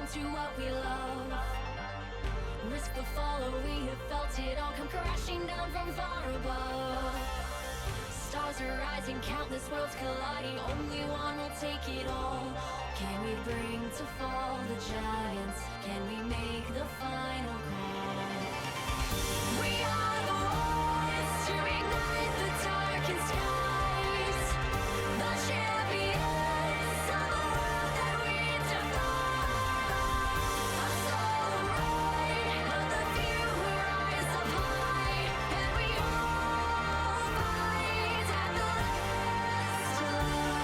on to what we love. Risk the fall, or we have felt it all come crashing down from far above. Stars are rising, countless worlds colliding, only one will take it all. Can we bring to fall the giants? Can we make the final call? We are the ones to ignite the darkened skies, the champions of the world that we defy. A solo ride of the few who rise up high, and we all fight at the last light.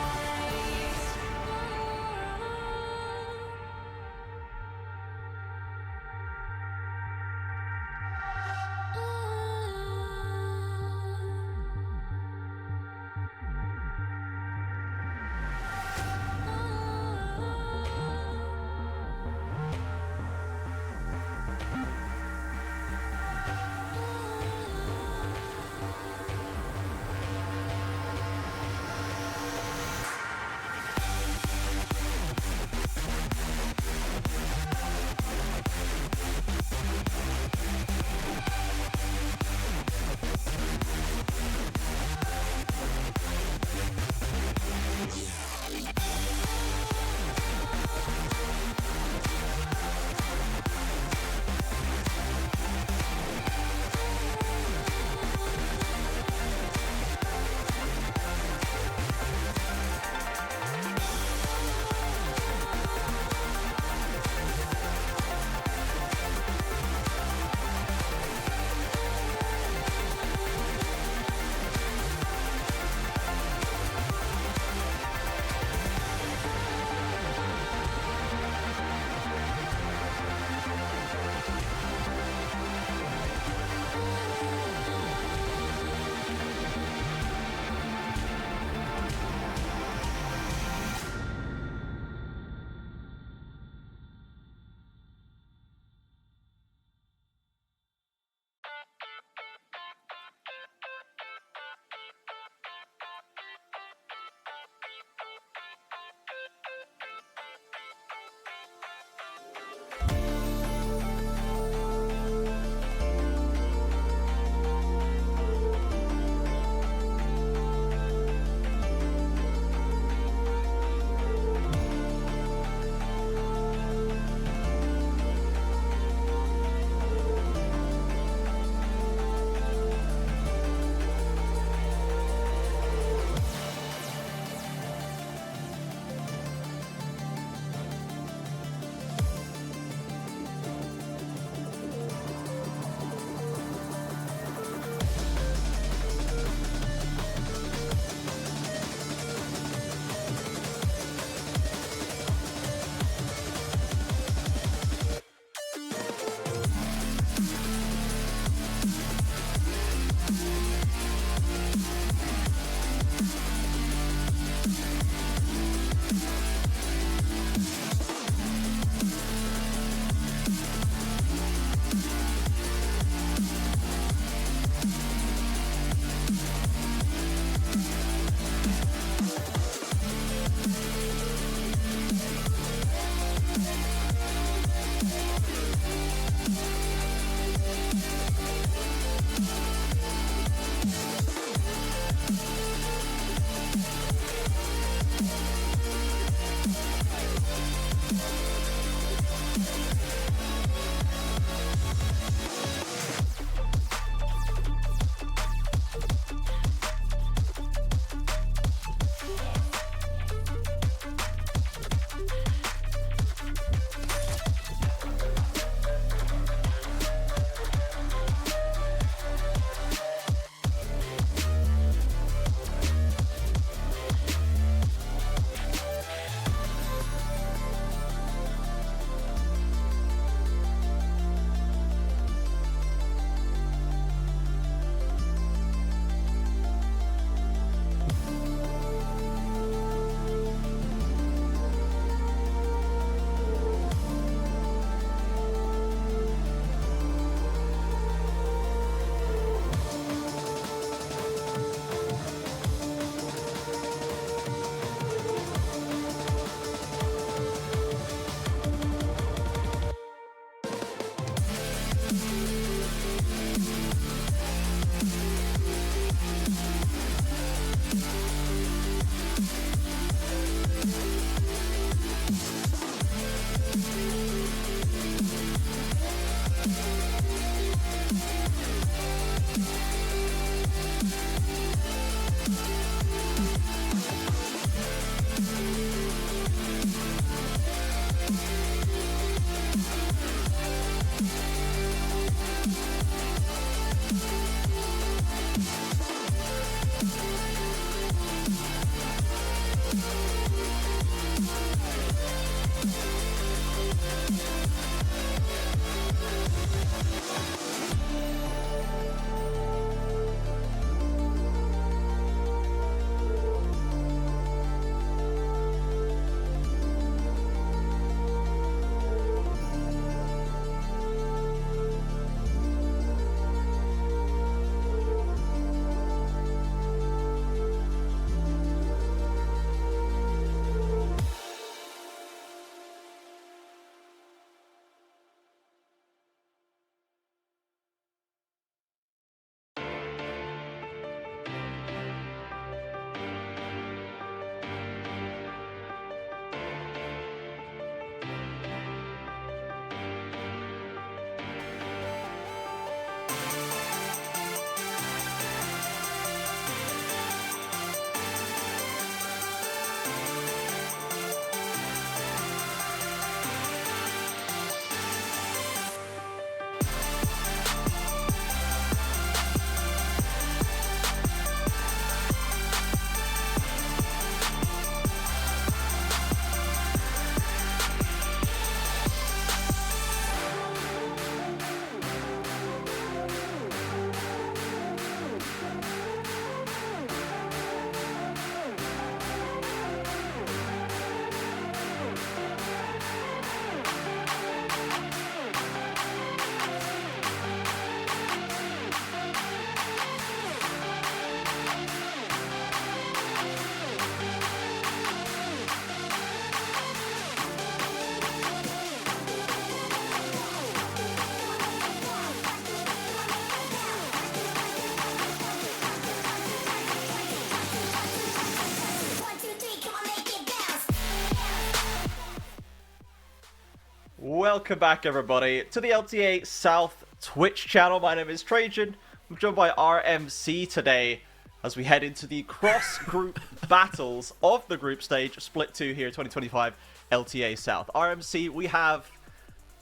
Welcome back, everybody, to the LTA South Twitch channel. My name is Trajan. I'm joined by RMC today as we head into the cross-group battles of the group stage, Split 2 here, 2025 LTA South. RMC, we have...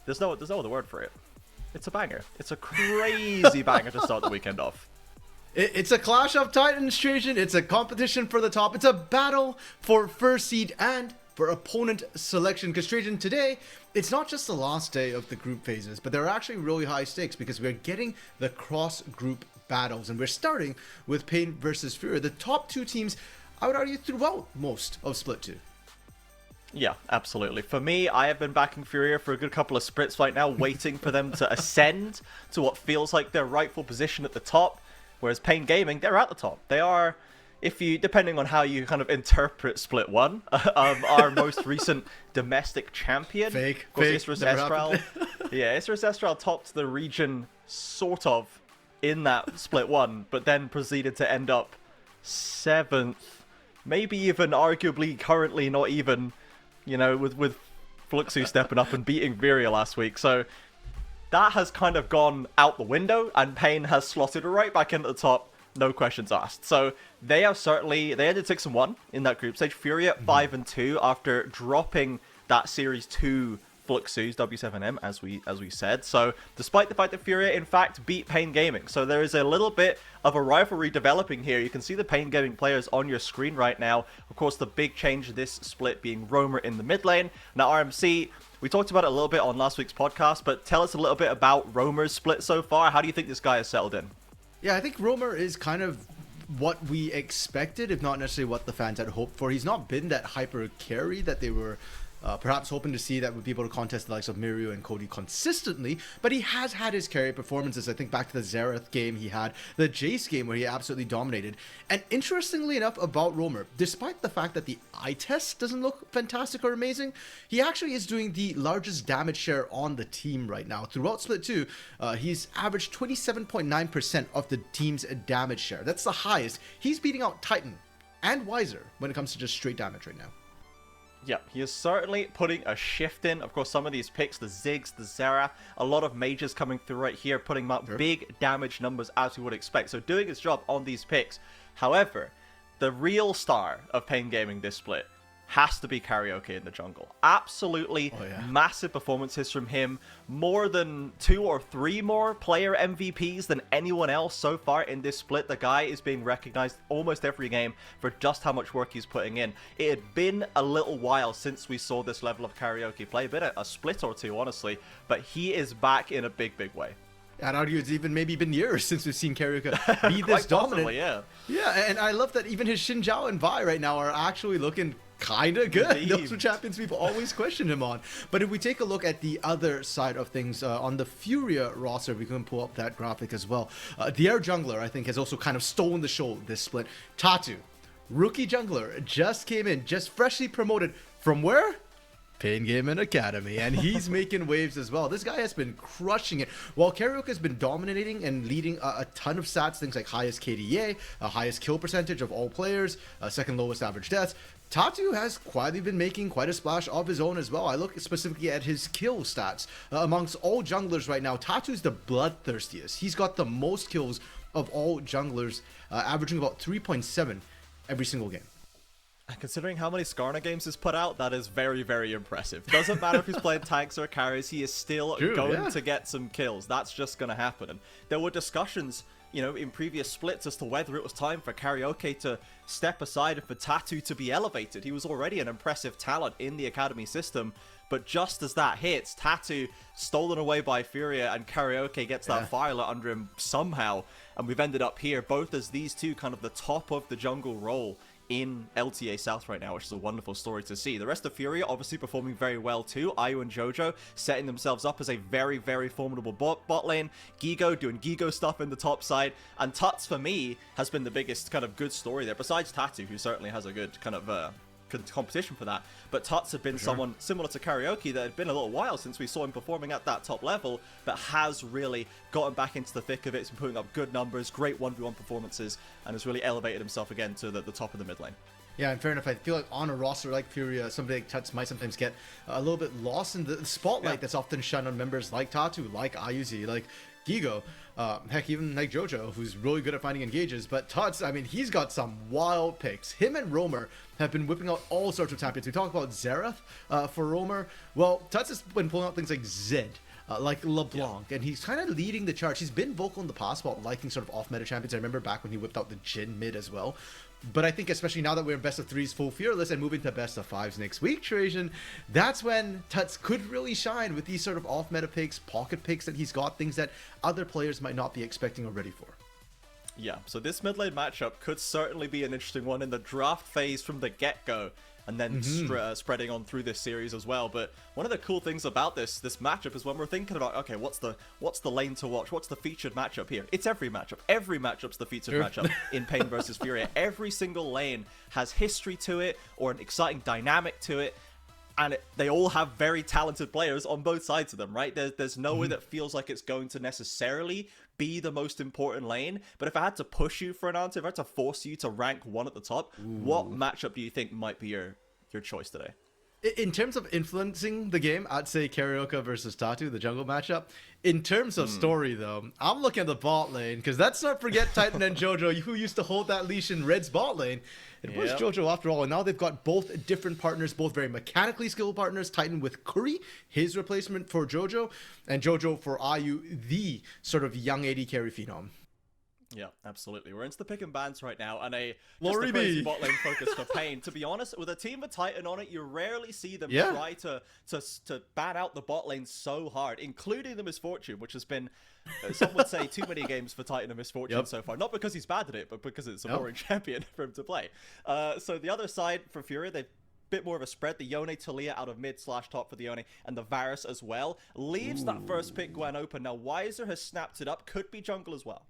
There's no other word for it. It's a banger. It's a crazy banger to start the weekend off. It's a clash of titans, Trajan. It's a competition for the top. It's a battle for first seed and for opponent selection. Because Trajan, today, it's not just the last day of the group phases, but there are actually really high stakes because we're getting the cross-group battles. And we're starting with Pain versus Furia. The top two teams, I would argue, throughout most of Split 2. Yeah, absolutely. For me, I have been backing Furia for a good couple of splits right now, waiting for them to ascend to what feels like their rightful position at the top. Whereas Pain Gaming, they're at the top. They are, if you, depending on how you kind of interpret Split 1, our most recent domestic champion. Fake. Isrus Estral. Yeah, Isrus Estral topped the region sort of in that Split 1, but then proceeded to end up 7th. Maybe even arguably currently not even, you know, with Fluxu stepping up and beating Viria last week. So that has kind of gone out the window, and Pain has slotted right back into the top, no questions asked. So they have certainly, they ended 6-1 in that group stage. Furia 5-2 after dropping that Series 2 Fluxu's W7M, as we said. So despite the fact that Furia in fact beat Pain Gaming, so there is a little bit of a rivalry developing here. You can see the Pain Gaming players on your screen right now. Of course, the big change this split being Roamer in the mid lane. Now RMC, we talked about it a little bit on last week's podcast, but tell us a little bit about Roamer's split so far. How do you think this guy has settled in? Yeah, I think Roamer is kind of what we expected, if not necessarily what the fans had hoped for. He's not been that hyper carry that they were perhaps hoping to see, that would be able to contest the likes of Mirio and Cody consistently, but he has had his carry performances. I think back to the Xerath game he had, the Jace game where he absolutely dominated. And interestingly enough about Roamer, despite the fact that the eye test doesn't look fantastic or amazing, he actually is doing the largest damage share on the team right now. Throughout Split 2, he's averaged 27.9% of the team's damage share. That's the highest. He's beating out Titan and Wiser when it comes to just straight damage right now. Yeah, he is certainly putting a shift in. Of course, some of these picks, the Ziggs, the Xerath, a lot of mages coming through right here, putting up big damage numbers as we would expect. So doing his job on these picks. However, the real star of Pain Gaming this split has to be Karaoke in the jungle. Absolutely massive performances from him. More than 2 or 3 more player MVPs than anyone else so far in this split. The guy is being recognized almost every game for just how much work he's putting in. It had been a little while since we saw this level of Karaoke play. Been a split or two, honestly. But he is back in a big way. I'd argue it's even maybe been years since we've seen Karaoke be this dominant. Possibly, yeah. Yeah, and I love that even his Xin Zhao and Vi right now are actually looking kind of good. Indeed. Those are champions we've always questioned him on. But if we take a look at the other side of things, on the Furia roster, we can pull up that graphic as well. The air jungler, I think, has also kind of stolen the show this split. Tatu, rookie jungler, just came in, just freshly promoted from where? Pain Gaming Academy, and he's making waves as well. This guy has been crushing it. While Karaoke has been dominating and leading a ton of stats, things like highest KDA, highest kill percentage of all players, second lowest average deaths, Tatu has quietly been making quite a splash of his own as well. I look specifically at his kill stats. Amongst all junglers right now, Tatu's the bloodthirstiest. He's got the most kills of all junglers, averaging about 3.7 every single game. Considering how many Skarner games he's put out, that is very impressive. Doesn't matter if he's playing tanks or carries, he is still going to get some kills. That's just going to happen. And there were discussions, you know, in previous splits as to whether it was time for Karaoke to step aside and for Tatu to be elevated. He was already an impressive talent in the Academy system, but just as that hits, Tatu stolen away by Furia and Karaoke gets that firelit under him somehow. And we've ended up here, both as these two kind of the top of the jungle role in LTA South right now, which is a wonderful story to see. The rest of Furia obviously performing very well too. Ayu and Jojo setting themselves up as a very formidable bot lane. Gigo doing Gigo stuff in the top side. And Tuts, for me, has been the biggest kind of good story there, besides Tatu, who certainly has a good kind of competition for that. But Tuts had been someone similar to Karaoke that had been a little while since we saw him performing at that top level, but has really gotten back into the thick of it. He's been putting up good numbers, great 1v1 performances, and has really elevated himself again to the top of the mid lane. Yeah, and fair enough. I feel like on a roster like Furia, somebody like Tuts might sometimes get a little bit lost in the spotlight that's often shunned on members like Tatu, like IUZ, like Gigo, heck, even like Jojo, who's really good at finding engages. But Tuts, I mean, he's got some wild picks. Him and Roamer have been whipping out all sorts of champions. We talked about Xerath for Roamer. Well, Tuts has been pulling out things like Zed. Like LeBlanc, and he's kind of leading the charge. He's been vocal in the past about liking sort of off-meta champions. I remember back when he whipped out the Jhin mid as well. But I think especially now that we're in best of 3s full Fearless and moving to best of 5s next week, Trajan, that's when Tuts could really shine with these sort of off-meta picks, pocket picks that he's got, things that other players might not be expecting or ready for. Yeah, so this mid lane matchup could certainly be an interesting one in the draft phase from the get-go, and then spreading on through this series as well. But one of the cool things about this matchup is when we're thinking about, okay, what's the lane to watch? What's the featured matchup here? It's every matchup. Every matchup's the featured matchup in Pain versus Furia. Every single lane has history to it or an exciting dynamic to it. And they all have very talented players on both sides of them, right? There's no way that feels like it's going to necessarily be the most important lane. But if I had to push you for an answer, if I had to force you to rank one at the top, what matchup do you think might be your choice today? In terms of influencing the game, I'd say Karaoke versus Tatu, the jungle matchup. In terms of story, though, I'm looking at the bot lane, because let's not forget Titan and Jojo, who used to hold that leash in Red's bot lane. It was Jojo after all, and now they've got both different partners, both very mechanically skilled partners. Titan with Curry, his replacement for Jojo, and Jojo for IU, the sort of young AD carry phenom. Yeah, absolutely. We're into the pick and bans right now, and a crazy bot lane focus for Pain. To be honest, with a team of Titan on it, you rarely see them try to ban out the bot lane so hard, including the Misfortune, which has been, some would say, too many games for Titan and Misfortune so far. Not because he's bad at it, but because it's a boring champion for him to play. So the other side for Furia, they've bit more of a spread. The Yone Talia out of mid/top for the Yone, and the Varus as well. Leaves that first pick Gwen open. Now, Weiser has snapped it up. Could be jungle as well.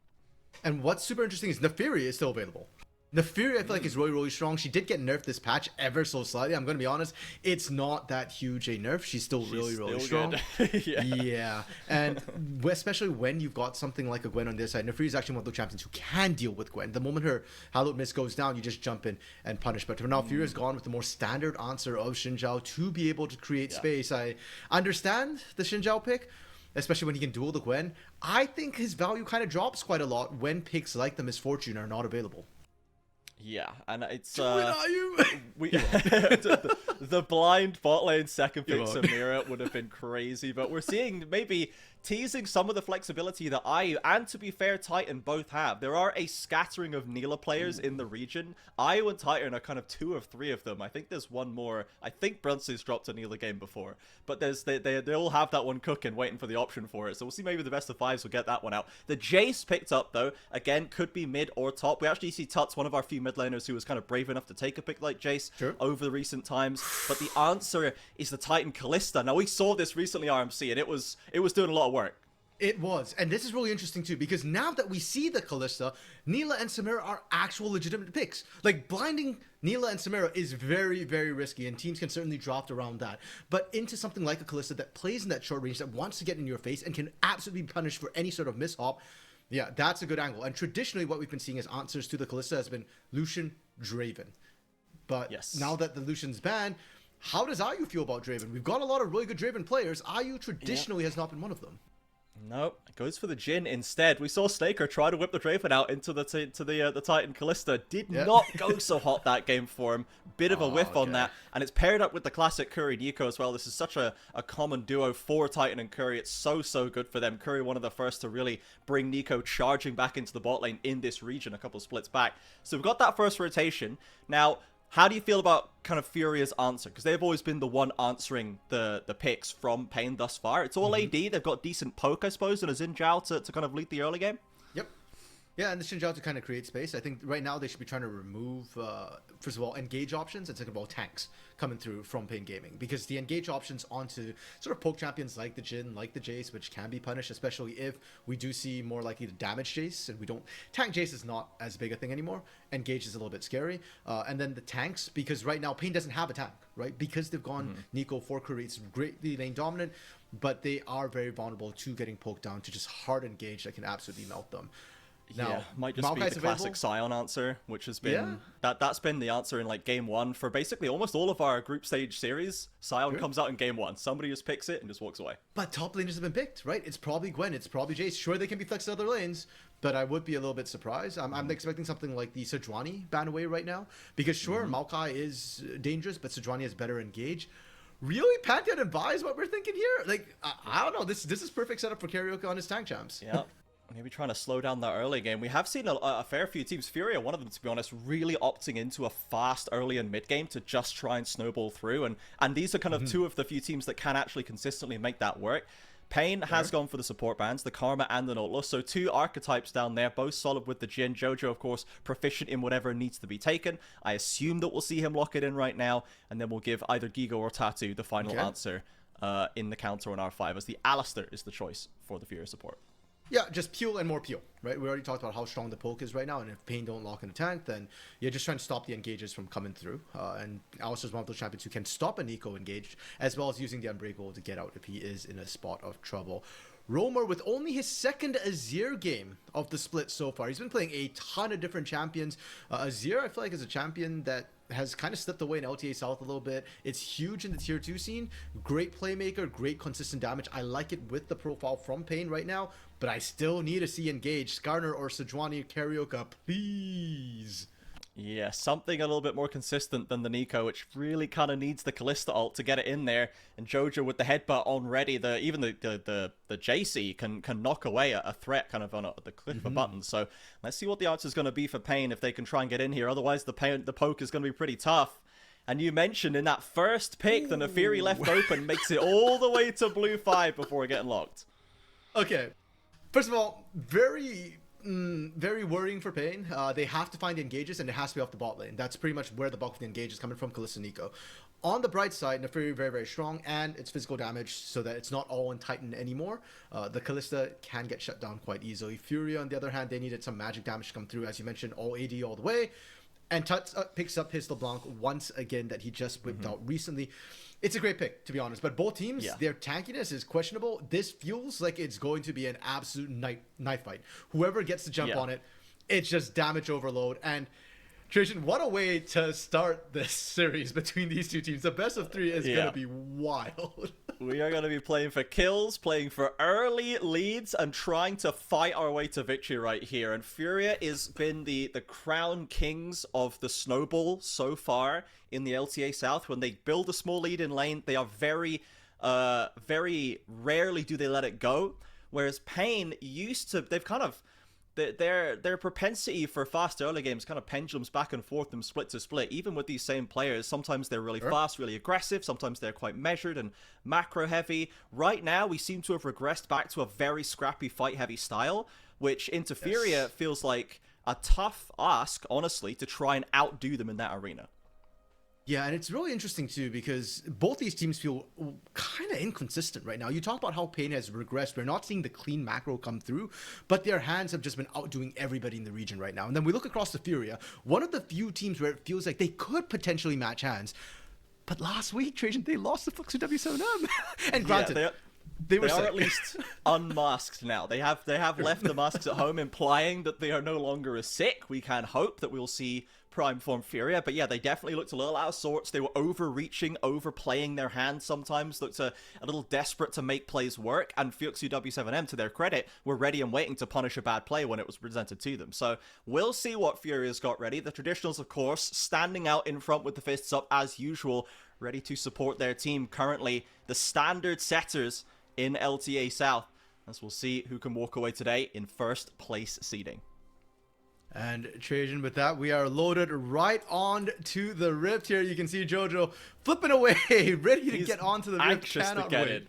And what's super interesting is Neferi is still available. Neferi, I feel like, is really, really strong. She did get nerfed this patch ever so slightly. I'm going to be honest. It's not that huge a nerf. She's still really strong. Yeah. And especially when you've got something like a Gwen on this side, Neferi is actually one of those champions who can deal with Gwen. The moment her Hallowed Mist goes down, you just jump in and punish. But for now, Fury has gone with the more standard answer of Xin Zhao to be able to create space. I understand the Xin Zhao pick, especially when he can duel the Gwen. I think his value kind of drops quite a lot when picks like the Misfortune are not available. Yeah, and it's the blind bot lane second pick Samira would have been crazy, but we're seeing maybe teasing some of the flexibility that IU and, to be fair, Titan both have. There are a scattering of Neela players in the region. IU and Titan are kind of 2 of 3 of them. I think there's one more. I think Brunsey's dropped a Neela game before, but they all have that one cooking, waiting for the option for it. So we'll see, maybe the best of 5s will get that one out. The Jace picked up, though, again, could be mid or top. We actually see Tuts, one of our few mid laners who was kind of brave enough to take a pick like Jace over the recent times. But the answer is the Titan Callista. Now, we saw this recently, RMC, and it was doing a lot of work. It was. And this is really interesting too, because now that we see the Callista, Neela and Samira are actual legitimate picks. Like, blinding Neela and Samira is very, very risky, and teams can certainly draft around that. But into something like a Callista that plays in that short range, that wants to get in your face and can absolutely be punished for any sort of mishap, yeah, that's a good angle. And traditionally what we've been seeing as answers to the Callista has been Lucian, Draven. But now that the Lucian's banned, how does IU feel about Draven? We've got a lot of really good Draven players. IU traditionally has not been one of them. Nope, goes for the Jhin instead. We saw Snaker try to whip the Draven out into the Titan Callista. Did not go so hot that game for him. Bit of a whiff on that. And it's paired up with the classic Curry Nico as well. This is such a common duo for Titan and Curry. It's so good for them. Curry, one of the first to really bring Nico charging back into the bot lane in this region a couple splits back. So we've got that first rotation. Now, how do you feel about kind of Furia's answer? Because they've always been the one answering the picks from Pain thus far. It's all AD. They've got decent poke, I suppose, and a Xin Zhao to kind of lead the early game. Yep. Yeah, and the Xin Zhao to kind of create space. I think right now they should be trying to remove, first of all, engage options, and second of all, tanks coming through from Pain Gaming. Because the engage options onto sort of poke champions like the Jhin, like the Jace, which can be punished, especially if we do see more likely to damage Jace, and we don't... Tank Jace is not as big a thing anymore. Engage is a little bit scary. And then the tanks, because right now Pain doesn't have a tank, right? Because they've gone Nico for Curry, it's greatly lane dominant, but they are very vulnerable to getting poked down, to just hard engage that can absolutely melt them. Now, might just be Maokai's the classic available. Sion answer, which has been that's been the answer in like game one for basically almost all of our group stage series. Sion comes out in game one. Somebody just picks it and just walks away. But top laners have been picked, right? It's probably Gwen, it's probably Jace. Sure, they can be flexed to other lanes, but I would be a little bit surprised. I'm expecting something like the Sejuani ban away right now, because sure, Maokai is dangerous, but Sejuani has better engage. Really, Pantheon and Vi is what we're thinking here? Like, I don't know. This is perfect setup for Karaoke on his tank champs. Yeah. Maybe trying to slow down that early game. We have seen a fair few teams, Furia, one of them to be honest, really opting into a fast early and mid game to just try and snowball through. And these are kind of two of the few teams that can actually consistently make that work. Pain has gone for the support bans, the Karma and the Nautilus. So two archetypes down there, both solid with the Jhin. Jojo, of course, proficient in whatever needs to be taken. I assume that we'll see him lock it in right now. And then we'll give either Gigo or Tatu the final answer in the counter on R5, as the Alistair is the choice for the Furia support. Yeah, just peel and more peel, right? We already talked about how strong the poke is right now, and if Pain don't lock in the tank, then you're just trying to stop the engages from coming through. And Alistair's one of those champions who can stop an eco engage, as well as using the Unbreakable to get out if he is in a spot of trouble. Roamer, with only his second Azir game of the split so far. He's been playing a ton of different champions. Azir, I feel like, is a champion that has kind of slipped away in LTA South a little bit. It's huge in the tier 2 scene. Great playmaker, great consistent damage. I like it with the profile from Pain right now, but I still need to see engage. Skarner or Sejuani Karaoke, please. Yeah, something a little bit more consistent than the Nico, which really kind of needs the Kalista ult to get it in there. And Jojo with the headbutt on ready, even the JC can knock away a threat kind of on the click of a button. So let's see what the answer is going to be for Pain if they can try and get in here. Otherwise, the poke is going to be pretty tough. And you mentioned in that first pick, the Nefiri left open makes it all the way to blue 5 before getting locked. Okay, first of all, very worrying for Pain. They have to find the engages, and it has to be off the bot lane. That's pretty much where the bulk of the engage is coming from, Kalista Nico. On the bright side, Nefiri very, very strong, and it's physical damage, so that it's not all in Titan anymore. The Kalista can get shut down quite easily. Furia, on the other hand, they needed some magic damage to come through, as you mentioned, all AD all the way. And Tut picks up his LeBlanc once again that he just whipped out recently. It's a great pick, to be honest. But both teams, their tankiness is questionable. This feels like it's going to be an absolute knife fight. Whoever gets to jump on it, it's just damage overload. And Trajan, what a way to start this series between these two teams. The best of 3 is going to be wild. We are going to be playing for kills, playing for early leads, and trying to fight our way to victory right here. And Furia has been the crown kings of the snowball so far in the LTA South. When they build a small lead in lane, they are very rarely do they let it go. Whereas Pain they've kind of... Their propensity for fast early games kind of pendulums back and forth from split to split. Even with these same players, sometimes they're really fast, really aggressive. Sometimes they're quite measured and macro heavy. Right now, we seem to have regressed back to a very scrappy, fight heavy style, which into Furia feels like a tough ask, honestly, to try and outdo them in that arena. Yeah, and it's really interesting too, because both these teams feel kind of inconsistent right now. You talk about how Pain has regressed. We're not seeing the clean macro come through, but their hands have just been outdoing everybody in the region right now. And then we look across the Furia, one of the few teams where it feels like they could potentially match hands. But last week, Trajan, they lost the Flux to W7M. And granted, they are at least unmasked now. They have left the masks at home, implying that they are no longer as sick. We can hope that we'll see Prime Form Furia, but yeah, they definitely looked a little out of sorts. They were overreaching, overplaying their hand sometimes, looked a little desperate to make plays work, and Fuxu W7M, to their credit, were ready and waiting to punish a bad play when it was presented to them. So we'll see what Furia's got ready. The Traditionals, of course, standing out in front with the fists up as usual, ready to support their team. Currently, the standard setters in LTA South, as we'll see who can walk away today in first place seeding. And Trajan, with that, we are loaded right on to the Rift here. You can see Jojo flipping away, ready to get onto the Rift. Anxious to get it.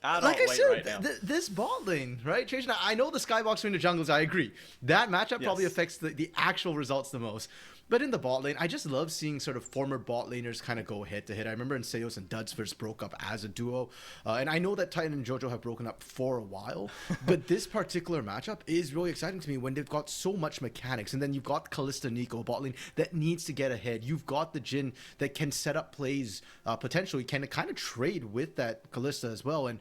Like I said, this bot lane, right, Trajan? I know the skybox between the jungles, I agree. That matchup probably affects the actual results the most. But in the bot lane, I just love seeing sort of former bot laners kind of go head to head. I remember in Seos and Duds first broke up as a duo. And I know that Titan and JoJo have broken up for a while. But this particular matchup is really exciting to me when they've got so much mechanics. And then you've got Kalista Nico, bot lane, that needs to get ahead. You've got the Jhin that can set up plays, potentially can kind of trade with that Kalista as well. And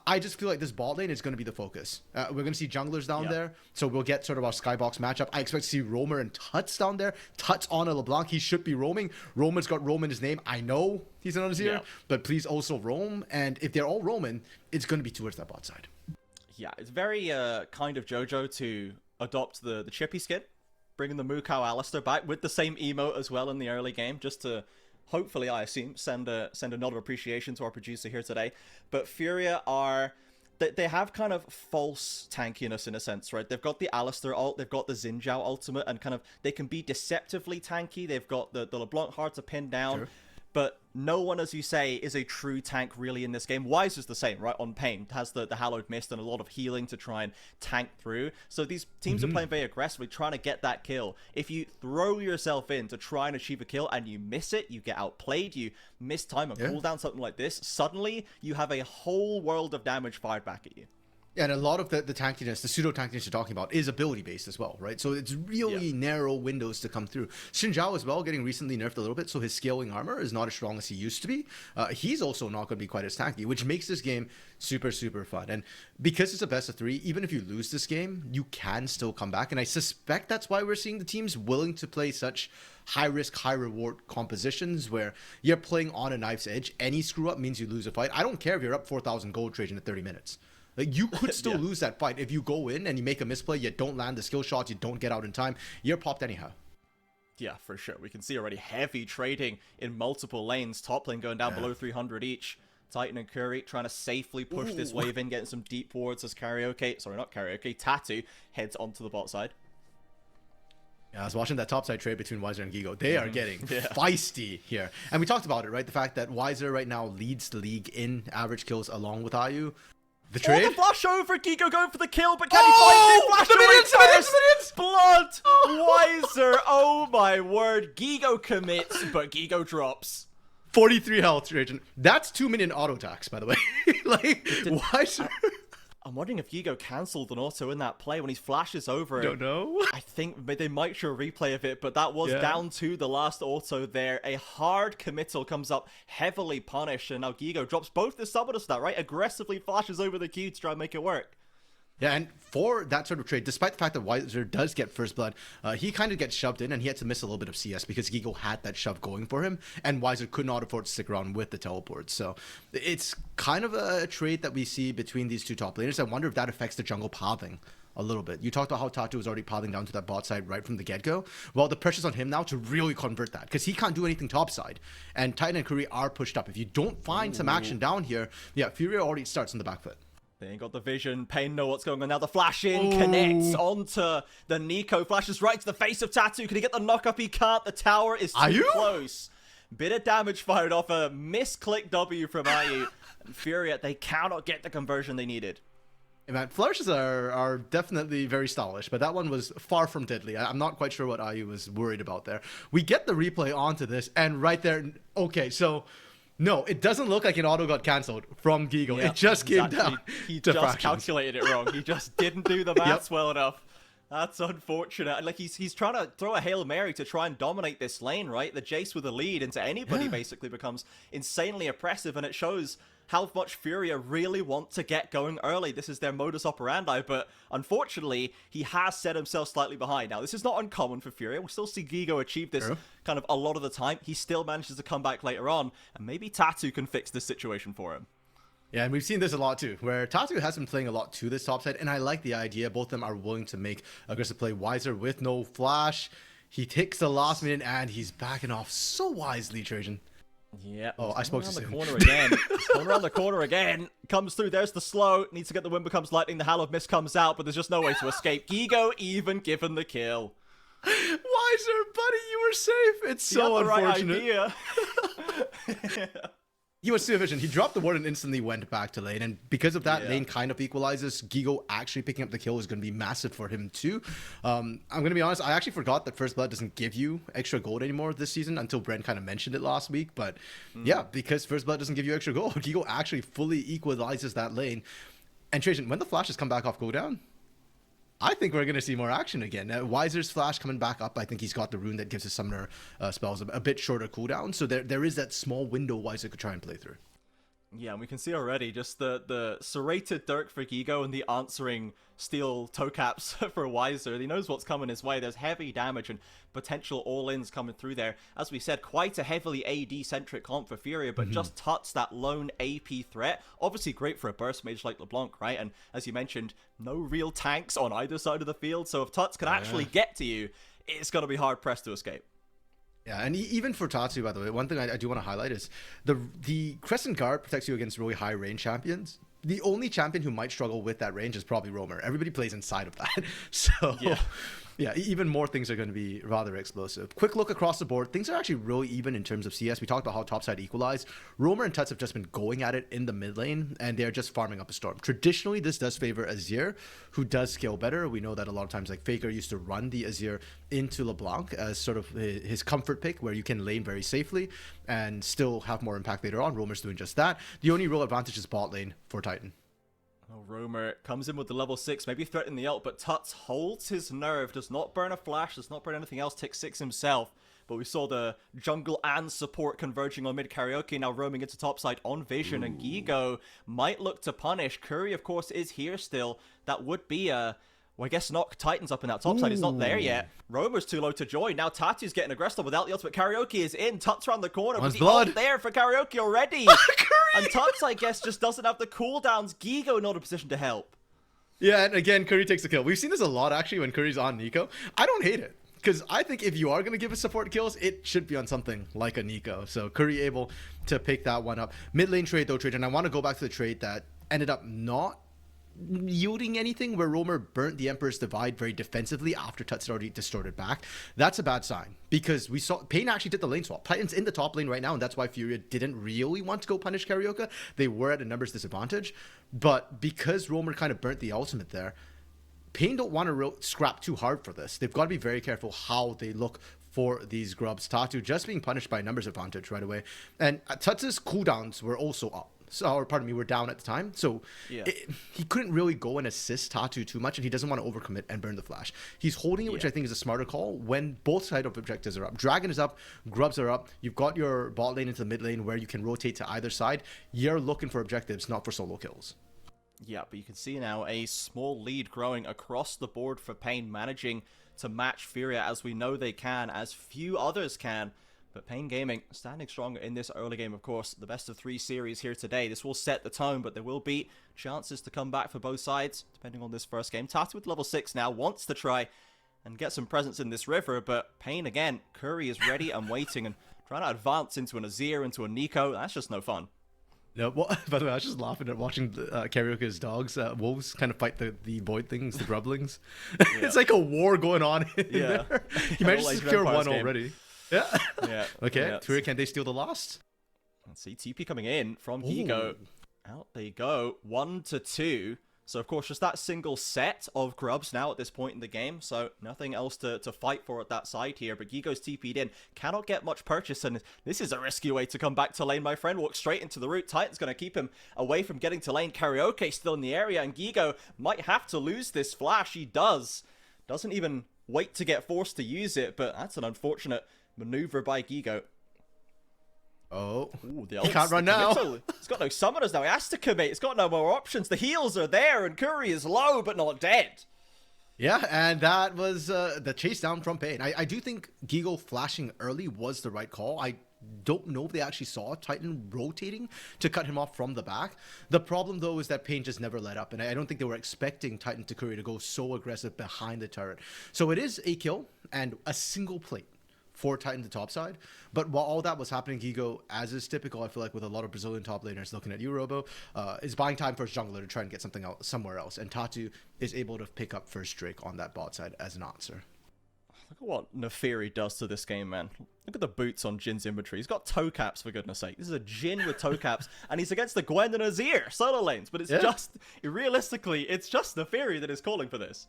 I just feel like this bot lane is going to be the focus. We're going to see junglers down there. So we'll get sort of our Skybox matchup. I expect to see Roamer and Tuts down there. Tuts on a LeBlanc. He should be roaming. Roman's got roam in his name. I know he's an Azir, but please also roam. And if they're all roaming, it's going to be towards that bot side. Yeah, it's very kind of JoJo to adopt the chippy skin, bringing the Mukau Alistair back with the same emote as well in the early game, just to hopefully, I assume, send a nod of appreciation to our producer here today. But Furia are... They have kind of false tankiness in a sense, right? They've got the Alistair ult, they've got the Xin Zhao ultimate, and kind of they can be deceptively tanky. They've got the LeBlanc hard to pin down, but no one, as you say, is a true tank really in this game. Wise is the same, right? On Pain has the Hallowed Mist and a lot of healing to try and tank through. So these teams are playing very aggressively, trying to get that kill. If you throw yourself in to try and achieve a kill and you miss it, you get outplayed, you miss time and cool down, something like this, suddenly you have a whole world of damage fired back at you. Yeah, and a lot of the tankiness, the pseudo-tankiness you're talking about, is ability-based as well, right? So it's really narrow windows to come through. Xin Zhao as well, getting recently nerfed a little bit, so his scaling armor is not as strong as he used to be. He's also not going to be quite as tanky, which makes this game super, super fun. And because it's a best of 3, even if you lose this game, you can still come back. And I suspect that's why we're seeing the teams willing to play such high-risk, high-reward compositions where you're playing on a knife's edge. Any screw-up means you lose a fight. I don't care if you're up 4,000 gold Trajan in 30 minutes. Like, you could still lose that fight if you go in and you make a misplay, you don't land the skill shots, you don't get out in time, you're popped anyhow. Yeah, for sure. We can see already heavy trading in multiple lanes. Top lane going down below 300 each. Titan and Curry trying to safely push this wave in, getting some deep wards as Tattoo heads onto the bot side. Yeah, I was watching that topside trade between Weiser and Gigo. They are getting feisty here. And we talked about it, right? The fact that Weiser right now leads the league in average kills along with Ayu. The trade? Oh, the flash over! Gigo going for the kill, but can he find it? Flash over first! Blood! Weiser! Oh my word. Gigo commits, but Gigo drops. 43 health, Trajan. That's 2 minion auto attacks, by the way. Like, Weiser... I'm wondering if Gigo cancelled an auto in that play when he flashes over. Don't know. I think they might show a replay of it, but that was down to the last auto there. A hard committal comes up, heavily punished, and now Gigo drops both the summoners that, right? Aggressively flashes over the Q to try and make it work. Yeah, and for that sort of trade, despite the fact that Weiser does get first blood, he kind of gets shoved in, and he had to miss a little bit of CS because Gigo had that shove going for him, and Weiser could not afford to stick around with the teleport. So it's kind of a trade that we see between these two top laners. I wonder if that affects the jungle pathing a little bit. You talked about how Tatu was already pathing down to that bot side right from the get-go. Well, the pressure's on him now to really convert that, because he can't do anything top side. And Titan and Curry are pushed up. If you don't find some action down here, Furia already starts on the back foot. They ain't got the vision. Pain know what's going on now. The flash in connects onto the Nico. Flashes right to the face of Tattoo. Can he get the knock up? He can't. The tower is too close. Bit of damage fired off. A misclick W from Ayu. And Furia, they cannot get the conversion they needed. Hey man, flourishes are definitely very stylish, but that one was far from deadly. I'm not quite sure what Ayu was worried about there. We get the replay onto this, and right there... Okay, so... No, it doesn't look like an auto got cancelled from Gigo. It just came down. He to just fractions. Calculated it wrong. He just didn't do the maths well enough. That's unfortunate. Like, he's trying to throw a Hail Mary to try and dominate this lane, right? The Jace with a lead into anybody basically becomes insanely oppressive, and it shows how much Furia really want to get going early. This is their modus operandi, but unfortunately, he has set himself slightly behind. Now, this is not uncommon for Furia. We'll still see Gigo achieve this kind of a lot of the time. He still manages to come back later on, and maybe Tattoo can fix this situation for him. Yeah, and we've seen this a lot too, where Tattoo has been playing a lot to this top side, and I like the idea. Both of them are willing to make aggressive play. Weiser with no flash. He takes the last minute, and he's backing off so wisely, Trajan. Yeah. Oh, I spoke too soon. Corner again. Going around the corner again. Comes through. There's the slow. Needs to get the wind becomes lightning. The Hallowed Mist comes out, but there's just no way to escape. Gigo even given the kill. Weiser, buddy, you were safe. It's so unfortunate. Right idea. He was too efficient. He dropped the ward and instantly went back to lane. And because of that, lane kind of equalizes. Gigo actually picking up the kill is going to be massive for him too. I'm going to be honest, I actually forgot that First Blood doesn't give you extra gold anymore this season until Bren kind of mentioned it last week. But yeah, because First Blood doesn't give you extra gold, Gigo actually fully equalizes that lane. And Trajan, when the flashes come back off cooldown, I think we're going to see more action again. Wiser's flash coming back up. I think he's got the rune that gives his summoner spells a bit shorter cooldown. So there is that small window Wiser could try and play through. Yeah, and we can see already just the serrated Dirk for Gigo and the answering steel toe caps for Wiser. He knows what's coming his way. There's heavy damage and potential all-ins coming through there. As we said, quite a heavily AD-centric comp for Furia, but just Tuts, that lone AP threat. Obviously great for a burst mage like LeBlanc, right? And as you mentioned, no real tanks on either side of the field. So if Tuts can actually get to you, it's going to be hard-pressed to escape. Yeah, and even for Tatsu, by the way, one thing I do want to highlight is the Crescent Guard protects you against really high range champions. The only champion who might struggle with that range is probably Roamer. Everybody plays inside of that. So, yeah, even more things are going to be rather explosive. Quick look across the board. Things are actually really even in terms of CS. We talked about how topside equalized. Roamer and Tuts have just been going at it in the mid lane, and they're just farming up a storm. Traditionally, this does favor Azir, who does scale better. We know that a lot of times, like Faker used to run the Azir into LeBlanc as sort of his comfort pick, where you can lane very safely and still have more impact later on. Roamer's doing just that. The only real advantage is bot lane for Titan. Oh, Roamer comes in with the level 6, maybe threatening the ult, but Tuts holds his nerve, does not burn a flash, does not burn anything else, takes 6 himself. But we saw the jungle and support converging on mid Karaoke, now roaming into topside on Vision, and Gigo might look to punish. Curry, of course, is here still. That would be a... Well, I guess knock Titans up in that top side. He's not there yet. Roamer's too low to join. Now Tatu's getting aggressive without the ultimate. Karaoke is in. Tuts around the corner. But the ult there for Karaoke already. And Tuts, I guess, just doesn't have the cooldowns. Gigo not in a position to help. Yeah, and again, Curry takes the kill. We've seen this a lot, actually, when Curry's on Nico. I don't hate it, because I think if you are going to give us support kills, it should be on something like a Nico. So Curry able to pick that one up. Mid lane trade, though, Trajan. I want to go back to the trade that ended up not yielding anything, where Roamer burnt the Emperor's Divide very defensively after Tuts had already distorted back. That's a bad sign, because we saw Pain actually did the lane swap. Titan's in the top lane right now, and that's why Furia didn't really want to go punish Karaoke. They were at a numbers disadvantage, but because Roamer kind of burnt the ultimate there, Pain don't want to scrap too hard for this. They've got to be very careful how they look for these grubs. Tatu just being punished by a numbers advantage right away, and Tuts' cooldowns were also up. So, or pardon me, we're down at the time. So he couldn't really go and assist Tatu too much, and he doesn't want to overcommit and burn the flash. He's holding it, which I think is a smarter call when both side of objectives are up. Dragon is up, grubs are up. You've got your bot lane into the mid lane where you can rotate to either side. You're looking for objectives, not for solo kills. Yeah, but you can see now a small lead growing across the board for Pain, managing to match Furia as we know they can, as few others can. But Pain Gaming standing strong in this early game, of course. The best of 3 series here today. This will set the tone, but there will be chances to come back for both sides, depending on this first game. Tatu with level 6 now, wants to try and get some presence in this river, but Pain again, Curry is ready and waiting and trying to advance into an Azir, into a Nico. That's just no fun. No, well, by the way, I was just laughing at watching Karaoke's dogs, wolves, kind of fight the void things, the grublings. It's like a war going on in there. He managed to secure one already. Yeah. Okay. Furia, can they steal the last? Let's see. TP coming in from Gigo. Out they go. 1-2. So, of course, just that single set of grubs now at this point in the game. So, nothing else to fight for at that side here. But Gigo's TP'd in. Cannot get much purchase. And this is a risky way to come back to lane, my friend. Walk straight into the route. Titan's going to keep him away from getting to lane. Karaoke still in the area. And Gigo might have to lose this flash. He does. Doesn't even wait to get forced to use it. But that's an unfortunate maneuver by Gigo. Oh, ooh, he can't run now. He's got no summoners now. He has to commit. He's got no more options. The heals are there, and Curry is low, but not dead. Yeah, and that was the chase down from Pain. I do think Gigo flashing early was the right call. I don't know if they actually saw Titan rotating to cut him off from the back. The problem, though, is that Pain just never let up, and I don't think they were expecting Titan to Curry to go so aggressive behind the turret. So it is a kill and a single plate for Titan to top side. But while all that was happening, Gigo, as is typical, I feel like with a lot of Brazilian top laners looking at you, Robo, is buying time for his jungler to try and get something else somewhere else. And Tatu is able to pick up first Drake on that bot side as an answer. Look at what Neferi does to this game, man. Look at the boots on Jin's inventory. He's got toe caps, for goodness sake. This is a Jin with toe caps, and he's against the Gwen and Azir solo lanes. But it's just, realistically, it's just Neferi that is calling for this.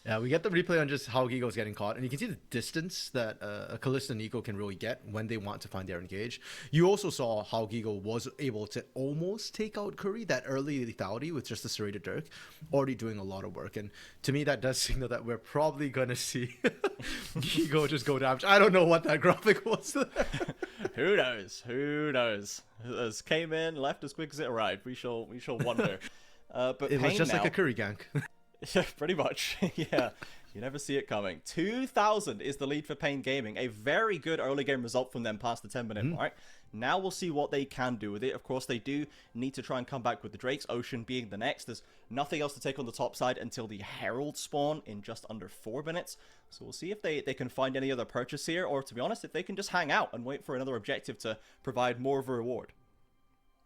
Yeah, we get the replay on just how Gigo's getting caught, and you can see the distance that a Kalista and Nico can really get when they want to find their engage. You also saw how Gigo was able to almost take out Curry, that early lethality with just the serrated Dirk, already doing a lot of work. And to me, that does signal that we're probably going to see Gigo just go down. I don't know what that graphic was there. Who knows? Who knows? As came in, left as quick as it arrived. We shall wonder. But it was just now, like a Curry gank. Yeah, pretty much. Yeah, you never see it coming. 2,000 is the lead for Pain Gaming. A very good early game result from them past the 10-minute mark. Now we'll see what they can do with it. Of course, they do need to try and come back with the Drakes, Ocean being the next. There's nothing else to take on the top side until the Herald spawn in just under 4 minutes. So we'll see if they can find any other purchase here, or to be honest, if they can just hang out and wait for another objective to provide more of a reward.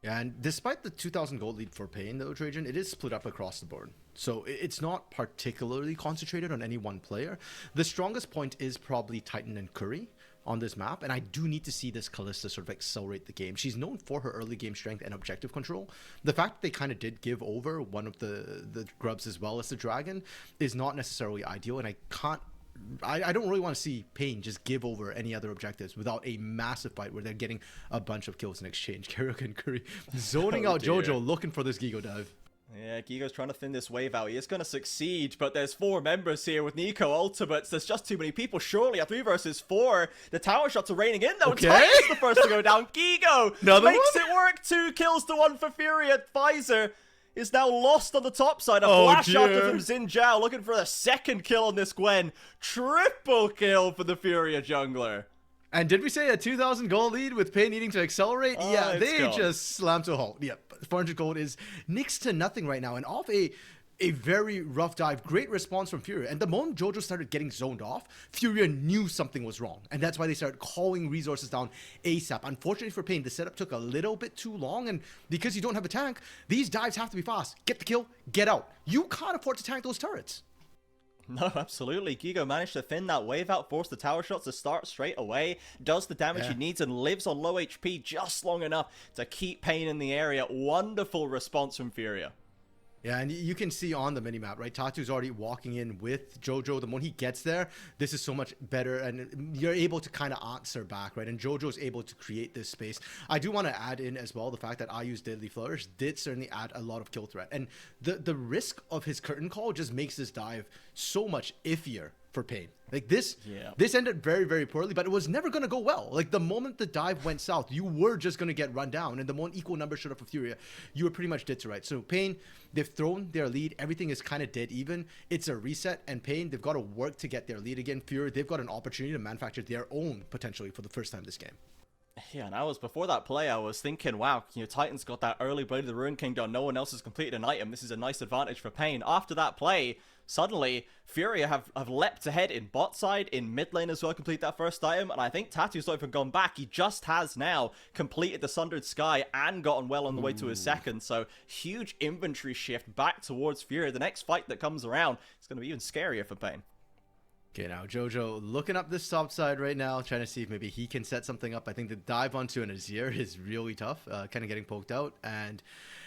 Yeah, and despite the 2,000 gold lead for Pain, though, Trajan, it is split up across the board. So it's not particularly concentrated on any one player. The strongest point is probably Titan and Curry on this map, and I do need to see this Kalista sort of accelerate the game. She's known for her early game strength and objective control. The fact that they kind of did give over one of the grubs as well as the dragon is not necessarily ideal, and I don't really want to see Pain just give over any other objectives without a massive fight where they're getting a bunch of kills in exchange. Karok and Curry zoning out dear. Jojo, looking for this Gigo dive. Yeah, Gigo's trying to thin this wave out. He is going to succeed, but there's 4 members here with Nico ultimates. There's just too many people. Surely a 3 versus 4. The tower shots are raining in, though. Okay. Titan's the first to go down. Gigo Another makes one? it work. 2 kills to 1 for Fury at Pfizer. Is now lost on the top side. A Oh, flash out dear. from Xin Zhao looking for a second kill on this Gwen. Triple kill for the Furia jungler. And did we say a 2,000 gold lead with Pain needing to accelerate? Oh, Yeah, it's they gone. just slammed to a halt. Yep, 400 gold is next to nothing right now. And off a very rough dive, great response from Furia. And the moment Jojo started getting zoned off, Furia knew something was wrong. And that's why they started calling resources down ASAP. Unfortunately for Pain, the setup took a little bit too long. And because you don't have a tank, these dives have to be fast. Get the kill, get out. You can't afford to tank those turrets. No, absolutely. Gigo managed to thin that wave out, force the tower shots to start straight away, does the damage he needs, and lives on low HP just long enough to keep Pain in the area. Wonderful response from Furia. Yeah, and you can see on the minimap, right? Tatu's already walking in with Jojo. The moment he gets there, this is so much better, and you're able to kind of answer back, right? And Jojo's able to create this space. I do want to add in as well the fact that IU's Deadly Flourish did certainly add a lot of kill threat. And the risk of his curtain call just makes this dive so much iffier for Pain. Like this ended very, very poorly, but it was never going to go well. Like the moment the dive went south, you were just going to get run down, and the moment equal numbers showed up for Furia, you were pretty much dead to rights. So Pain, they've thrown their lead. Everything is kind of dead even. It's a reset, and Pain, they've got to work to get their lead again. Furia, they've got an opportunity to manufacture their own potentially for the first time this game. Yeah, and before that play, I was thinking, wow, Titan's got that early Blade of the Ruined King done. No one else has completed an item. This is a nice advantage for Pain. After that play, suddenly, Furia have leapt ahead in bot side, in mid lane as well, complete that first item, and I think Tatu's not even gone back. He just has now completed the Sundered Sky and gotten well on the way to his second, so huge inventory shift back towards Furia. The next fight that comes around is going to be even scarier for Pain. Okay, now Jojo looking up this top side right now, trying to see if maybe he can set something up. I think the dive onto an Azir is really tough, kind of getting poked out. And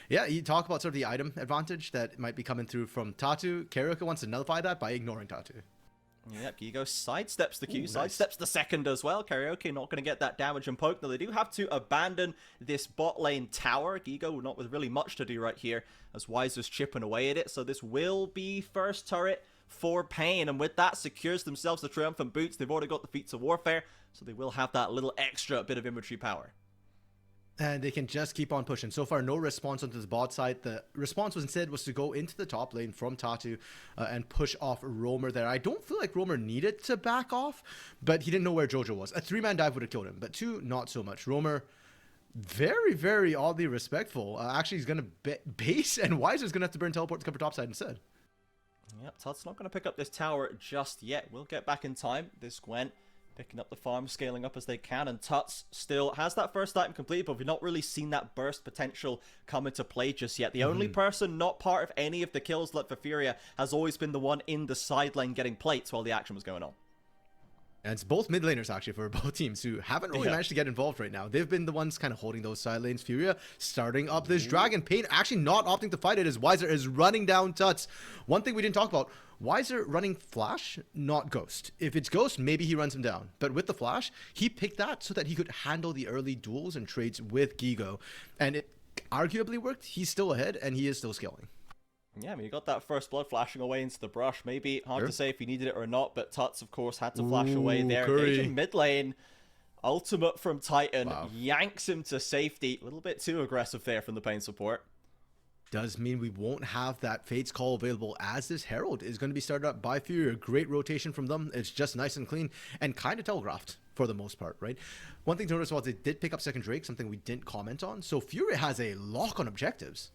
yeah, you talk about sort of the item advantage that might be coming through from Tatu. Karaka wants to nullify that by ignoring Tatu. Yep, Gigo sidesteps the Q, sidesteps the second as well. Karaoke not going to get that damage and poke. Now, they do have to abandon this bot lane tower. Gigo not with really much to do right here, as Wiser's chipping away at it. So this will be first turret for Pain, and with that secures themselves the triumphant boots. They've already got the feats of warfare, so they will have that little extra bit of inventory power. And they can just keep on pushing. So far, no response onto the bot side. The response was instead to go into the top lane from Tatu and push off Roamer there. I don't feel like Roamer needed to back off, but he didn't know where Jojo was. A 3-man dive would have killed him, but 2, not so much. Roamer, very, very oddly respectful. Actually, he's going to base, and Wiser's going to have to burn teleport to cover top side instead. Yep, Tut's not going to pick up this tower just yet. We'll get back in time. This Gwen picking up the farm, scaling up as they can, and Tuts still has that first item completed, but we've not really seen that burst potential come into play just yet. The only person not part of any of the kills left for Furia has always been the one in the side lane getting plates while the action was going on. And it's both mid laners, actually, for both teams who haven't really managed to get involved right now. They've been the ones kind of holding those side lanes. Furia starting up this dragon. Pain actually not opting to fight it as Weiser is running down Tuts. One thing we didn't talk about, Weiser running Flash, not Ghost. If it's Ghost, maybe he runs him down. But with the Flash, he picked that so that he could handle the early duels and trades with Gigo. And it arguably worked. He's still ahead, and he is still scaling. Yeah, I mean, you got that first blood flashing away into the brush. Maybe hard to say if he needed it or not, but Tuts, of course, had to flash away there. Engaging mid lane. Ultimate from Titan yanks him to safety. A little bit too aggressive there from the Pain support. Does mean we won't have that Fate's Call available, as this Herald is going to be started up by Furia. Great rotation from them. It's just nice and clean and kind of telegraphed for the most part, right? One thing to notice was they did pick up second Drake, something we didn't comment on. So Furia has a lock on objectives.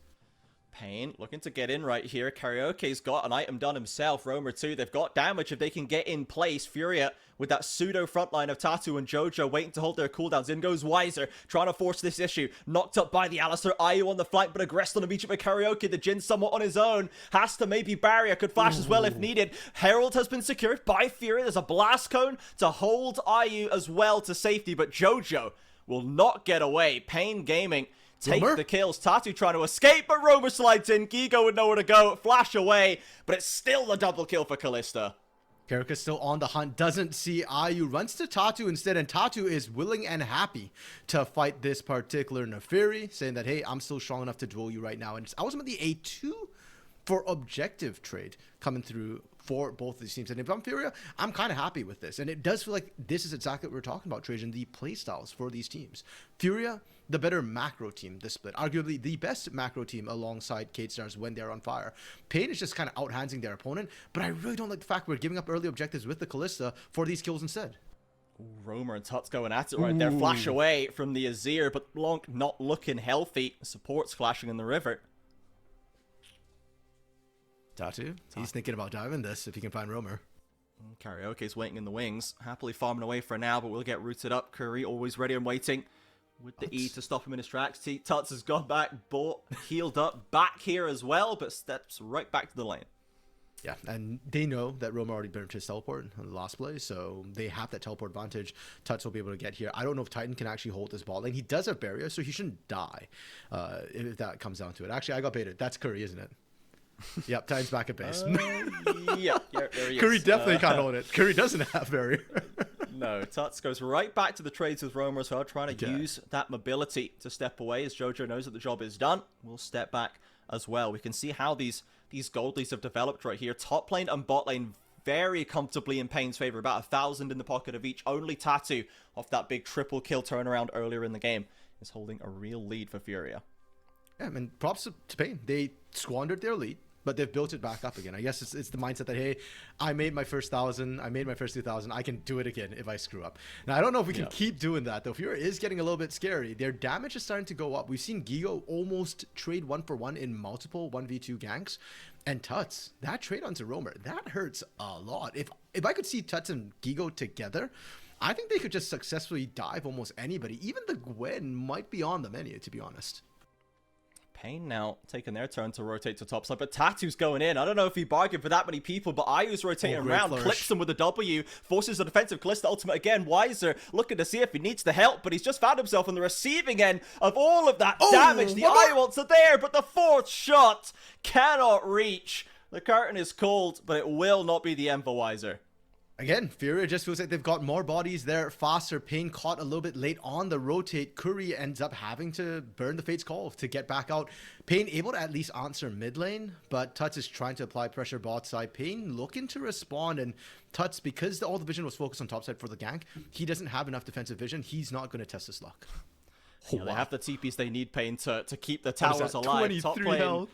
Pain looking to get in right here. Karaoke's got an item done himself. Roamer too. They've got damage if they can get in place. Furia with that pseudo frontline of Tatu and Jojo waiting to hold their cooldowns. In goes Weiser, trying to force this issue. Knocked up by the Alistar. Ayu on the flank, but aggressed on immediate with Karaoke. The Jin somewhat on his own. Has to maybe barrier. Could flash as well if needed. Herald has been secured by Furia. There's a blast cone to hold Ayu as well to safety, but Jojo will not get away. Pain Gaming take the kills. Tatu trying to escape, but Roamer slides in. Gigo with nowhere to go. Flash away, but it's still the double kill for Kalista. Karika's still on the hunt, doesn't see Ayu, runs to Tatu instead, and Tatu is willing and happy to fight this particular Neferi, saying that, hey, I'm still strong enough to duel you right now. And it's ultimately a 2 for objective trade coming through for both of these teams. And if I'm Furia, I'm kind of happy with this. And it does feel like this is exactly what we're talking about, Trajan, the playstyles for these teams. Furia, the better macro team this split. Arguably the best macro team alongside Kate Stars when they're on fire. Pain is just kind of outhandsing their opponent, but I really don't like the fact we're giving up early objectives with the Kalista for these kills instead. Roamer and Tuts going at it right there. Flash away from the Azir, but Blanc not looking healthy. Support's flashing in the river. Tatu, he's thinking about diving this if he can find Roamer. Karaoke's waiting in the wings, happily farming away for now, but we'll get rooted up. Curry always ready and waiting with the E to stop him in his tracks. Tuts has gone back, bought, healed up, back here as well, but steps right back to the lane. Yeah, and they know that Roamer already burnt his teleport on the last play, so they have that teleport advantage. Tuts will be able to get here. I don't know if Titan can actually hold this ball lane. He does have barrier, so he shouldn't die if that comes down to it. Actually, I got baited. That's Curry, isn't it? Yep, Titan's back at base. Yeah, there he is. Curry definitely can't hold it. Curry doesn't have barrier. No, Tuts goes right back to the trades with Roamer as well, trying to use that mobility to step away as Jojo knows that the job is done. We'll step back as well. We can see how these goldlies have developed right here. Top lane and bot lane very comfortably in Pain's favor. About 1,000 in the pocket of each. Only Tatu, off that big triple kill turnaround earlier in the game, is holding a real lead for Furia. Yeah, I mean, props to Pain. They squandered their lead, but they've built it back up again. I guess it's the mindset that, hey, I made my first 1,000, I made my first 2,000, I can do it again if I screw up. Now, I don't know if we can keep doing that, though. Furia is getting a little bit scary. Their damage is starting to go up. We've seen Gigo almost trade 1-for-1 in multiple 1v2 ganks. And Tuts, that trade onto Roamer, that hurts a lot. If I could see Tuts and Gigo together, I think they could just successfully dive almost anybody. Even the Gwen might be on the menu, to be honest. Pain now taking their turn to rotate to top side, but Tatu's going in. I don't know if he bargained for that many people, but Ayu's rotating around, clips him with a W, forces a defensive Kalista ultimate again. Weiser looking to see if he needs the help, but he's just found himself on the receiving end of all of that damage. The Ayu ults are there, but the fourth shot cannot reach. The curtain is called, but it will not be the end for Weiser. Again, Furia just feels like they've got more bodies there faster. Pain caught a little bit late on the rotate. Curry ends up having to burn the Fate's Call to get back out. Pain able to at least answer mid lane, but Tuts is trying to apply pressure bot side. Pain looking to respond, and Tuts, because all the vision was focused on top side for the gank, he doesn't have enough defensive vision. He's not going to test his luck. Yeah, they have the TPs they need, Pain, to keep the towers alive. Top lane. Health.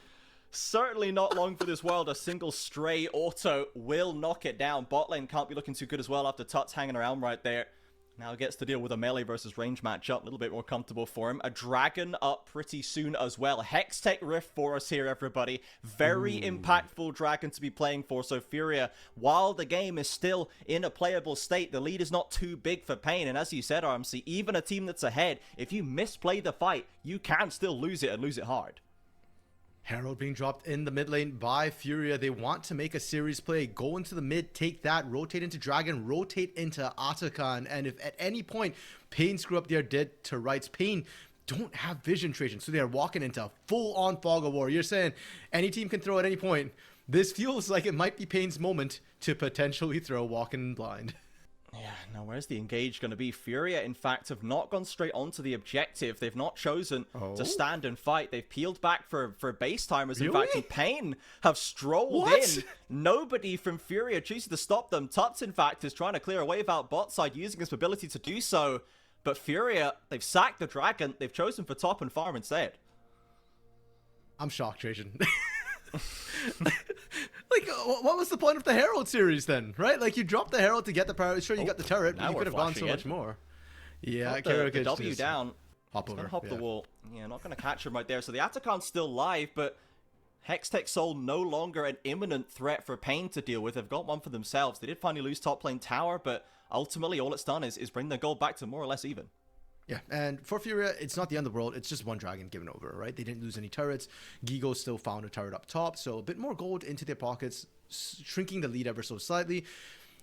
Certainly not long for this world. A single stray auto will knock it down. Bot lane can't be looking too good as well after Tuts hanging around right there. Now gets to deal with a melee versus range matchup. A little bit more comfortable for him. A dragon up pretty soon as well. Hextech Rift for us here, everybody. Very impactful dragon to be playing for. So Furia, while the game is still in a playable state, the lead is not too big for Pain. And as you said, RMC, even a team that's ahead, if you misplay the fight, you can still lose it and lose it hard. Herald being dropped in the mid lane by Furia. They want to make a series play, go into the mid, take that, rotate into Dragon, rotate into Atakan. And if at any point Pain screw up their dead to rights, Pain don't have vision, Trajan, so they're walking into full-on fog of war. You're saying any team can throw at any point. This feels like it might be Pain's moment to potentially throw Walking Blind. Yeah, now where's the engage going to be? Furia, in fact, have not gone straight onto the objective. They've not chosen to stand and fight. They've peeled back for base timers. In fact, and Pain have strolled in. Nobody from Furia chooses to stop them. Tuts, in fact, is trying to clear a wave out bot side, using his ability to do so. But Furia, they've sacked the Dragon. They've chosen for top and farm instead. I'm shocked, Trajan. Like, what was the point of the Herald series then, right? Like, you dropped the Herald to get the power. Sure, you got the turret, but you could have gone so much more. Yeah, the W down. Hop over. Hop the wall. Yeah, not going to catch him right there. So the Atakan's still live, but Hextech Soul no longer an imminent threat for Pain to deal with. They've got one for themselves. They did finally lose top lane tower, but ultimately all it's done is bring their gold back to more or less even. Yeah, and for Furia, it's not the end of the world. It's just one Dragon given over, right? They didn't lose any turrets. Gigo still found a turret up top, so a bit more gold into their pockets, shrinking the lead ever so slightly.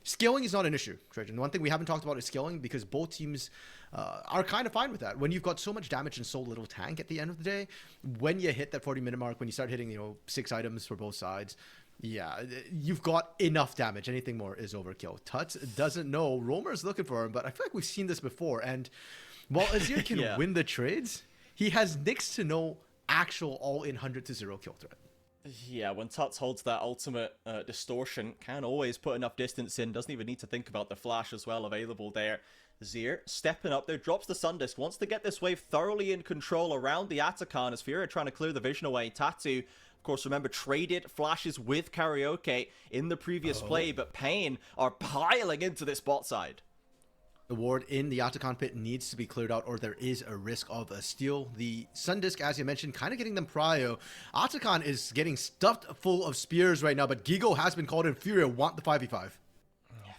Scaling is not an issue, Trajan. One thing we haven't talked about is scaling, because both teams are kind of fine with that. When you've got so much damage and so little tank at the end of the day, when you hit that 40-minute mark, when you start hitting, 6 items for both sides, yeah, you've got enough damage. Anything more is overkill. Tuts doesn't know. Roamer's looking for him, but I feel like we've seen this before, and while Azir can win the trades, he has next to no actual all-in 100-0 kill threat. Yeah, when Tuts holds that ultimate distortion, can always put enough distance in, doesn't even need to think about the flash as well available there. Zir stepping up there, drops the Sun Disc, wants to get this wave thoroughly in control around the Atakan as Furia trying to clear the vision away. Tattoo, of course, remember, traded flashes with Karaoke in the previous play, but Pain are piling into this bot side. The ward in the Atakan pit needs to be cleared out, or there is a risk of a steal. The Sun Disc, as you mentioned, kind of getting them prio. Atakan is getting stuffed full of spears right now, but Gigo has been called in. Furia want the 5v5.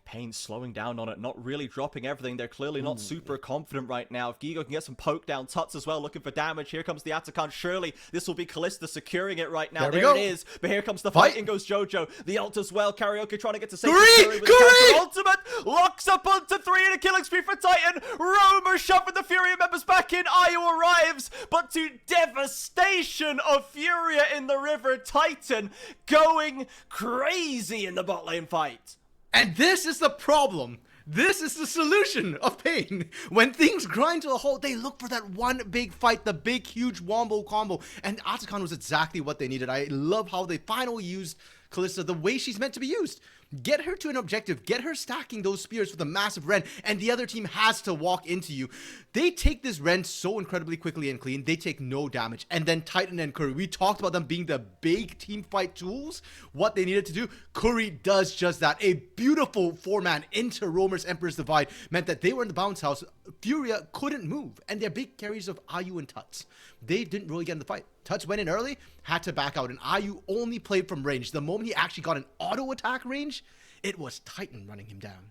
Pain slowing down on it, not really dropping everything. They're clearly not super confident right now. If Gigo can get some poke down, Tuts as well, looking for damage. Here comes the Atakan. Surely this will be Kalista securing it right now. There it is. But here comes the fight. In goes Jojo. The ult as well. Karaoke trying to get to safety. Curry! Ultimate locks up onto 3 and a killing spree for Titan. Roamer shoving the Furia members back in. Ayu arrives, but to devastation of Furia in the river, Titan going crazy in the bot lane fight. And this is the problem. This is the solution of Pain. When things grind to a halt, they look for that one big fight, the big, huge wombo combo. And Atakan was exactly what they needed. I love how they finally used Kalista the way she's meant to be used. Get her to an objective. Get her stacking those spears with a massive Ren, and the other team has to walk into you. They take this Ren so incredibly quickly and clean. They take no damage. And then Titan and Curry, we talked about them being the big team fight tools, what they needed to do. Curry does just that. A beautiful 4-man into Roamer's Emperor's Divide meant that they were in the bounce house. Furia couldn't move, and they're big carries of Ayu and Tuts. They didn't really get in the fight. Tuts went in early, had to back out, and Ayu only played from range. The moment he actually got an auto attack range, it was Titan running him down.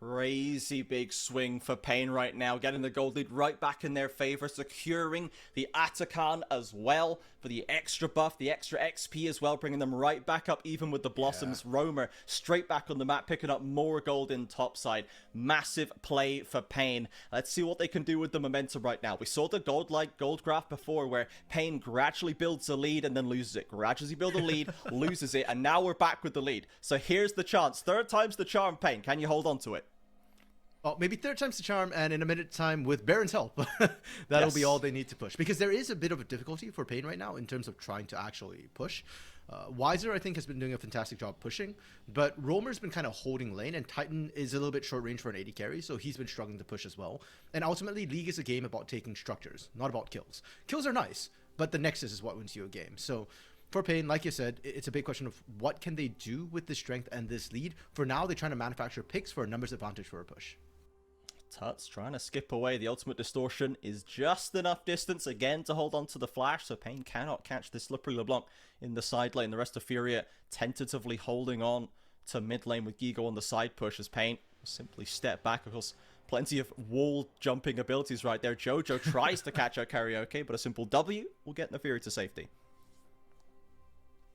Crazy big swing for Pain right now, getting the gold lead right back in their favor, securing the Atakan as well for the extra buff, the extra XP as well, bringing them right back up even with the Blossoms. Roamer straight back on the map, picking up more gold in topside. Massive play for Pain. Let's see what they can do with the momentum right now. We saw the gold graph before where Pain gradually builds a lead and then loses it. Gradually build a lead, loses it, and now we're back with the lead. So here's the chance. Third time's the charm, Pain. Can you hold on to it? Oh, maybe third time's the charm, and in a minute time with Baron's help, that'll be all they need to push. Because there is a bit of a difficulty for Pain right now in terms of trying to actually push. Wiser, I think, has been doing a fantastic job pushing, but Roamer's been kind of holding lane, and Titan is a little bit short range for an 80 carry, so he's been struggling to push as well. And ultimately, League is a game about taking structures, not about kills. Kills are nice, but the nexus is what wins you a game. So for Pain, like you said, it's a big question of what can they do with this strength and this lead. For now, they're trying to manufacture picks for a numbers advantage for a push. Tuts trying to skip away. The ultimate distortion is just enough distance again to hold on to the flash, so Pain cannot catch the slippery LeBlanc in the side lane. The rest of Furia tentatively holding on to mid lane with Gigo on the side push as Pain simply step back. Of course, plenty of wall jumping abilities right there. Jojo tries to catch out Karaoke, but a simple W will get the Fury to safety.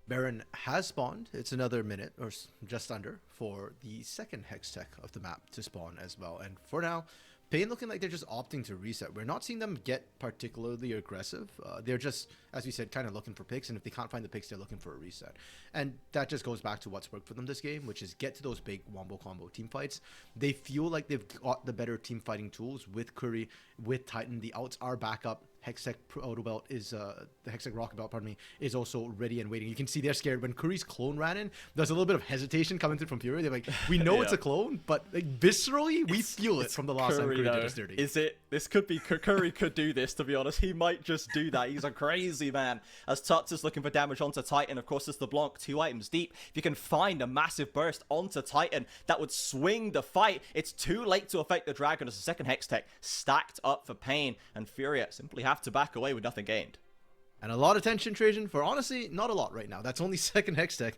Baron has spawned. It's another minute or just under for the second Hex Tech of the map to spawn as well. And for now, Pain looking like they're just opting to reset. We're not seeing them get particularly aggressive. They're just, as we said, kind of looking for picks. And if they can't find the picks, they're looking for a reset. And that just goes back to what's worked for them this game, which is get to those big wombo combo team fights. They feel like they've got the better team fighting tools with Curry, with Titan. The outs are back up. Hextech Auto Belt is the Hextech Rocket Belt, pardon me, is also ready and waiting. You can see they're scared. When Curry's clone ran in, there's a little bit of hesitation coming through from Fury. They're like, we know it's a clone, but like viscerally, we feel it from the last time Curry did us dirty. Is it? This could be Curry could do this, to be honest. He might just do that. He's a crazy man. As Tuts is looking for damage onto Titan, of course, it's the Blanc, 2 items deep. If you can find a massive burst onto Titan, that would swing the fight. It's too late to affect the Dragon as the second Hextech stacked up for Pain, and Furia simply have to back away with nothing gained. And a lot of tension, Trajan, for honestly, not a lot right now. That's only second Hextech.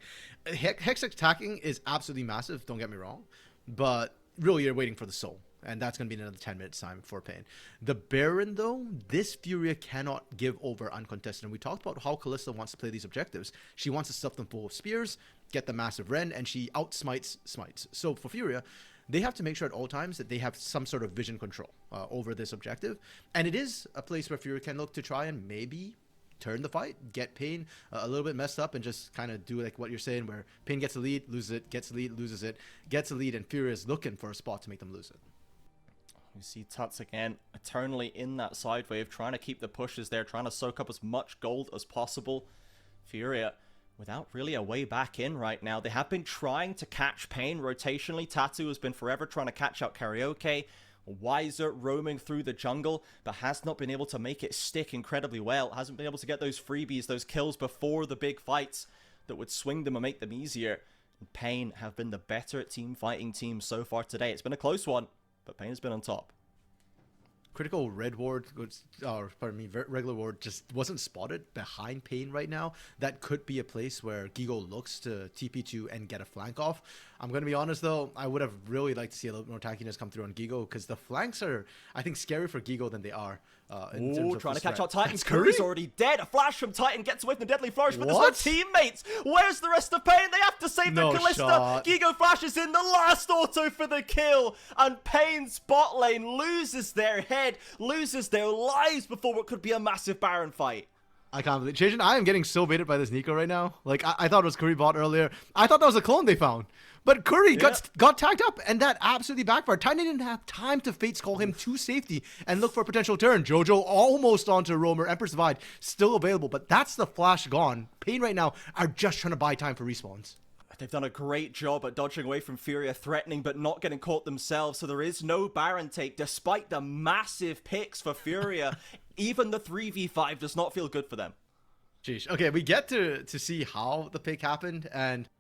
Hextech attacking is absolutely massive, don't get me wrong. But really, you're waiting for the soul. And that's going to be another 10 minutes time for Pain. The Baron, though, this Furia cannot give over uncontested. And we talked about how Kalista wants to play these objectives. She wants to stuff them full of spears, get the massive Ren, and she outsmites smites. So for Furia, they have to make sure at all times that they have some sort of vision control over this objective. And it is a place where Furia can look to try and maybe turn the fight, get Pain a little bit messed up, and just kind of do like what you're saying, where Pain gets a lead, loses it, gets a lead, loses it, gets a lead, and Furia is looking for a spot to make them lose it. You see Tuts again, eternally in that side wave, trying to keep the pushes there, trying to soak up as much gold as possible. Furia, without really a way back in right now. They have been trying to catch Pain rotationally. Tattoo has been forever trying to catch out Karaoke. Wiser roaming through the jungle, but has not been able to make it stick incredibly well. Hasn't been able to get those freebies, those kills before the big fights that would swing them and make them easier. And Pain have been the better team fighting team so far today. It's been a close one, but Pain has been on top. Critical red ward, or pardon me, regular ward just wasn't spotted behind Pain right now. That could be a place where Gigo looks to TP2 and get a flank off. I'm going to be honest though, I would have really liked to see a little more tackiness come through on Gigo, because the flanks are, I think, scarier for Gigo than they are. Ooh, trying to catch out Titan. Curry's already dead. A flash from Titan gets away from the deadly flourish, but there's no teammates. Where's the rest of Pain? They have to save the Kalista. Gigo flashes in the last auto for the kill, and Pain's bot lane loses their head, loses their lives before what could be a massive Baron fight. I can't believe it. Trajan, I am getting so baited by this Nico right now. Like, I thought it was Curry bot earlier. I thought that was a clone they found. But Curry got tagged up, and that absolutely backfired. Titan didn't have time to Fates call him to safety and look for a potential turn. Jojo almost onto Roamer. Empress Divide still available, but that's the flash gone. Pain right now are just trying to buy time for respawns. They've done a great job at dodging away from Furia, threatening but not getting caught themselves, so there is no Baron take, despite the massive picks for Furia. Even the 3v5 does not feel good for them. Jeez. Okay, we get to see how the pick happened, and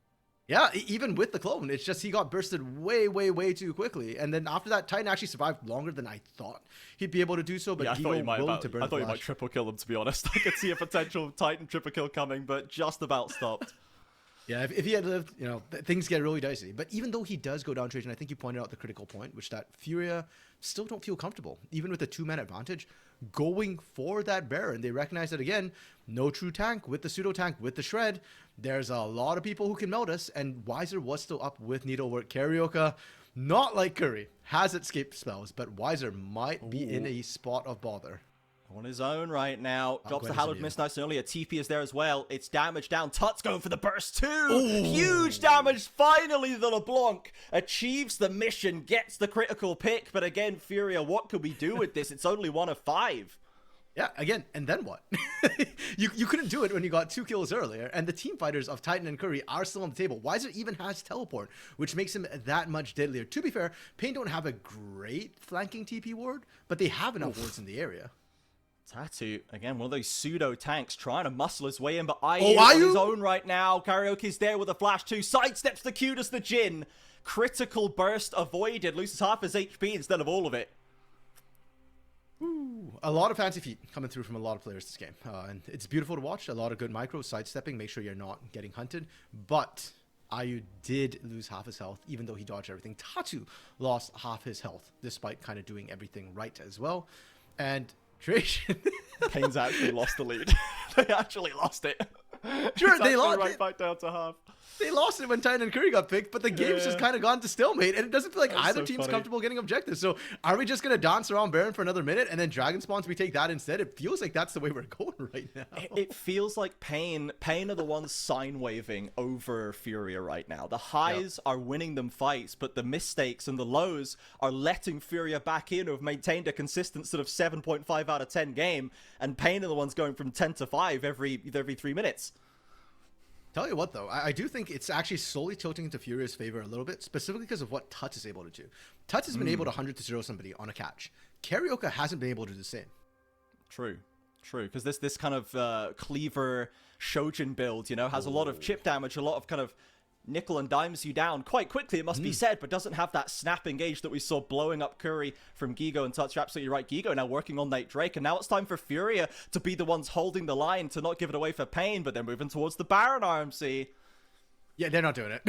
yeah, even with the clone, it's just he got bursted way, way, way too quickly. And then after that, Titan actually survived longer than I thought he'd be able to do so. But yeah, I thought he might triple kill him, to be honest. I could see a potential Titan triple kill coming, but just about stopped. Yeah, if he had lived, you know, things get really dicey. But even though he does go down, Trajan, I think you pointed out the critical point, which that Furia still don't feel comfortable, even with the 2-man advantage, going for that Baron. They recognize that, again, no true tank with the pseudo tank, with the shred. There's a lot of people who can melt us, and Wiser was still up with needlework. Karaoke, not like Curry, has escaped spells, but Wiser might be in a spot of bother. On his own right now. Drops the Hallowed Mist nice and early. A TP is there as well. It's damage down. Tuts going for the burst too. Ooh. Huge damage. Finally, the LeBlanc achieves the mission, gets the critical pick. But again, Furia, what could we do with this? It's only 1 of 5. Yeah, again, and then what? you couldn't do it when you got 2 kills earlier, and the team fighters of Titan and Curry are still on the table. Wiser even has teleport, which makes him that much deadlier. To be fair, Pain don't have a great flanking TP ward, but they have enough wards in the area. Tattoo, again, one of those pseudo tanks trying to muscle his way in, but IU on his own right now. Karaoke's there with a flash too. Sidesteps the Q, does the Jin. Critical burst avoided. Loses half his HP instead of all of it. Ooh, a lot of fancy feet coming through from a lot of players this game. And it's beautiful to watch. A lot of good micro sidestepping. Make sure you're not getting hunted. But IU did lose half his health, even though he dodged everything. Tattoo lost half his health, despite kind of doing everything right as well. And Trajan. Pain's actually lost the lead. They actually lost it. Sure, they lost. Right back down to half. They lost it when Titan and Curry got picked, but the game's just kind of gone to stalemate, and it doesn't feel like either team's comfortable getting objectives. So are we just going to dance around Baron for another minute, and then Dragon spawns, we take that instead? It feels like that's the way we're going right now. It feels like Pain are the ones sign waving over Furia right now. The highs are winning them fights, but the mistakes and the lows are letting Furia back in, who have maintained a consistent sort of 7.5 out of 10 game, and Pain are the ones going from 10 to 5 every 3 minutes. Tell you what, though, I do think it's actually slowly tilting into Furia's favor a little bit, specifically because of what Tut is able to do. Tut has been able to 100-0 somebody on a catch. Karyoka hasn't been able to do the same. True, because this kind of Cleaver Shojin build, you know, has a lot of chip damage, a lot of kind of nickel and dimes you down quite quickly, it must be said, but doesn't have that snap engage that we saw blowing up Curry from Gigo and Touch. You're absolutely right. Gigo now working on Night Drake, and now it's time for Furia to be the ones holding the line, to not give it away for Pain, but they're moving towards the Baron RMC. Yeah, they're not doing it.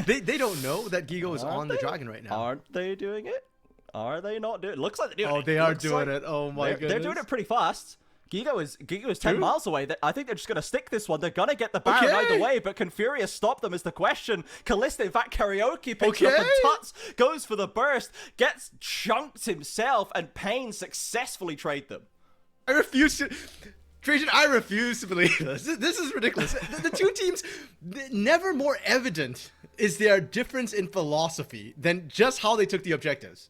they don't know that Gigo is on the Dragon right now. Aren't they doing it? Are they not doing it? Looks like they're doing it. Oh, they are doing it. Oh my goodness. They're doing it pretty fast. Gigo is 10 miles away. I think they're just going to stick this one. They're going to get the Baron either way, but can Furia stop them is the question. Kalista, in fact, Karaoke picks up, and Tuts goes for the burst, gets chunked himself, and Pain successfully trade them. I refuse to... Trajan, I refuse to believe this. This is ridiculous. The two teams, never more evident is their difference in philosophy than just how they took the objectives.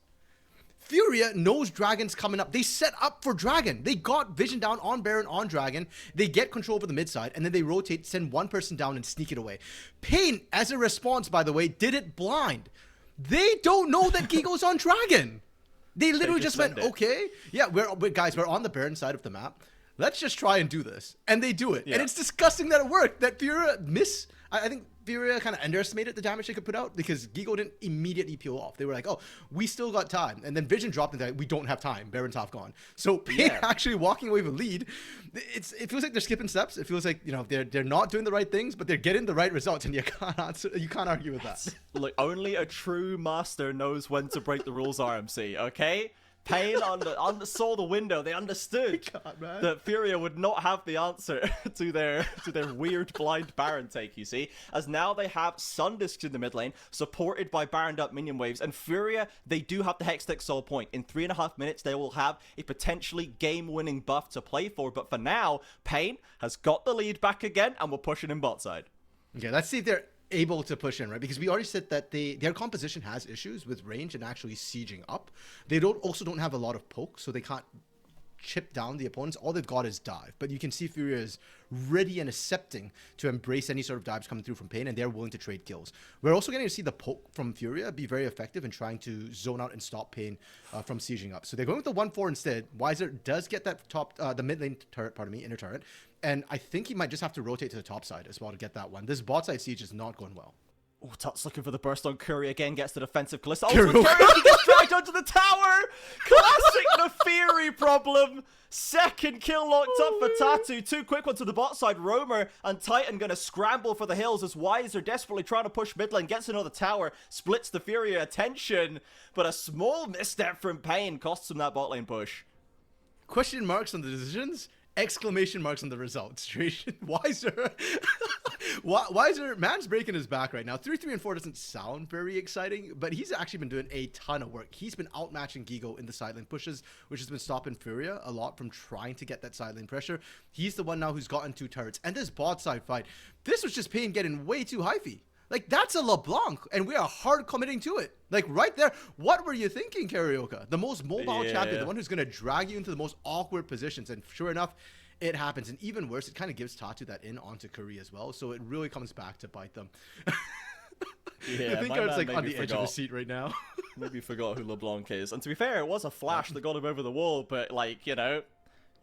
Furia knows Dragon's coming up. They set up for Dragon. They got vision down on Baron, on Dragon. They get control over the mid side, and then they rotate, send one person down, and sneak it away. Pain, as a response, by the way, did it blind. They don't know that Gigo's on Dragon. They literally just went, okay, yeah, we're on the Baron side of the map. Let's just try and do this. And they do it. Yeah. And it's disgusting that it worked, that Furia I think Furia kind of underestimated the damage they could put out, because Gigo didn't immediately peel off. They were like, oh, we still got time. And then Vision dropped and we don't have time. Baron's half gone. So Pain actually walking away with a lead. It feels like they're skipping steps. It feels like, you know, they're not doing the right things, but they're getting the right results, and you can't argue with that. Look, only a true master knows when to break the rules, RMC, okay? Pain saw the window. They understood that Furia would not have the answer to their weird blind Baron take, you see. As now they have Sundisks in the mid lane, supported by Baroned up minion waves. And Furia, they do have the Hextech Soul Point. In 3.5 minutes, they will have a potentially game-winning buff to play for. But for now, Pain has got the lead back again, and we're pushing in bot side. Okay, let's see if they're able to push in, right? Because we already said that their composition has issues with range and actually sieging up. They also don't have a lot of poke, so they can't chip down the opponents. All they've got is dive. But you can see Furia is ready and accepting to embrace any sort of dives coming through from Pain, and they're willing to trade kills. We're also getting to see the poke from Furia be very effective in trying to zone out and stop Pain from sieging up. So they're going with the 1-4 instead. Wiser does get that the mid lane turret, inner turret. And I think he might just have to rotate to the top side as well to get that one. This bot side siege is not going well. Oh, Tut's looking for the burst on Curry again, gets the defensive Kalista. Oh, Curry gets dragged onto the tower! Classic Neferi problem! Second kill locked up for Tatu. Two quick ones to the bot side. Roamer and Titan gonna scramble for the hills as Wiser desperately trying to push mid lane, gets another tower, splits the Furia attention, but a small misstep from Pain costs him that bot lane push. Question marks on the decisions? Exclamation marks on the results. Wiser. Wiser, man's breaking his back right now. 3-3 and 4 doesn't sound very exciting, but he's actually been doing a ton of work. He's been outmatching Gigo in the side lane pushes, which has been stopping Furia a lot from trying to get that side lane pressure. He's the one now who's gotten 2 turrets. And this bot side fight, this was just Pain getting way too hyphy. Like, that's a LeBlanc, and we are hard committing to it. Like, right there, what were you thinking, Karyoka? The most mobile champion, the one who's going to drag you into the most awkward positions. And sure enough, it happens. And even worse, it kind of gives Tatu that in onto Curry as well. So it really comes back to bite them. Yeah, I think it's like on the edge of the seat right now. Maybe forgot who LeBlanc is. And to be fair, it was a flash that got him over the wall, but, like, you know,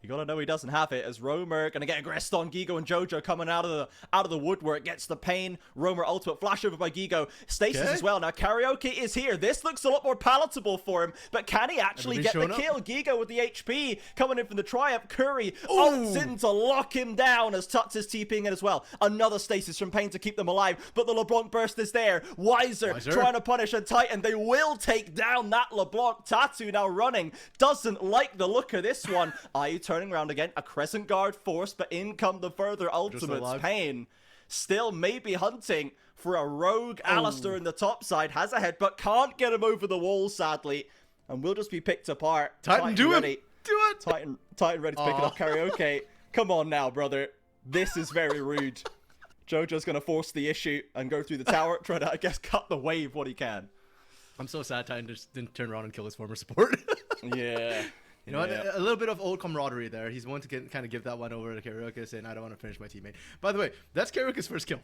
you gotta know he doesn't have it, as Roamer gonna get aggressed on Gigo and Jojo coming out of the woodwork, gets the Pain. Roamer ultimate flash over by Gigo. Stasis as well. Now Karaoke is here. This looks a lot more palatable for him, but can he actually get the kill? Gigo with the HP coming in from the Triumph. Curry ults in to lock him down as Tuts is TPing in as well. Another Stasis from Pain to keep them alive, but the LeBlanc burst is there. Wiser trying to punish a Titan. They will take down that LeBlanc. Tatu now running. Doesn't like the look of this one. I turn turning around again. A Crescent Guard forced, but in come the further ultimates. Pain still maybe hunting for a rogue Alistair in the top side. Has a head, but can't get him over the wall, sadly. And will just be picked apart. Titan, do ready. it! Do it! Titan ready to pick it up. Karaoke. Come on now, brother. This is very rude. Jojo's going to force the issue and go through the tower, try to, I guess, cut the wave what he can. I'm so sad Titan just didn't turn around and kill his former support. Yeah. You know what? A little bit of old camaraderie there. He's willing to kind of give that one over to Karaoke, saying, I don't want to finish my teammate. By the way, that's Karaoke's first kill.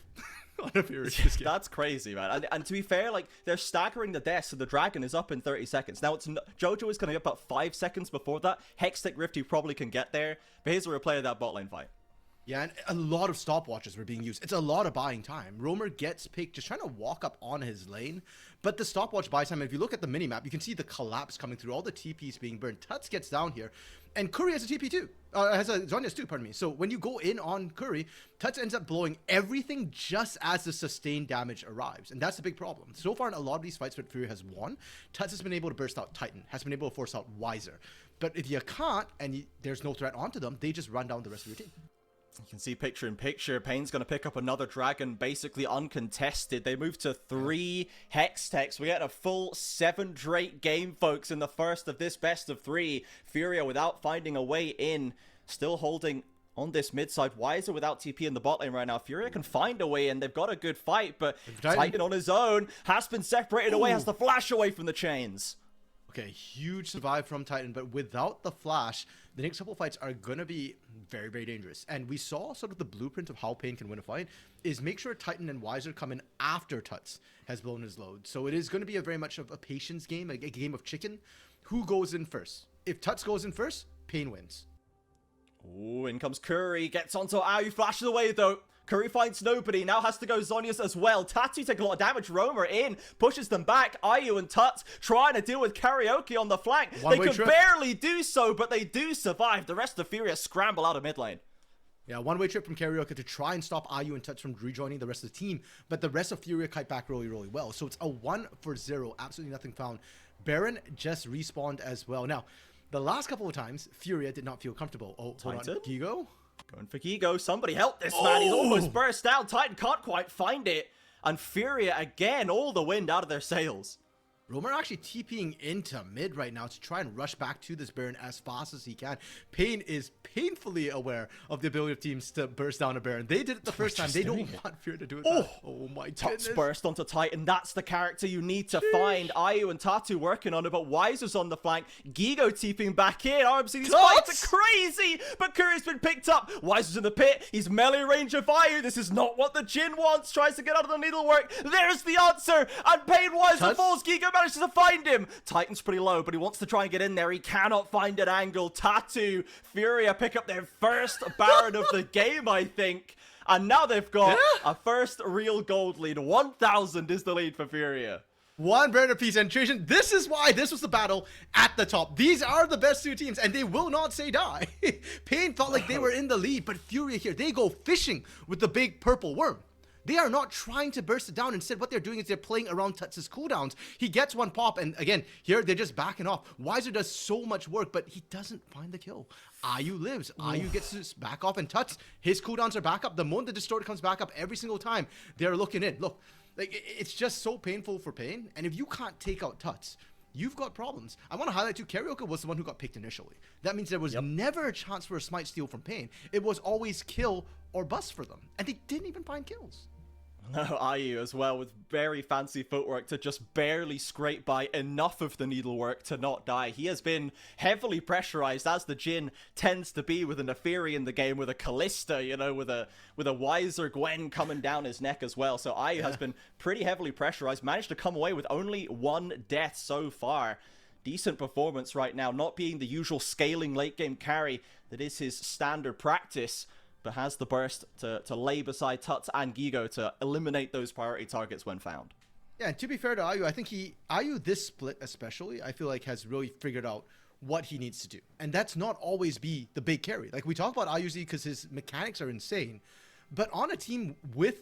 On a Furious this game. That's crazy, man. And to be fair, like, they're staggering the deaths, so the dragon is up in 30 seconds. Now, Jojo is coming up about 5 seconds before that. Hextech Rift, he probably can get there. But here's a replay of that bot lane fight. Yeah, and a lot of stopwatches were being used. It's a lot of buying time. Roamer gets picked, just trying to walk up on his lane. But the stopwatch buys time, and if you look at the minimap, you can see the collapse coming through, all the TPs being burned. Tuts gets down here, and Curry has a TP too. Has a Zhonya's too, pardon me. So when you go in on Curry, Tuts ends up blowing everything just as the sustained damage arrives. And that's the big problem. So far in a lot of these fights that Fury has won, Tuts has been able to burst out Titan, has been able to force out Wiser. But if you can't, and there's no threat onto them, they just run down the rest of your team. You can see picture in picture. Pain's going to pick up another dragon, basically uncontested. They move to 3 Hextechs. We get a full 7 Drake game, folks, in the first of this best of 3. Furia without finding a way in, still holding on this mid side. Wiser without TP in the bot lane right now. Furia can find a way in. They've got a good fight, but Titan on his own has been separated away, has to flash away from the chains. Okay, huge survive from Titan, but without the flash, the next couple of fights are going to be very, very dangerous. And we saw sort of the blueprint of how Pain can win a fight is make sure Titan and Wiser come in after Tuts has blown his load. So it is going to be a very much of a patience game, a game of chicken. Who goes in first? If Tuts goes in first, Pain wins. Ooh, in comes Curry, gets onto Ayu, flashes away though. Curry finds nobody, now has to go Zhonya's as well. Tattoo take a lot of damage, Roamer in, pushes them back. Ayu and Tuts trying to deal with Karaoke on the flank. They could barely do so, but they do survive. The rest of Furia scramble out of mid lane. Yeah, one-way trip from Karaoke to try and stop Ayu and Tuts from rejoining the rest of the team, but the rest of Furia kite back really, really well. So it's a 1-for-0, absolutely nothing found. Baron just respawned as well. Now, the last couple of times, Furia did not feel comfortable. Oh, hold on. Gigo? Going for Gigo. Somebody help this man. He's almost burst down. Titan can't quite find it. And Furia, again, all the wind out of their sails. Roamer actually TPing into mid right now to try and rush back to this Baron as fast as he can. Pain is painfully aware of the ability of teams to burst down a Baron. They did it the first time. They don't want Furia to do it. Oh my goodness. Tuts burst onto Titan. That's the character you need to find. Ayu and Tatu working on it, but Wiser's on the flank. Gigo TPing back in. RMC, these fights are crazy, but Curry's been picked up. Wiser's in the pit. He's melee range of Ayu. This is not what the Jhin wants. Tries to get out of the needlework. There's the answer. And Pain Wiser falls. Gigo manages to find him. Titan's pretty low, but he wants to try and get in there. He cannot find an angle. Tattoo, Furia pick up their first Baron of the game, I think. And now they've got a first real gold lead. 1,000 is the lead for Furia. One Baron apiece, and Trajan, this is why this was the battle at the top. These are the best 2 teams, and they will not say die. Pain felt like they were in the lead, but Furia here, they go fishing with the big purple worm. They are not trying to burst it down. Instead, what they're doing is they're playing around Tuts' cooldowns. He gets one pop, and again, here they're just backing off. Wiser does so much work, but he doesn't find the kill. Ayu lives. Ayu gets to back off, and Tuts, his cooldowns are back up. The moment the Distorted comes back up every single time, they're looking in. Look, like it's just so painful for Pain, and if you can't take out Tuts, you've got problems. I want to highlight too, Karaoke was the one who got picked initially. That means there was never a chance for a smite steal from Pain. It was always kill or bust for them, and they didn't even find kills. No, Ayu as well with very fancy footwork to just barely scrape by enough of the needlework to not die. He has been heavily pressurized, as the Jhin tends to be with a Neferi in the game, with a Callista, you know, with a Wiser Gwen coming down his neck as well. So Ayu has been pretty heavily pressurized, managed to come away with only 1 death so far. Decent performance right now, not being the usual scaling late game carry that is his standard practice, but has the burst to lay beside Tuts and Gigo to eliminate those priority targets when found. Yeah, and to be fair to Ayu, I think Ayu this split especially, I feel like has really figured out what he needs to do. And that's not always be the big carry. Like we talk about Ayu Z because his mechanics are insane, but on a team with,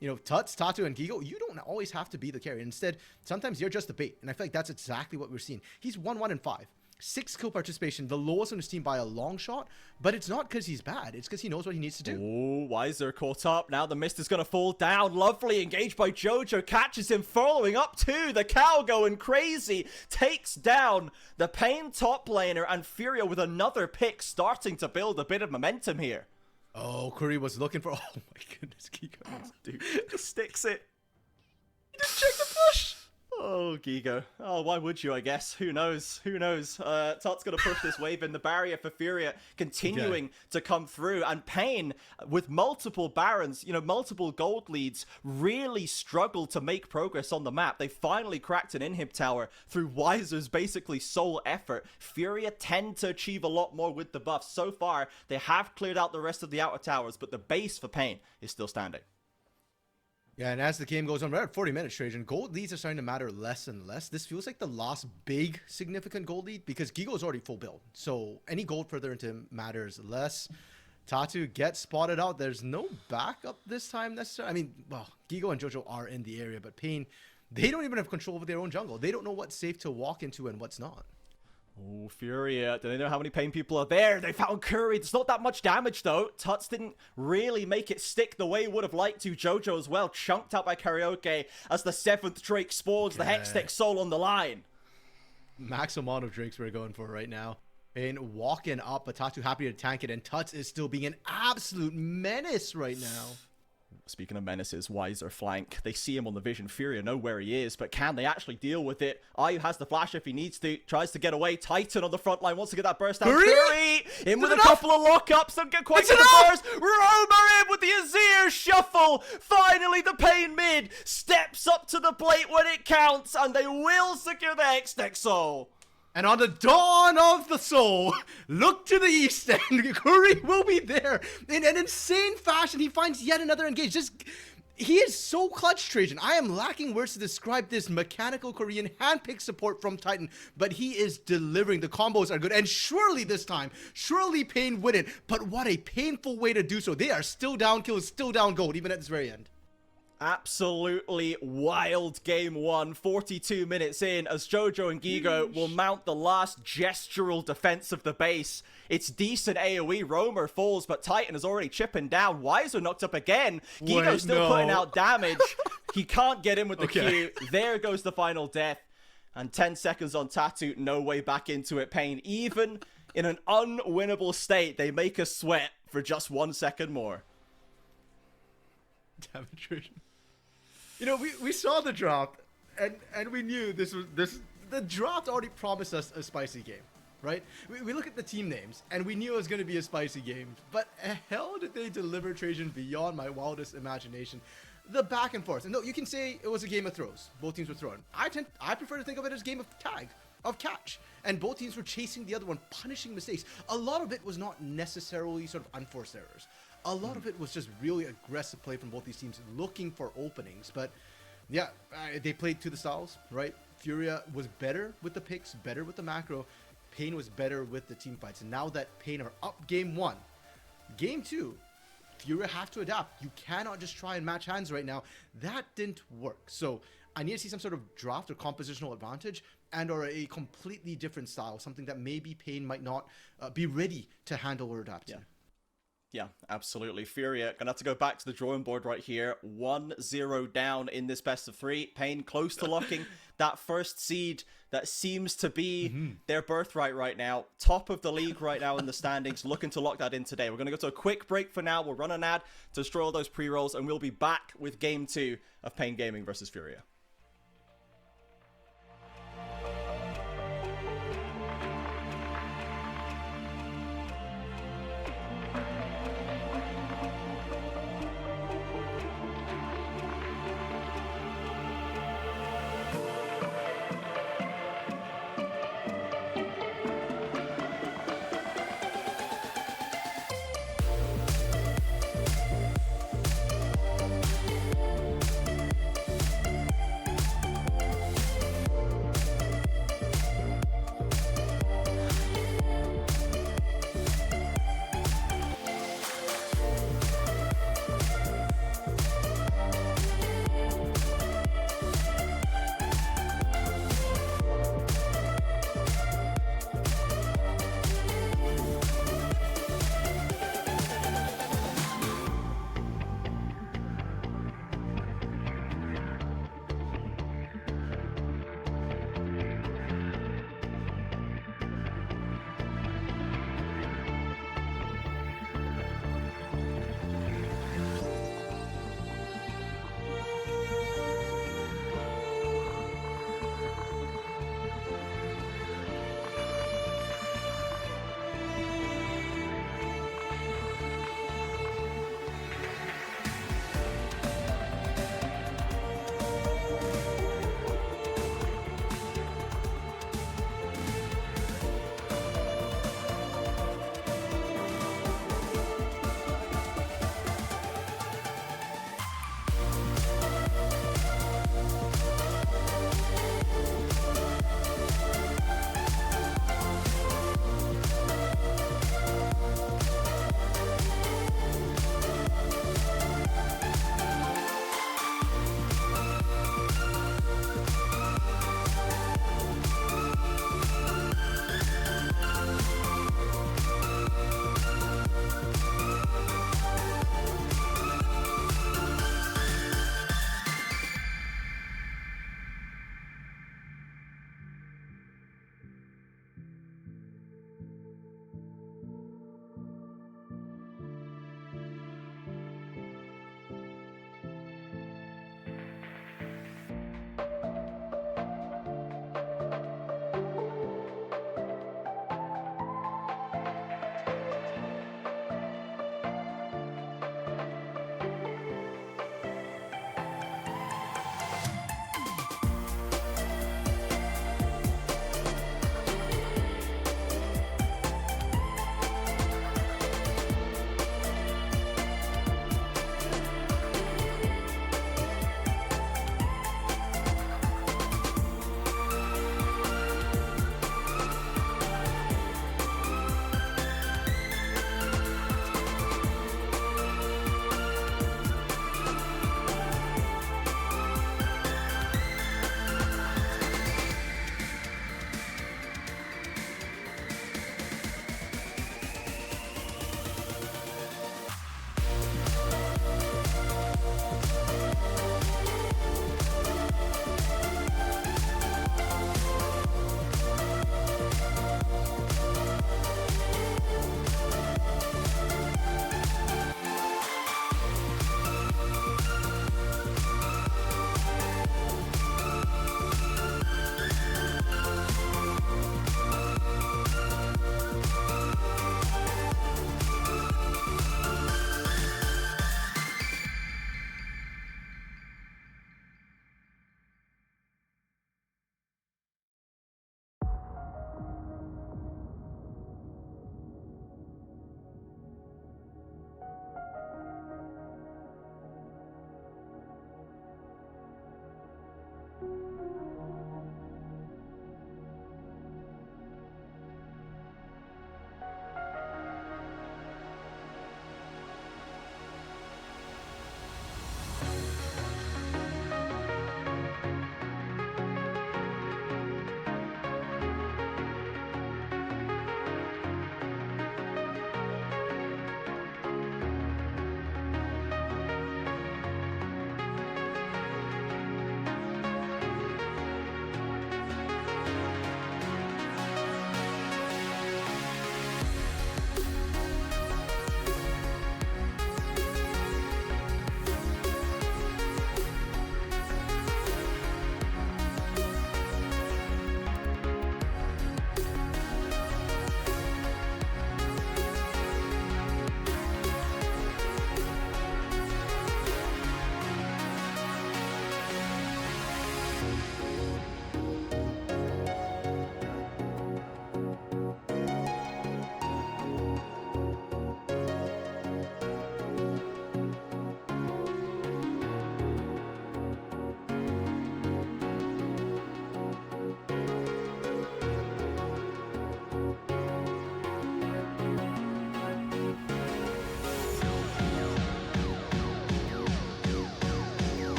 you know, Tuts, Tatu, and Gigo, you don't always have to be the carry. Instead, sometimes you're just the bait. And I feel like that's exactly what we're seeing. He's 1-1-5. 6 kill participation, the lowest on his team by a long shot, but it's not because he's bad, it's because he knows what he needs to do. Oh, Weiser caught up. Now the mist is going to fall down. Lovely engaged by Jojo, catches him, following up too. The cow going crazy, takes down the Pain top laner, and Furia with another pick starting to build a bit of momentum here. Oh, Curry was looking for, oh my goodness, Gigo. Dude, just sticks it. He didn't check the push! Oh, Gigo. Oh, why would you, I guess? Who knows? Who knows? Tut's going to push this wave in. The barrier for Furia continuing to come through. And Pain, with multiple Barons, you know, multiple gold leads, really struggled to make progress on the map. They finally cracked an inhib tower through Weiser's basically sole effort. Furia tend to achieve a lot more with the buffs. So far, they have cleared out the rest of the outer towers, but the base for Pain is still standing. Yeah, and as the game goes on, we're at 40 minutes, Trajan. Gold leads are starting to matter less and less. This feels like the last big, significant gold lead because Gigo's already full build. So any gold further into him matters less. Tatu gets spotted out. There's no backup this time necessarily. I mean, well, Gigo and Jojo are in the area, but Pain, they don't even have control over their own jungle. They don't know what's safe to walk into and what's not. Oh, Furia. Do they know how many Pain people are there? They found Curry. It's not that much damage, though. Tuts didn't really make it stick the way he would have liked to. Jojo as well, chunked out by Karaoke as the 7th Drake spawns. The Hextech Soul on the line. Max amount of Drakes we're going for right now. Pain walking up, but Tatu happy to tank it, and Tuts is still being an absolute menace right now. Speaking of menaces, Weiser flank. They see him on the vision. Furia know where he is, but can they actually deal with it? Ayu has the flash if he needs to. Tries to get away. Titan on the front line wants to get that burst down. Curry in with a couple of lockups. Don't get quite to the burst. Roamer in with the Azir shuffle. Finally, the Pain mid steps up to the plate when it counts, and they will secure the Hextech Soul. And on the dawn of the soul, look to the east, and Curry will be there in an insane fashion. He finds yet another engage. He is so clutch, Trajan. I am lacking words to describe this mechanical Korean handpick support from Titan, but he is delivering. The combos are good, and surely this time, surely Pain wouldn't. But what a painful way to do so. They are still down kills, still down gold, even at this very end. Absolutely wild game one, 42 minutes in, as Jojo and Gigo will mount the last gestural defense of the base. It's decent AoE, Roamer falls, but Titan is already chipping down. Weiser knocked up again. Gigo's still putting out damage. He can't get in with the Q. There goes the final death. And 10 seconds on Tatu, no way back into it. Pain, even in an unwinnable state, they make us sweat for just 1 second more. Damn it, Trajan. You know, we saw the draft, and we knew the draft already promised us a spicy game, right? We look at the team names, and we knew it was going to be a spicy game, but hell did they deliver, Trajan, beyond my wildest imagination. The back and forth, and no, you can say it was a game of throws. Both teams were throwing. I prefer to think of it as a game of tag, of catch, and both teams were chasing the other one, punishing mistakes. A lot of it was not necessarily sort of unforced errors. A lot of it was just really aggressive play from both these teams, looking for openings. But yeah, they played to the styles, right? Furia was better with the picks, better with the macro. Pain was better with the team fights. And now that Pain are up game one, game two, Furia have to adapt. You cannot just try and match hands right now. That didn't work. So I need to see some sort of draft or compositional advantage and or a completely different style, something that maybe Pain might not be ready to handle or adapt to. Yeah, absolutely. Furia gonna have to go back to the drawing board right here. 1-0 down in this best of 3. Pain close to locking that first seed that seems to be their birthright right now. Top of the league right now in the standings, looking to lock that in today. We're gonna go to a quick break for now. We'll run an ad to destroy all those pre-rolls, and we'll be back with game 2 of Pain Gaming versus Furia.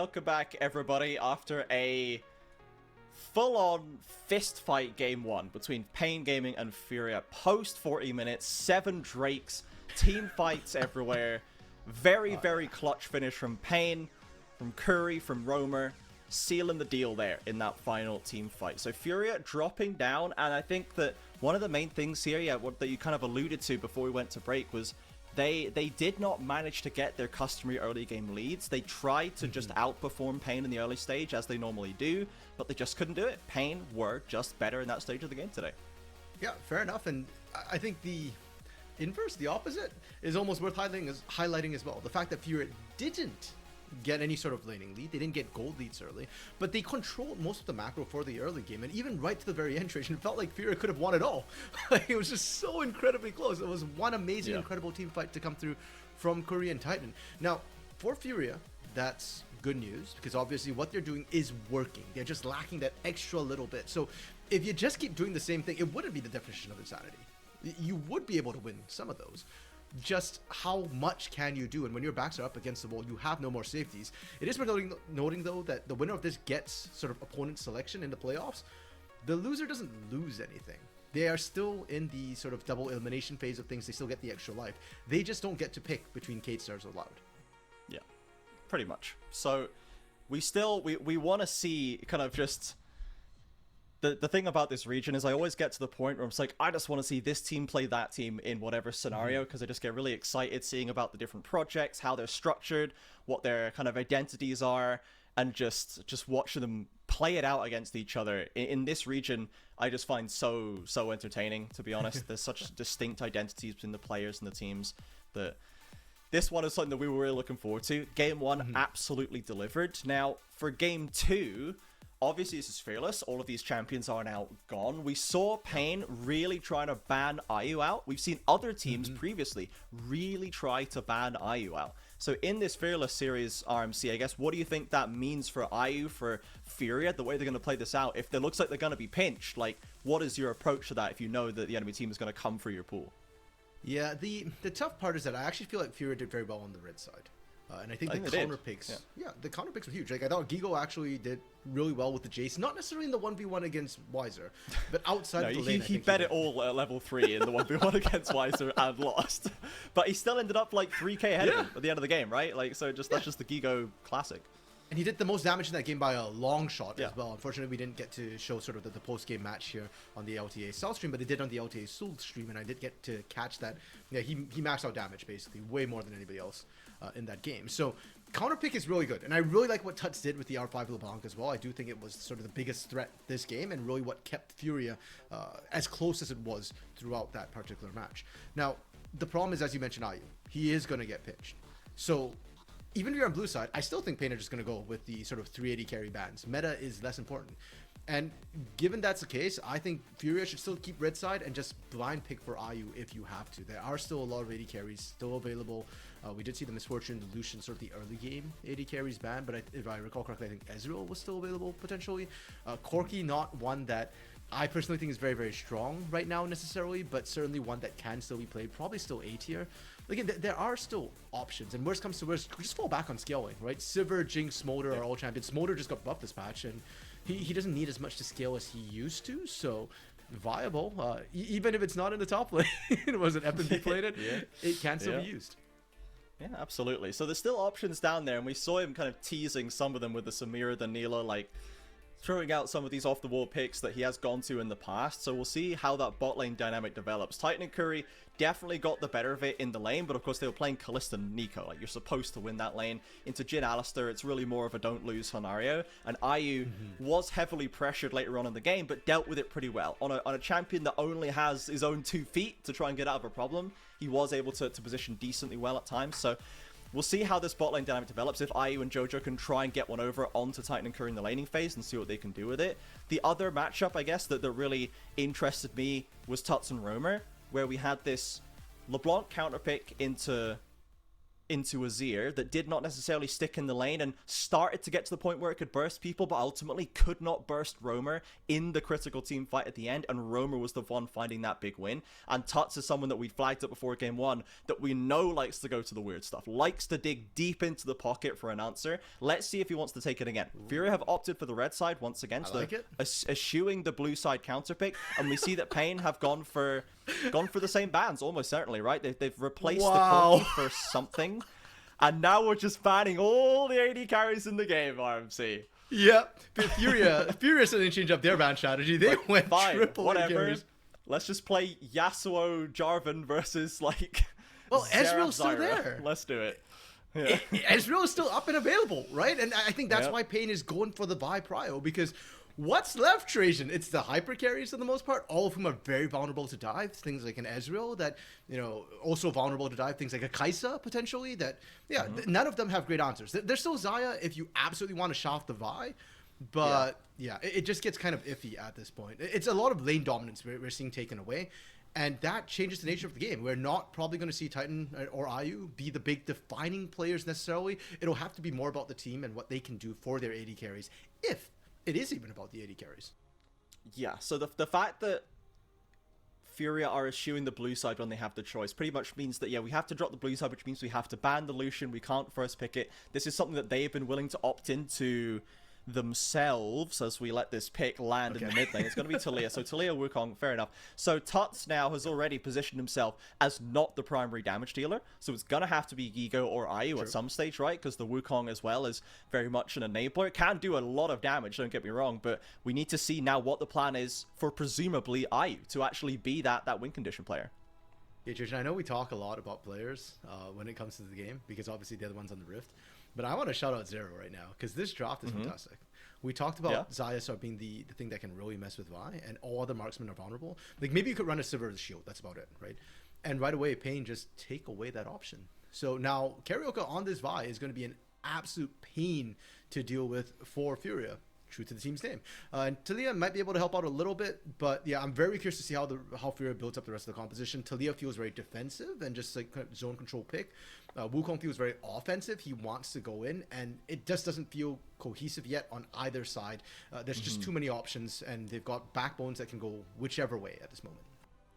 welcome back everybody after a full-on fist fight game 1 between Pain Gaming and Furia. Post 40 minutes, 7 Drakes, team fights everywhere. Very, very clutch finish from Pain, from Curry, from Roamer, sealing the deal there in that final team fight. So Furia dropping down, and I think that one of the main things here, what that you kind of alluded to before we went to break, was they did not manage to get their customary early game leads. They tried to just outperform Pain in the early stage, as they normally do, but they just couldn't do it. Pain were just better in that stage of the game today. Yeah, fair enough. And I think the inverse, the opposite, is almost worth highlighting as well. The fact that Furia didn't get any sort of laning lead. They didn't get gold leads early, but they controlled most of the macro for the early game, and even right to the very end, Trajan, it felt like Furia could have won it all. It was just so incredibly close. It was one amazing, incredible team fight to come through from Curry and Titan. Now, for Furia, that's good news, because obviously what they're doing is working. They're just lacking that extra little bit. So if you just keep doing the same thing, it wouldn't be the definition of insanity. You would be able to win some of those. Just how much can you do? And when your backs are up against the wall, you have no more safeties. It is worth noting though that the winner of this gets sort of opponent selection in the playoffs. The loser doesn't lose anything. They are still in the sort of double elimination phase of things. They still get the extra life. They just don't get to pick between K-Stars or Loud. Yeah, pretty much. So we want to see kind of just... The thing about this region is I always get to the point where I'm like, I just want to see this team play that team in whatever scenario, because I just get really excited seeing about the different projects, how they're structured, what their kind of identities are, and just watching them play it out against each other. In this region, I just find so entertaining, to be honest. There's such distinct identities between the players and the teams that this one is something that we were really looking forward to. Game 1 absolutely delivered. Now, for Game 2... obviously, this is Fearless. All of these champions are now gone. We saw Pain really trying to ban IU out. We've seen other teams previously really try to ban IU out. So in this Fearless series, RMC, I guess, what do you think that means for IU, for Furia, the way they're going to play this out? If it looks like they're going to be pinched, like, what is your approach to that if you know that the enemy team is going to come for your pool? Yeah, the tough part is that I actually feel like Furia did very well on the red side. And I think the counter picks, the counter picks were huge. Like, I thought Gigo actually did really well with the Jace, not necessarily in the 1v1 against Weiser, but outside of the lane. He bet it all at level 3 in the 1v1 against Weiser and lost. But he still ended up like 3k ahead of him at the end of the game, right? Like, so that's just the Gigo classic. And he did the most damage in that game by a long shot as well. Unfortunately, we didn't get to show sort of the post-game match here on the LTA South stream, but they did on the LTA South stream, and I did get to catch that. Yeah, he maxed out damage, basically, way more than anybody else in that game. So, counter pick is really good, and I really like what Tuts did with the R5 LeBlanc as well. I do think it was sort of the biggest threat this game, and really what kept Furia as close as it was throughout that particular match. Now, the problem is, as you mentioned, IU. He is going to get pitched. So... even if you're on blue side, I still think Pain are just going to go with the sort of 380 carry bans. Meta is less important. And given that's the case, I think Furia should still keep red side and just blind pick for IU if you have to. There are still a lot of 80 carries still available. We did see the Misfortune, the Lucian, sort of the early game 80 carries banned, but if I recall correctly, I think Ezreal was still available potentially. Corki, not one that I personally think is very, very strong right now necessarily, but certainly one that can still be played, probably still A tier. Again, there are still options, and worst comes to worst, just fall back on scaling, right? Sivir, Jinx, Smolder are all champions. Smolder just got buffed this patch, and he doesn't need as much to scale as he used to, so viable. Even if it's not in the top lane, it wasn't FNB played it, it can still be used. Yeah, absolutely. So there's still options down there, and we saw him kind of teasing some of them with the Samira, the Neela, like throwing out some of these off-the-wall picks that he has gone to in the past. So we'll see how that bot lane dynamic develops. Titan and Curry definitely got the better of it in the lane, but of course they were playing Kalista and Nico. Like, you're supposed to win that lane. Into Jhin Alistar, it's really more of a don't-lose scenario. And IU was heavily pressured later on in the game, but dealt with it pretty well. On a champion that only has his own 2 feet to try and get out of a problem, he was able to position decently well at times. So we'll see how this bot lane dynamic develops, if IU and Jojo can try and get one over onto Titan and Curry in the laning phase and see what they can do with it. The other matchup, I guess, that really interested me was Tuts and Roamer, where we had this LeBlanc counterpick into into Azir that did not necessarily stick in the lane and started to get to the point where it could burst people, but ultimately could not burst Roamer in the critical team fight at the end, and Roamer was the one finding that big win. And Tuts is someone that we flagged up before game 1 that we know likes to go to the weird stuff, likes to dig deep into the pocket for an answer. Let's see if he wants to take it again. Furia have opted for the red side once again, so eschewing the blue side counter pick, and we see that Pain have gone for the same bans, almost certainly, right? They've replaced the Corki for something, and now we're just banning all the AD carries in the game, RMC. Yeah, Furia didn't change up their ban strategy. They went fine, triple whatever. carries. Let's just play Yasuo Jarvan versus, like, well, Xerath Ezreal's still Zyra. there. Let's do it. Yeah. Ezreal is still up and available, right? And I think that's why Pain is going for the Vi Prio, because what's left, Trajan? It's the hyper carries for the most part, all of whom are very vulnerable to dive. Things like an Ezreal that, also vulnerable to dive. Things like a Kai'Sa, potentially, that, none of them have great answers. There's still Xayah if you absolutely want to shaft the Vi, but it just gets kind of iffy at this point. It's a lot of lane dominance we're seeing taken away, and that changes the nature of the game. We're not probably going to see Titan or IU be the big defining players necessarily. It'll have to be more about the team and what they can do for their AD carries, if it is even about the AD carries. Yeah, so the fact that Furia are eschewing the blue side when they have the choice pretty much means that, we have to drop the blue side, which means we have to ban the Lucian. We can't first pick it. This is something that they've been willing to opt into themselves as we let this pick land in the mid lane. It's going to be Taliyah. So Taliyah, Wukong, fair enough. So Tuts now has already positioned himself as not the primary damage dealer. So it's going to have to be Gigo or IU at some stage, right? Because the Wukong as well is very much an enabler. It can do a lot of damage, don't get me wrong, but we need to see now what the plan is for presumably IU to actually be that win condition player. Yeah, Trajan, I know we talk a lot about players when it comes to the game, because obviously they're the ones on the Rift. But I want to shout out Zero right now, because this draft is fantastic. We talked about Xayah being the thing that can really mess with Vi, and all other marksmen are vulnerable. Like, maybe you could run a Sivir as shield, that's about it, right? And right away, Pain just take away that option. So now, Carioca on this Vi is going to be an absolute pain to deal with for Furia. True to the team's name. And Taliyah might be able to help out a little bit, but yeah, I'm very curious to see how Furia builds up the rest of the composition. Taliyah feels very defensive and just like zone control pick. Wukong feels very offensive. He wants to go in, and it just doesn't feel cohesive yet on either side. There's just too many options, and they've got backbones that can go whichever way at this moment.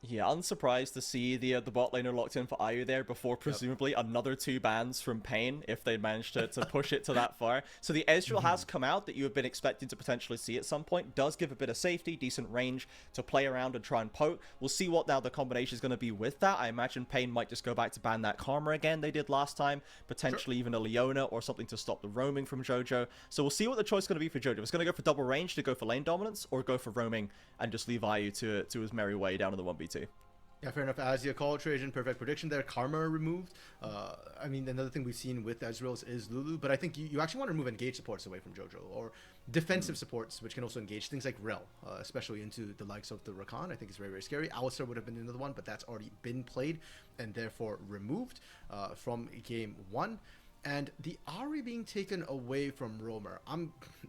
Yeah, unsurprised to see the bot laner locked in for IU there before presumably another 2 bans from Pain if they managed to push it to that far. So the Ezreal has come out that you have been expecting to potentially see at some point. Does give a bit of safety, decent range to play around and try and poke. We'll see what now the combination is going to be with that. I imagine Pain might just go back to ban that Karma again they did last time. Potentially even a Leona or something to stop the roaming from Jojo. So we'll see what the choice is going to be for Jojo. It's going to go for double range to go for lane dominance, or go for roaming and just leave IU to his merry way down to the 1v2. Yeah, fair enough. As you call, Trajan, perfect prediction there. Karma removed. I mean, another thing we've seen with Ezreal is Lulu, but I think you actually want to remove engage supports away from Jojo, or defensive supports, which can also engage things like Rel, especially into the likes of the Rakan. I think it's very, very scary. Alistar would have been another one, but that's already been played and therefore removed from game 1. And the Ahri being taken away from Roamer,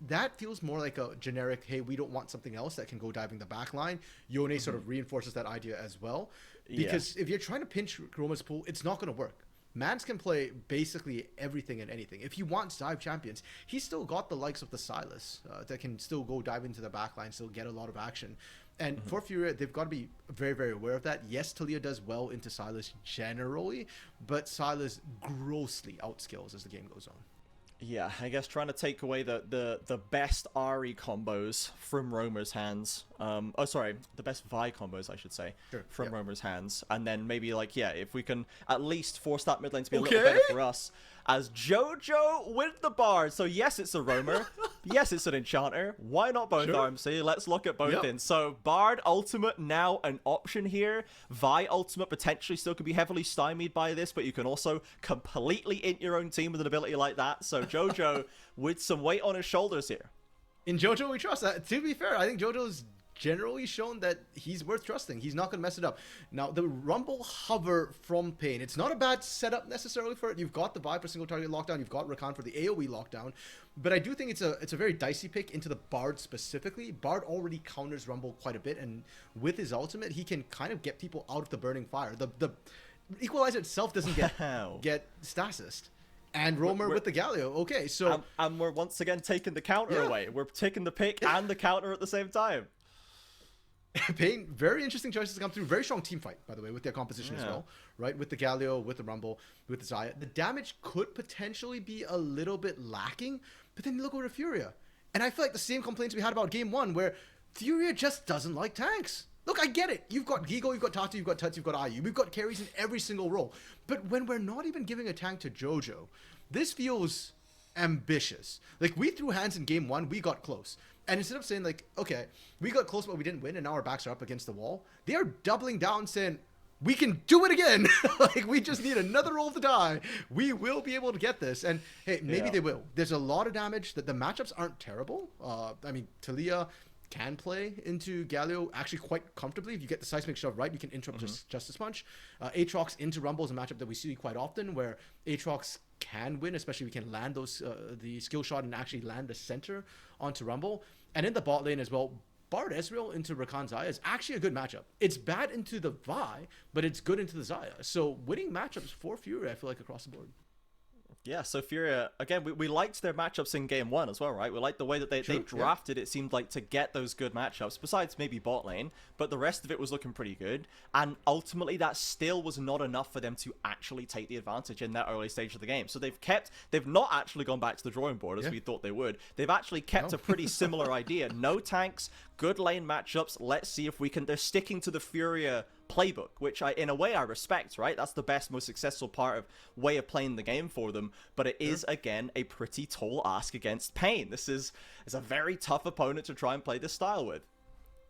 that feels more like a generic, hey, we don't want something else that can go diving the back line. Yone sort of reinforces that idea as well. Because if you're trying to pinch Roamer's pool, it's not going to work. Mans can play basically everything and anything. If he wants dive champions, he's still got the likes of the Sylas that can still go dive into the backline, still get a lot of action. And for Furia, they've got to be very, very aware of that. Yes, Taliyah does well into Sylas generally, but Sylas grossly outskills as the game goes on. Yeah, I guess trying to take away the best Ahri combos from Roamer's hands. The best Vi combos, I should say, from Roamer's hands. And then maybe, if we can at least force that mid lane to be a little better for us. As Jojo with the Bard. So yes, it's a Roamer. Yes, it's an Enchanter. Why not both, RMC? Let's look at both in. So Bard Ultimate now an option here. Vi Ultimate potentially still could be heavily stymied by this, but you can also completely int your own team with an ability like that. So Jojo with some weight on his shoulders here. In Jojo, we trust that. To be fair, I think Jojo's generally shown that he's worth trusting. He's not going to mess it up. Now, the Rumble Hover from Pain, it's not a bad setup necessarily for it. You've got the Viper single target lockdown. You've got Rakan for the AoE lockdown. But I do think it's a very dicey pick into the Bard specifically. Bard already counters Rumble quite a bit, and with his ultimate, he can kind of get people out of the burning fire. The Equalizer itself doesn't Wow. get stasis. And Romer with the Galio. Okay, so... And we're once again taking the counter away. We're taking the pick and the counter at the same time. Pain, very interesting choices to come through. Very strong team fight, by the way, with their composition as well. Right? With the Galio, with the Rumble, with the Xayah. The damage could potentially be a little bit lacking, but then you look over to Furia. And I feel like the same complaints we had about Game 1, where Furia just doesn't like tanks. Look, I get it. You've got Gigo, you've got Tatu, you've got Tuts, you've got IU. We've got carries in every single role. But when we're not even giving a tank to Jojo, this feels ambitious. Like, we threw hands in Game 1, we got close. And instead of saying, like, okay, we got close but we didn't win and now our backs are up against the wall, they are doubling down saying, we can do it again. Like, we just need another roll of the die. We will be able to get this. And, hey, maybe they will. There's a lot of damage. That the matchups aren't terrible. I mean, Talia can play into Galio actually quite comfortably. If you get the seismic shove right, you can interrupt just as much. Aatrox into Rumble is a matchup that we see quite often, where Aatrox can win, especially if we can land those the skill shot and actually land the center onto Rumble. And in the bot lane as well, Bard Ezreal into Rakan Xayah is actually a good matchup. It's bad into the Vi, but it's good into the Xayah. So winning matchups for Fury, I feel like, across the board. Yeah, so Furia, again, we liked their matchups in Game 1 as well, right? We liked the way that they drafted, it seemed like, to get those good matchups, besides maybe bot lane, but the rest of it was looking pretty good. And ultimately, that still was not enough for them to actually take the advantage in that early stage of the game. So they've not actually gone back to the drawing board as we thought they would. They've actually kept a pretty similar idea. No tanks, good lane matchups, let's see if we can... They're sticking to the Furia playbook, which in a way I respect, right? That's the best, most successful way of playing the game for them, but it is, again, a pretty tall ask against Pain. This is a very tough opponent to try and play this style with.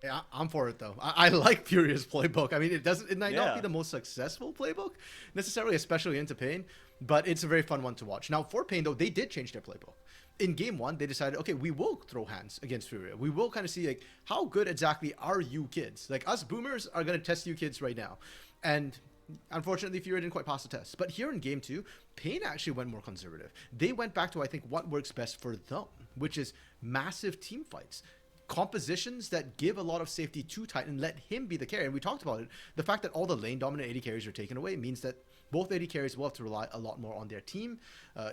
Yeah, I'm for it, though. I like Furia's playbook. I mean, it might not be the most successful playbook, necessarily, especially into Pain, but it's a very fun one to watch. Now, for Pain, though, they did change their playbook. In Game 1, they decided, okay, we will throw hands against Furia. We will kind of see, like, how good exactly are you kids? Like, us boomers are going to test you kids right now. And unfortunately, Furia didn't quite pass the test. But here in Game 2, Pain actually went more conservative. They went back to, I think, what works best for them, which is massive team fights. Compositions that give a lot of safety to Titan, let him be the carry. And we talked about it. The fact that all the lane dominant AD carries are taken away means that both AD carries will have to rely a lot more on their team.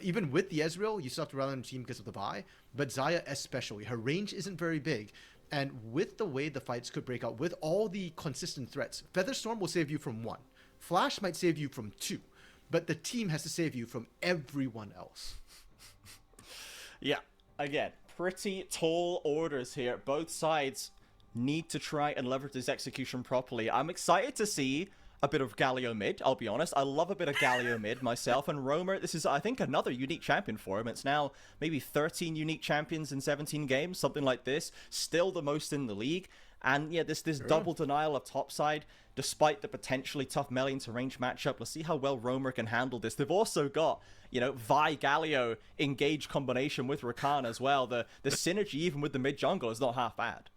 Even with the Ezreal, you still have to rely on the team because of the Vi. But Xayah especially, her range isn't very big. And with the way the fights could break out, with all the consistent threats, Featherstorm will save you from 1. Flash might save you from 2. But the team has to save you from everyone else. Yeah, again, pretty tall orders here. Both sides need to try and leverage this execution properly. I'm excited to see a bit of Galio mid, I'll be honest. I love a bit of Galio mid myself, and Romer, this is, I think, another unique champion for him. It's now maybe 13 unique champions in 17 games, something like this. Still the most in the league. And yeah, this double denial of topside, despite the potentially tough melee into range matchup. Let's see how well Romer can handle this. They've also got, Vi Galio engage combination with Rakan as well. The synergy, even with the mid jungle, is not half bad.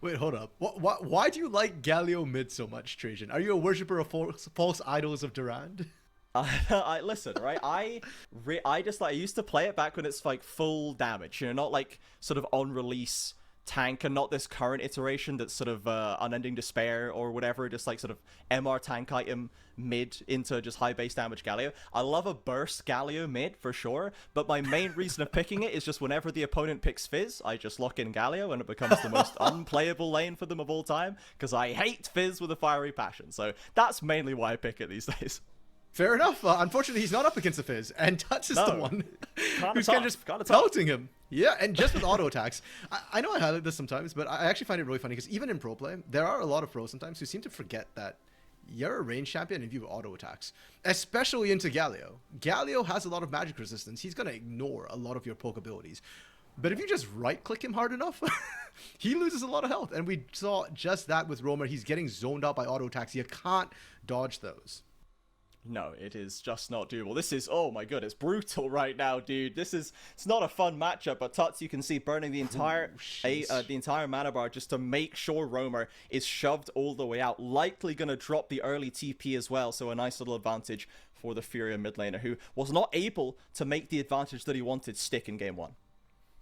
Wait, hold up. Why do you like Galio mid so much, Trajan? Are you a worshiper of false idols of Durand? Listen, right? I used to play it back when it's like full damage, not like sort of on release tank, and not this current iteration that's sort of Unending Despair or whatever, just like sort of MR tank item mid into just high base damage Galio. I love a burst Galio mid for sure, but my main reason of picking it is just whenever the opponent picks Fizz, I just lock in Galio and it becomes the most unplayable lane for them of all time, because I hate Fizz with a fiery passion. So that's mainly why I pick it these days. Fair enough. Unfortunately, he's not up against the Fizz, and Tuts is the one who's kind of just pelting him. Yeah, and just with auto attacks. I know I highlight this sometimes, but I actually find it really funny, because even in pro play, there are a lot of pros sometimes who seem to forget that you're a range champion if you have auto attacks, especially into Galio. Galio has a lot of magic resistance. He's going to ignore a lot of your poke abilities. But if you just right-click him hard enough, he loses a lot of health. And we saw just that with Romer. He's getting zoned out by auto attacks. You can't dodge those. No, it is just not doable. This is, oh my god, it's brutal right now, dude. It's not a fun matchup, but Tuts, you can see burning the entire mana bar just to make sure Romer is shoved all the way out. Likely going to drop the early TP as well, so a nice little advantage for the Furia mid laner, who was not able to make the advantage that he wanted stick in Game 1.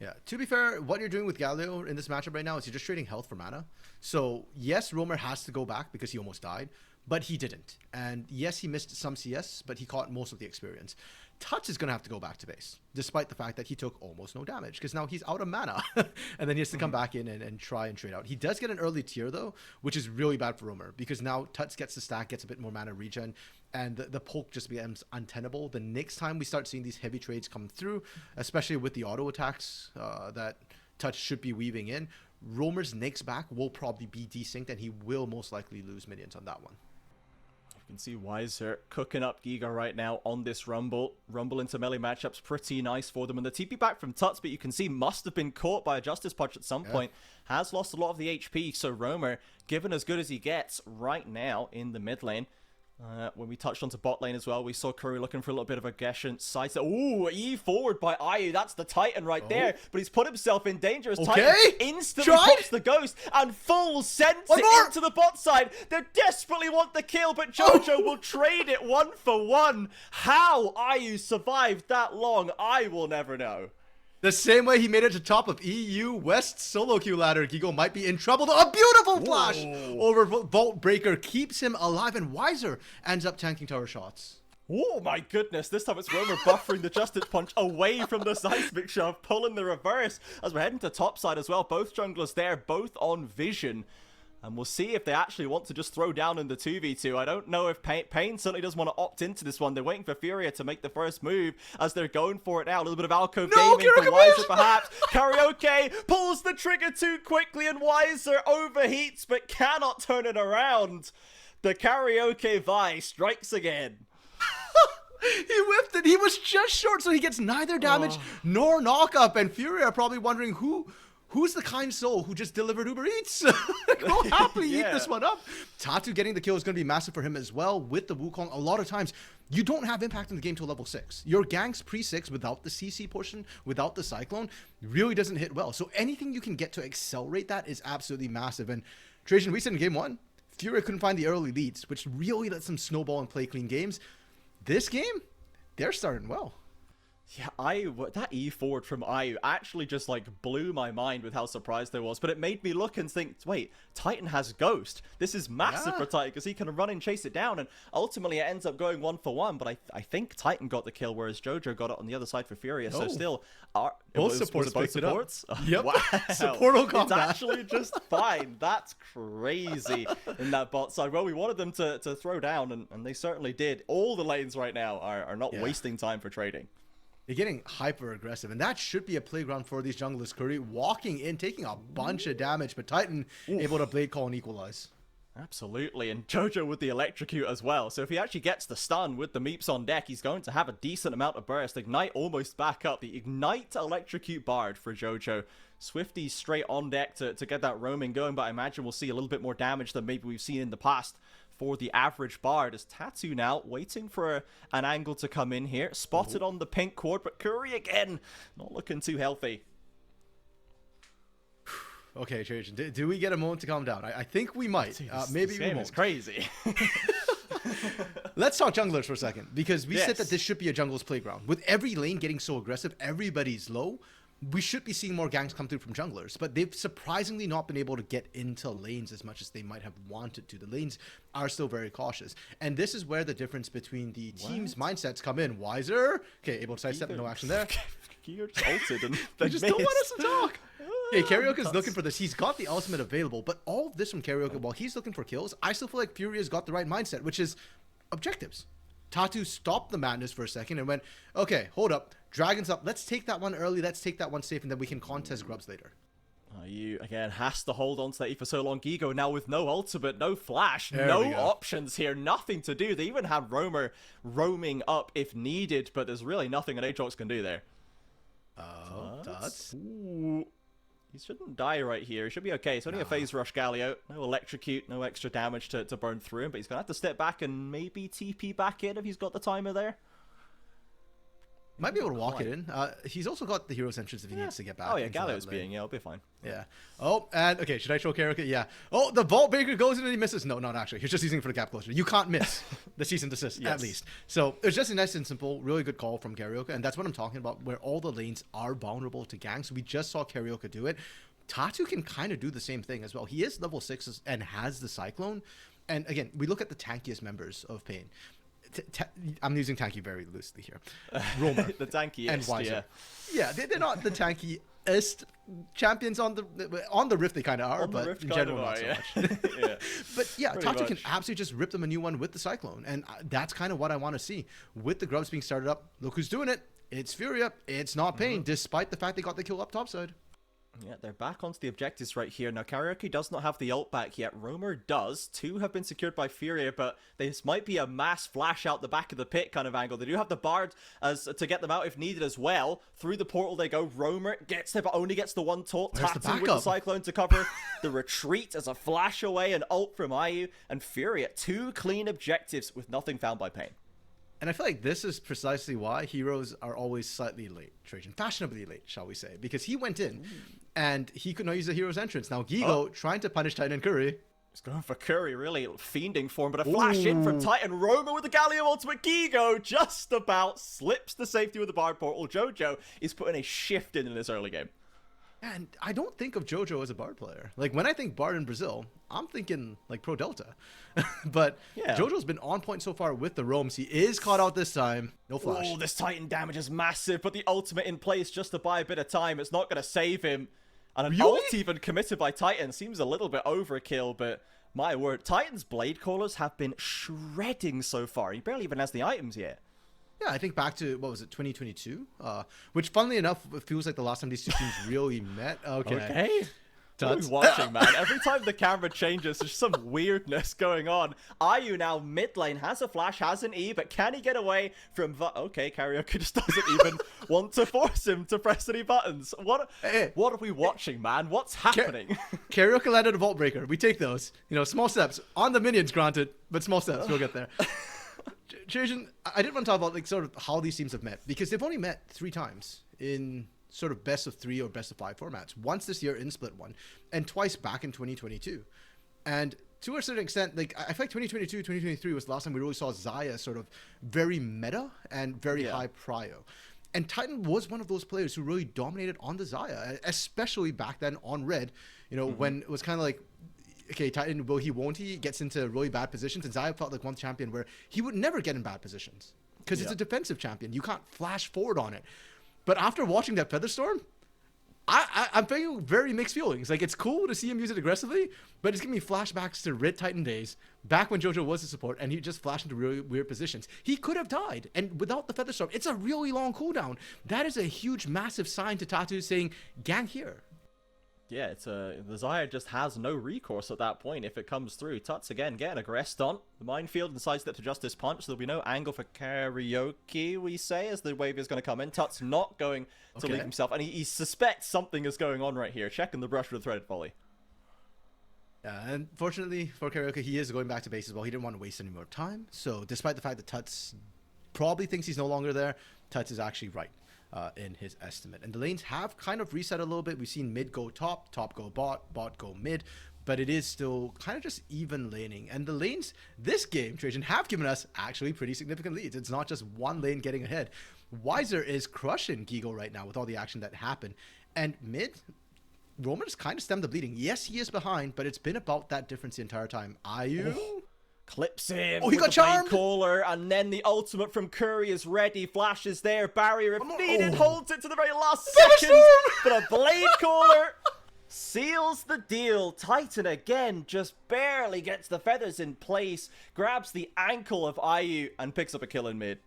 Yeah, to be fair, what you're doing with Galio in this matchup right now is you're just trading health for mana. So, yes, Romer has to go back because he almost died, but he didn't. And yes, he missed some CS, but he caught most of the experience. Touch is going to have to go back to base, despite the fact that he took almost no damage, because now he's out of mana. And then he has to come back in and try and trade out. He does get an early tier, though, which is really bad for Roamer, because now Touch gets the stack, gets a bit more mana regen, and the poke just becomes untenable. The next time we start seeing these heavy trades come through, especially with the auto attacks that Touch should be weaving in, Roamer's next back will probably be desynced, and he will most likely lose minions on that one. You can see Wiser cooking up Giga right now on this Rumble. Rumble into melee matchups, pretty nice for them. And the TP back from Tuts, but you can see must have been caught by a Justice Punch at some point. Has lost a lot of the HP, so Roamer, given as good as he gets right now in the mid lane. When we touched onto bot lane as well, we saw Curry looking for a little bit of aggression. Side Ooh, E forward by Ayu. That's the Titan right there. But he's put himself in danger as Titan instantly pops the Ghost and full sends it into the bot side. They desperately want the kill, but Jojo will trade it 1-for-1. How Ayu survived that long, I will never know. The same way he made it to top of EU West solo queue ladder, Gigo might be in trouble. A beautiful flash over Vault Breaker keeps him alive, and Wiser ends up tanking tower shots. Oh my goodness, this time it's Roamer buffering the Justice Punch away from the seismic shove, pulling the reverse as we're heading to top side as well. Both junglers there, both on vision. And we'll see if they actually want to just throw down in the 2v2. I don't know if Pain certainly doesn't want to opt into this one. They're waiting for Furia to make the first move as they're going for it now. A little bit of alcove gaming for Wiser perhaps. Karaoke pulls the trigger too quickly and Wiser overheats but cannot turn it around. The Karaoke Vi strikes again. He whiffed it. He was just short, so he gets neither damage nor knock-up. And Furia are probably wondering who's the kind soul who just delivered Uber Eats? We'll happily eat this one up. Tatu getting the kill is going to be massive for him as well with the Wukong. A lot of times, you don't have impact in the game till level 6. Your ganks pre-6 without the CC portion, without the Cyclone, really doesn't hit well. So anything you can get to accelerate that is absolutely massive. And Trajan, we said in game 1, Furia couldn't find the early leads, which really lets them snowball and play clean games. This game, they're starting well. Yeah, that E forward from Ayu actually just like blew my mind with how surprised I was. But it made me look and think, wait, Titan has Ghost. This is massive for Titan because he can run and chase it down. And ultimately it ends up going 1-for-1. But I think Titan got the kill, whereas Jojo got it on the other side for Furia. So still, both supports. Yep. Wow. Supportal combat. It's actually just fine. That's crazy in that bot side. Well, we wanted them to throw down, and they certainly did. All the lanes right now are not wasting time for trading. They're getting hyper aggressive, and that should be a playground for these junglers. Curry walking in, taking a bunch of damage, but Titan able to blade call and equalize. Absolutely, and Jojo with the electrocute as well. So if he actually gets the stun with the Meeps on deck, he's going to have a decent amount of burst. Ignite almost back up. The Ignite electrocute Bard for Jojo. Swifty straight on deck to get that roaming going, but I imagine we'll see a little bit more damage than maybe we've seen in the past for the average Bard. As Tatu now waiting for an angle to come in here. Spotted on the pink cord, but Curry again, not looking too healthy. Okay, Trajan, do we get a moment to calm down? I think we might. Maybe this we game won't. is crazy. Let's talk junglers for a second, because we said that this should be a jungle's playground. With every lane getting so aggressive, everybody's low, we should be seeing more ganks come through from junglers, but they've surprisingly not been able to get into lanes as much as they might have wanted to. The lanes are still very cautious, and this is where the difference between the team's mindsets come in. Wiser, okay, able to sidestep, no action there. You're just ulted and they just don't want us to talk. Okay, Karaoke is looking for this. He's got the ultimate available, but all of this from Karaoke, while he's looking for kills, I still feel like Furia's got the right mindset, which is objectives. Tatu stopped the madness for a second and went, okay, hold up, Dragon's up, let's take that one early, let's take that one safe, and then we can contest grubs later. You again has to hold on to that E for so long. Gigo now with no ultimate, no flash, there no options here, nothing to do. They even have Roamer roaming up if needed, but there's really nothing an Aatrox can do there. Ooh. He shouldn't die right here. He should be okay. It's only a phase rush Galio. No electrocute, no extra damage to burn through him, but he's going to have to step back and maybe TP back in if he's got the timer there. Might be able to walk it in. He's also got the hero's entrance if he needs to get back. Oh, yeah, Galio's being. Yeah, it'll be fine. Yeah. Oh, and okay, should I show Karaoke? Yeah. Oh, the Vault Breaker goes in and he misses. No, not actually. He's just using it for the gap closure. You can't miss the cease and desist, at least. So it's just a nice and simple, really good call from Karaoke. And that's what I'm talking about, where all the lanes are vulnerable to ganks. We just saw Karaoke do it. Tatu can kind of do the same thing as well. He is level 6 and has the Cyclone. And again, we look at the tankiest members of Pain. I'm using tanky very loosely here. Romer. The tankiest, and Weiser. yeah. Yeah, they're not the tankiest champions on the Rift. They kind of are, but in general, not so much. Yeah. But yeah, Pretty Tatu much. can absolutely just rip them a new one with the Cyclone. And that's kind of what I want to see. With the Grubs being started up, look who's doing it. It's Furia. It's not Pain, despite the fact they got the kill up topside. Yeah, they're back onto the objectives right here. Now, Karaoke does not have the ult back yet. Romer does. 2 have been secured by Furia, but this might be a mass flash out the back of the pit kind of angle. They do have the Bard to get them out if needed as well. Through the portal they go. Romer gets there, but only gets the one taunt. Tatu with the Cyclone to cover the retreat as a flash away, an ult from IU. And Furia, 2 clean objectives with nothing found by Pain. And I feel like this is precisely why heroes are always slightly late, Trajan. Fashionably late, shall we say. Because he went in, and he could not use the hero's entrance. Now, Gigo, trying to punish Titan and Curry. He's going for Curry, really fiending for him, but a flash in from Titan. Romer with the Gallium ultimate. Gigo just about slips the safety with the Bard portal. Jojo is putting a shift in this early game. And I don't think of Jojo as a Bard player. Like, when I think Bard in Brazil, I'm thinking, like, Pro Delta. But yeah. Jojo's been on point so far with the roams. He is caught out this time. No flash. Oh, this Titan damage is massive, but the ultimate in place just to buy a bit of time. It's not going to save him. And an ult even committed by Titan seems a little bit overkill, but my word. Titan's Blade Callers have been shredding so far. He barely even has the items yet. Yeah, I think back to, what was it, 2022? Which, funnily enough, it feels like the last time these two teams really met. Okay. What are we watching, man? Every time the camera changes, there's some weirdness going on. IU now mid lane has a flash, has an E, but can he get away from... Okay, Karaoke just doesn't even want to force him to press any buttons. What are we watching, man? What's happening? Karaoke landed a Vault Breaker. We take those. You know, small steps. On the minions, granted, but small steps. We'll get there. Trajan, I did want to talk about, like, sort of how these teams have met, because they've only met 3 times in sort of best of 3 or best of 5 formats. Once this year in Split 1, and twice back in 2022. And to a certain extent, like, I feel like 2022, 2023 was the last time we really saw Xayah sort of very meta and very high prio. And Titan was one of those players who really dominated on the Xayah, especially back then on Red, you know, when it was kind of like, okay, Titan, will he, won't he, gets into really bad positions. And Xayah felt like one champion where he would never get in bad positions because it's a defensive champion. You can't flash forward on it. But after watching that Featherstorm, I'm feeling very mixed feelings. Like, it's cool to see him use it aggressively, but it's giving me flashbacks to Red Titan days, back when Jojo was a support, and he just flashed into really weird positions. He could have died, and without the Featherstorm, it's a really long cooldown. That is a huge, massive sign to Tatu saying, gang here. Yeah, the Xayah just has no recourse at that point if it comes through. Tuts again getting aggressed on. The minefield decides to Justice Punch, so there'll be no angle for Karaoke, we say, as the wave is going to come in. Tuts not going to leave himself, and he suspects something is going on right here. Checking the brush with a threaded volley. Yeah, and fortunately for Karaoke, he is going back to base as well. He didn't want to waste any more time. So despite the fact that Tuts probably thinks he's no longer there, Tuts is actually right. In his estimate. And the lanes have kind of reset a little bit. We've seen mid go top, top go bot, bot go mid, but it is still kind of just even laning. And the lanes this game, Trajan, have given us actually pretty significant leads. It's not just one lane getting ahead. Weiser is crushing Gigo right now with all the action that happened. And mid, Roman's kind of stemmed the bleeding. Yes, he is behind, but it's been about that difference the entire time. IU... Clips him. Oh, he got charmed. Caller, and then the ultimate from Curry is ready. Flashes there. Barrier defeated. Holds it to the very last second. But a blade caller seals the deal. Titan again just barely gets the feathers in place. Grabs the ankle of IU and picks up a kill in mid.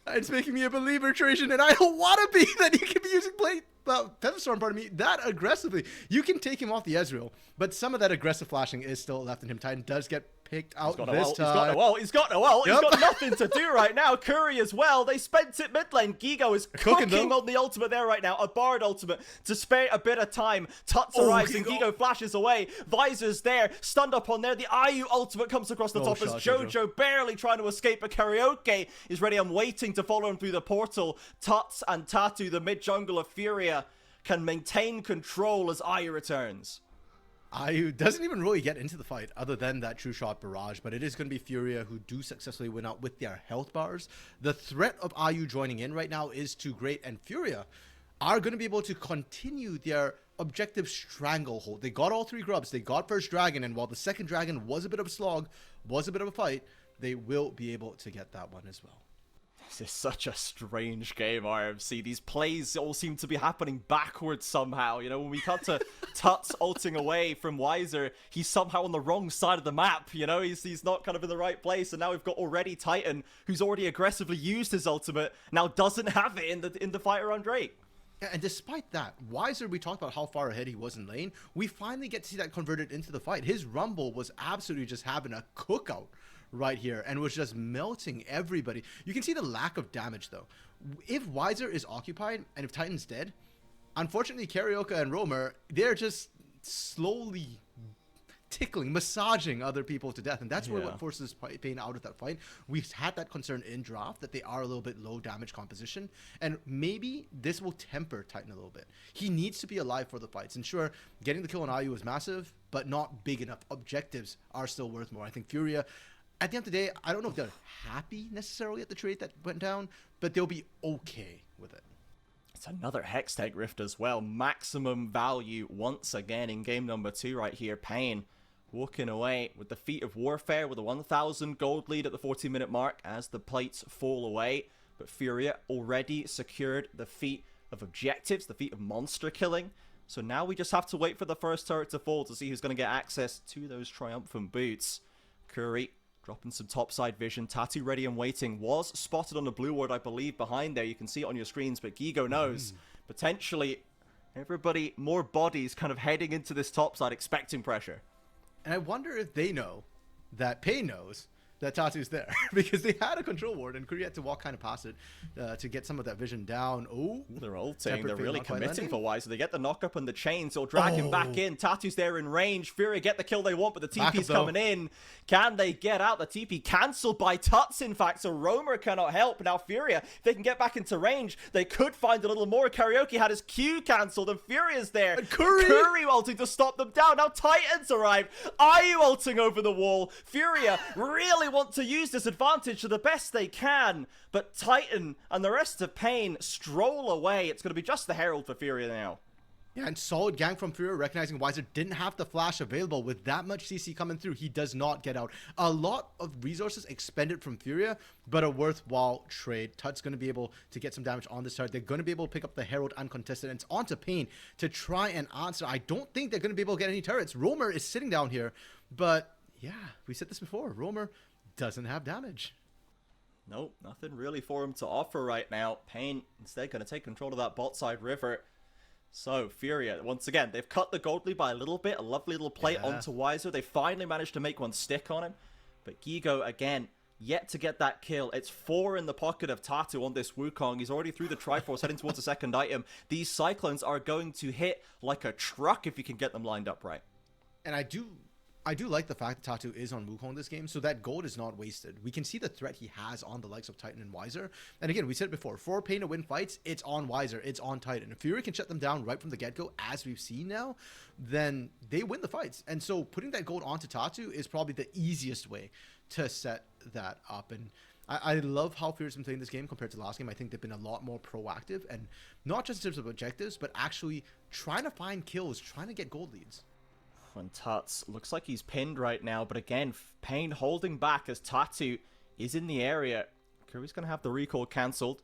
It's making me a believer, Trajan, and I don't want to be that you can be using Featherstorm, pardon me, that aggressively. You can take him off the Ezreal, but some of that aggressive flashing is still left in him. Titan does get picked out this time. He's got no ult. He's got nothing to do right now. Curry as well. They spent it mid lane. Gigo is cooking on the ultimate there right now. A Bard ultimate to spare a bit of time. Tuts arrives and Gigo flashes away. Visor's there. Stunned up on there. The IU ultimate comes across the top as Jojo barely trying to escape. But Karaoke is ready. I'm waiting to follow him through the portal. Tuts and Tatu, the mid jungle of Furia, can maintain control as IU returns. IU doesn't even really get into the fight other than that true shot barrage, but it is going to be Furia who do successfully win out with their health bars. The threat of IU joining in right now is too great, and Furia are going to be able to continue their objective stranglehold. They got all 3 grubs. They got first dragon, and while the second dragon was a bit of a slog, was a bit of a fight, they will be able to get that one as well. This is such a strange game, RMC. These plays all seem to be happening backwards somehow. You know, when we cut to Tuts ulting away from Weiser, he's somehow on the wrong side of the map. You know, he's not kind of in the right place. And now we've got already Titan, who's already aggressively used his ultimate, now doesn't have it in the fight around Drake. And despite that, Weiser, we talked about how far ahead he was in lane. We finally get to see that converted into the fight. His Rumble was absolutely just having a cookout right here and was just melting everybody. You can see the lack of damage, though. If Weiser is occupied and if Titan's dead, unfortunately, Karaoke and Roamer, they're just slowly tickling, massaging other people to death, and that's what forces Pain out of that fight. We've had that concern in draft that they are a little bit low damage composition, and maybe this will temper Titan a little bit. He needs to be alive for the fights, and sure, getting the kill on IU is massive, but not big enough. Objectives are still worth more. I think Furia, at the end of the day, I don't know if they're happy necessarily at the trade that went down, but they'll be okay with it. It's another Hextech Rift as well. Maximum value once again in game number 2 right here. Pain walking away with the Feat of Warfare with a 1,000 gold lead at the 40-minute mark as the plates fall away. But Furia already secured the Feat of Objectives, the Feat of Monster Killing. So now we just have to wait for the first turret to fall to see who's going to get access to those triumphant boots. Curry dropping some topside vision. Tatu ready and waiting. Was spotted on the blue ward, I believe, behind there. You can see it on your screens, but Gigo knows. Potentially, everybody, more bodies kind of heading into this topside, expecting pressure. And I wonder if they know that Pain knows that Tatu's there, because they had a control ward and Curry had to walk kind of past it to get some of that vision down. Oh, they're ulting. They're really committing for Weiser. They get the knock-up and the chains. They'll drag him back in. Tatu's there in range. Furia get the kill they want, but the TP's coming in. Can they get out? The TP cancelled by Tuts, in fact, so Roamer cannot help. Now Furia, if they can get back into range, they could find a little more. Karaoke had his Q cancelled, and Furia's there. And Curry ulting to stop them down. Now Titans arrive. IU ulting over the wall. Furia really want to use this advantage to the best they can, but Titan and the rest of Pain stroll away. It's going to be just the Herald for Furia now. Yeah, and solid gank from Furia, recognizing Weiser didn't have the flash available. With that much CC coming through, he does not get out. A lot of resources expended from Furia, but a worthwhile trade. Tut's going to be able to get some damage on this turret. They're going to be able to pick up the Herald uncontested, and it's on to Pain to try and answer. I don't think they're going to be able to get any turrets. Roamer is sitting down here, but yeah, we said this before. Roamer doesn't have damage. Nope, nothing really for him to offer right now. Pain instead going to take control of that bot side river. So Furia, once again, they've cut the gold lead by a little bit. A lovely little play onto Weiser. They finally managed to make one stick on him. But Gigo, again, yet to get that kill. It's 4 in the pocket of Tatu on this Wukong. He's already through the Triforce, heading towards the second item. These Cyclones are going to hit like a truck if you can get them lined up right. And I do like the fact that Tatu is on Wukong this game, so that gold is not wasted. We can see the threat he has on the likes of Titan and Weiser. And again, we said it before, for Pain to win fights, it's on Weiser, it's on Titan. If Fury can shut them down right from the get-go, as we've seen now, then they win the fights. And so putting that gold onto Tatu is probably the easiest way to set that up. And I love how Fury's been playing this game compared to last game. I think they've been a lot more proactive, and not just in terms of objectives, but actually trying to find kills, trying to get gold leads. And Tuts looks like he's pinned right now, but again, Pain holding back as Tatu is in the area. Curry's going to have the recall cancelled.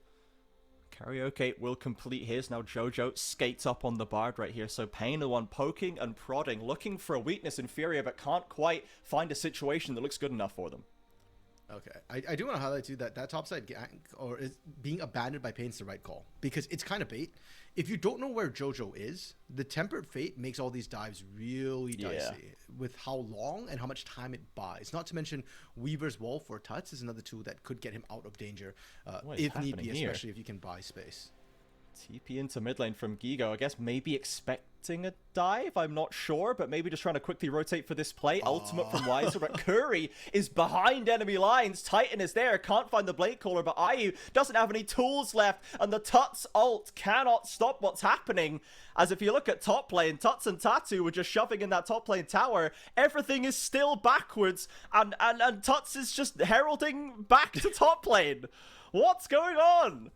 Karaoke will complete his. Now Jojo skates up on the Bard right here, so Pain the one poking and prodding, looking for a weakness in Furia, but can't quite find a situation that looks good enough for them. Okay, I do want to highlight too that topside gank or is being abandoned by Pain's the right call, because it's kind of bait. If you don't know where Jojo is, the Tempered Fate makes all these dives really dicey with how long and how much time it buys. Not to mention Weaver's Wall for Tuts is another tool that could get him out of danger if need be, especially if you can buy space. TP into mid lane from Gigo. I guess maybe expecting a dive. I'm not sure, but maybe just trying to quickly rotate for this play. Ultimate from Weiser, but Curry is behind enemy lines. Titan is there. Can't find the Blade Caller, but IU doesn't have any tools left, and the Tuts ult cannot stop what's happening. As if you look at top lane, Tuts and Tatu were just shoving in that top lane tower. Everything is still backwards, and Tuts is just heralding back to top lane. What's going on?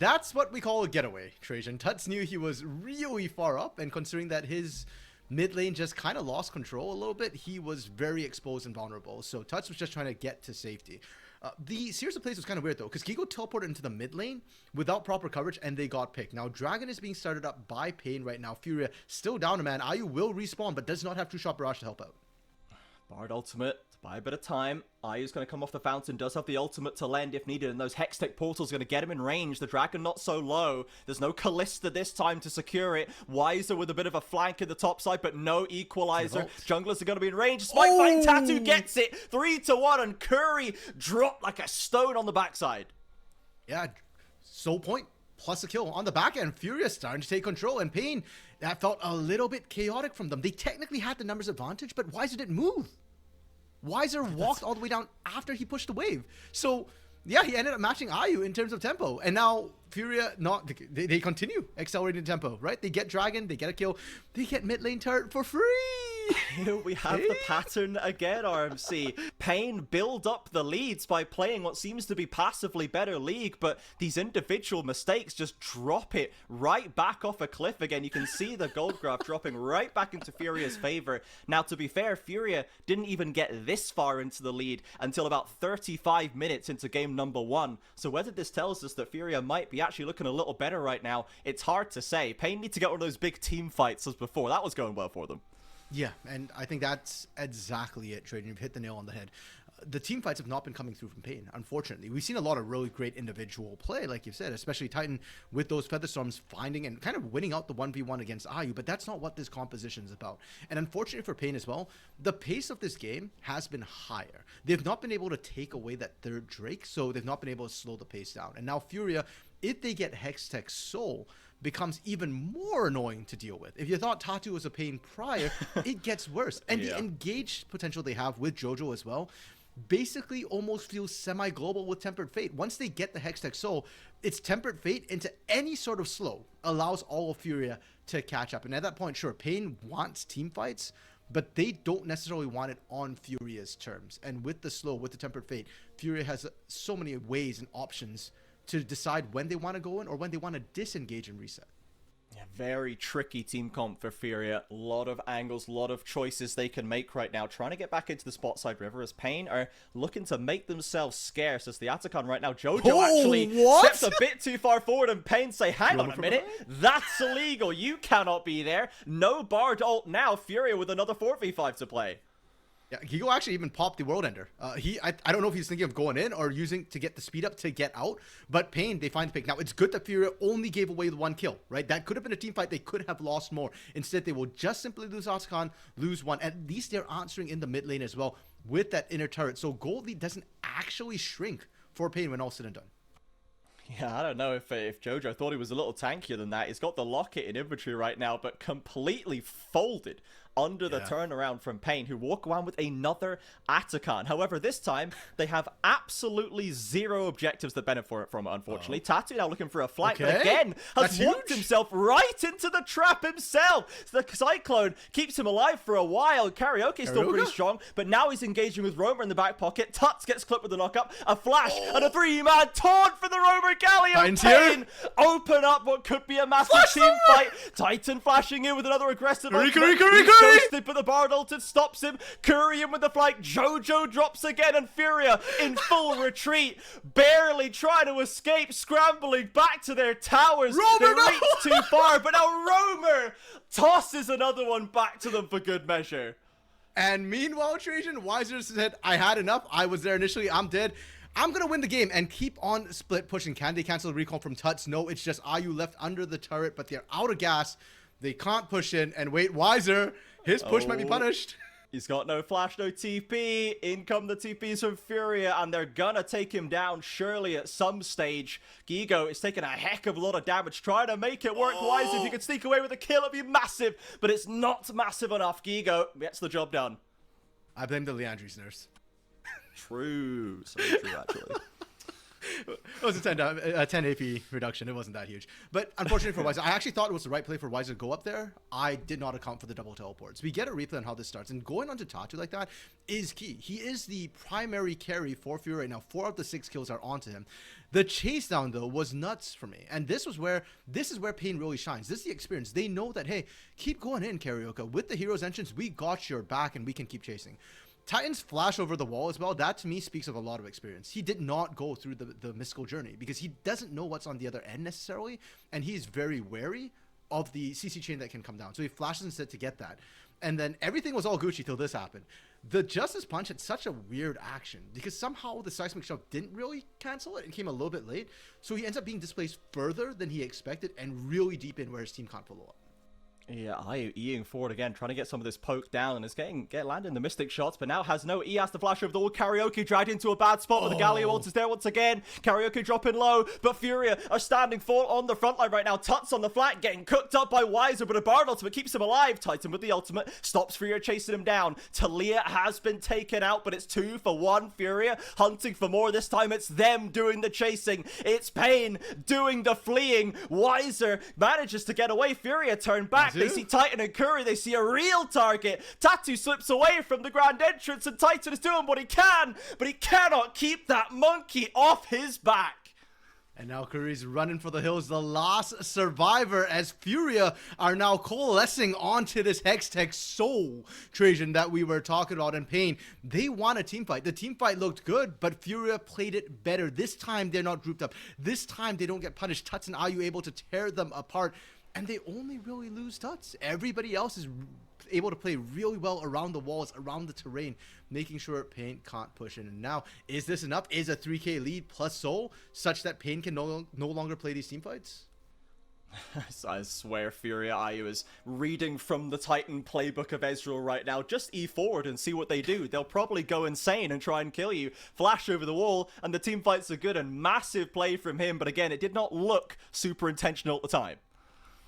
That's what we call a getaway, Trajan. Tuts knew he was really far up, and considering that his mid lane just kind of lost control a little bit, he was very exposed and vulnerable. So Tuts was just trying to get to safety. The series of plays was kind of weird though, because Gigo teleported into the mid lane without proper coverage, and they got picked. Now Dragon is being started up by Pain right now. Furia still down a man. Ayu will respawn, but does not have True Shot Barrage to help out. Bard ultimate to buy a bit of time. Ayu's going to come off the fountain, does have the ultimate to lend if needed, and those Hextech portals are going to get him in range. The Dragon not so low. There's no Callista this time to secure it. Wiser with a bit of a flank in the top side, but no equalizer. Junglers are going to be in range. Smite fighting Tattoo gets it. 3-1, and Curry dropped like a stone on the backside. Yeah, Soul Point plus a kill on the back end. Furious starting to take control, and Pain, that felt a little bit chaotic from them. They technically had the numbers advantage, but Wiser didn't move. Wiser walked all the way down after he pushed the wave. So, yeah, he ended up matching Ayu in terms of tempo. And now Furia, they continue accelerating tempo, right? They get Dragon, they get a kill, they get mid lane turret for free. Here we have the pattern again, RMC. Pain build up the leads by playing what seems to be passively better League, but these individual mistakes just drop it right back off a cliff again. You can see the gold graph dropping right back into Furia's favor. Now, to be fair, Furia didn't even get this far into the lead until about 35 minutes into game number 1. So whether this tells us that Furia might be actually looking a little better right now, it's hard to say. Pain need to get one of those big team fights as before. That was going well for them. Yeah, and I think that's exactly it, Trajan. You've hit the nail on the head. The team fights have not been coming through from Pain, unfortunately. We've seen a lot of really great individual play, like you've said, especially Titan with those Featherstorms finding and kind of winning out the 1v1 against Ayu, but that's not what this composition is about. And unfortunately for Pain as well, the pace of this game has been higher. They've not been able to take away that third Drake, so they've not been able to slow the pace down. And now Furia, if they get Hextech Soul, becomes even more annoying to deal with. If you thought Tattoo was a Pain prior, it gets worse. And the engaged potential they have with Jojo as well basically almost feels semi-global with Tempered Fate. Once they get the Hextech Soul, it's Tempered Fate into any sort of slow allows all of Furia to catch up. And at that point, sure, Pain wants team fights, but they don't necessarily want it on Furia's terms. And with the slow, with the Tempered Fate, Furia has so many ways and options to decide when they want to go in or when they want to disengage and reset. Yeah, very tricky team comp for Furia. A lot of angles, a lot of choices they can make right now. Trying to get back into the spot side river as Pain are looking to make themselves scarce as the Atacon right now. Jojo actually steps a bit too far forward, and Pain say, hang on a minute, that's illegal. You cannot be there. No Bard ult now. Furia with another 4v5 to play. Yeah, Gigo actually even popped the World Ender. I don't know if he's thinking of going in or using to get the speed up to get out, but Pain, they find the pick. Now, it's good that Furia only gave away the one kill, right? That could have been a team fight. They could have lost more. Instead, they will just simply lose Atacon, lose one. At least they're answering in the mid lane as well with that inner turret. So gold lead doesn't actually shrink for Pain when all's said and done. Yeah, I don't know if Jojo thought he was a little tankier than that. He's got the locket in inventory right now, but completely folded under the turnaround from Pain, who walk around with another Atacon. However, this time, they have absolutely zero objectives that benefit from it, unfortunately. Tattoo now looking for a flank, but again, has walked himself right into the trap himself. The Cyclone keeps him alive for a while. Karaoke's still pretty strong, but now he's engaging with Roamer in the back pocket. Tuts gets clipped with a knockup, a flash, and a 3-man taunt for the Roamer Galleon. Pain open up what could be a massive team fight. Titan flashing in with another aggressive ghosted, but the Bard ulted stops him. Curry in with the flank. Jojo drops again, and Furia in full retreat, barely trying to escape, scrambling back to their towers. They reached too far, but now Roamer tosses another one back to them for good measure. And meanwhile, Trajan, Wiser said, I had enough. I was there initially. I'm dead. I'm going to win the game and keep on split pushing. Can they cancel the recall from Tuts? No, it's just Ayu left under the turret, but they're out of gas. They can't push in. And wait, Wiser, his push might be punished. He's got no flash, no TP. In come the TPs from Furia, and they're gonna take him down surely at some stage. Gigo is taking a heck of a lot of damage, trying to make it work. Wiser, if you could sneak away with a kill, it'd be massive, but it's not massive enough. Gigo gets the job done. I blame the Leandri's nurse. True. So true, actually. It was a 10 AP reduction. It wasn't that huge. But unfortunately for Weiser, I actually thought it was the right play for Weiser to go up there. I did not account for the double teleports. We get a replay on how this starts. And going onto Tatu like that is key. He is the primary carry for Fury right now. 4 of the 6 kills are onto him. The chase down, though, was nuts for me. And this is where Pain really shines. This is the experience. They know that, hey, keep going in, Karaoke. With the hero's entrance, we got your back and we can keep chasing. Titan's flash over the wall as well, that to me speaks of a lot of experience. He did not go through the mystical journey because he doesn't know what's on the other end necessarily, and he's very wary of the CC chain that can come down. So he flashes instead to get that. And then everything was all Gucci till this happened. The Justice Punch had such a weird action because somehow the seismic shove didn't really cancel it and came a little bit late. So he ends up being displaced further than he expected and really deep in where his team can't follow up. Yeah, Ayu Eing forward again, trying to get some of this poke down, and is landing the Mystic shots, but now has no E, has to flash over the wall. Karaoke dragged into a bad spot, but the Galio ult is there once again. Karaoke dropping low, but Furia are standing full on the front line right now. Tuts on the flank, getting cooked up by Weiser, but a Bard ultimate keeps him alive. Titan with the ultimate, stops Furia chasing him down. Talia has been taken out, but it's 2 for 1. Furia hunting for more. This time it's them doing the chasing. It's Pain doing the fleeing. Weiser manages to get away. Furia turn back. They see Titan and Curry. They see a real target. Tatu slips away from the grand entrance, and Titan is doing what he can, but he cannot keep that monkey off his back. And now Curry's running for the hills, the last survivor, as Furia are now coalescing onto this Hextech soul, Trajan, that we were talking about in Pain. They won a team fight. The team fight looked good, but Furia played it better. This time they're not grouped up. This time they don't get punished. Tuts and Ayu able to tear them apart. And they only really lose Tuts. Everybody else is able to play really well around the walls, around the terrain, making sure Pain can't push in. And now, is this enough? Is a 3k lead plus Soul such that Pain can no longer play these team fights? I swear Furia Ayu is reading from the Titan playbook of Ezreal right now. Just E forward and see what they do. They'll probably go insane and try and kill you. Flash over the wall, and the team fights are good, and massive play from him. But again, it did not look super intentional at the time.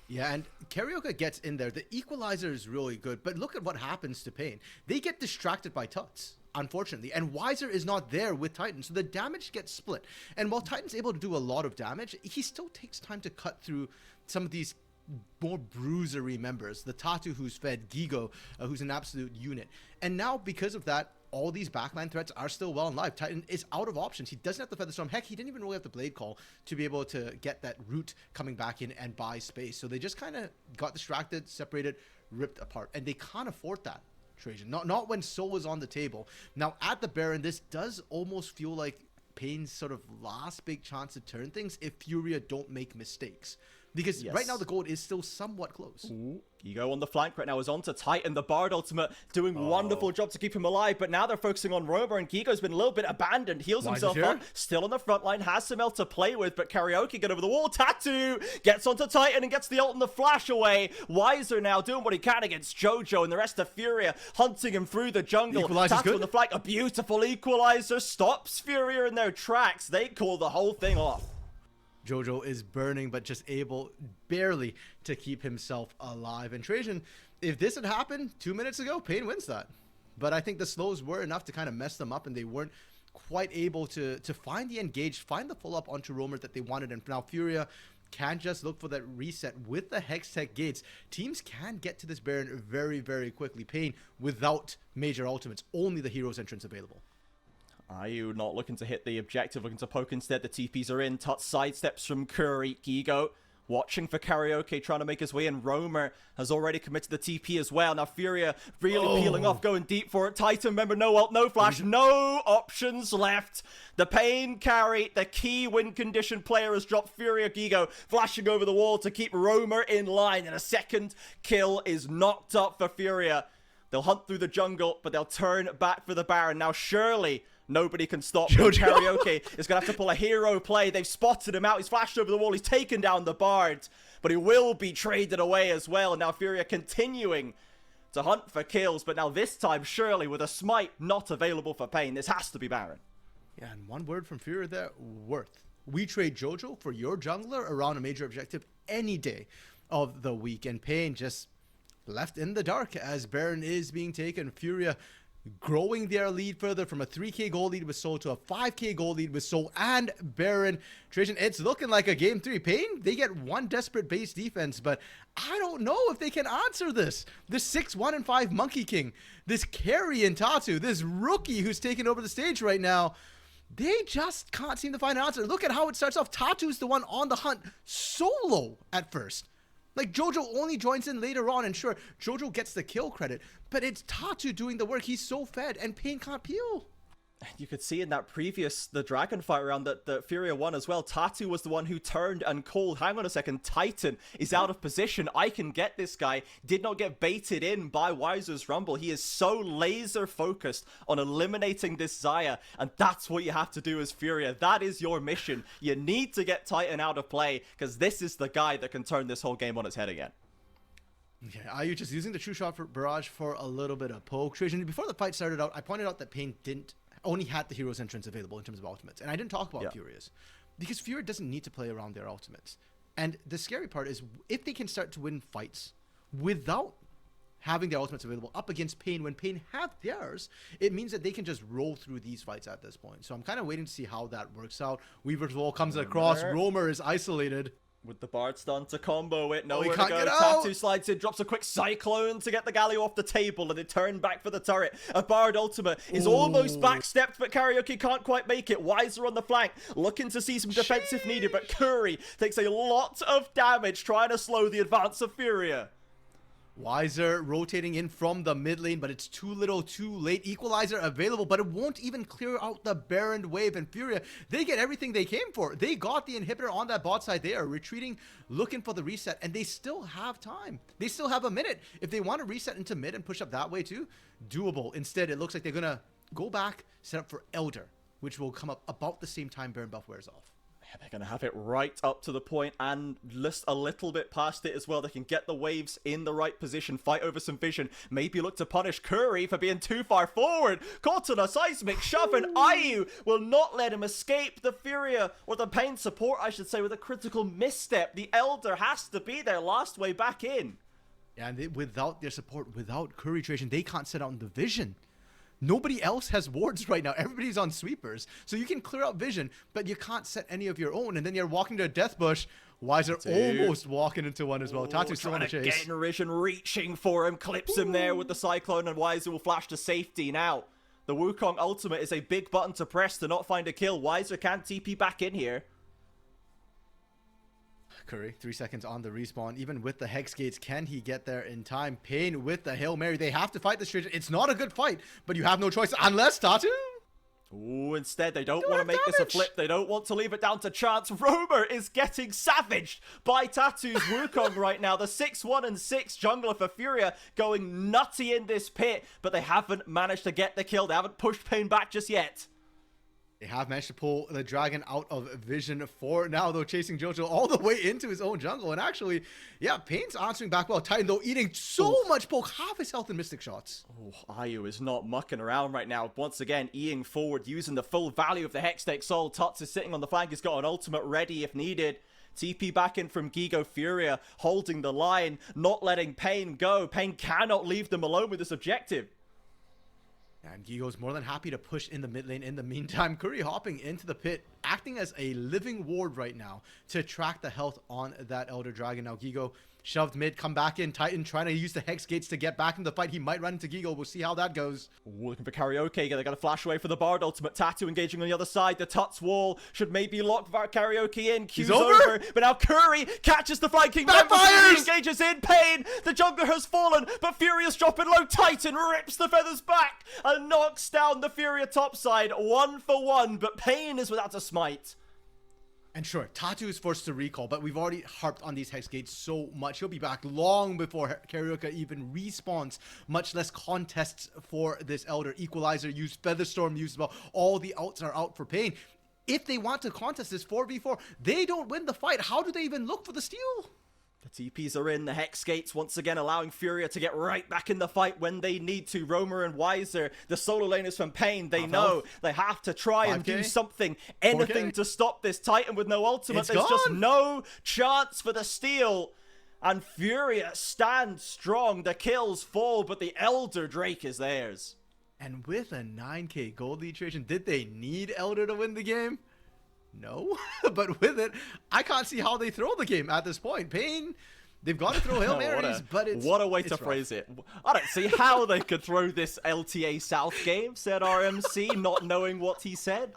Yeah, and Karaoke gets in there. The equalizer is really good, but look at what happens to Pain. They get distracted by Tuts, unfortunately, and Weiser is not there with Titan, so the damage gets split. And while Titan's able to do a lot of damage, he still takes time to cut through some of these more bruisery members. The Tatu who's fed, Gigo, who's an absolute unit. And now, because of that, all these backline threats are still well and live. Titan is out of options. He doesn't have the Featherstorm. Heck, he didn't even really have the Blade Call to be able to get that root coming back in and buy space. So they just kind of got distracted, separated, ripped apart. And they can't afford that, Trajan. Not when Soul is on the table. Now, at the Baron, this does almost feel like Pain's sort of last big chance to turn things if Furia don't make mistakes. Because right now the gold is still somewhat close. Ooh. Gigo on the flank right now is onto Titan. The Bard ultimate doing wonderful job to keep him alive, but now they're focusing on Romer, and Gigo's been a little bit abandoned. Heals himself up, still on the front line, has some else to play with, but Karaoke get over the wall. Tatu gets onto Titan and gets the ult and the flash away. Weiser now doing what he can against Jojo and the rest of Furia, hunting him through the jungle. Tatu on the flank, a beautiful equalizer, stops Furia in their tracks. They call the whole thing off. Jojo is burning, but just able barely to keep himself alive. And Trajan, if this had happened 2 minutes ago, Pain wins that. But I think the slows were enough to kind of mess them up, and they weren't quite able to find the engage, find the full up onto Romer that they wanted. And now Furia can just look for that reset with the Hextech gates. Teams can get to this Baron very, very quickly. Pain without major ultimates, only the hero's entrance available. Ayu not looking to hit the objective, looking to poke instead. The TPs are in. Tuts sidesteps from Curry. Gigo watching for Karaoke, trying to make his way in. Romer has already committed the TP as well. Now Furia really peeling off, going deep for it. Titan, remember, no ult, no flash, no options left. The Pain carry, the key win condition player has dropped. Furia Gigo flashing over the wall to keep Romer in line, and a second kill is knocked up for Furia. They'll hunt through the jungle, but they'll turn back for the Baron. Now surely nobody can stop him. Karaoke is going to have to pull a hero play. They've spotted him out. He's flashed over the wall. He's taken down the Bard, but he will be traded away as well. And now Furia continuing to hunt for kills, but now this time surely with a smite not available for Pain. This has to be Baron. Yeah, and one word from Furia there, worth. We trade Jojo for your jungler around a major objective any day of the week. And Pain just left in the dark as Baron is being taken. Furia growing their lead further from a 3k gold lead with Soul to a 5k gold lead with Soul and Baron. Trajan, it's looking like a game 3. Pain, they get one desperate base defense, but I don't know if they can answer this. This 6-1 and 5 Monkey King, this carry in Tatu, this rookie who's taking over the stage right now, they just can't seem to find an answer. Look at how it starts off. Tatu's the one on the hunt solo at first. Like, Jojo only joins in later on, and sure, Jojo gets the kill credit, but it's Tatu doing the work. He's so fed, and Pain can't peel. You could see in that the dragon fight round that Furia won as well. Tatu was the one who turned and called, hang on a second, Titan is out of position. I can get this guy. Did not get baited in by Weiser's Rumble. He is so laser focused on eliminating this Xayah, and that's what you have to do as Furia. That is your mission. You need to get Titan out of play, because this is the guy that can turn this whole game on its head again. Okay, are you just using the True Shot for Barrage for a little bit of poke? Trajan, before the fight started out, I pointed out that Pain only had the hero's entrance available in terms of ultimates. And I didn't talk about Furia's, because Furia doesn't need to play around their ultimates. And the scary part is, if they can start to win fights without having their ultimates available up against Pain, when Pain have theirs, it means that they can just roll through these fights at this point. So I'm kind of waiting to see how that works out. Weaver's Wall comes across. Roamer is isolated. With the Bard stun to combo it, nowhere he to can't go. get out. Tatu slides in, drops a quick Cyclone to get the Galio off the table, and they turn back for the turret. A Bard ultimate is almost backstepped, but Karaoke can't quite make it. Weiser on the flank, looking to see some defensive needed, but Curry takes a lot of damage trying to slow the advance of Furia. Weiser rotating in from the mid lane, but it's too little too late. Equalizer available, but it won't even clear out the Baron wave. And Furia, they get everything they came for. They got the inhibitor on that bot side. They are retreating, looking for the reset, and they still have time. They still have a minute. If they want to reset into mid and push up that way too, doable. Instead, it looks like they're going to go back, set up for Elder, which will come up about the same time Baron buff wears off. They're going to have it right up to the point and just a little bit past it as well. They can get the waves in the right position, fight over some vision, maybe look to punish Curry for being too far forward. Caught on a seismic shove, and Ayu will not let him escape. The Furia, or the Pain support, I should say, with a critical misstep. The Elder has to be their last way back in. Yeah, and without their support, without Curry Trajan, they can't set out the vision. Nobody else has wards right now. Everybody's on sweepers. So you can clear out vision, but you can't set any of your own. And then you're walking to a death bush. Weiser almost walking into one as well. Tatu's still on the chase. Getting Vision, reaching for him, clips him there with the Cyclone, and Weiser will flash to safety. Now, the Wukong ultimate is a big button to press to not find a kill. Weiser can't TP back in here. Curry, 3 seconds on the respawn. Even with the Hex Gates, can he get there in time? Pain with the Hail Mary. They have to fight this Trajan. It's not a good fight, but you have no choice unless Tatu. Ooh, instead, they don't want to make this a flip. They don't want to leave it down to chance. Roamer is getting savaged by Tatu's Wukong right now. The 6-1 and 6 jungler for Furia going nutty in this pit, but they haven't managed to get the kill. They haven't pushed Pain back just yet. They have managed to pull the dragon out of vision for now, though, chasing Jojo all the way into his own jungle. And actually, yeah, Pain's answering back well. Titan, though, eating so much poke, half his health in Mystic Shots. Oh, Ayu is not mucking around right now. Once again, eating forward, using the full value of the Hextech Soul. Tuts is sitting on the flank. He's got an ultimate ready if needed. TP back in from Gigo. Furia holding the line, not letting Pain go. Pain cannot leave them alone with this objective. And Gigo's more than happy to push in the mid lane. In the meantime, Curry hopping into the pit, acting as a living ward right now to track the health on that Elder Dragon. Now Gigo shoved mid, come back in. Titan trying to use the Hex Gates to get back in the fight. He might run into Gigo. We'll see how that goes. Ooh, looking for Karaoke. They got to flash away for the Bard ultimate. Tatu engaging on the other side. The Tuts wall should maybe lock Karaoke in. Q's over. But now Curry catches the flanking member. Engages in. Pain. The jungler has fallen, but Furious dropping low. Titan rips the feathers back and knocks down the Furia topside. 1 for 1, but Pain is without a smite. And sure, Tatu is forced to recall, but we've already harped on these Hex Gates so much. He'll be back long before Karaoke even respawns, much less contests for this Elder. Equalizer used, Featherstorm used, well, all the outs are out for Pain. If they want to contest this 4v4, they don't win the fight. How do they even look for the steal? The TPs are in, the Hex Gates once again allowing Furia to get right back in the fight when they need to. Roamer and Weiser, the solo laners from Pain, they know they have to try and do something, anything to stop this. Titan with no ultimate, there's just no chance for the steal. And Furia stand strong, the kills fall, but the Elder Drake is theirs. And with a 9k gold lead, Trajan, did they need Elder to win the game? No. But with it, I can't see how they throw the game at this point. Pain, they've got to throw Hail Marys, but it's what a way to rough. phrase it. I don't see how they could throw this LTA South game, said RMC, not knowing what he said.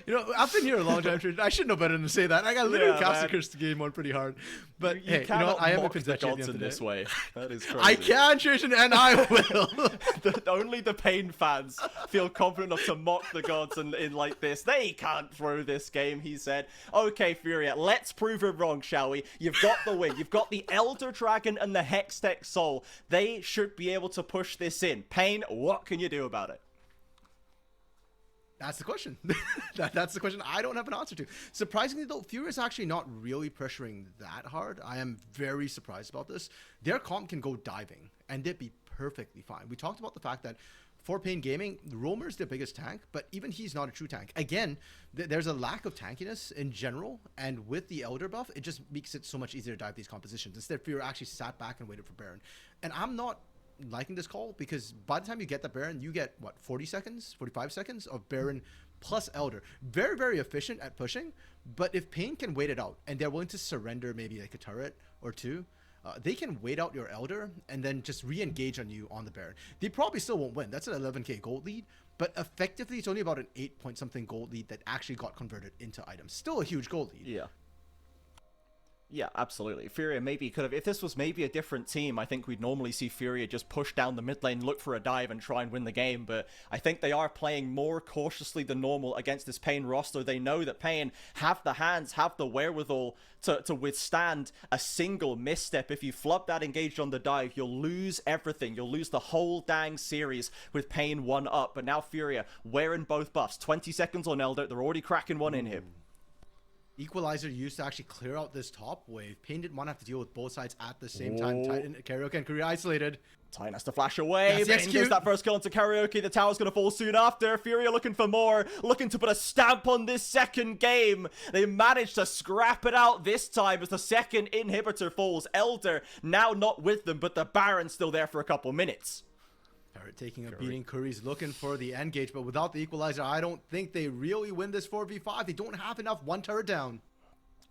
You know, I've been here a long time, Trajan. I should know better than to say that. I got literally cast curse the game on pretty hard. But hey, you know what? I am a Princess champion in this way. That is crazy. I can, Trajan, and I will. Only the Pain fans feel confident enough to mock the gods in like this. They can't throw this game, he said. Okay, Furia, let's prove it wrong, shall we? You've got the win. You've got the Elder Dragon and the Hextech Soul. They should be able to push this in. Pain, what can you do about it? That's the question. That's the question I don't have an answer to. Surprisingly, though, Furia is actually not really pressuring that hard. I am very surprised about this. Their comp can go diving, and they'd be perfectly fine. We talked about the fact that for Pain Gaming, Roamer's their biggest tank, but even he's not a true tank. Again, there's a lack of tankiness in general, and with the Elder buff, it just makes it so much easier to dive these compositions. Instead, Furia actually sat back and waited for Baron. And I'm not liking this call because by the time you get the Baron, you get what, 40 seconds, 45 seconds of Baron plus Elder. Very, very efficient at pushing, but if Pain can wait it out and they're willing to surrender maybe like a turret or two, they can wait out your Elder and then just re-engage on you on the Baron. They probably still won't win. That's an 11k gold lead, but effectively it's only about an 8 point something gold lead that actually got converted into items. Still a huge gold lead. Yeah. Yeah, absolutely. Furia maybe could have... If this was maybe a different team, I think we'd normally see Furia just push down the mid lane, look for a dive, and try and win the game. But I think they are playing more cautiously than normal against this Pain roster. They know that Pain have the hands, have the wherewithal to withstand a single misstep. If you flub that engaged on the dive, you'll lose everything. You'll lose the whole dang series with Pain 1 up. But now Furia wearing both buffs. 20 seconds on Elder. They're already cracking one in him. Equalizer used to actually clear out this top wave. Pain didn't want to have to deal with both sides at the same time. Titan, Karaoke, and Korea isolated. Titan has to flash away. That's Pain gets that first kill into Karaoke. The tower's going to fall soon after. Furia looking for more. Looking to put a stamp on this second game. They managed to scrap it out this time as the second inhibitor falls. Elder now not with them, but the Baron's still there for a couple minutes. Parrot taking a beating. Curry's looking for the engage, but without the equalizer, I don't think they really win this 4v5. They don't have enough. One turret down.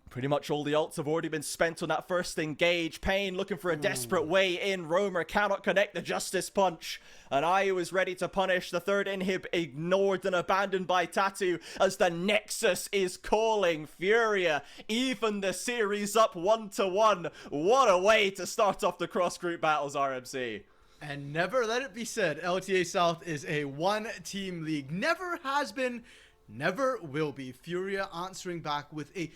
Pretty much all the ults have already been spent on that first engage. Pain looking for a desperate way in. Roamer cannot connect the Justice Punch. And Ayu is ready to punish. The third inhib ignored and abandoned by Tattoo as the Nexus is calling. Furia even the series up 1-1. What a way to start off the cross-group battles, RMC. And never let it be said, LTA South is a one-team league. Never has been, never will be. Furia answering back with a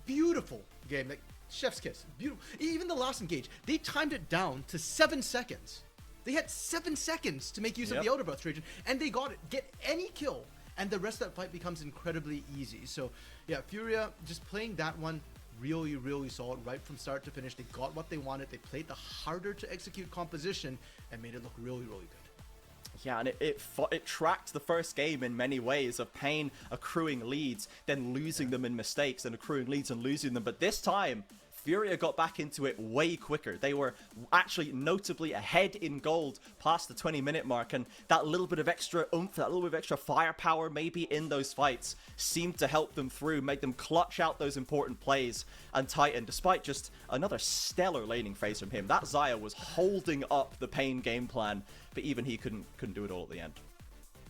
beautiful game, like chef's kiss. Beautiful. Even the last engage, they timed it down to 7 seconds. They had 7 seconds to make use of the Elder Buff, Trajan, and they got it. Get any kill, and the rest of that fight becomes incredibly easy. So, yeah, Furia just playing that one really, really solid right from start to finish. They got what they wanted. They played the harder to execute composition and made it look really, really good. Yeah, and it tracked the first game in many ways of Pain accruing leads, then losing them in mistakes, and accruing leads and losing them. But this time, Furia got back into it way quicker. They were actually notably ahead in gold past the 20-minute mark, and that little bit of extra oomph, that little bit of extra firepower maybe in those fights seemed to help them through, make them clutch out those important plays. And Titan, despite just another stellar laning phase from him, that Xayah was holding up the Pain game plan, but even he couldn't do it all at the end.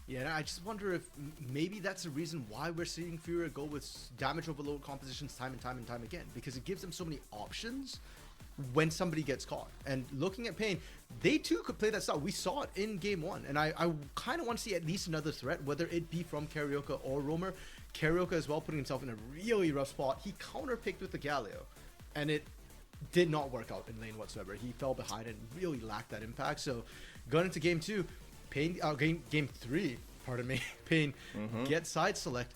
Yeah, and I just wonder if maybe that's the reason why we're seeing Furia go with damage overload compositions time and time and time again, because it gives them so many options when somebody gets caught. And looking at Pain, they too could play that style. We saw it in game one, and I kind of want to see at least another threat, whether it be from Karaoke or Roamer. Karaoke as well, putting himself in a really rough spot. He counterpicked with the Galio, and it did not work out in lane whatsoever. He fell behind and really lacked that impact. So going into game two, Pain, game three, pardon me, Pain get side select.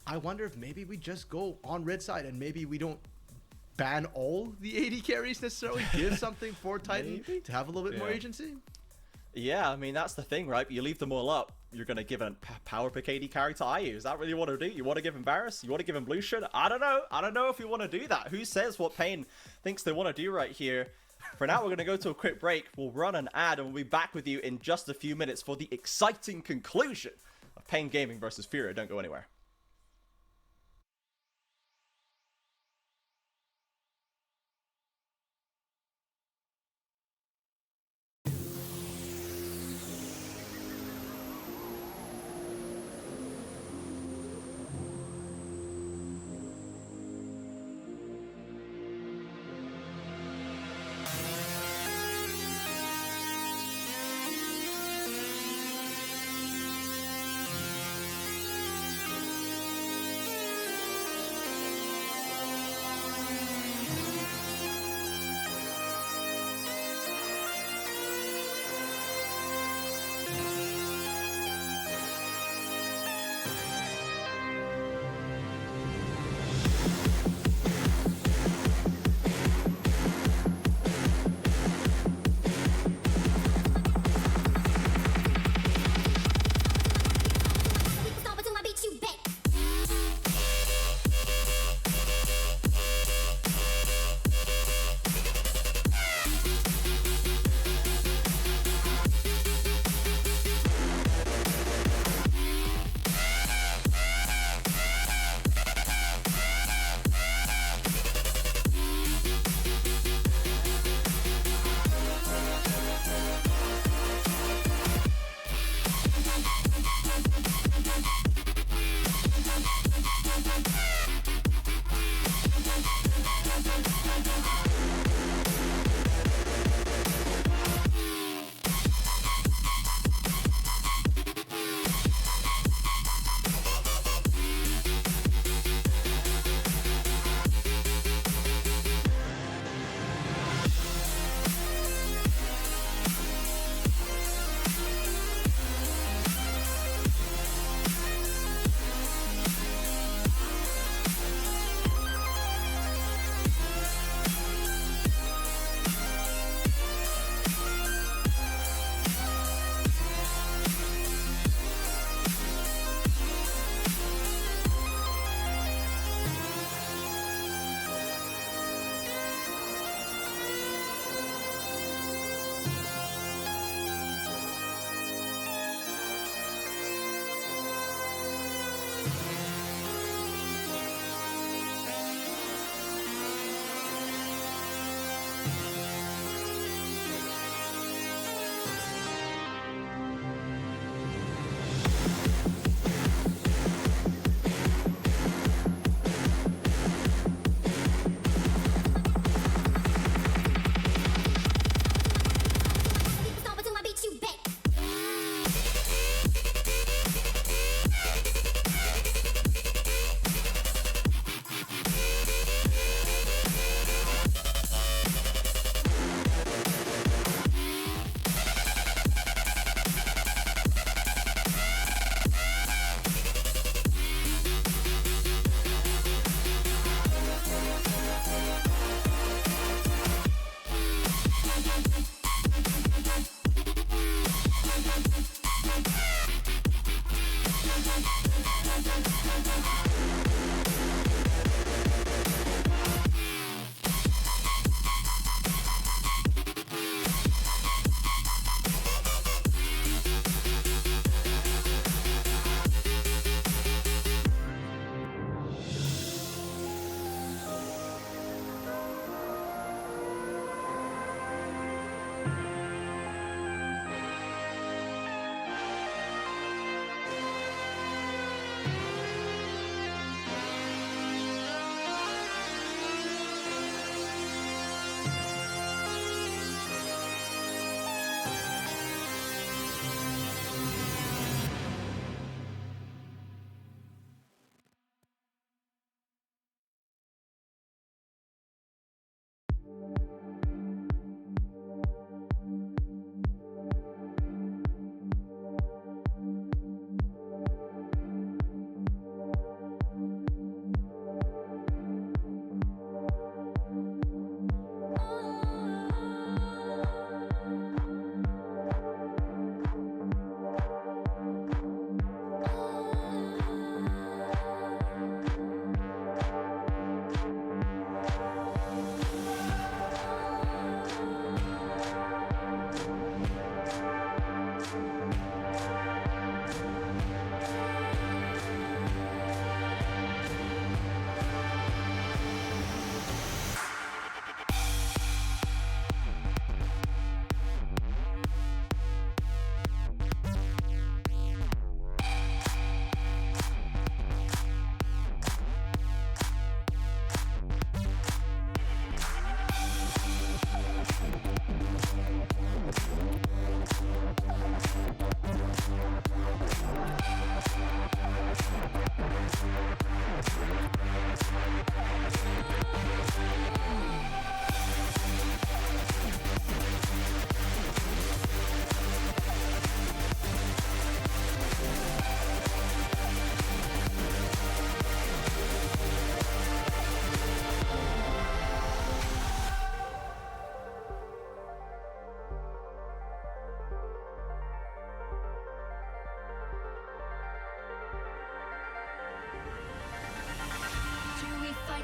I wonder if maybe we just go on red side and maybe we don't ban all the AD carries necessarily. Give something for Titan to have a little bit more agency. Yeah, I mean, that's the thing, right? You leave them all up, you're going to give a power pick AD carry to Ayu. Is that really what you want to do? You want to give him Varus? You want to give him Lucian? I don't know. I don't know if you want to do that. Who says what Pain thinks they want to do right here? For now, we're going to go to a quick break. We'll run an ad and we'll be back with you in just a few minutes for the exciting conclusion of Pain Gaming versus Furia. Don't go anywhere.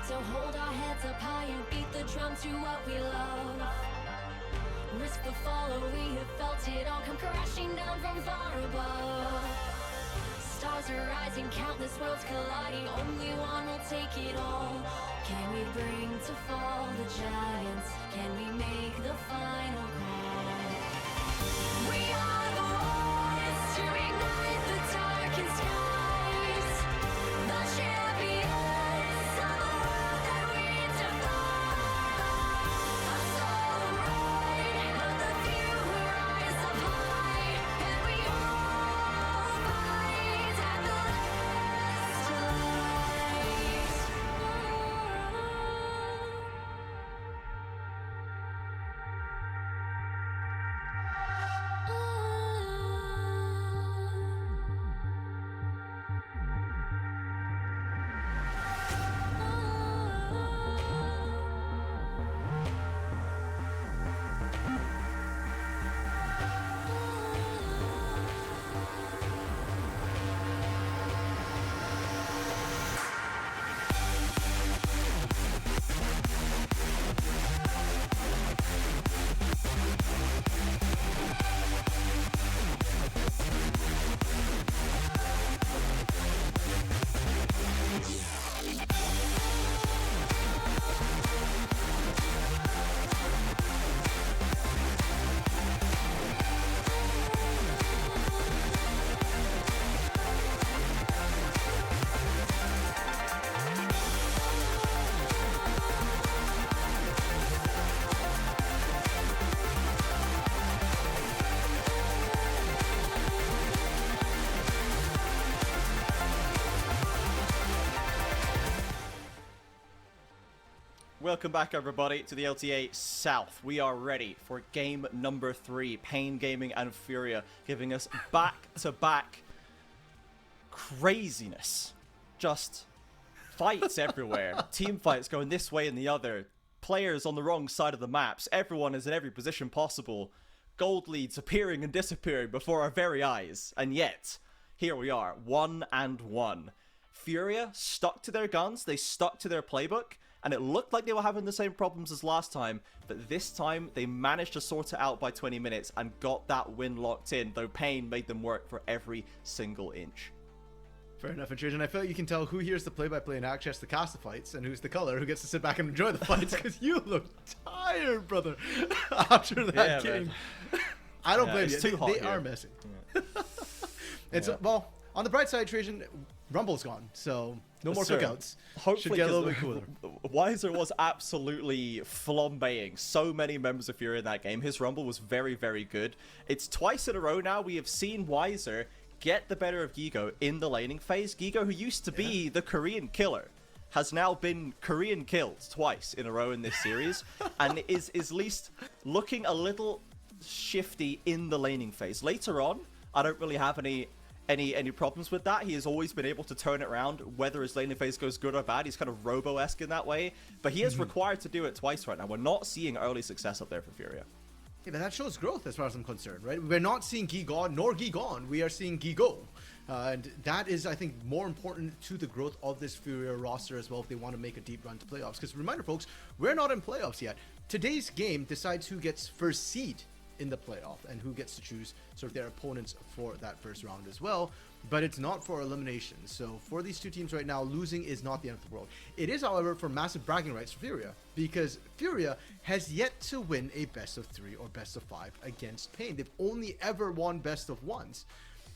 fight to hold our heads up high and beat the drum to what we love. Risk the fall, or we have felt it all come crashing down from far above. Stars are rising, countless worlds colliding, only one will take it all. Can we bring to fall the giants? Can we make the final call? We are the ones to ignite the darkened skies, the champions of the world that we defy. A solo ride of the few who rise up high, and we all fight at the last Welcome back, everybody, to the LTA South. We are ready for game number 3. Pain Gaming and Furia giving us back-to-back craziness. Just fights everywhere. Team fights going this way and the other. Players on the wrong side of the maps. Everyone is in every position possible. Gold leads appearing and disappearing before our very eyes. And yet, here we are, 1-1. Furia stuck to their guns. They stuck to their playbook. And it looked like they were having the same problems as last time, but this time they managed to sort it out by 20 minutes and got that win locked in, though Pain made them work for every single inch. Fair enough, and Trajan, I feel like you can tell who here's the play-by-play and actually has to cast the fights, and who's the color who gets to sit back and enjoy the fights, because you look tired, brother, after that game. Man. I don't blame you. Too hot they are messy. Yeah. Well, on the bright side, Trajan, Rumble's gone, so no more cookouts. Hopefully, should get a little bit cooler. Weiser was absolutely flambeing so many members of Fury in that game. His Rumble was very, very good. It's twice in a row now we have seen Weiser get the better of Gigo in the laning phase. Gigo, who used to be the Korean killer, has now been Korean killed twice in a row in this series, and is at least looking a little shifty in the laning phase. Later on, I don't really have any problems with that. He has always been able to turn it around, whether his laning phase goes good or bad. He's kind of Robo-esque in that way, but he is required to do it twice right now. We're not seeing early success up there for Furia. Yeah, but that shows growth as far as I'm concerned, right? We're not seeing Gi gone nor Gi gone. We are seeing Gi go. And that is, I think, more important to the growth of this Furia roster as well if they want to make a deep run to playoffs. Because reminder, folks, we're not in playoffs yet. Today's game decides who gets first seed in the playoff and who gets to choose sort of their opponents for that first round as well, but it's not for elimination. So for these two teams right now, losing is not the end of the world. It is, however, for massive bragging rights for Furia, because Furia has yet to win a best of 3 or best of 5 against Pain. They've only ever won best of 1s,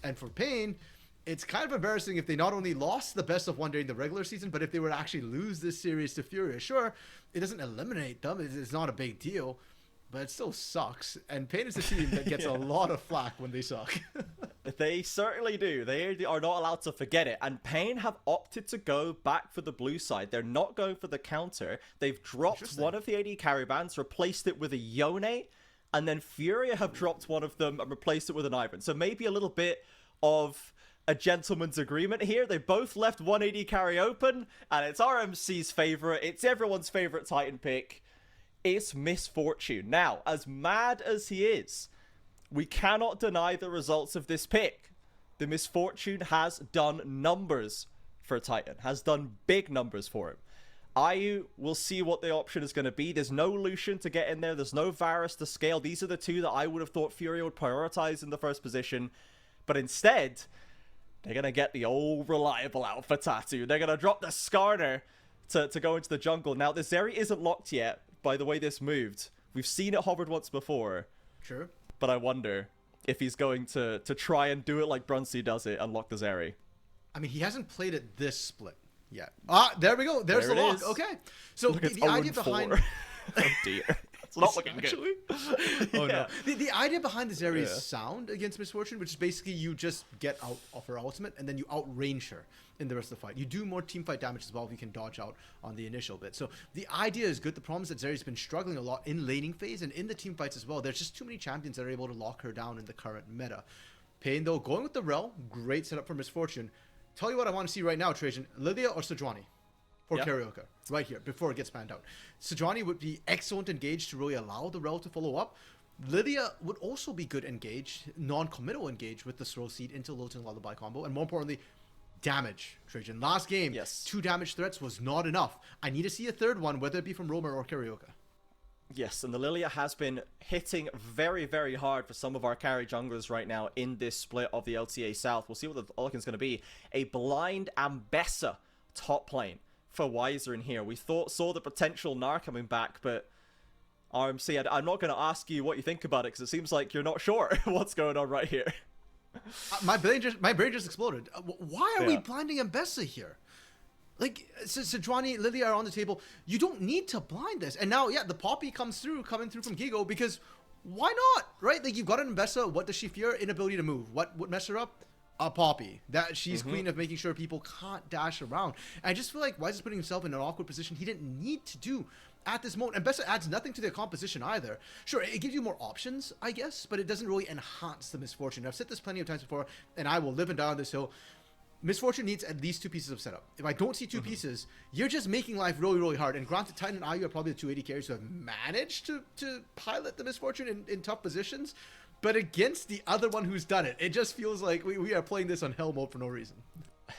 and for Pain, it's kind of embarrassing if they not only lost the best of 1 during the regular season, but if they were to actually lose this series to Furia. Sure, it doesn't eliminate them, it's not a big deal, but it still sucks. And Pain is a team that gets a lot of flack when they suck. They certainly do. They are not allowed to forget it. And Pain have opted to go back for the blue side. They're not going for the counter. They've dropped one of the AD carry bands, replaced it with a Yone, and then Furia have dropped one of them and replaced it with an Ivan. So maybe a little bit of a gentleman's agreement here. They both left one AD carry open, and it's RMC's favorite. It's everyone's favorite Titan pick. It's Misfortune. Now, as mad as he is, we cannot deny the results of this pick. The Misfortune has done numbers for Titan, has done big numbers for him. I will see what the option is going to be. There's no Lucian to get in there. There's no Varus to scale. These are the two that I would have thought Furia would prioritize in the first position. But instead, they're going to get the old reliable Alpha Tattoo. They're going to drop the Skarner to go into the jungle. Now, the Zeri isn't locked yet by the way this moved. We've seen it hovered once before. Sure. But I wonder if he's going to try and do it like Brunsey does it and lock the Zeri. I mean, he hasn't played it this split yet. Ah, there we go. There's the lock. Okay. So the idea behind... Oh dear. It's not looking actually. Oh no. The idea behind the Zeri's sound against Misfortune, which is basically you just get out of her ultimate and then you outrange her in the rest of the fight. You do more teamfight damage as well if you can dodge out on the initial bit. So the idea is good. The problem is that Zeri's been struggling a lot in laning phase and in the team fights as well. There's just too many champions that are able to lock her down in the current meta. Pain though, going with the Rel, great setup for Misfortune. Tell you what I want to see right now, Trajan. Lilia or Sejuani? For Carioca, right here, before it gets panned out. Sejuani would be excellent engaged to really allow the Rel to follow up. Lilia would also be good engaged, non-committal engaged with the Swirl Seed into Lilting Lullaby combo. And more importantly, damage, Trajan. Last game, 2 damage threats was not enough. I need to see a third one, whether it be from Roamer or Carioca. Yes, and the Lilia has been hitting very, very hard for some of our carry junglers right now in this split of the LTA South. We'll see what the Alkin's going to be. A blind Ambessa top lane for Wiser in here. We saw the potential Gnar coming back, but RMC, I'm not going to ask you what you think about it because it seems like you're not sure what's going on right here. My brain just exploded. Why are we blinding Ambessa here? Like, Sejuani, Lilia are on the table. You don't need to blind this. And now, the Poppy coming through from Gigo because why not, right? Like, you've got an Ambessa. What does she fear? Inability to move. What would mess her up? A Poppy. That she's queen of making sure people can't dash around. And I just feel like Wise is putting himself in an awkward position he didn't need to do at this moment. And Ambessa adds nothing to their composition either. Sure, it gives you more options, I guess, but it doesn't really enhance the Misfortune. I've said this plenty of times before, and I will live and die on this hill. Misfortune needs at least 2 pieces of setup. If I don't see 2 pieces, you're just making life really, really hard. And granted, Titan and IU are probably the 280 carries who have managed to pilot the Misfortune in tough positions. But against the other one who's done it, it just feels like we are playing this on hell mode for no reason.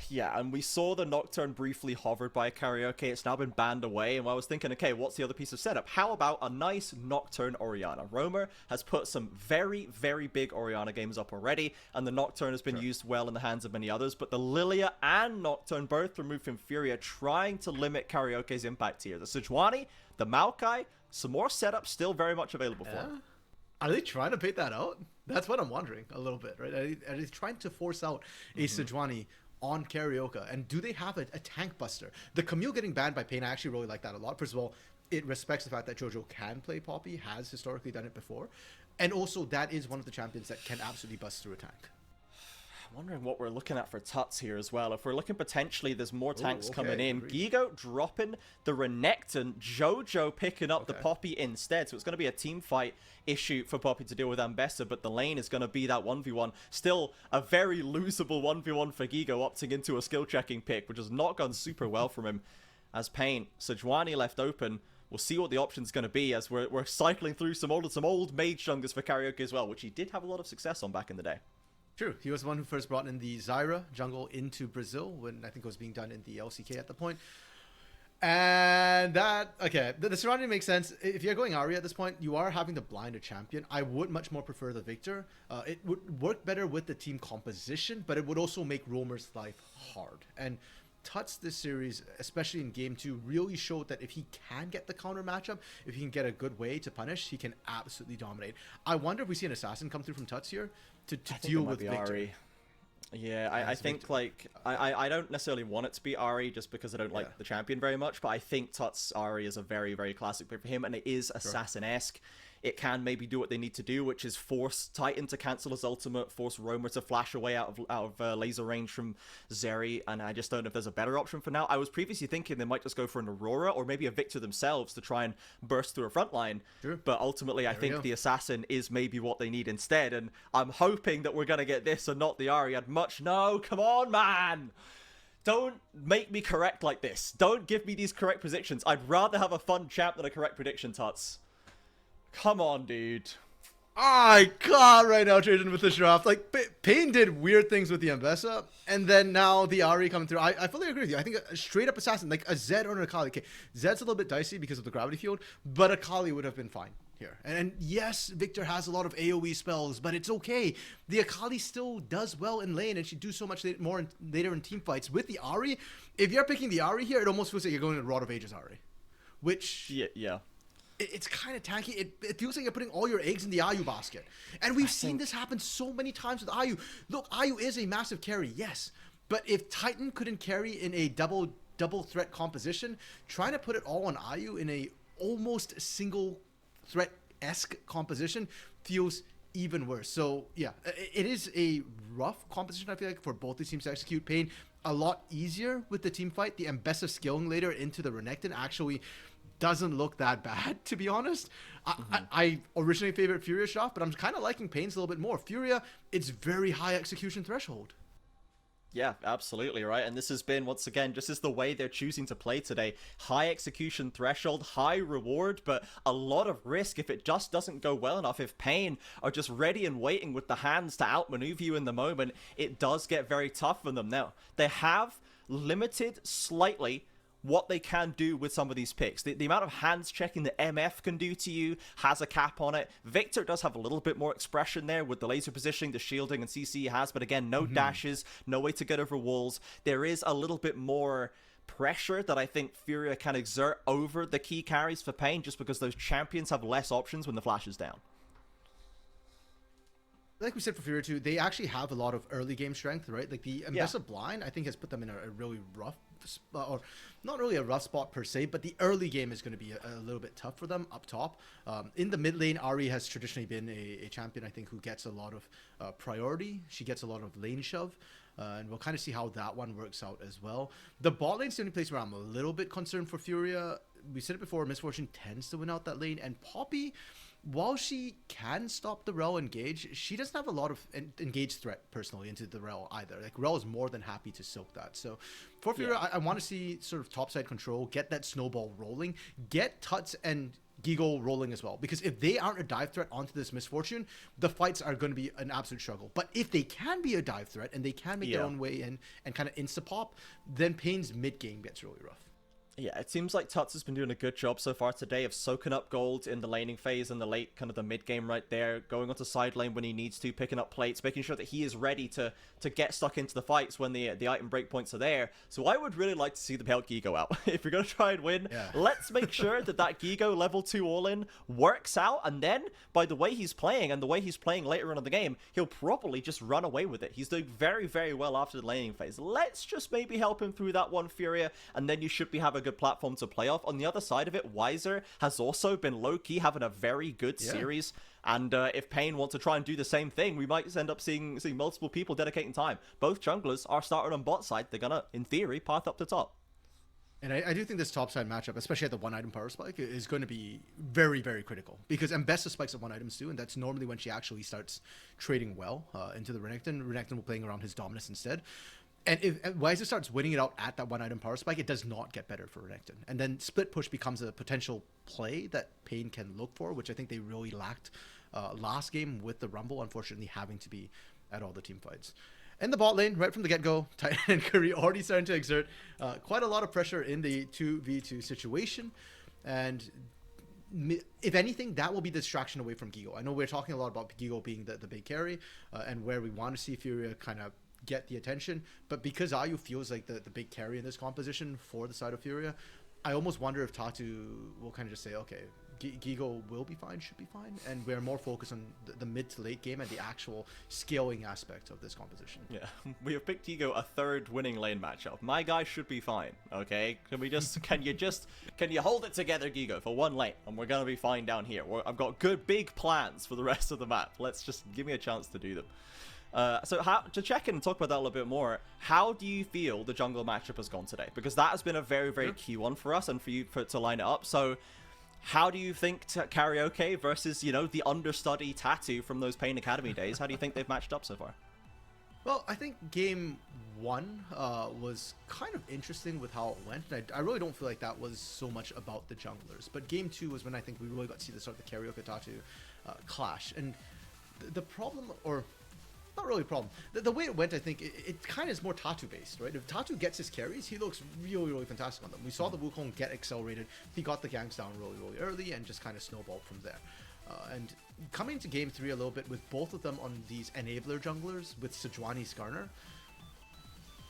Yeah, and we saw the Nocturne briefly hovered by Carioca. It's now been banned away, and I was thinking, okay, what's the other piece of setup? How about a nice Nocturne Orianna? Roamer has put some very, very big Orianna games up already, and the Nocturne has been used well in the hands of many others, but the Lilia and Nocturne both removed from Furia, trying to limit Carioca's impact here. The Sejuani, the Maokai, some more setup still very much available for him. Are they trying to bait that out? That's what I'm wondering a little bit, right? Are they trying to force out a Sejuani on Carioca? And do they have a tank buster? The Camille getting banned by Pain, I actually really like that a lot. First of all, it respects the fact that JoJo can play Poppy, has historically done it before. And also, that is one of the champions that can absolutely bust through a tank. I'm wondering what we're looking at for Tuts here as well. If we're looking potentially, there's more tanks coming in. Gigo dropping the Renekton, JoJo picking up the Poppy instead. So it's going to be a team fight issue for Poppy to deal with Ambessa, but the lane is going to be that 1v1. Still a very losable 1v1 for Gigo, opting into a skill checking pick, which has not gone super well from him. As Pain, Sejuani left open. We'll see what the option's going to be as we're cycling through some old mage junglers for Carioca as well, which he did have a lot of success on back in the day. True. He was the one who first brought in the Zyra jungle into Brazil when I think it was being done in the LCK at the point. And that, the surrounding makes sense. If you're going Ahri at this point, you are having to blind a champion. I would much more prefer the Victor. It would work better with the team composition, but it would also make Roamer's life hard. And Tuts this series, especially in game 2, really showed that if he can get the counter matchup, if he can get a good way to punish, he can absolutely dominate. I wonder if we see an assassin come through from Tuts here to deal with Victor. Ahri. Yeah, I think Victor. Like I don't necessarily want it to be Ahri just because I don't like the champion very much, but I think Tuts Ahri is a very, very classic pick for him, and it is assassin-esque. It can maybe do what they need to do, which is force Titan to cancel his ultimate, force Roamer to flash away out of laser range from Zeri, and I just don't know if there's a better option for now. I was previously thinking they might just go for an Aurora or maybe a Victor themselves to try and burst through a front line, but ultimately I think the Assassin is maybe what they need instead, and I'm hoping that we're going to get this and not the Ahri. No, come on, man! Don't make me correct like this. Don't give me these correct predictions. I'd rather have a fun champ than a correct prediction, Tuts. Come on, dude. I can't right now, Trajan, with this draft. Like, Pain did weird things with the Ambessa, and then now the Ahri coming through. I fully agree with you. I think a straight-up assassin, like a Zed or an Akali. Okay, Zed's a little bit dicey because of the gravity field, but Akali would have been fine here. And yes, Victor has a lot of AoE spells, but it's okay. The Akali still does well in lane, and she do so much more later in team fights. With the Ahri, if you're picking the Ahri here, it almost feels like you're going to Rod of Ages Ahri, which... Yeah. It's kind of tanky. It feels like you're putting all your eggs in the Ayu basket. And we've seen this happen so many times with Ayu. Look, Ayu is a massive carry, yes. But if Titan couldn't carry in a double threat composition, trying to put it all on Ayu in a almost single threat-esque composition feels even worse. So, yeah, it is a rough composition, I feel like, for both these teams to execute. Pain a lot easier with the team fight. The Ambessa scaling later into the Renekton actually doesn't look that bad, to be honest. I originally favored Furia's draft, but I'm kind of liking Pain's a little bit more. Furia, it's very high execution threshold. Yeah, absolutely, right? And this has been, once again, just as the way they're choosing to play today. High execution threshold, high reward, but a lot of risk if it just doesn't go well enough. If Pain are just ready and waiting with the hands to outmaneuver you in the moment, it does get very tough for them. Now, they have limited slightly what they can do with some of these picks. The amount of hands checking that MF can do to you has a cap on it. Victor does have a little bit more expression there with the laser positioning, the shielding, and CC he has, but again, no dashes, no way to get over walls. There is a little bit more pressure that I think Furia can exert over the key carries for Pain, just because those champions have less options when the flash is down. Like we said for Furia 2, they actually have a lot of early game strength, right? Like the Ambessa blind, I think, has put them in a really rough spot, or not really a rough spot per se, but the early game is going to be a little bit tough for them up top. In the mid lane, Ahri has traditionally been a champion, I think, who gets a lot of priority. She gets a lot of lane shove. And we'll kind of see how that one works out as well. The bot lane's the only place where I'm a little bit concerned for Furia. We said it before, Miss Fortune tends to win out that lane, and Poppy, while she can stop the Rel engage, she doesn't have a lot of engaged threat personally into the Rel either. Like, Rel is more than happy to soak that. So for Furia, I want to see sort of topside control, get that snowball rolling, get Tuts and Gigo rolling as well. Because if they aren't a dive threat onto this Miss Fortune, the fights are going to be an absolute struggle. But if they can be a dive threat and they can make their own way in and kind of insta-pop, then Pain's mid-game gets really rough. Yeah, it seems like Tuts has been doing a good job so far today of soaking up gold in the laning phase and the late, kind of the mid-game right there, going onto side lane when he needs to, picking up plates, making sure that he is ready to get stuck into the fights when the item breakpoints are there. So I would really like to see the Pelt Gigo out. If you're going to try and win, let's make sure that Gigo level 2 all-in works out, and then, by the way he's playing and the way he's playing later on in the game, he'll probably just run away with it. He's doing very, very well after the laning phase. Let's just maybe help him through that one, Furia, and then you should have a good platform to play off. On the other side of it, Weiser has also been low-key having a very good series, and if Pain want to try and do the same thing, we might end up seeing multiple people dedicating time. Both junglers are started on bot side. They're gonna, in theory, path up to top. And I do think this topside matchup, especially at the one-item power spike, is going to be very, very critical. Because Ambessa spikes at one items too, and that's normally when she actually starts trading well into the Renekton. Renekton will playing around his dominance instead. And if Weiser starts winning it out at that one-item power spike, it does not get better for Renekton. And then split push becomes a potential play that Pain can look for, which I think they really lacked last game with the Rumble, unfortunately having to be at all the team fights. In the bot lane, right from the get-go, Titan and Curry already starting to exert quite a lot of pressure in the 2v2 situation. And if anything, that will be the distraction away from Gigo. I know we're talking a lot about Gigo being the big carry and where we want to see Furia kind of get the attention, but because Ayu feels like the big carry in this composition for the side of Furia, I almost wonder if Tatu will kind of just say, okay, Gigo will be fine, should be fine, and we're more focused on the mid to late game and the actual scaling aspect of this composition. Yeah, we have picked Gigo a third winning lane matchup. My guy should be fine, okay? Can you hold it together, Gigo, for one lane, and we're gonna be fine down here. I've got good big plans for the rest of the map. Let's just give me a chance to do them. So to check in and talk about that a little bit more, how do you feel the jungle matchup has gone today? Because that has been a very, very key one for us and for you to line it up. So how do you think Karaoke versus, the understudy Tattoo from those Pain Academy days, how do you think they've matched up so far? Well, I think game 1 was kind of interesting with how it went. I really don't feel like that was so much about the junglers. But game 2 was when I think we really got to see the start of the Karaoke Tatu clash. And the problem, or not really a problem, the way it went, I think, it kind of is more Tatu based, right? If Tatu gets his carries, he looks really, really fantastic on them. We saw the Wukong get accelerated. He got the ganks down really, really early and just kind of snowballed from there. And coming to game 3 a little bit with both of them on these enabler junglers with Sejuani Skarner,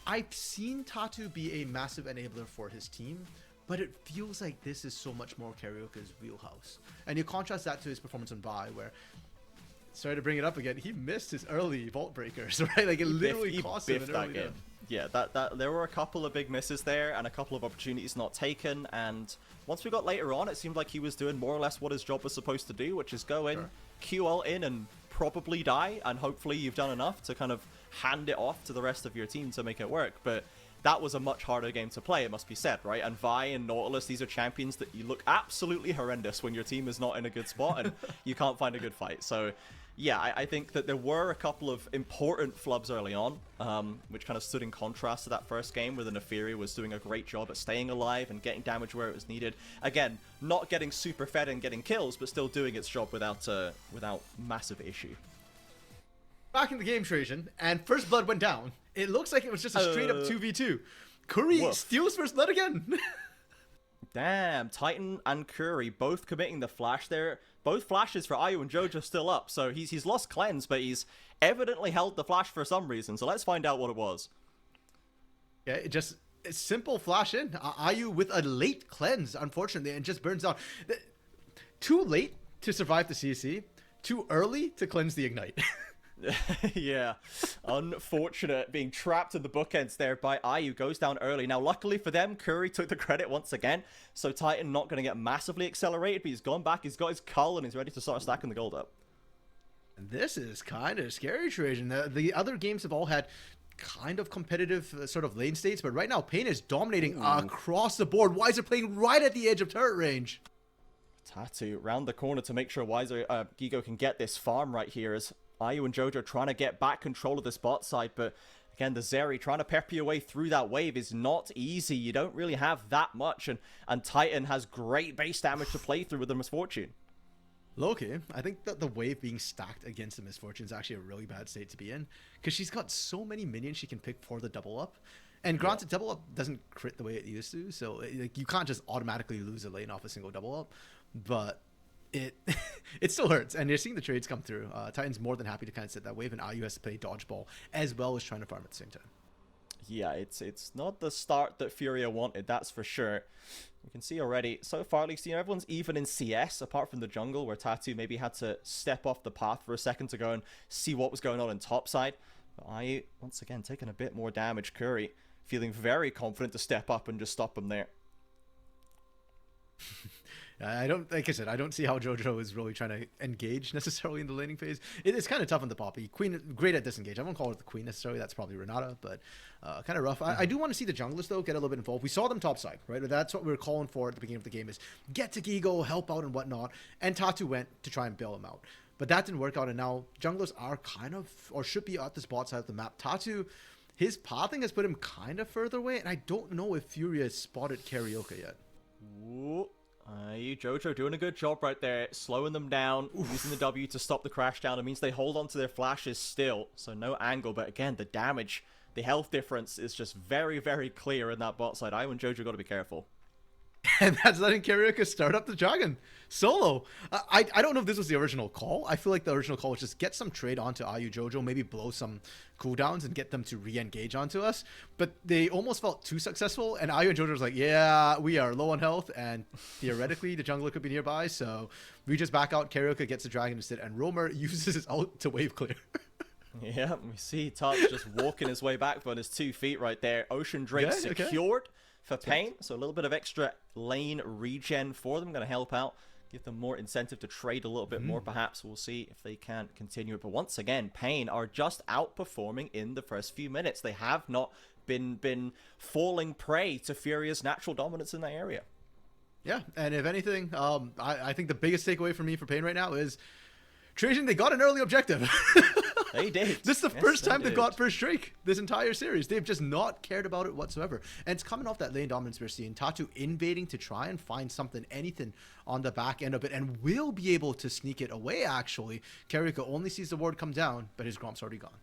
I've seen Tatu be a massive enabler for his team, but it feels like this is so much more Karaoke's wheelhouse. And you contrast that to his performance on Vi, where, sorry to bring it up again, he missed his early vault breakers, right? Like it literally cost him an early game. Yeah, that there were a couple of big misses there and a couple of opportunities not taken, and once we got later on, it seemed like he was doing more or less what his job was supposed to do, which is go in, QL in, and probably die, and hopefully you've done enough to kind of hand it off to the rest of your team to make it work. But that was a much harder game to play, it must be said, right? And Vi and Nautilus, these are champions that you look absolutely horrendous when your team is not in a good spot and you can't find a good fight. So yeah, I think that there were a couple of important flubs early on, which kind of stood in contrast to that first game where the Neferi was doing a great job at staying alive and getting damage where it was needed. Again, not getting super fed and getting kills, but still doing its job without massive issue. Back in the game, Trajan, and First Blood went down. It looks like it was just a straight up 2v2. Curry steals First Blood again. Damn, Titan and Curry both committing the flash there. Both flashes for Ayu and Jojo still up, so he's lost cleanse, but he's evidently held the flash for some reason, so let's find out what it was. Yeah, just a simple flash in. Ayu with a late cleanse, unfortunately, and just burns down. Too late to survive the CC, too early to cleanse the Ignite. Yeah, unfortunate being trapped in the bookends there by Ayu. Goes down early. Now luckily for them, Curry took the credit once again, so Titan not going to get massively accelerated, but he's gone back, he's got his cull, and he's ready to start stacking the gold up. This is kind of scary, Trajan. The other games have all had kind of competitive sort of lane states, but right now Pain is dominating across the board. Wiser playing right at the edge of turret range. Tatu round the corner to make sure Wiser Gigo can get this farm right here as Ayu and Jojo trying to get back control of this bot side, but again, the Zeri trying to pepper your way through that wave is not easy. You don't really have that much, and Titan has great base damage to play through with the Misfortune. Loki, I think that the wave being stacked against the Misfortune is actually a really bad state to be in, because she's got so many minions she can pick for the double up. And granted, double up doesn't crit the way it used to, so like, you can't just automatically lose a lane off a single double up, but it still hurts, and you're seeing the trades come through. Titan's more than happy to kind of sit that wave, and Ayu has to play dodgeball as well as trying to farm at the same time. Yeah, it's not the start that Furia wanted, that's for sure. You can see already, so far at least, everyone's even in CS, apart from the jungle, where Tatu maybe had to step off the path for a second to go and see what was going on in topside. But Ayu, once again, taking a bit more damage. Curry feeling very confident to step up and just stop him there. Like I said, I don't see how Jojo is really trying to engage necessarily in the laning phase. It is kind of tough on the Poppy. Queen, great at disengage. I won't call her the Queen necessarily. That's probably Renata, but kind of rough. I do want to see the junglers, though, get a little bit involved. We saw them topside, right? That's what we were calling for at the beginning of the game, is get to Gigo, help out and whatnot. And Tatu went to try and bail him out. But that didn't work out, and now junglers are kind of, or should be at the spot side of the map. Tatu, his pathing has put him kind of further away, and I don't know if Furia has spotted Karaoke yet. Ooh. Jojo doing a good job right there, slowing them down, using the W to stop the crash down. It means they hold on to their flashes still, so no angle, but again, the damage, the health difference is just very, very clear in that bot side. Ayu and Jojo got to be careful. And that's letting Karaoke start up the Dragon solo. I don't know if this was the original call. I feel like the original call was just get some trade onto Ayu Jojo, maybe blow some cooldowns and get them to re-engage onto us. But they almost felt too successful, and Ayu and Jojo was like, yeah, we are low on health, and theoretically the jungler could be nearby, so we just back out. Karaoke gets the Dragon instead, and Roamer uses his ult to wave clear. Yeah, we see Touch just walking his way back on his 2 feet right there. Ocean Drake secured for Pain, so a little bit of extra lane regen for them. Going to help out, give them more incentive to trade a little bit more perhaps. We'll see if they can continue it. But once again, Pain are just outperforming in the first few minutes. They have not been falling prey to Furia's natural dominance in that area. Yeah, and if anything, I think the biggest takeaway for me for Pain right now is Trajan, they got an early objective. They did. This is the first time they've got first Drake this entire series. They've just not cared about it whatsoever. And it's coming off that lane dominance we're seeing. Tatu invading to try and find something, anything on the back end of it, and will be able to sneak it away, actually. Karika only sees the ward come down, but his Gromp's already gone.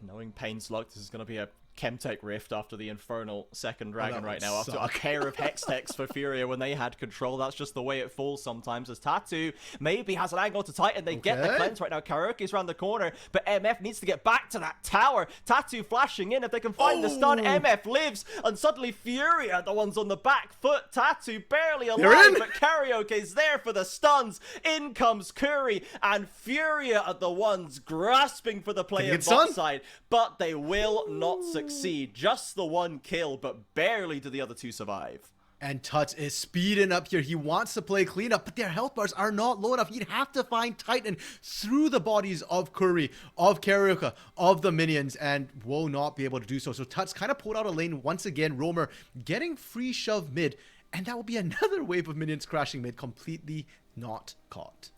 Knowing Pain's luck, this is going to be a Chemtech Rift after the Infernal second dragon right now. After a pair of Hextechs for Furia when they had control. That's just the way it falls sometimes, as Tatu maybe has an angle to Titan. They get the cleanse right now. Karaoke's around the corner, but MF needs to get back to that tower. Tatu flashing in. If they can find the stun, MF lives, and suddenly Furia, the ones on the back foot. Tatu barely alive, but Karaoke's there for the stuns. In comes Curry, and Furia are the ones grasping for the play on bot side, but they will not succeed. Just the one kill, but barely do the other two survive. And Tuts is speeding up here. He wants to play cleanup, but their health bars are not low enough. He'd have to find Titan through the bodies of Curry, of Karika, of the minions, and will not be able to do so. So Tuts kind of pulled out a lane once again. Roamer getting free shove mid, and that will be another wave of minions crashing mid, completely not caught.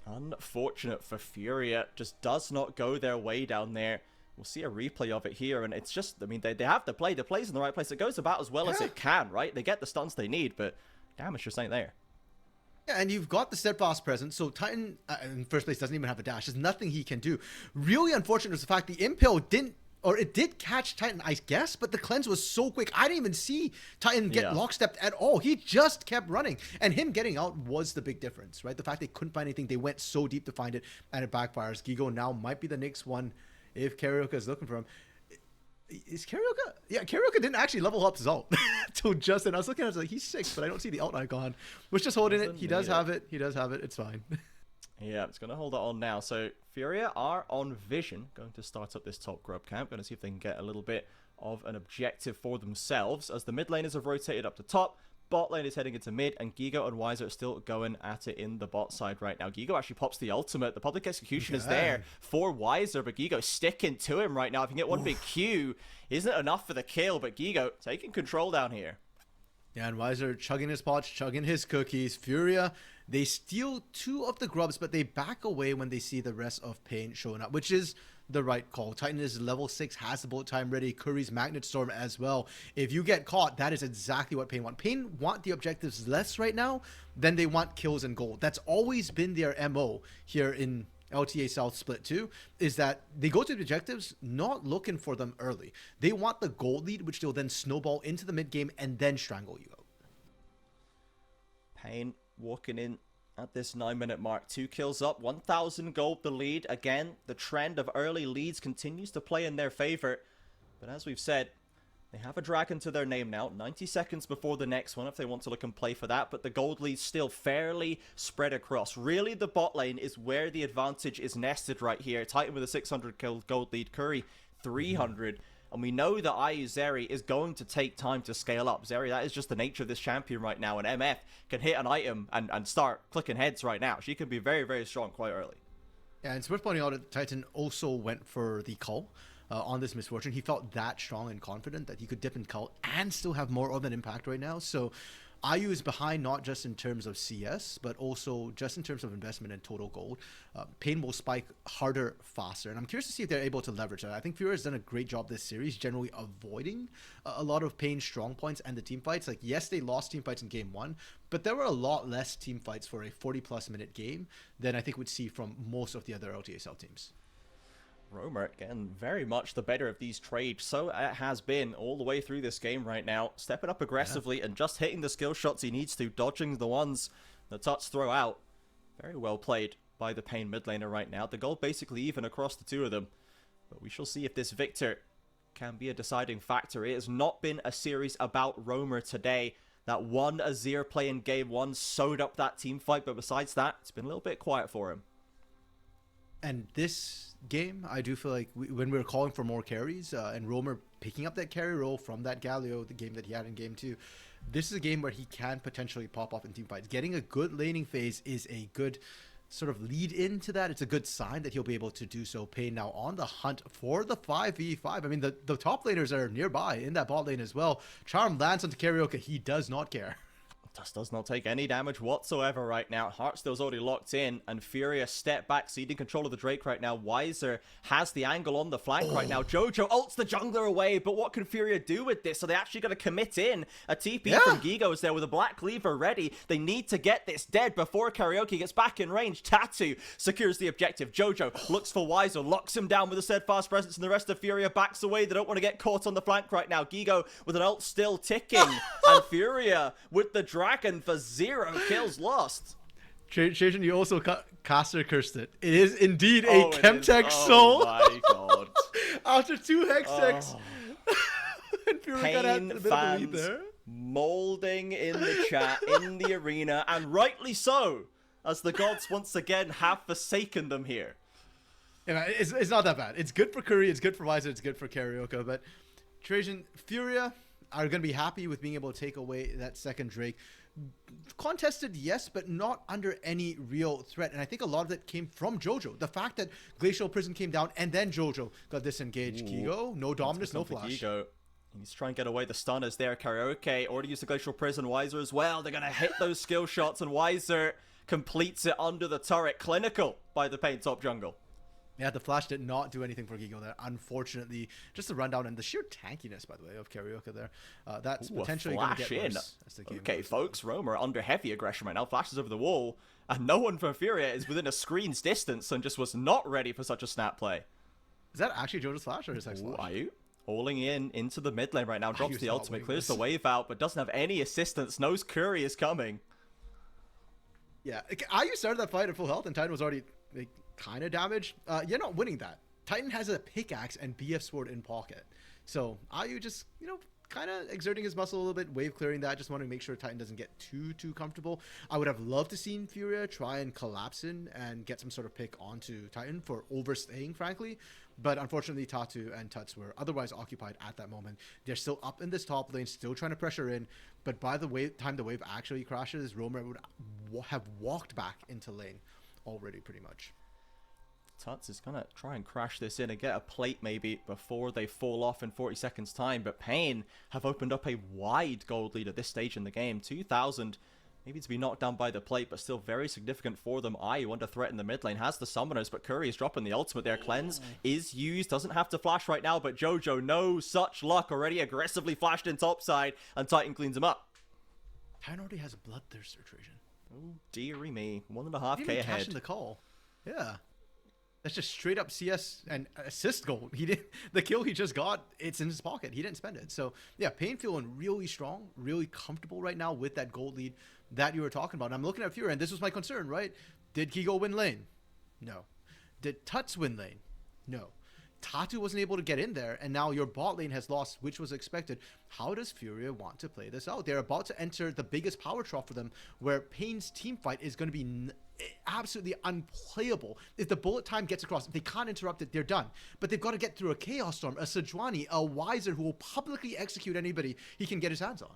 Unfortunate for Furia. Just does not go their way down there. We'll see a replay of it here, and it's just, I mean, they have to play. The play's in the right place. It goes about as well as it can, right? They get the stuns they need, but damage just ain't there. Yeah, and you've got the steadfast presence, so Titan, in first place, doesn't even have a dash. There's nothing he can do. Really unfortunate is the fact the Impale didn't, or it did catch Titan, I guess, but the cleanse was so quick. I didn't even see Titan get lockstepped at all. He just kept running, and him getting out was the big difference, right? The fact they couldn't find anything, they went so deep to find it, and it backfires. Gigo now might be the next one. If Karioka is looking for him. Is Karioka? Yeah, Karioka didn't actually level up his ult till just then. I was looking at it, like, he's 6, but I don't see the ult icon. Was just holding it. He does have it. He does have it. It's fine. Yeah, it's going to hold it on now. So Furia are on Vision, going to start up this top grub camp. Going to see if they can get a little bit of an objective for themselves, as the mid laners have rotated up to top. Bot lane is heading into mid, and Gigo and Wiser are still going at it in the bot side right now. Gigo actually pops the ultimate. The public execution is there for Wiser, but Gigo sticking to him right now. If you can get one big Q, isn't enough for the kill, but Gigo taking control down here. Yeah, and Wiser chugging his pots, chugging his cookies. Furia, they steal 2 of the grubs, but they back away when they see the rest of Pain showing up, which is the right call. Titan is level 6, has the bullet time ready. Curry's Magnet Storm as well. If you get caught, that is exactly what Pain want. Pain want the objectives less right now than they want kills and gold. That's always been their MO here in LTA South Split 2, is that they go to the objectives not looking for them early. They want the gold lead, which they'll then snowball into the mid game and then strangle you out. Pain walking in at this 9-minute mark. 2 kills up, 1,000 gold the lead. Again, the trend of early leads continues to play in their favor. But as we've said, they have a dragon to their name now. 90 seconds before the next one if they want to look and play for that. But the gold lead's still fairly spread across. Really, the bot lane is where the advantage is nested right here. Titan with a 600 kill gold lead. Curry, 300. And we know that IU Zeri is going to take time to scale up. Zeri, that is just the nature of this champion right now. And MF can hit an item and start clicking heads right now. She can be very, very strong quite early. Yeah, and it's worth pointing out that Titan also went for the cull on this misfortune. He felt that strong and confident that he could dip in cull and still have more of an impact right now. So IU is behind not just in terms of CS, but also just in terms of investment in total gold. Pain will spike harder, faster, and I'm curious to see if they're able to leverage that. I think Furia has done a great job this series, generally avoiding a lot of Pain's strong points and the team fights. Like, yes, they lost team fights in game 1, but there were a lot less team fights for a 40-plus minute game than I think we'd see from most of the other LTA South teams. Roamer, again, very much the better of these trades. So it has been all the way through this game right now. Stepping up aggressively and just hitting the skill shots he needs to, dodging the ones the Tuts throw out. Very well played by the Pain mid laner right now. The goal basically even across the two of them. But we shall see if this Victor can be a deciding factor. It has not been a series about Roamer today. That one Azir play in game 1 sewed up that team fight, but besides that, it's been a little bit quiet for him. And this game, I do feel like when we were calling for more carries and Roamer picking up that carry role from that Galio, the game that he had in game 2, this is a game where he can potentially pop off in team fights. Getting a good laning phase is a good sort of lead into that. It's a good sign that he'll be able to do so. Pain now on the hunt for the 5v5. I mean, the top laners are nearby in that bot lane as well. Charm lands onto Karaoke. He does not care. Tuts does not take any damage whatsoever right now. Heartstill's already locked in, and Furia step back, ceding control of the Drake right now. Weiser has the angle on the flank right now. Jojo ults the jungler away, but what can Furia do with this? Are they actually going to commit in? A TP from Gigo is there with a Black Cleaver ready. They need to get this dead before Karaoke gets back in range. Tatu secures the objective. Jojo looks for Weiser, locks him down with a steadfast presence, and the rest of Furia backs away. They don't want to get caught on the flank right now. Gigo with an ult still ticking, and Furia with the dragon for 0 kills lost. Trajan, you also caster cursed it. It is indeed a Chemtech soul. Oh my god. After 2 Hextechs. And Furia got a Pain bit of a lead fans there. molding in the chat, in the arena, and rightly so, as the gods once again have forsaken them here. Yeah, it's not that bad. It's good for Curry, it's good for Weiser, it's good for Karaoke, but Trajan, Furia are going to be happy with being able to take away that second Drake. Contested, yes, but not under any real threat. And I think a lot of it came from Jojo. The fact that Glacial Prison came down and then Jojo got disengaged. Gigo, no dominance, no flash. Gigo. He's trying to get away the stunners there. Karaoke already used the Glacial Prison. Weiser as well. They're going to hit those skill shots, and Weiser completes it under the turret. Clinical by the Pain top jungle. Yeah, the flash did not do anything for Gigo there. Unfortunately, just the rundown and the sheer tankiness, by the way, of Karaoke there. That's potentially going to get worse as the game Okay, goes. folks, Roma are under heavy aggression right now. Flashes over the wall, and no one from Furia is within a screen's distance and just was not ready for such a snap play. Is that actually Jojo's flash or his Hex flash? Are you? Alling in into the mid lane right now. Drops Ayu's the not ultimate, winning clears this. the wave out, but doesn't have any assistance. Knows Curry is coming. Yeah, Ayu started that fight at full health, and Titan was already kind of damaged. You're not winning that. Titan has a pickaxe and BF sword in pocket. So Ayu just, kind of exerting his muscle a little bit, wave clearing that, just wanting to make sure Titan doesn't get too comfortable. I would have loved to seen Furia try and collapse in and get some sort of pick onto Titan for overstaying, frankly. But unfortunately, Tatu and Tuts were otherwise occupied at that moment. They're still up in this top lane, still trying to pressure in. But by the time the wave actually crashes, Romer would have walked back into lane already, pretty much. Tuts is going to try and crash this in and get a plate maybe before they fall off in 40 seconds time. But Pain have opened up a wide gold lead at this stage in the game. 2,000 maybe to be knocked down by the plate, but still very significant for them. Ayu under threat in the mid lane, has the summoners, but Curry is dropping the ultimate there. Cleanse is used, doesn't have to flash right now, but Jojo, no such luck, already aggressively flashed in topside, and Titan cleans him up. Titan already has a Bloodthirster, Trajan. Oh, dearie me. 1.5k He ahead. catching the call. Yeah. That's just straight up CS and assist gold. He didn't. The kill he just got, it's in his pocket. He didn't spend it. So yeah, Pain feeling really strong, really comfortable right now with that gold lead that you were talking about. And I'm looking at Fury, and this was my concern, right? Did Gigo win lane? No. Did Tuts win lane? No. Tatu wasn't able to get in there, and now your bot lane has lost, which was expected. How does Furia want to play this out? They're about to enter the biggest power trough for them, where Pain's team fight is going to be absolutely unplayable. If the bullet time gets across, if they can't interrupt it, they're done. But they've got to get through a Chaos Storm, a Sejuani, a Weiser who will publicly execute anybody he can get his hands on.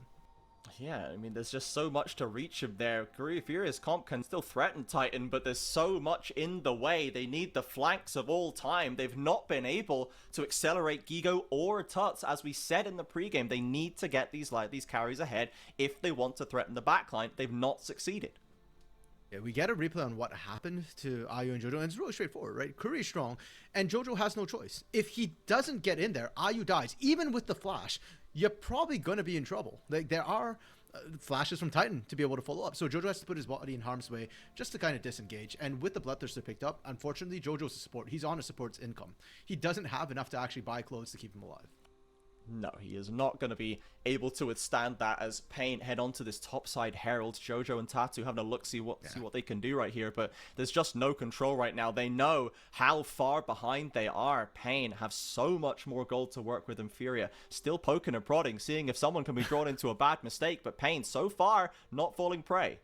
Yeah, I mean, there's just so much to reach him there. Furia's comp can still threaten Titan, but there's so much in the way. They need the flanks of all time. They've not been able to accelerate Gigo or Tuts. As we said in the pregame, they need to get these carries ahead if they want to threaten the backline. They've not succeeded. Yeah, we get a replay on what happened to Ayu and Jojo, and it's really straightforward, right? Curry is strong, and Jojo has no choice. If he doesn't get in there, Ayu dies. Even with the flash, you're probably going to be in trouble. Like, there are flashes from Titan to be able to follow up. So Jojo has to put his body in harm's way just to kind of disengage. And with the Bloodthirster picked up, unfortunately, Jojo's a support. He's on a support's income. He doesn't have enough to actually buy clothes to keep him alive. No, he is not going to be able to withstand that as Pain head onto this topside Herald. Jojo and Tatu having a look, see what they can do right here, but there's just no control right now. They know how far behind they are. Pain have so much more gold to work with than Furia. Still poking and prodding, seeing if someone can be drawn into a bad mistake, but Pain so far not falling prey.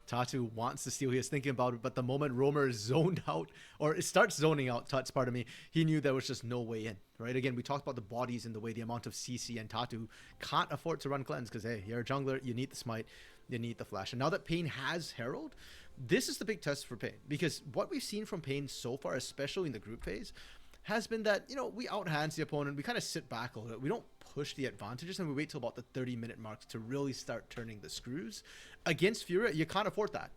Tatu wants to steal. He is thinking about it, but the moment Romer is zoned out, or it starts zoning out, Tuts, pardon me, he knew there was just no way in, right? Again, we talked about the bodies in the way, the amount of CC, and Tatu can't afford to run cleanse because, hey, you're a jungler, you need the smite, you need the flash. And now that Pain has Herald, this is the big test for Pain, because what we've seen from Pain so far, especially in the group phase, has been that, you know, we outhands the opponent. We kind of sit back a little bit. We don't push the advantages, and we wait till about the 30-minute marks to really start turning the screws. Against Furia, you can't afford that.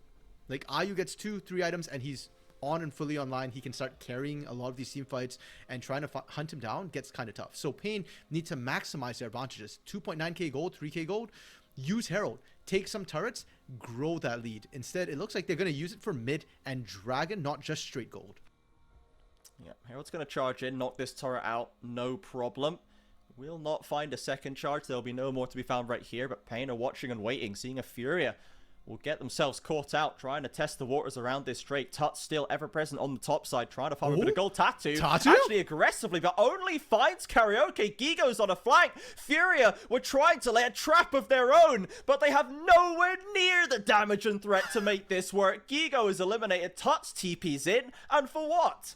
Like, IU gets 2-3 items, and he's on and fully online. He can start carrying a lot of these team fights, and trying to hunt him down gets kind of tough. So Pain need to maximize their advantages. 2.9k gold, 3k gold. Use Herald, take some turrets, grow that lead. Instead, it looks like they're going to use it for mid and Dragon, not just straight gold. Yeah, Herald's going to charge in, knock this turret out, no problem. Will not find a second charge. There'll be no more to be found right here, but Pain are watching and waiting, seeing a Furia will get themselves caught out, trying to test the waters around this Drake. Tut still ever present on the top side, trying to farm a bit of gold. Tattoo actually aggressively, but only finds Karaoke. Gigo's on a flank. Furia were trying to lay a trap of their own, but they have nowhere near the damage and threat to make this work. Gigo is eliminated. Tut's TP's in, and for what?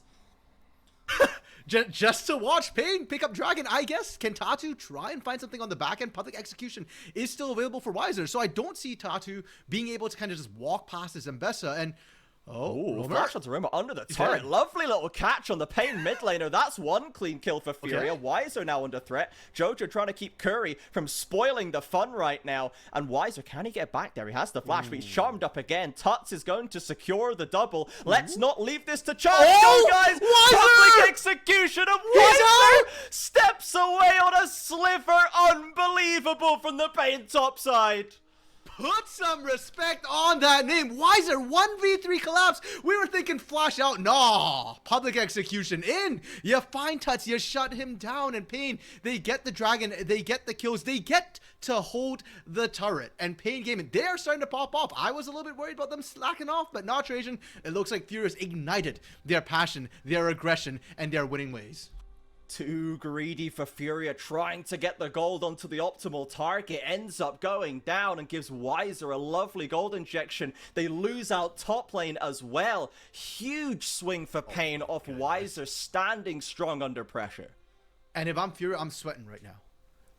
Just to watch Pain pick up Dragon, I guess. Can Tatu try and find something on the back end? Public execution is still available for Wiser, so I don't see Tatu being able to kind of just walk past his Mbessa and... Oh, flash onto Roma under the turret. Lovely little catch on the Pain mid laner. That's one clean kill for Furia. Okay. Wiser now under threat. Jojo trying to keep Curry from spoiling the fun right now. And Wiser, can he get back there? He has the flash, but he's charmed up again. Tuts is going to secure the double. Let's not leave this to chance. Go, guys! Wiser! Public execution of Wiser! Steps away on a sliver. Unbelievable from the Pain top side. Put some respect on that name. Wiser, 1v3 collapse. We were thinking flash out. Nah, public execution in. You find Tuts, you shut him down. And Pain, they get the Dragon, they get the kills, they get to hold the turret. And Pain Gaming, they are starting to pop off. I was a little bit worried about them slacking off, but not Trajan. It looks like Furious ignited their passion, their aggression, and their winning ways. Too greedy for Furia, trying to get the gold onto the optimal target. Ends up going down and gives Wiser a lovely gold injection. They lose out top lane as well. Huge swing for Pain off Wiser, standing strong under pressure. And if I'm Furia, I'm sweating right now.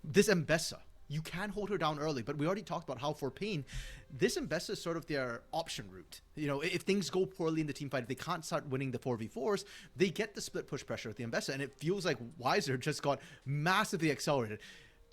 This Mbessa, you can hold her down early, but we already talked about how for Pain, this Mbessa is sort of their option route. You know, if things go poorly in the team fight, if they can't start winning the 4v4s, they get the split push pressure with the Mbessa, and it feels like Wiser just got massively accelerated.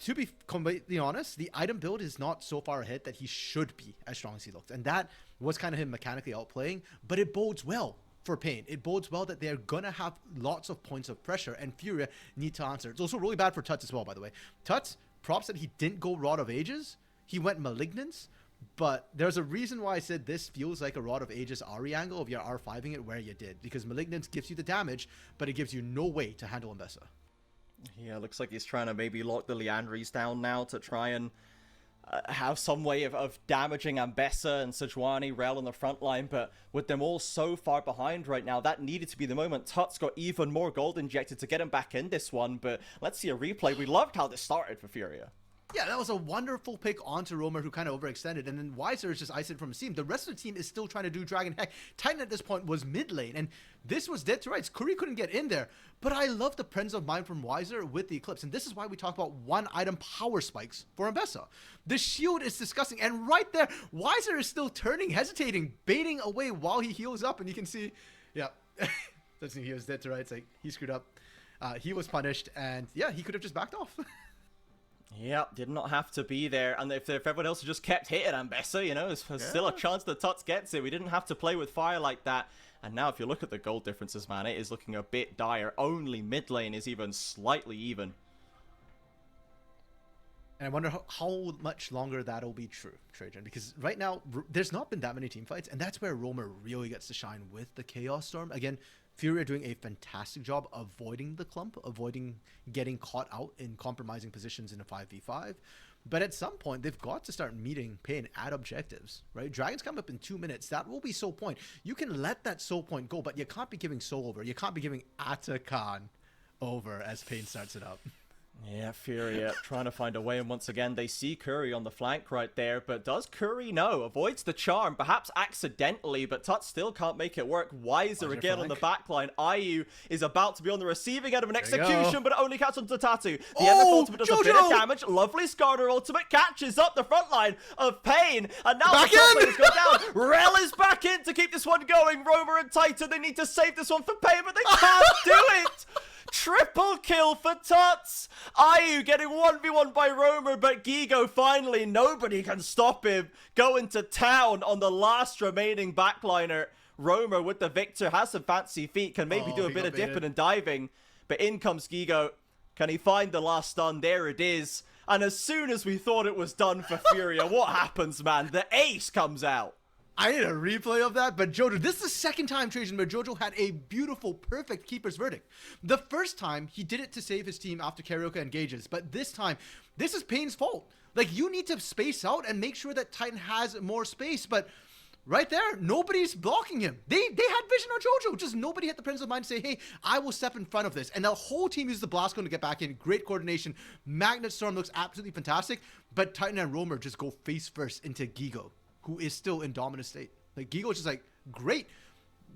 To be completely honest, the item build is not so far ahead that he should be as strong as he looked, and that was kind of him mechanically outplaying, but it bodes well for Pain. It bodes well that they're gonna have lots of points of pressure, and Furia need to answer. It's also really bad for Tuts as well, by the way. Tuts, props that he didn't go Rod of Ages, he went Malignance. But there's a reason why I said this feels like a Rod of Ages Ahri angle if you're R5ing it where you did. Because Malignance gives you the damage, but it gives you no way to handle Mbessa. Yeah, looks like he's trying to maybe lock the Liandry's down now to try and have some way of damaging Mbessa and Sejuani, Rel on the front line. But with them all so far behind right now, that needed to be the moment. Tuts got even more gold injected to get him back in this one. But let's see a replay. We loved how this started for Furia. Yeah, that was a wonderful pick onto Romer, who kind of overextended, and then Wiser is just iced from his team. The rest of the team is still trying to do Dragon. Heck, Titan at this point was mid lane, and this was dead to rights. Curry couldn't get in there, but I love the presence of mind from Wiser with the Eclipse, and this is why we talk about one-item power spikes for Mbessa. The shield is disgusting, and right there, Wiser is still turning, hesitating, baiting away while he heals up, and you can see, yeah, he was dead to rights. Like, he screwed up. He was punished, and yeah, he could have just backed off. Yeah, did not have to be there. And if everyone else had just kept hitting Mbessa, you know, there's still a chance that Tuts gets it. We didn't have to play with fire like that. And now if you look at the gold differences, man, it is looking a bit dire. Only mid lane is even slightly even. And I wonder how much longer that'll be true, Trajan, because right now, there's not been that many team fights, and that's where Romer really gets to shine with the Chaos Storm. Again, Fury are doing a fantastic job avoiding the clump, avoiding getting caught out in compromising positions in a 5v5. But at some point, they've got to start meeting Pain at objectives, right? Dragons come up in 2 minutes. That will be soul point. You can let that soul point go, but you can't be giving soul over. You can't be giving Atakan over as Pain starts it up. Yeah, Furia trying to find a way, and once again they see Curry on the flank right there, but does Curry know? Avoids the charm, perhaps accidentally, but Tuts still can't make it work. Wiser again flank on the backline. IU is about to be on the receiving end of an execution, but it only catches onto Tatu. The MF ultimate does a bit of damage. Lovely Skarner ultimate catches up the front line of Pain, and now the top lane has gone down. Rel is back in to keep this one going. Romer and Titan, they need to save this one for Pain, but they can't do it. Triple kill for Tuts! Ayu getting 1v1 by Roamer, but Gigo finally, nobody can stop him, going to town on the last remaining backliner. Roamer with the victor, has some fancy feet, can maybe do a bit of dipping and diving, but in comes Gigo. Can he find the last stun? There it is. And as soon as we thought it was done for Furia, what happens, man? The ace comes out. I need a replay of that, but Jojo, this is the second time, Trajan, where Jojo had a beautiful, perfect keeper's verdict. The first time, he did it to save his team after Karaoke engages, but this time, this is Pain's fault. Like, you need to space out and make sure that Titan has more space, but right there, nobody's blocking him. They had vision on Jojo, just nobody had the presence of mind to say, hey, I will step in front of this. And the whole team uses the blast cone to get back in. Great coordination. Magnet Storm looks absolutely fantastic, but Titan and Roamer just go face first into Gigo, who is still in dominant state. Like, Gigo's just like, great,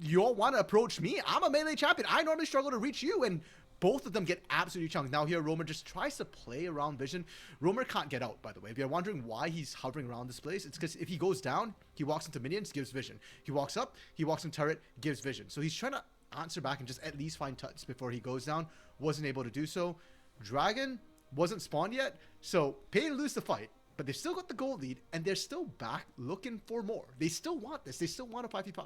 you all want to approach me? I'm a melee champion. I normally struggle to reach you, and both of them get absolutely chunked. Now here, Roamer just tries to play around vision. Roamer can't get out, by the way. If you're wondering why he's hovering around this place, it's because if he goes down, he walks into minions, gives vision. He walks up, he walks in turret, gives vision. So he's trying to answer back and just at least find Tuts before he goes down. Wasn't able to do so. Dragon wasn't spawned yet, so Pain lose the fight. But they've still got the gold lead, and they're still back looking for more. They still want this. They still want a 5v5.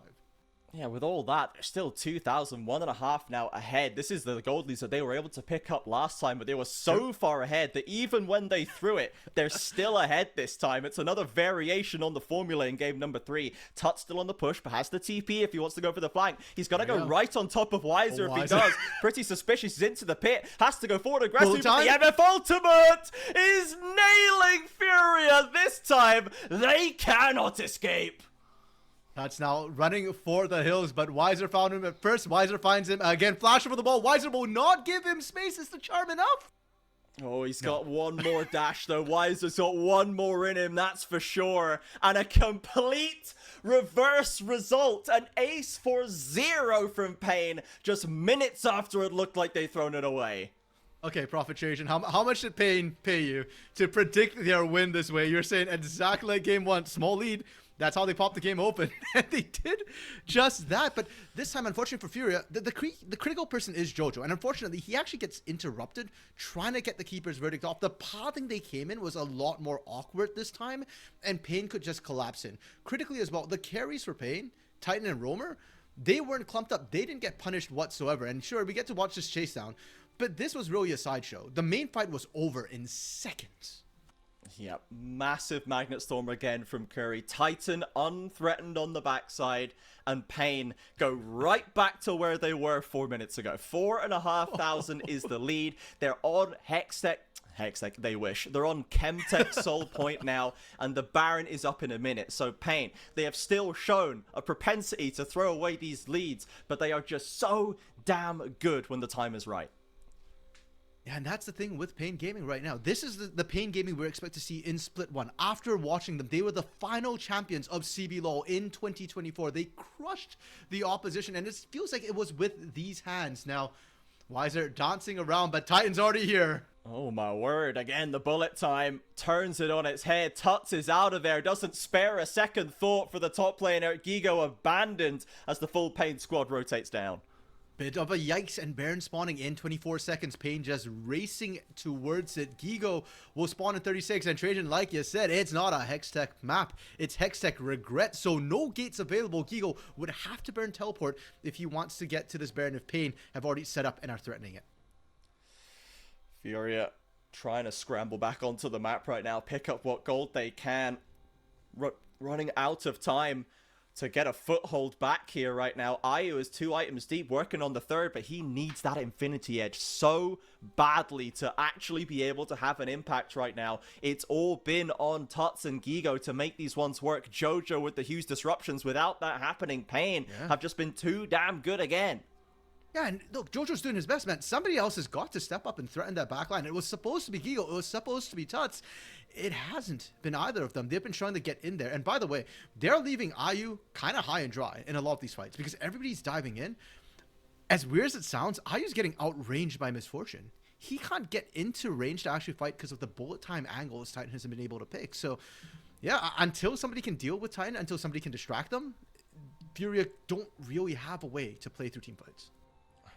Yeah, with all that, they're still 2,000, 1.5 now ahead. This is the gold leads that they were able to pick up last time, but they were so far ahead that even when they threw it, they're still ahead this time. It's another variation on the formula in game number 3. Tut's still on the push, but has the TP if he wants to go for the flank. He's got to go right on top of Weiser if he does. Pretty suspicious. He's into the pit. Has to go forward aggressively. The MF Ultimate is nailing Furia this time. They cannot escape. That's now running for the hills, but Weiser found him at first. Weiser finds him again. Flash over the ball. Weiser will not give him space. Is the charm enough? Oh, he's got one more dash though. Weiser's got one more in him, that's for sure. And a complete reverse result. An ace for 0 from Pain just minutes after it looked like they'd thrown it away. Okay, Prophet Trajan, how much did Pain pay you to predict their win this way? You're saying exactly like game 1, small lead. That's how they popped the game open. And they did just that. But this time, unfortunately for Furia, the critical person is Jojo. And unfortunately, he actually gets interrupted trying to get the keeper's verdict off. The pathing they came in was a lot more awkward this time. And Pain could just collapse in. Critically as well, the carries for Pain, Titan and Roamer, they weren't clumped up. They didn't get punished whatsoever. And sure, we get to watch this chase down. But this was really a sideshow. The main fight was over in seconds. Yep, massive Magnet Storm again from Curry. Titan unthreatened on the backside, and Pain go right back to where they were 4 minutes ago. 4,500 is the lead. They're on Hextech, they wish. They're on Chemtech Soul Point now, and the Baron is up in a minute. So Pain, they have still shown a propensity to throw away these leads, but they are just so damn good when the time is right. Yeah, and that's the thing with Pain Gaming right now. This is the Pain Gaming we expect to see in Split 1. After watching them, they were the final champions of CBLOL in 2024. They crushed the opposition, and it feels like it was with these hands. Now, Weiser dancing around, but Titan's already here. Oh my word, again the bullet time turns it on its head. Tuts is out of there, doesn't spare a second thought for the top laner. Gigo abandoned as the full Pain squad rotates down. Bit of a yikes, and Baron spawning in 24 seconds. Pain just racing towards it. Gigo will spawn in 36, and Trajan, like you said, it's not a Hextech map. It's Hextech Regret, so no gates available. Gigo would have to burn teleport if he wants to get to this Baron if Pain have already set up and are threatening it. Furia trying to scramble back onto the map right now, pick up what gold they can. Running out of time to get a foothold back here right now. Ayu is 2 items deep, working on the 3rd, but he needs that Infinity Edge so badly to actually be able to have an impact right now. It's all been on Tuts and Gigo to make these ones work. Jojo with the huge disruptions. Without that happening, Pain have just been too damn good again. Yeah, and look, Jojo's doing his best, man. Somebody else has got to step up and threaten that backline. It was supposed to be Gigo. It was supposed to be Tuts. It hasn't been either of them. They've been trying to get in there. And by the way, they're leaving Ayu kind of high and dry in a lot of these fights because everybody's diving in. As weird as it sounds, Ayu's getting outranged by Misfortune. He can't get into range to actually fight because of the bullet time angles Titan hasn't been able to pick. So, yeah, until somebody can deal with Titan, until somebody can distract them, Furia don't really have a way to play through team fights.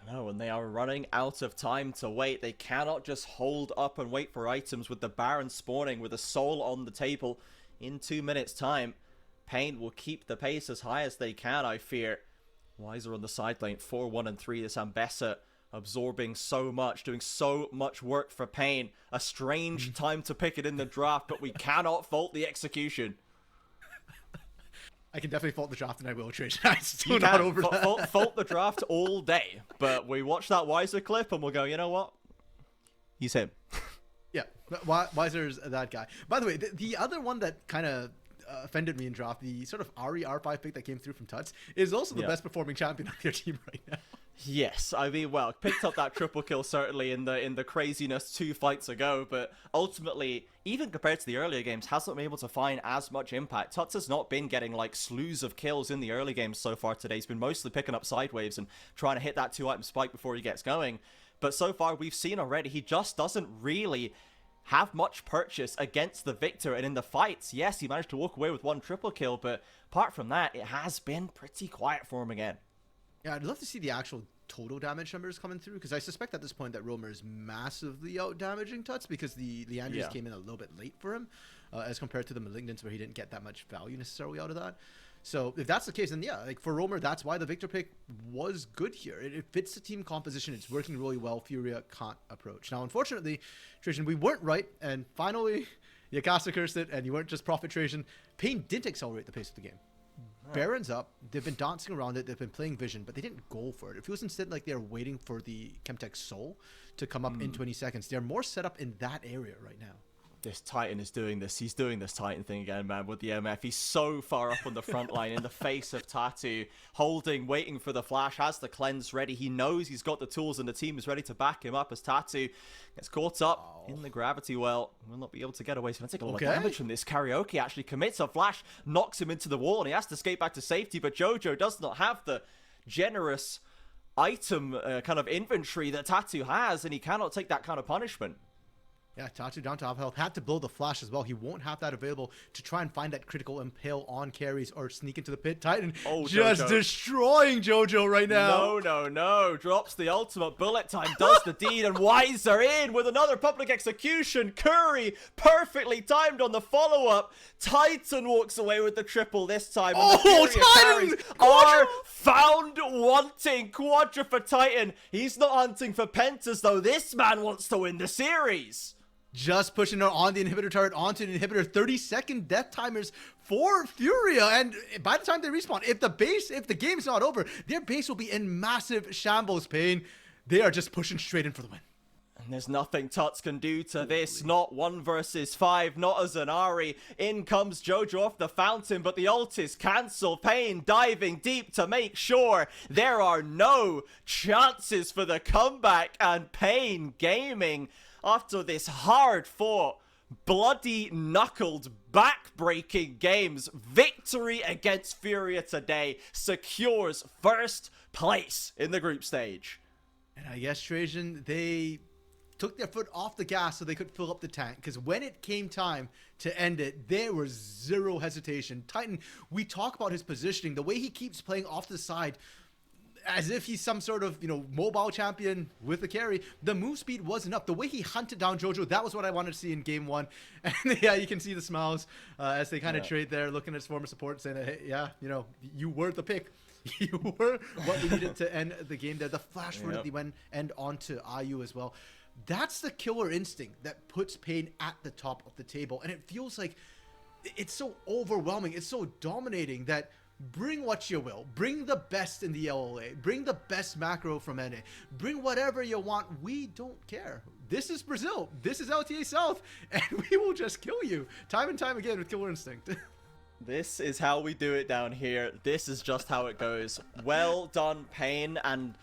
No, and they are running out of time to wait. They cannot just hold up and wait for items with the Baron spawning with a soul on the table in 2 minutes time. Pain will keep the pace as high as they can, I fear. Weiser on the side lane, 4-1 and 3. This Ambessa absorbing so much, doing so much work for Pain. A strange time to pick it in the draft, but we cannot fault the execution. I can definitely fault the draft, and I will, Trajan. I'm still not over that. Fault the draft all day, but we watch that Weiser clip and we'll go, you know what? He's him. Yeah, Weiser's that guy. By the way, the other one that kind of offended me in draft, the sort of Ari R5 pick that came through from Tuts, is also the best performing champion on their team right now. Yes, I mean, well, picked up that triple kill certainly in the craziness 2 fights ago, but ultimately, even compared to the earlier games, hasn't been able to find as much impact. Tuts has not been getting like slews of kills in the early games so far today. He's been mostly picking up side waves and trying to hit that 2-item spike before he gets going. But so far, we've seen already, he just doesn't really have much purchase against the Victor. And in the fights, yes, he managed to walk away with 1 triple kill, but apart from that, it has been pretty quiet for him again. Yeah, I'd love to see the actual total damage numbers coming through, because I suspect at this point that Roamer is massively out-damaging Tuts, because the Leandries came in a little bit late for him, as compared to the Malignants, where he didn't get that much value necessarily out of that. So if that's the case, then yeah, like for Roamer, that's why the Victor pick was good here. It fits the team composition. It's working really well. Furia can't approach. Now, unfortunately, Trajan, we weren't right, and finally, Yakasa cursed it, and you weren't just Prophet Trajan. Pain didn't accelerate the pace of the game. Baron's up. They've been dancing around it. They've been playing Vision, but they didn't go for it. It feels instead like they're waiting for the Chemtech Soul to come up in 20 seconds. They're more set up in that area right now. This Titan is doing this. He's doing this Titan thing again, man, with the MF. He's so far up on the front line in the face of Tatu, holding, waiting for the flash, has the cleanse ready. He knows he's got the tools and the team is ready to back him up as Tatu gets caught up in the gravity well. Will not be able to get away. He's going to take a lot of damage from this. Karaoke actually commits a flash, knocks him into the wall, and he has to escape back to safety, but Jojo does not have the generous item kind of inventory that Tatu has, and he cannot take that kind of punishment. Yeah, Tatu down to half health. Had to blow the flash as well. He won't have that available to try and find that critical impale on carries or sneak into the pit. Titan just destroying Jojo right now. No. Drops the ultimate. Bullet time does the deed, and Weiser in with another public execution. Curry perfectly timed on the follow-up. Titan walks away with the triple this time. Titan are found wanting. Quadra for Titan. He's not hunting for pentas, though. This man wants to win the series. Just pushing her on the inhibitor turret, onto the inhibitor. 30-second death timers for Furia. And by the time they respawn, if the game's not over, their base will be in massive shambles. Pain. They are just pushing straight in for the win. And there's nothing Tuts can do to this. Not 1 versus 5. Not a Zanari. In comes Jojo off the fountain, but the ult is cancelled. Pain diving deep to make sure there are no chances for the comeback. And Pain Gaming, after this hard-fought, bloody-knuckled, back-breaking games, victory against Furia today secures first place in the group stage. And I guess, Trajan, they took their foot off the gas so they could fill up the tank, because when it came time to end it, there was zero hesitation. Titan, we talk about his positioning, the way he keeps playing off the side, as if he's some sort of, mobile champion with the carry. The move speed wasn't up. The way he hunted down Jojo, that was what I wanted to see in game 1. And yeah, you can see the smiles as they kind of trade there, looking at his former support, saying, hey, yeah, you were the pick. You were what we needed to end the game there. The flash forward at the end onto IU as well. That's the killer instinct that puts Pain at the top of the table. And it feels like it's so overwhelming. It's so dominating that bring what you will. Bring the best in the LLA. Bring the best macro from NA. Bring whatever you want. We don't care. This is Brazil. This is LTA South. And we will just kill you time and time again with killer instinct. This is how we do it down here. This is just how it goes. Well done, Pain. And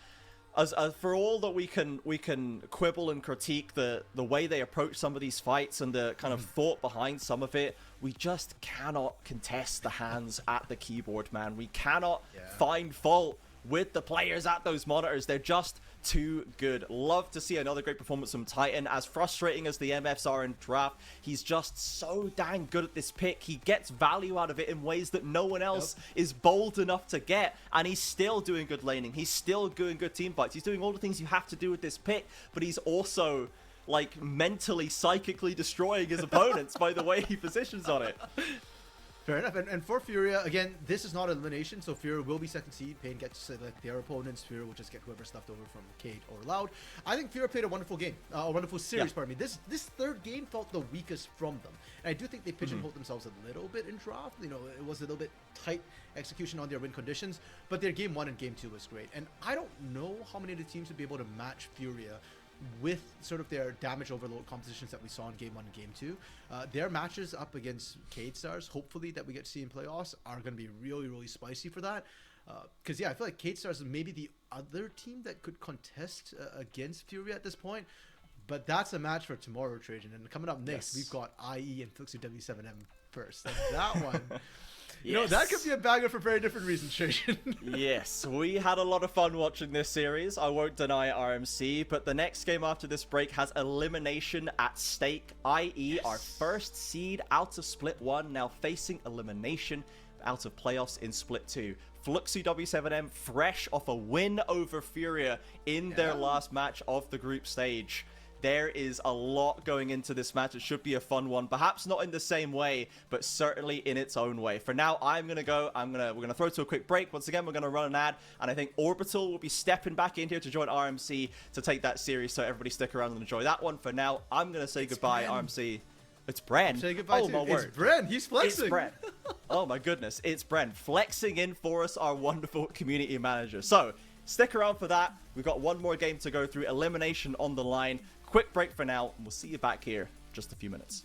as for all that we can quibble and critique the way they approach some of these fights and the kind of thought behind some of it, we just cannot contest the hands at the keyboard, man. We cannot find fault with the players at those monitors. They're just too good. Love to see another great performance from Titan. As frustrating as the MFs are in draft, he's just so dang good at this pick. He gets value out of it in ways that no one else is bold enough to get, and he's still doing good laning. He's still doing good team fights. He's doing all the things you have to do with this pick, but he's also like mentally, psychically destroying his opponents by the way he positions on it. Fair enough. And for Furia, again, this is not elimination, so Furia will be second seed. Pain gets to select their opponents. Furia will just get whoever's left over from Cade or Loud. I think Furia played a wonderful game, a wonderful series, pardon me. This third game felt the weakest from them. And I do think they pigeonholed themselves a little bit in draft. You know, it was a little bit tight execution on their win conditions, but their game 1 and game 2 was great. And I don't know how many of the teams would be able to match Furia with sort of their damage overload compositions that we saw in game 1 and game 2. Their matches up against Cade Stars, hopefully that we get to see in playoffs, are going to be really, really spicy for that. Because, yeah, I feel like Cade Stars is maybe the other team that could contest against Furia at this point. But that's a match for tomorrow, Trajan. And coming up next, we've got IE and Fluxy W7M first. And that one... You know, that could be a banger for very different reasons, Trajan. Yes, we had a lot of fun watching this series. I won't deny RMC, but the next game after this break has elimination at stake, i.e. our first seed out of Split 1, now facing elimination out of playoffs in Split 2. Fluxy W7M fresh off a win over Furia in their last match of the group stage. There is a lot going into this match. It should be a fun one. Perhaps not in the same way, but certainly in its own way. For now, I'm going to go. We're going to throw to a quick break. Once again, we're going to run an ad. And I think Orbital will be stepping back in here to join RMC to take that series. So everybody stick around and enjoy that one. For now, I'm going to say goodbye, RMC. It's Bren. Say goodbye my word. It's Bren. He's flexing. It's Bren. Oh my goodness. It's Bren flexing in for us, our wonderful community manager. So stick around for that. We've got one more game to go through. Elimination on the line. Quick break for now, and we'll see you back here in just a few minutes.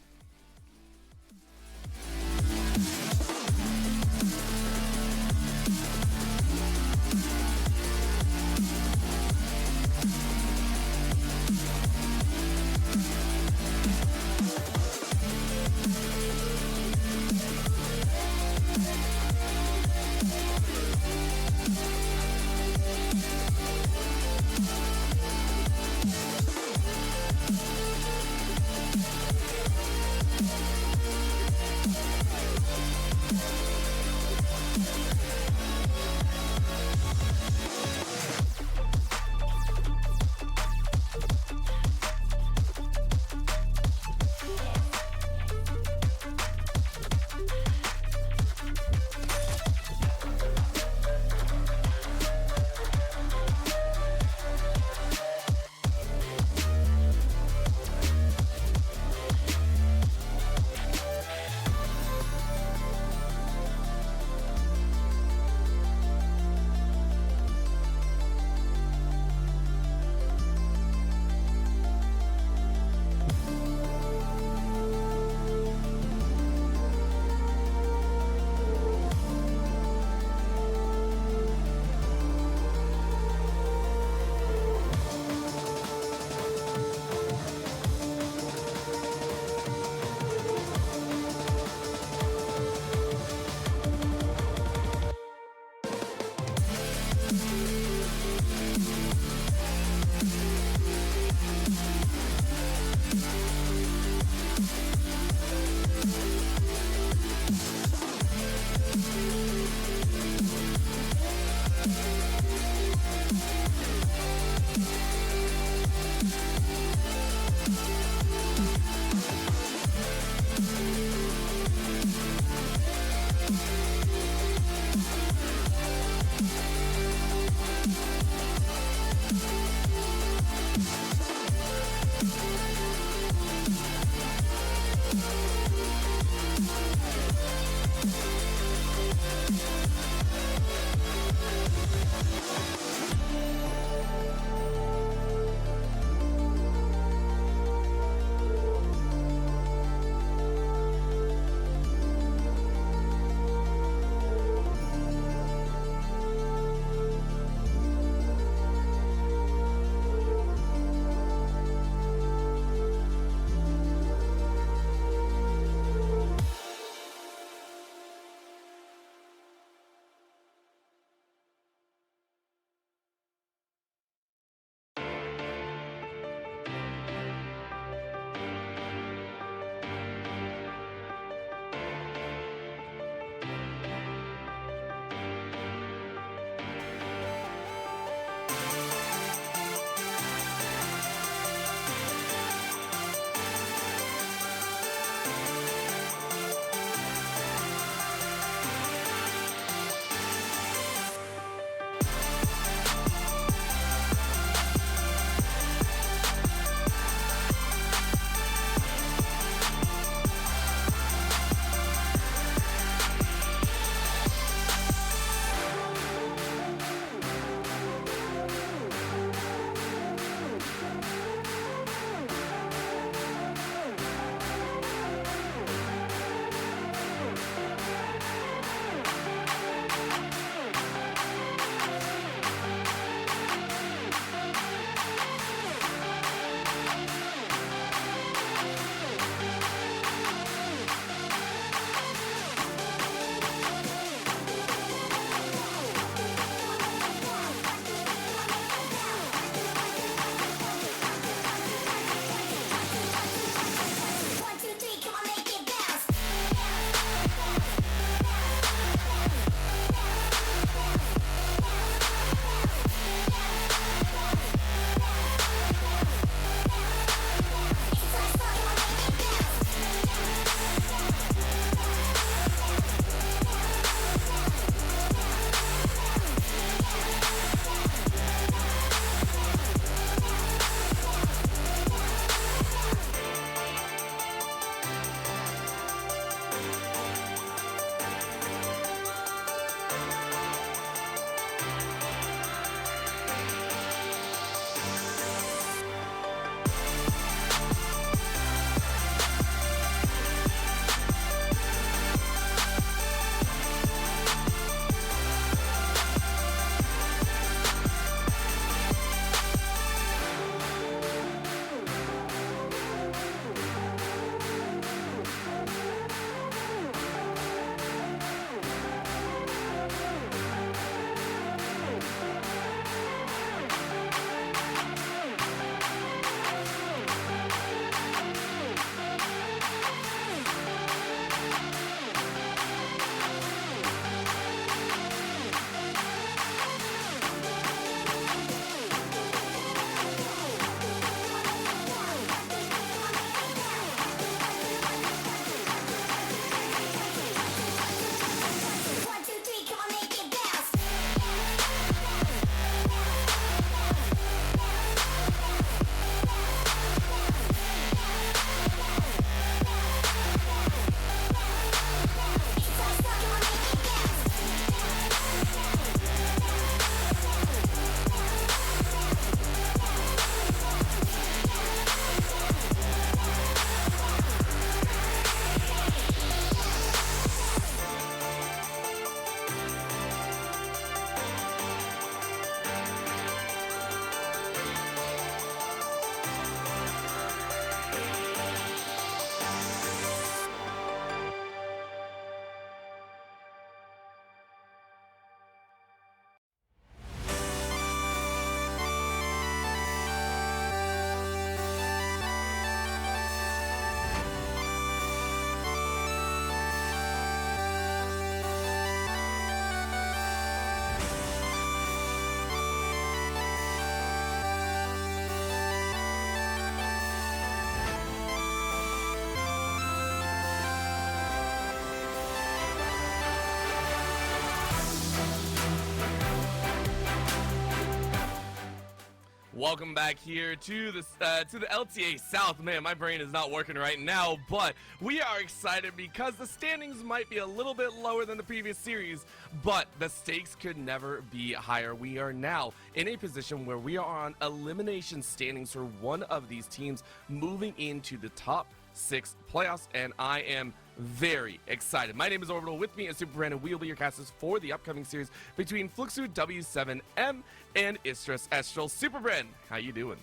Welcome back here to the LTA South. Man, my brain is not working right now, but we are excited because the standings might be a little bit lower than the previous series, but the stakes could never be higher. We are now in a position where we are on elimination standings for one of these teams moving into the top 6 playoffs, and I am very excited. My name is Orbital. With me is SuperBren, and we will be your casters for the upcoming series between Fluxu W7M and Istris Estral. SuperBren, how you doing?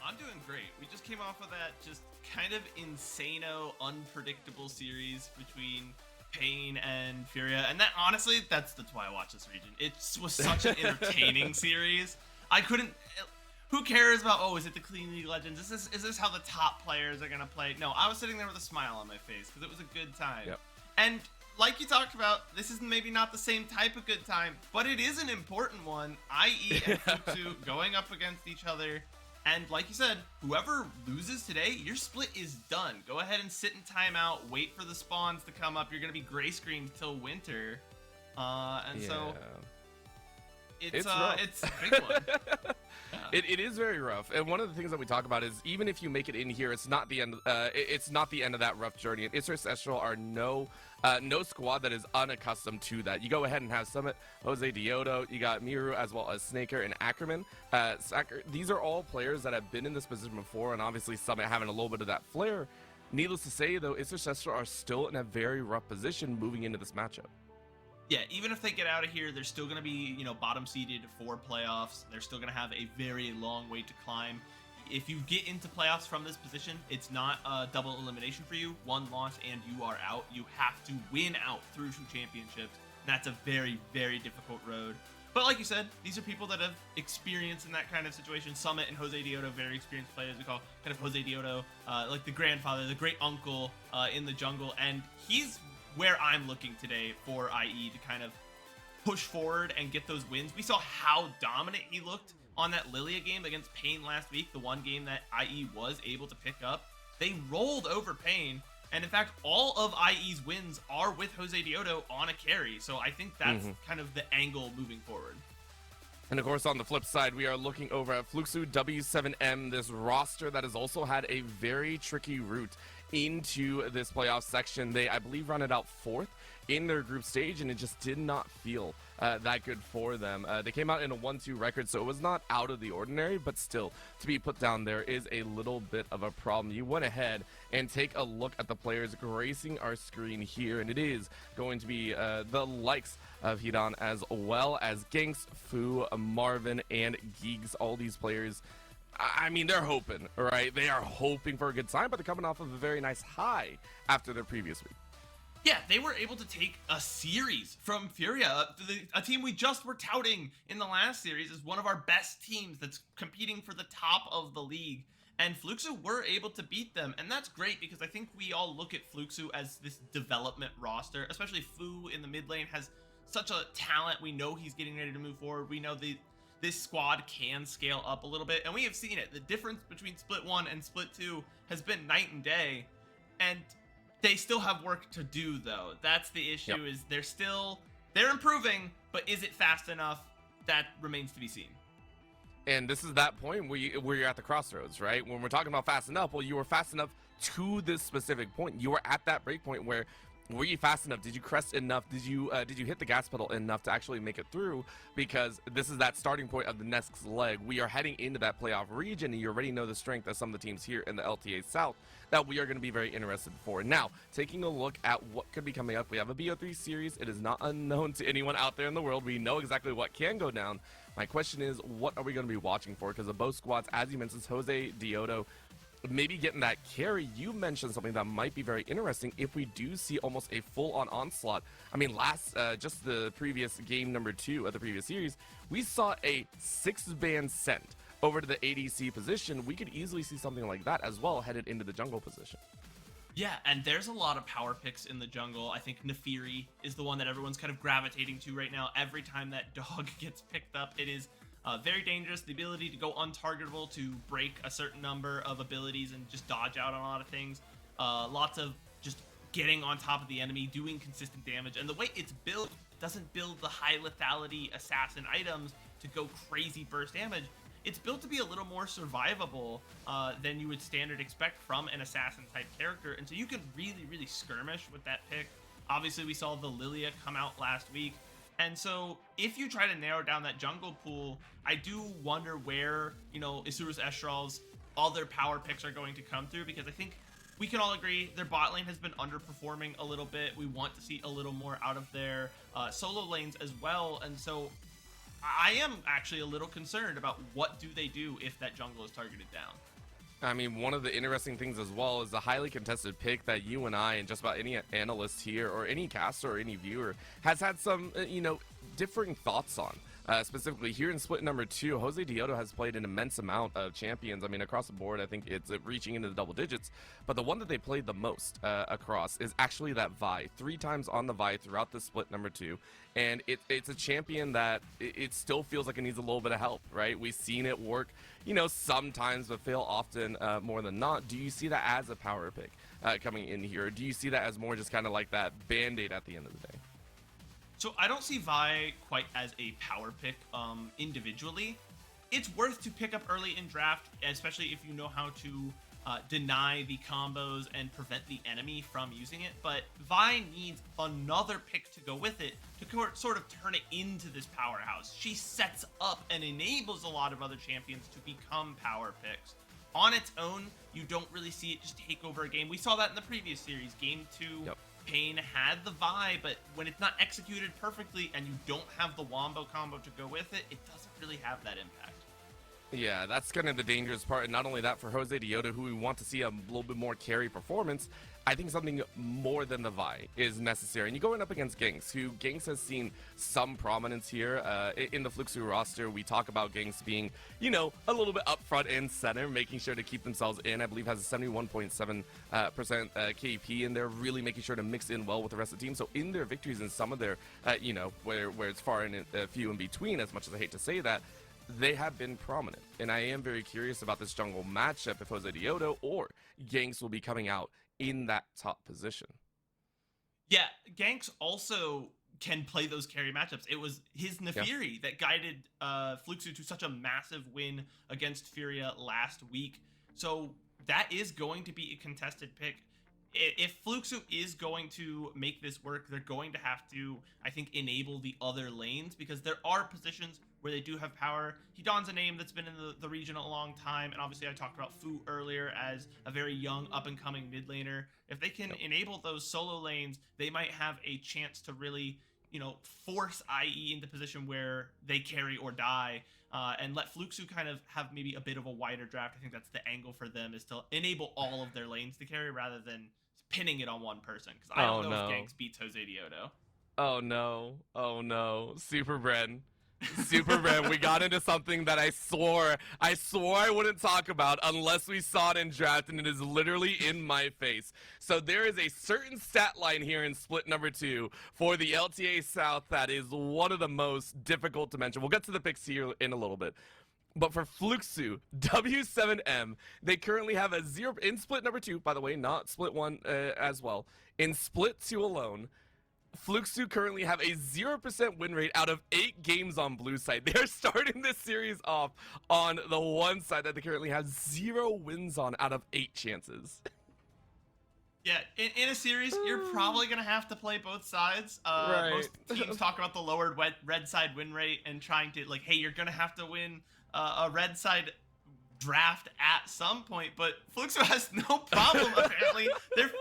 I'm doing great. We just came off of that just kind of insano, unpredictable series between Pain and Furia, and that honestly, that's why I watch this region. It was such an entertaining series. I couldn't. Who cares about, oh, is it the Clean League Legends? Is this how the top players are going to play? No, I was sitting there with a smile on my face because it was a good time. Yep. And like you talked about, this is maybe not the same type of good time, but it is an important one, i.e. and Futsu going up against each other. And like you said, whoever loses today, your split is done. Go ahead and sit in timeout, wait for the spawns to come up. You're going to be gray screened till winter. So it's a big one. It is very rough, and one of the things that we talk about is even if you make it in here, it's not the end. It's not the end of that rough journey. And Istris Estral are no squad that is unaccustomed to that. You go ahead and have Summit, Jose Diodo, you got Miru as well as Snaker and Ackerman. These are all players that have been in this position before, and obviously Summit having a little bit of that flair. Needless to say, though, Istris Estral are still in a very rough position moving into this matchup. Yeah, even if they get out of here, they're still going to be, bottom seeded for playoffs. They're still going to have a very long way to climb. If you get into playoffs from this position, it's not a double elimination for you. One loss and you are out. You have to win out through 2 championships. That's a very, very difficult road. But like you said, these are people that have experience in that kind of situation. Summit and Jose Diodo, very experienced players. We call kind of Jose Diodo like the grandfather, the great uncle in the jungle. And he's where I'm looking today for IE to kind of push forward and get those wins. We saw how dominant he looked on that Lilia game against Pain last week, the one game that IE was able to pick up. They rolled over Pain, and in fact, all of IE's wins are with Jose Diodo on a carry, so I think that's kind of the angle moving forward. And of course, on the flip side, we are looking over at Fluxu W7M, this roster that has also had a very tricky route into this playoff section. They, I believe, rounded out 4th in their group stage, and it just did not feel that good for them. They came out in a 1-2 record, so it was not out of the ordinary, but still, to be put down there is a little bit of a problem. You went ahead and take a look at the players gracing our screen here, and it is going to be the likes of Hidan as well as Ganks, Fu, Marvin, and Geeks. All these players, I mean, they're hoping, right? They are hoping for a good time, but they're coming off of a very nice high after their previous week. Yeah, they were able to take a series from Furia, a team we just were touting in the last series as one of our best teams that's competing for the top of the league. And Fluxu were able to beat them, and that's great because I think we all look at Fluxu as this development roster, especially Fu in the mid lane has such a talent. We know he's getting ready to move forward. We know this squad can scale up a little bit, and we have seen it. The difference between Split 1 and Split 2 has been night and day, and they still have work to do, though. That's the issue, is they're improving, but is it fast enough? That remains to be seen. And this is that point where you're at the crossroads, right? When we're talking about fast enough, well, you were fast enough to this specific point. You were at that break point where were you fast enough? Did you crest enough? Did you hit the gas pedal enough to actually make it through? Because this is that starting point of the next leg. We are heading into that playoff region, and you already know the strength of some of the teams here in the LTA South that we are going to be very interested for. Now, taking a look at what could be coming up, we have a BO3 series. It is not unknown to anyone out there in the world. We know exactly what can go down. My question is, what are we going to be watching for? Because of both squads, as you mentioned, Jose Diodo, maybe getting that carry. You mentioned something that might be very interesting if we do see almost a full-on onslaught. I mean, just the previous game number 2 of the previous series, we saw a 6-ban sent over to the ADC position. We could easily see something like that as well headed into the jungle position. Yeah, and there's a lot of power picks in the jungle. I think Nefiri is the one that everyone's kind of gravitating to right now. Every time that dog gets picked up, it is very dangerous. The ability to go untargetable, to break a certain number of abilities and just dodge out on a lot of things. Lots of just getting on top of the enemy, doing consistent damage. And the way it's built doesn't build the high lethality assassin items to go crazy burst damage. it's built to be a little more survivable than you would standard expect from an assassin type character, and so you can really skirmish with that pick. Obviously, we saw the Lilia come out last week, and so if you try to narrow down that jungle pool, I do wonder where, you know, Isuru's Estral's other power picks are going to come through, because I think we can all agree their bot lane has been underperforming a little bit. We want to see a little more out of their solo lanes as well, and so I am actually a little concerned about what do they do if that jungle is targeted down. I mean, one of the interesting things as well is the highly contested pick that you and I and just about any analyst here or any caster or any viewer has had some, you know, differing thoughts on. Specifically here in split number 2, Jose Dioto has played an immense amount of champions. I mean, across the board, I think it's reaching into the double digits. But the one that they played the most across is actually that Vi. 3 times on the Vi throughout the split number 2. And it's a champion that it still feels like it needs a little bit of help, right? We've seen it work, you know, sometimes, but fail often more than not. Do you see that as a power pick coming in here? Or do you see that as more just kind of like that band-aid at the end of the day? So I don't see Vi quite as a power pick individually. It's worth to pick up early in draft, especially if you know how to deny the combos and prevent the enemy from using it. But Vi needs another pick to go with it to sort of turn it into this powerhouse. She sets up and enables a lot of other champions to become power picks. On its own, you don't really see it just take over a game. We saw that in the previous series, game 2. Yep. Pain had the Vi, but when it's not executed perfectly and you don't have the wombo combo to go with it, it doesn't really have that impact. Yeah, that's kind of the dangerous part. And not only that, for Jose Dioto, who we want to see a little bit more carry performance, I think something more than the Vi is necessary. And you're going up against Ganks, who Ganks has seen some prominence here in the Fluxu roster. We talk about Ganks being, you know, a little bit up front and center, making sure to keep themselves in. I believe has a 71.7% KP, and they're really making sure to mix in well with the rest of the team. So in their victories and some of their, you know, where it's far and few in between, as much as I hate to say that, they have been prominent. And I am very curious about this jungle matchup if Jose Dioto or Ganks will be coming out in that top position. Yeah, Ganks also can play those carry matchups. It was his Nefiri that guided Fluxu to such a massive win against Furia last week. So that is going to be a contested pick. If Fluxu is going to make this work, they're going to have to, I think, enable the other lanes, because there are positions where they do have power. Hedon's a name that's been in the region a long time, and obviously I talked about Fu earlier as a very young, up-and-coming mid laner. If they can enable those solo lanes, they might have a chance to really, you know, force IE into position where they carry or die, and let Fluxu kind of have maybe a bit of a wider draft. I think that's the angle for them, is to enable all of their lanes to carry rather than pinning it on one person, because I don't know if Ganks beats Jose Dioto. Oh no, SuperBren. SuperBren, we got into something that I swore I wouldn't talk about unless we saw it in draft, and it is literally in my face. So there is a certain stat line here in split number 2 for the LTA South that is one of the most difficult to mention. We'll get to the picks here in a little bit. But for Fluxu, W7M, they currently have a 0 in split number 2, by the way, not split 1 as well. In split 2 alone, Fluxu currently have a 0% win rate out of 8 games on blue side. They're starting this series off on the one side that they currently have 0 wins on out of 8 chances. Yeah, in a series, you're probably going to have to play both sides. Right. Most teams talk about the lowered red side win rate and trying to, like, hey, you're going to have to win a red side draft at some point, but Fluxu has no problem, apparently.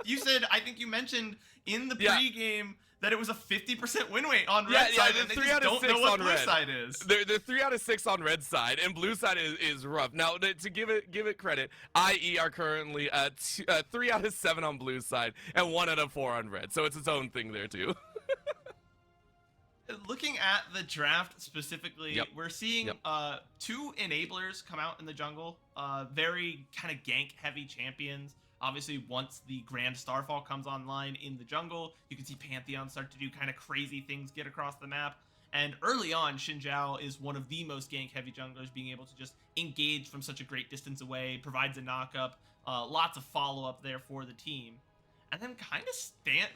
You said, I think you mentioned in the pregame that it was a 50% win rate on red side, and they just don't know what blue side is. They're 3 out of 6 on red side, and blue side is rough. Now, to give it credit, IE are currently 3 out of 7 on blue side, and 1 out of 4 on red, so it's its own thing there, too. Looking at the draft specifically, we're seeing 2 enablers come out in the jungle, very kind of gank-heavy champions. Obviously, once the Grand Starfall comes online in the jungle, you can see Pantheon start to do kind of crazy things, get across the map. And early on, Xin Zhao is one of the most gank-heavy junglers, being able to just engage from such a great distance away, provides a knock-up, lots of follow-up there for the team. And then kind of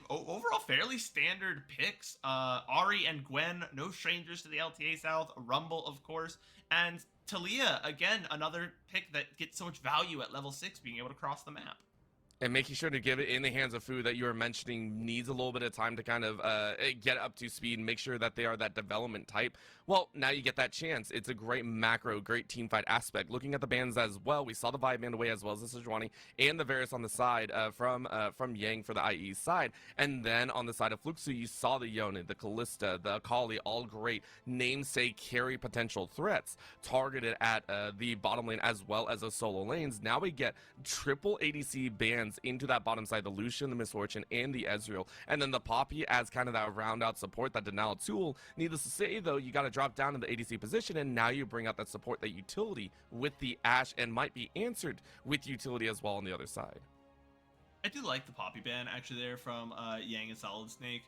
overall fairly standard picks. Ari and Gwen, no strangers to the LTA South. Rumble, of course. And Talia, again, another pick that gets so much value at level 6, being able to cross the map. And making sure to give it in the hands of Fu that you were mentioning needs a little bit of time to kind of get up to speed and make sure that they are that development type. Well, now you get that chance. It's a great macro, great team fight aspect. Looking at the bans as well, we saw the Vibe band away as well as the Sejuani and the Varus on the side from Yang for the IE side. And then on the side of Fluxu, you saw the Yone, the Callista, the Akali, all great namesake carry potential threats targeted at the bottom lane as well as the solo lanes. Now we get triple ADC bans into that bottom side, the Lucian, the Misfortune, and the Ezreal. And then the Poppy as kind of that round out support, that denial tool. Needless to say, though, you got to drop down in the ADC position, and now you bring out that support, that utility with the Ashe, and might be answered with utility as well on the other side. I do like the Poppy ban actually there from Yang and Solid Snake.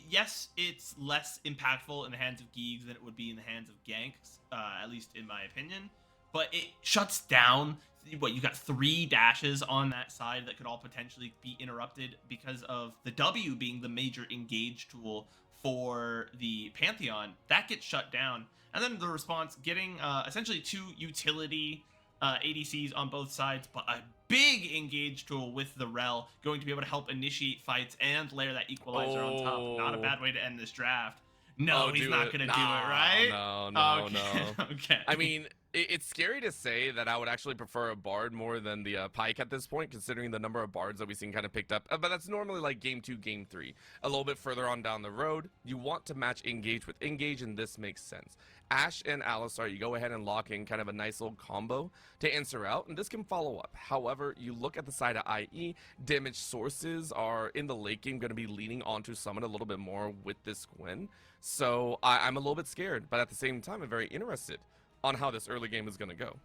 Yes, it's less impactful in the hands of Geeks than it would be in the hands of Ganks, at least in my opinion. But it shuts down, what, you got 3 dashes on that side that could all potentially be interrupted because of the W being the major engage tool for the Pantheon. That gets shut down. And then the response, getting essentially 2 utility ADCs on both sides, but a big engage tool with the Rel, going to be able to help initiate fights and layer that equalizer on top. Not a bad way to end this draft. No, he's not going to do it, right? No. Okay. I mean, it's scary to say that I would actually prefer a Bard more than the Pike at this point, considering the number of Bards that we've seen kind of picked up. But that's normally like game 2, game 3. A little bit further on down the road, you want to match Engage with Engage, and this makes sense. Ashe and Alistar, you go ahead and lock in kind of a nice little combo to answer out, and this can follow up. However, you look at the side of IE, damage sources are in the late game going to be leaning onto Summon a little bit more with this Gwen. So I'm a little bit scared, but at the same time, I'm very interested on how this early game is going to go.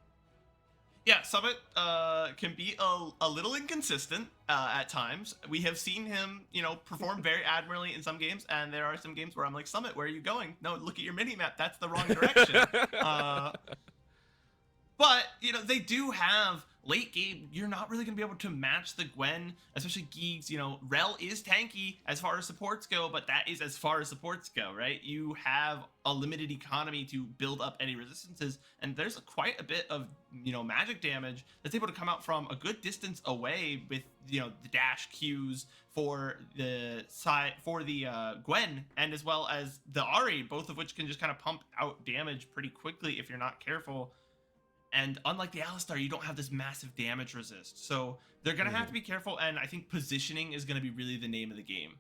Yeah, Summit can be a little inconsistent at times. We have seen him, perform very admirably in some games, and there are some games where I'm like, Summit, where are you going? No, look at your mini-map. That's the wrong direction. But, they do have late game. You're not really going to be able to match the Gwen, especially Geeks. Rel is tanky as far as supports go, but that is as far as supports go, right? You have a limited economy to build up any resistances, and there's quite a bit of, magic damage that's able to come out from a good distance away with, the dash Qs for the side, for the Gwen, and as well as the Ahri, both of which can just kind of pump out damage pretty quickly if you're not careful. And unlike the Alistar, you don't have this massive damage resist. So they're going to have to be careful, and I think positioning is going to be really the name of the game.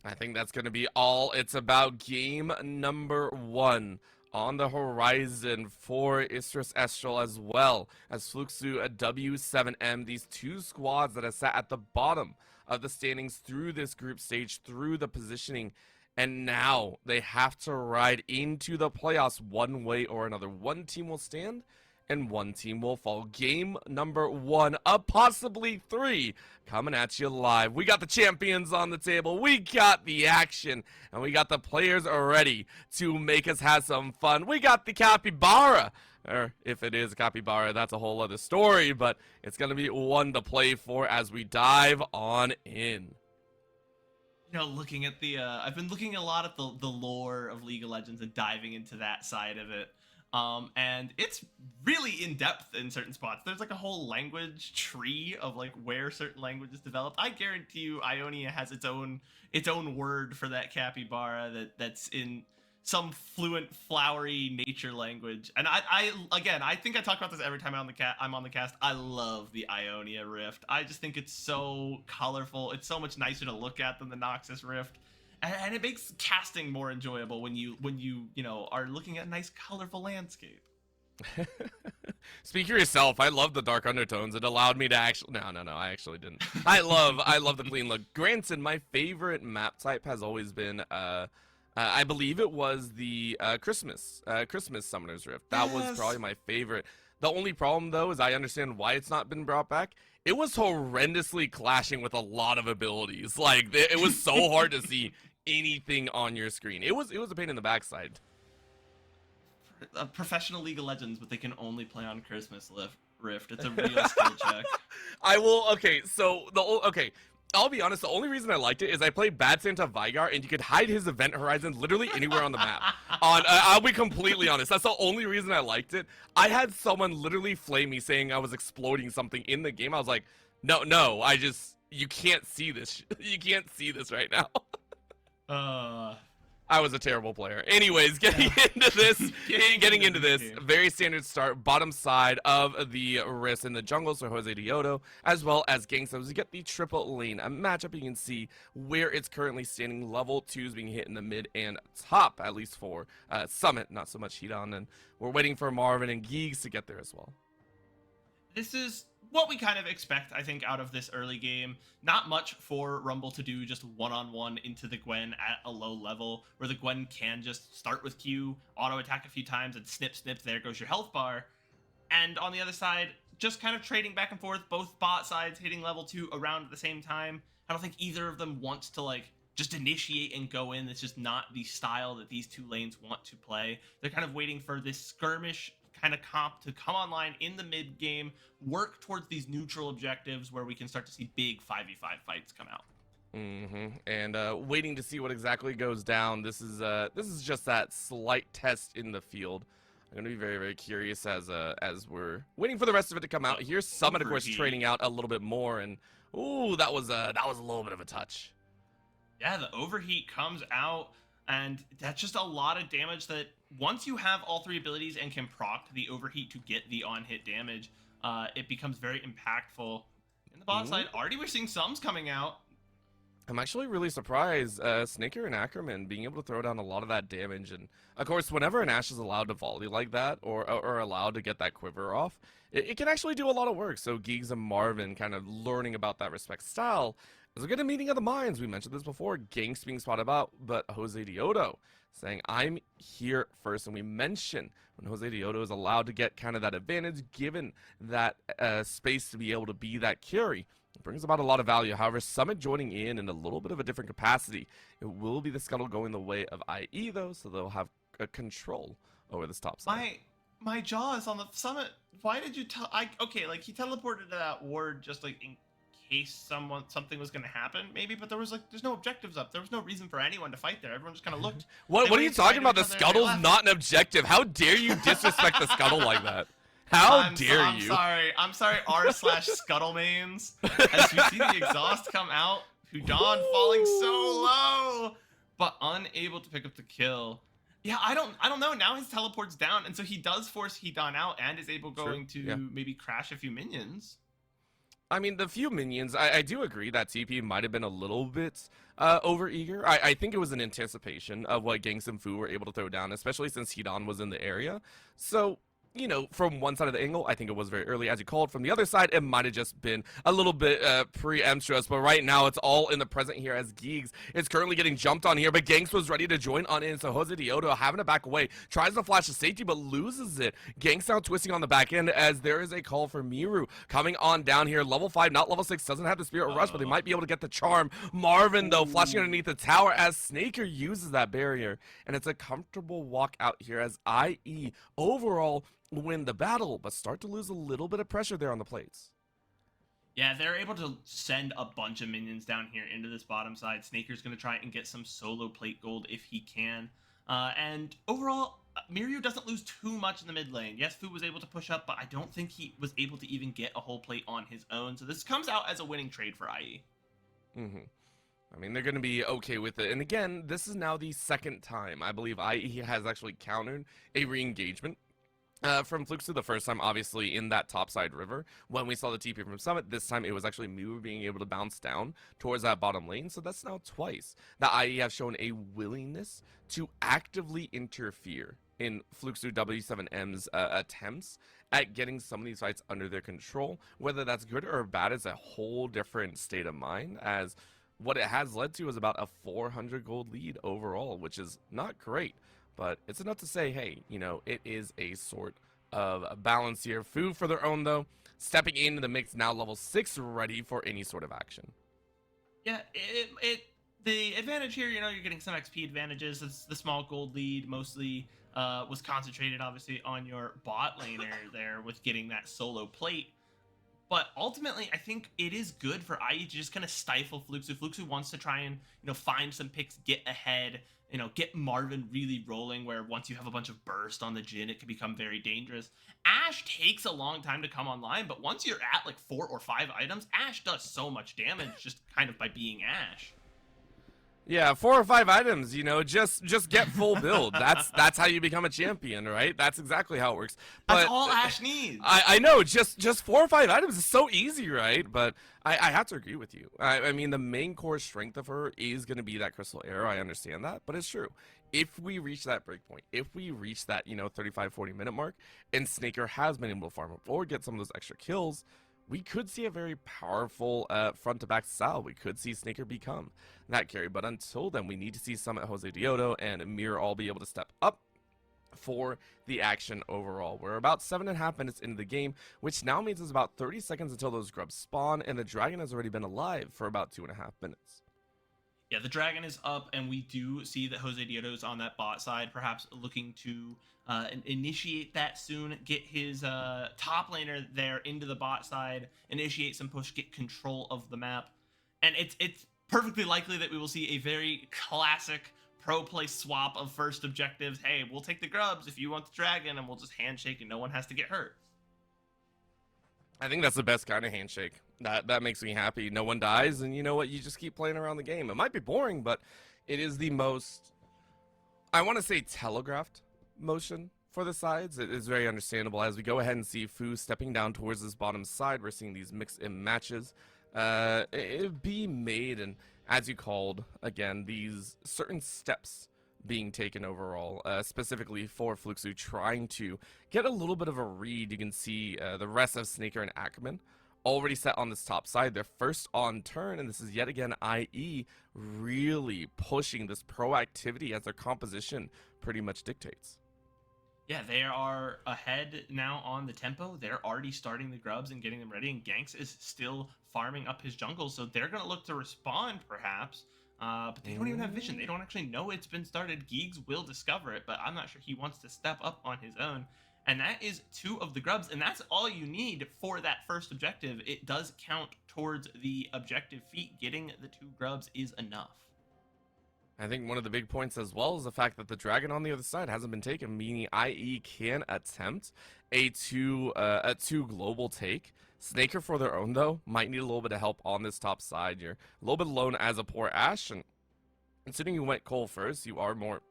I think that's going to be all it's about. Game number 1 on the horizon for Istris Estral, as well as Fluxu, a W7M. These 2 squads that have sat at the bottom of the standings through this group stage, through the positioning. And now they have to ride into the playoffs one way or another. One team will stand and one team will fall. Game number 1 of possibly 3 coming at you live. We got the champions on the table. We got the action. And we got the players ready to make us have some fun. We got the capybara. Or if it is a capybara, that's a whole other story. But it's going to be one to play for as we dive on in. Looking at the I've been looking a lot at the lore of League of Legends and diving into that side of it, and it's really in depth in certain spots. There's like a whole language tree of like where certain languages developed. I guarantee you Ionia has its own word for that capybara that's in some fluent, flowery nature language. And I think I talk about this every time I'm on the cast. I love the Ionia Rift. I just think it's so colorful. It's so much nicer to look at than the Noxus Rift. And it makes casting more enjoyable when you are looking at a nice colorful landscape. Speak for yourself. I love the dark undertones. It allowed me to actually no, I actually didn't. I love the clean look. Granted, my favorite map type has always been I believe it was the Christmas Summoner's Rift. That was probably my favorite. The only problem, though, is I understand why it's not been brought back. It was horrendously clashing with a lot of abilities. Like, it was so hard to see anything on your screen. It was a pain in the backside. A professional League of Legends, but they can only play on Christmas Rift. It's a real skill check. I will. Okay, so I'll be honest. The only reason I liked it is I played Bad Santa Vigar, and you could hide his event horizon literally anywhere on the map. I'll be completely honest. That's the only reason I liked it. I had someone literally flame me saying I was exploding something in the game. I was like, no, you can't see this. You can't see this right now. I was a terrible player. Anyways, getting into this, very standard start, bottom side of the Rift in the jungle, so Jose Diodo, as well as Gangsta. We get the triple lane matchup. You can see where it's currently standing. Level 2 is being hit in the mid and top, at least for Summit, not so much Hedon, and we're waiting for Marvin and Geeks to get there as well. This is what we kind of expect, I think, out of this early game. Not much for Rumble to do, just one-on-one into the Gwen at a low level, where the Gwen can just start with Q, auto-attack a few times, and snip, there goes your health bar. And on the other side, just kind of trading back and forth, both bot sides hitting level 2 around at the same time. I don't think either of them wants to, like, just initiate and go in. It's just not the style that these two lanes want to play. They're kind of waiting for this skirmish kind of comp to come online in the mid game, work towards these neutral objectives where we can start to see big 5v5 fights come out. And waiting to see what exactly goes down. This is just that slight test in the field. I'm gonna be very, very curious as we're waiting for the rest of it to come out. Here's Summit, of course, trading out a little bit more, and ooh, that was a little bit of a touch. Yeah, the overheat comes out, and that's just a lot of damage that once you have all 3 abilities and can proc the overheat to get the on-hit damage, it becomes very impactful. In the bot side, already we're seeing sums coming out. I'm actually really surprised, Snaker and Ackerman being able to throw down a lot of that damage, and of course, whenever an Ashe is allowed to volley like that, or allowed to get that quiver off, it can actually do a lot of work. So Geeks and Marvin kind of learning about that respect style. As we get a meeting of the minds, we mentioned this before, Ganks being spotted out, but Jose Diodo saying, I'm here first. And we mentioned when Jose Diodo is allowed to get kind of that advantage, given that space to be able to be that carry, it brings about a lot of value. However, Summit joining in a little bit of a different capacity. It will be the scuttle going the way of IE, though, so they'll have control over this top side. My jaw is on the Summit. Why did you tell? Okay, like he teleported to that ward just like in case something was going to happen, maybe, but there's no objectives up. There was no reason for anyone to fight there. Everyone just kind of looked. What are you talking about? The scuttle's not an objective. How dare you disrespect the scuttle like that? How dare you? I'm sorry, r/scuttle mains. As you see the exhaust come out, Hudon falling so low, but unable to pick up the kill. Yeah, I don't know. Now his teleport's down, and so he does force Hedon out and is able to maybe crash a few minions. I mean, the few minions, I do agree that TP might have been a little bit over-eager. I think it was an anticipation of what Gangs and Fu were able to throw down, especially since Hedon was in the area. So, you know, from one side of the angle, I think it was very early, as you called. From the other side, it might have just been a little bit preemptuous. But right now, it's all in the present here as Geeks is currently getting jumped on here. But Ganks was ready to join on in. So Jose Diodo having to back away. Tries to flash to safety, but loses it. Ganks now twisting on the back end as there is a call for Miru coming on down here. Level 5, not level 6. Doesn't have the Spirit Rush, but they might be able to get the charm. Marvin, though, flashing underneath the tower as Snaker uses that barrier. And it's a comfortable walk out here as IE overall win the battle, but start to lose a little bit of pressure there on the plates. Yeah, they're able to send a bunch of minions down here into this bottom side. Snaker's going to try and get some solo plate gold if he can. And overall, Miru doesn't lose too much in the mid lane. Yes, Fu was able to push up, but I don't think he was able to even get a whole plate on his own. So this comes out as a winning trade for IE. I mean, they're going to be okay with it. And again, this is now the second time I believe IE has actually countered a re-engagement from Fluxu. The first time, obviously, in that topside river when we saw the TP from Summit. This time, it was actually Miru being able to bounce down towards that bottom lane. So that's now twice that IE have shown a willingness to actively interfere in Fluxu W7M's attempts at getting some of these fights under their control. Whether that's good or bad is a whole different state of mind, as what it has led to is about a 400 gold lead overall, which is not great. But it's enough to say, hey, you know, it is a sort of a balance here. Fu for their own, though, stepping into the mix now, level 6, ready for any sort of action. Yeah, it The advantage here, you're getting some XP advantages. It's the small gold lead mostly was concentrated, obviously, on your bot laner there with getting that solo plate. But ultimately, I think it is good for IE to just kind of stifle Fluxu. Fluxu wants to try and, find some picks, get ahead, get Marvin really rolling, where once you have a bunch of burst on the Jhin, it can become very dangerous. Ashe takes a long time to come online, but once you're at like 4 or 5 items, Ashe does so much damage just kind of by being Ashe. Yeah, 4 or 5 items, just get full build. That's how you become a champion, right? That's exactly how it works. But that's all Ashe needs. I know, just 4 or 5 items is so easy, right? But I have to agree with you. I mean, the main core strength of her is going to be that Crystal Arrow. I understand that, but it's true. If we reach that breakpoint, if we reach that, 35, 40 minute mark, and Snaker has been able to farm up or get some of those extra kills, we could see a very powerful front-to-back style. We could see Snaker become that carry. But until then, we need to see Summit, Jose Diodo, and Mir all be able to step up for the action overall. We're about 7.5 minutes into the game, which now means it's about 30 seconds until those grubs spawn, and the dragon has already been alive for about 2.5 minutes. Yeah, the dragon is up, and we do see that Jose Diodo is on that bot side, perhaps looking to initiate that soon, get his top laner there into the bot side, initiate some push, get control of the map. And it's perfectly likely that we will see a very classic pro play swap of first objectives. Hey, we'll take the grubs if you want the dragon, and we'll just handshake and no one has to get hurt. I think that's the best kind of handshake. That makes me happy. No one dies, and you know what? You just keep playing around the game. It might be boring, but it is the most, I want to say, telegraphed motion for the sides. It is very understandable. As we go ahead and see Fu stepping down towards this bottom side, we're seeing these mix-in matches be made, and as you called, again, these certain steps being taken overall, specifically for Fluxu trying to get a little bit of a read. You can see the rest of Snaker and Ackerman already set on this top side. They're first on turn, and this is yet again IE really pushing this proactivity as their composition pretty much dictates. Yeah, they are ahead now on the tempo. They're already starting the grubs and getting them ready, and Ganks is still farming up his jungle, so they're going to look to respond, perhaps. But they don't even have vision. They don't actually know it's been started. Geeks will discover it, but I'm not sure he wants to step up on his own. And that is 2 of the grubs, and that's all you need for that first objective. It does count towards the objective feat. Getting the 2 grubs is enough. I think one of the big points as well is the fact that the dragon on the other side hasn't been taken, meaning IE can attempt a two global take. Snaker for their own, though, might need a little bit of help on this top side. You're a little bit alone as a poor Ashe, and considering you went Cole first, you are more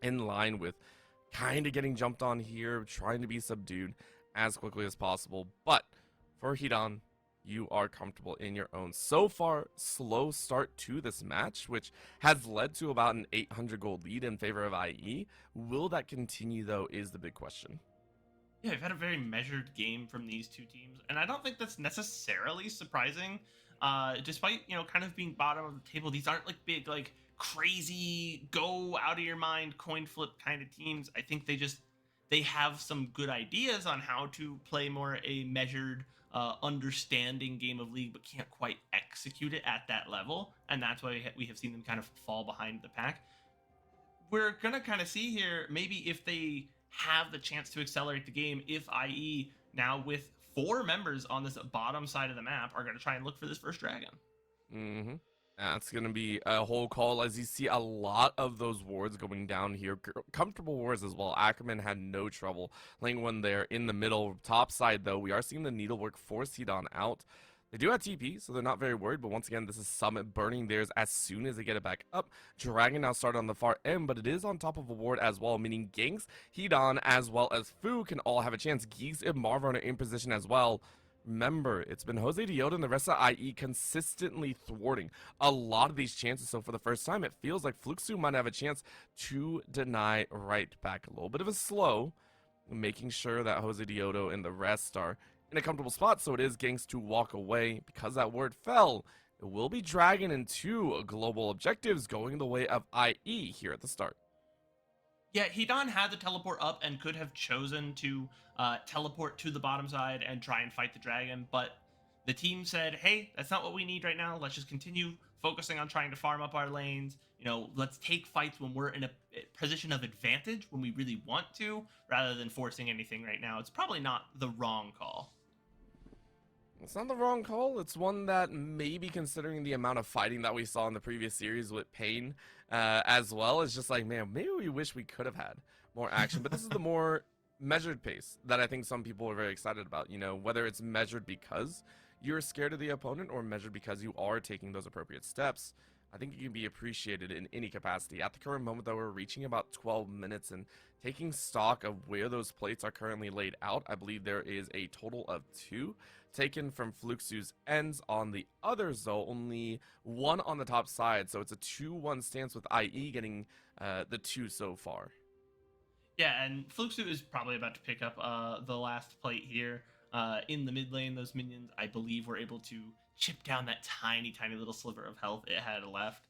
in line with kind of getting jumped on here, trying to be subdued as quickly as possible. But for Hidan, you are comfortable in your own. So far, slow start to this match, which has led to about an 800 gold lead in favor of IE. Will that continue, though, is the big question. Yeah, we've had a very measured game from these 2 teams, and I don't think that's necessarily surprising. Despite, kind of being bottom of the table, these aren't like big, like crazy, go out of your mind, coin flip kind of teams. I think they have some good ideas on how to play more a measured, understanding game of League, but can't quite execute it at that level, and that's why we have seen them kind of fall behind the pack. We're gonna kind of see here, maybe if they have the chance to accelerate the game, if IE now with 4 members on this bottom side of the map are going to try and look for this first dragon. That's going to be a whole call, as you see a lot of those wards going down here. Comfortable wards as well. Ackerman had no trouble laying one there in the middle. Top side, though, we are seeing the needlework force Hidan out. They do have TP, so they're not very worried, but once again, this is Summit burning theirs as soon as they get it back up. Dragon now started on the far end, but it is on top of a ward as well, meaning Ganks, Hidan, as well as Fu can all have a chance. Geeks and Marvin are in position as well. Remember, it's been Jose Diodo and the rest of IE consistently thwarting a lot of these chances, so for the first time, it feels like Fluxu might have a chance to deny right back. A little bit of a slow, making sure that Jose Diodo and the rest are in a comfortable spot, so it is Ganks to walk away. Because that word fell, it will be Dragon and 2 global objectives going the way of IE here at the start. Yeah, Hidan had the teleport up and could have chosen to teleport to the bottom side and try and fight the dragon, but the team said, hey, that's not what we need right now. Let's just continue focusing on trying to farm up our lanes. You know, let's take fights when we're in a position of advantage when we really want to, rather than forcing anything right now. It's probably not the wrong call. It's not the wrong call. It's one that maybe, considering the amount of fighting that we saw in the previous series with Pain, as well, is just like, man, maybe we wish we could have had more action. But this is the more measured pace that I think some people are very excited about. You know, whether it's measured because you're scared of the opponent or measured because you are taking those appropriate steps, I think it can be appreciated in any capacity. At the current moment, though, we're reaching about 12 minutes, and taking stock of where those plates are currently laid out, I believe there is a total of 2 taken from Fluxu's ends. On the others, though, only 1 on the top side, so it's a 2-1 stance with IE getting the 2 so far. Yeah, and Fluxu is probably about to pick up the last plate here. In the mid lane, those minions, I believe, were able to chip down that tiny little sliver of health it had left.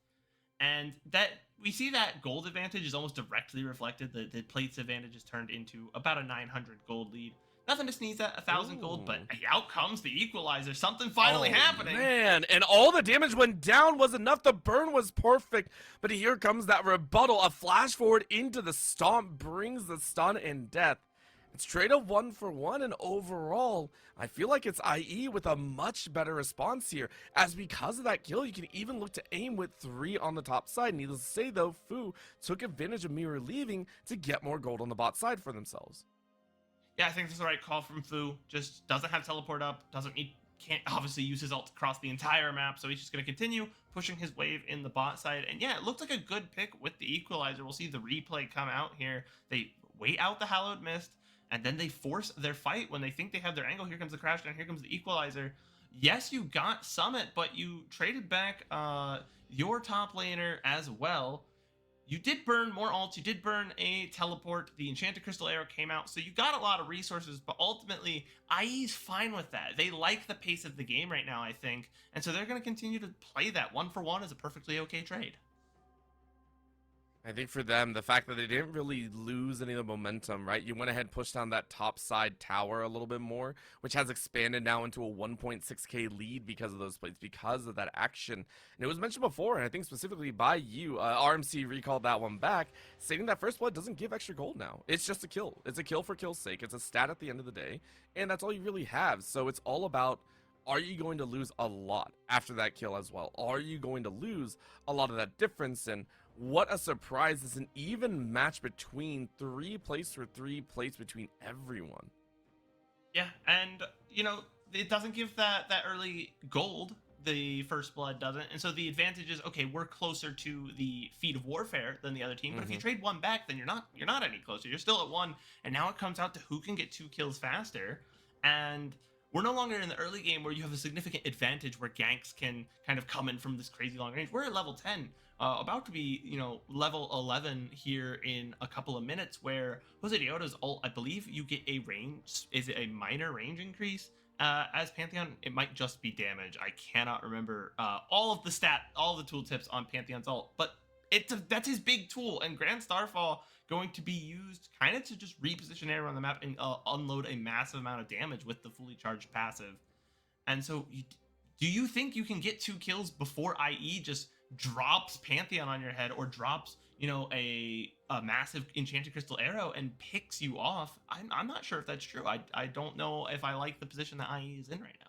And that we see that gold advantage is almost directly reflected. The plates advantage is turned into about a 900 gold lead. Nothing to sneeze at, 1,000 gold, but out comes the equalizer. Something finally happening. Man, and all the damage went down was enough. The burn was perfect, but here comes that rebuttal. A flash forward into the stomp brings the stun and death. It's trade of 1-for-1, and overall, I feel like it's IE with a much better response here, as because of that kill, you can even look to aim with 3 on the top side. Needless to say, though, Fu took advantage of Mirror leaving to get more gold on the bot side for themselves. Yeah, I think that's the right call from Fu. Just doesn't have teleport up, can't obviously use his ult across the entire map, so he's just going to continue pushing his wave in the bot side. And yeah, it looked like a good pick with the equalizer. We'll see the replay come out here. They wait out the Hallowed Mist, and then they force their fight when they think they have their angle. Here comes the crash down, here comes the equalizer. Yes, you got Summit, but you traded back your top laner as well. You did burn more ults, you did burn a teleport, the Enchanted Crystal Arrow came out, so you got a lot of resources, but ultimately, IE's fine with that. They like the pace of the game right now, I think, and so they're going to continue to play that. 1-for-1 is a perfectly okay trade. I think for them, the fact that they didn't really lose any of the momentum, right? You went ahead and pushed down that top side tower a little bit more, which has expanded now into a 1.6k lead because of those plays, because of that action. And it was mentioned before, and I think specifically by you, RMC recalled that one back, stating that First Blood doesn't give extra gold now. It's just a kill. It's a kill for kill's sake. It's a stat at the end of the day, and that's all you really have. So it's all about, are you going to lose a lot after that kill as well? Are you going to lose a lot of that difference? And what a surprise, it's an even match between 3 plates for 3 plates between everyone. Yeah, and, you know, it doesn't give that early gold, the First Blood doesn't, and so the advantage is, okay, we're closer to the feat of warfare than the other team, but if you trade 1 back, then you're not any closer. You're still at 1, and now it comes out to who can get 2 kills faster, and we're no longer in the early game where you have a significant advantage where ganks can kind of come in from this crazy long range. We're at level 10, about to be, you know, level 11 here in a couple of minutes, where Jose Diota's ult, I believe you get a range, is it a minor range increase? As Pantheon, it might just be damage. I cannot remember all of the tooltips on Pantheon's ult, but that's his big tool, and Grand Starfall going to be used kind of to just reposition everyone on the map and unload a massive amount of damage with the fully charged passive. And so, do you think you can get 2 kills before IE just drops Pantheon on your head, or drops, you know, a massive Enchanted Crystal Arrow and picks you off? I'm not sure if that's true. I don't know if I like the position that IE is in right now.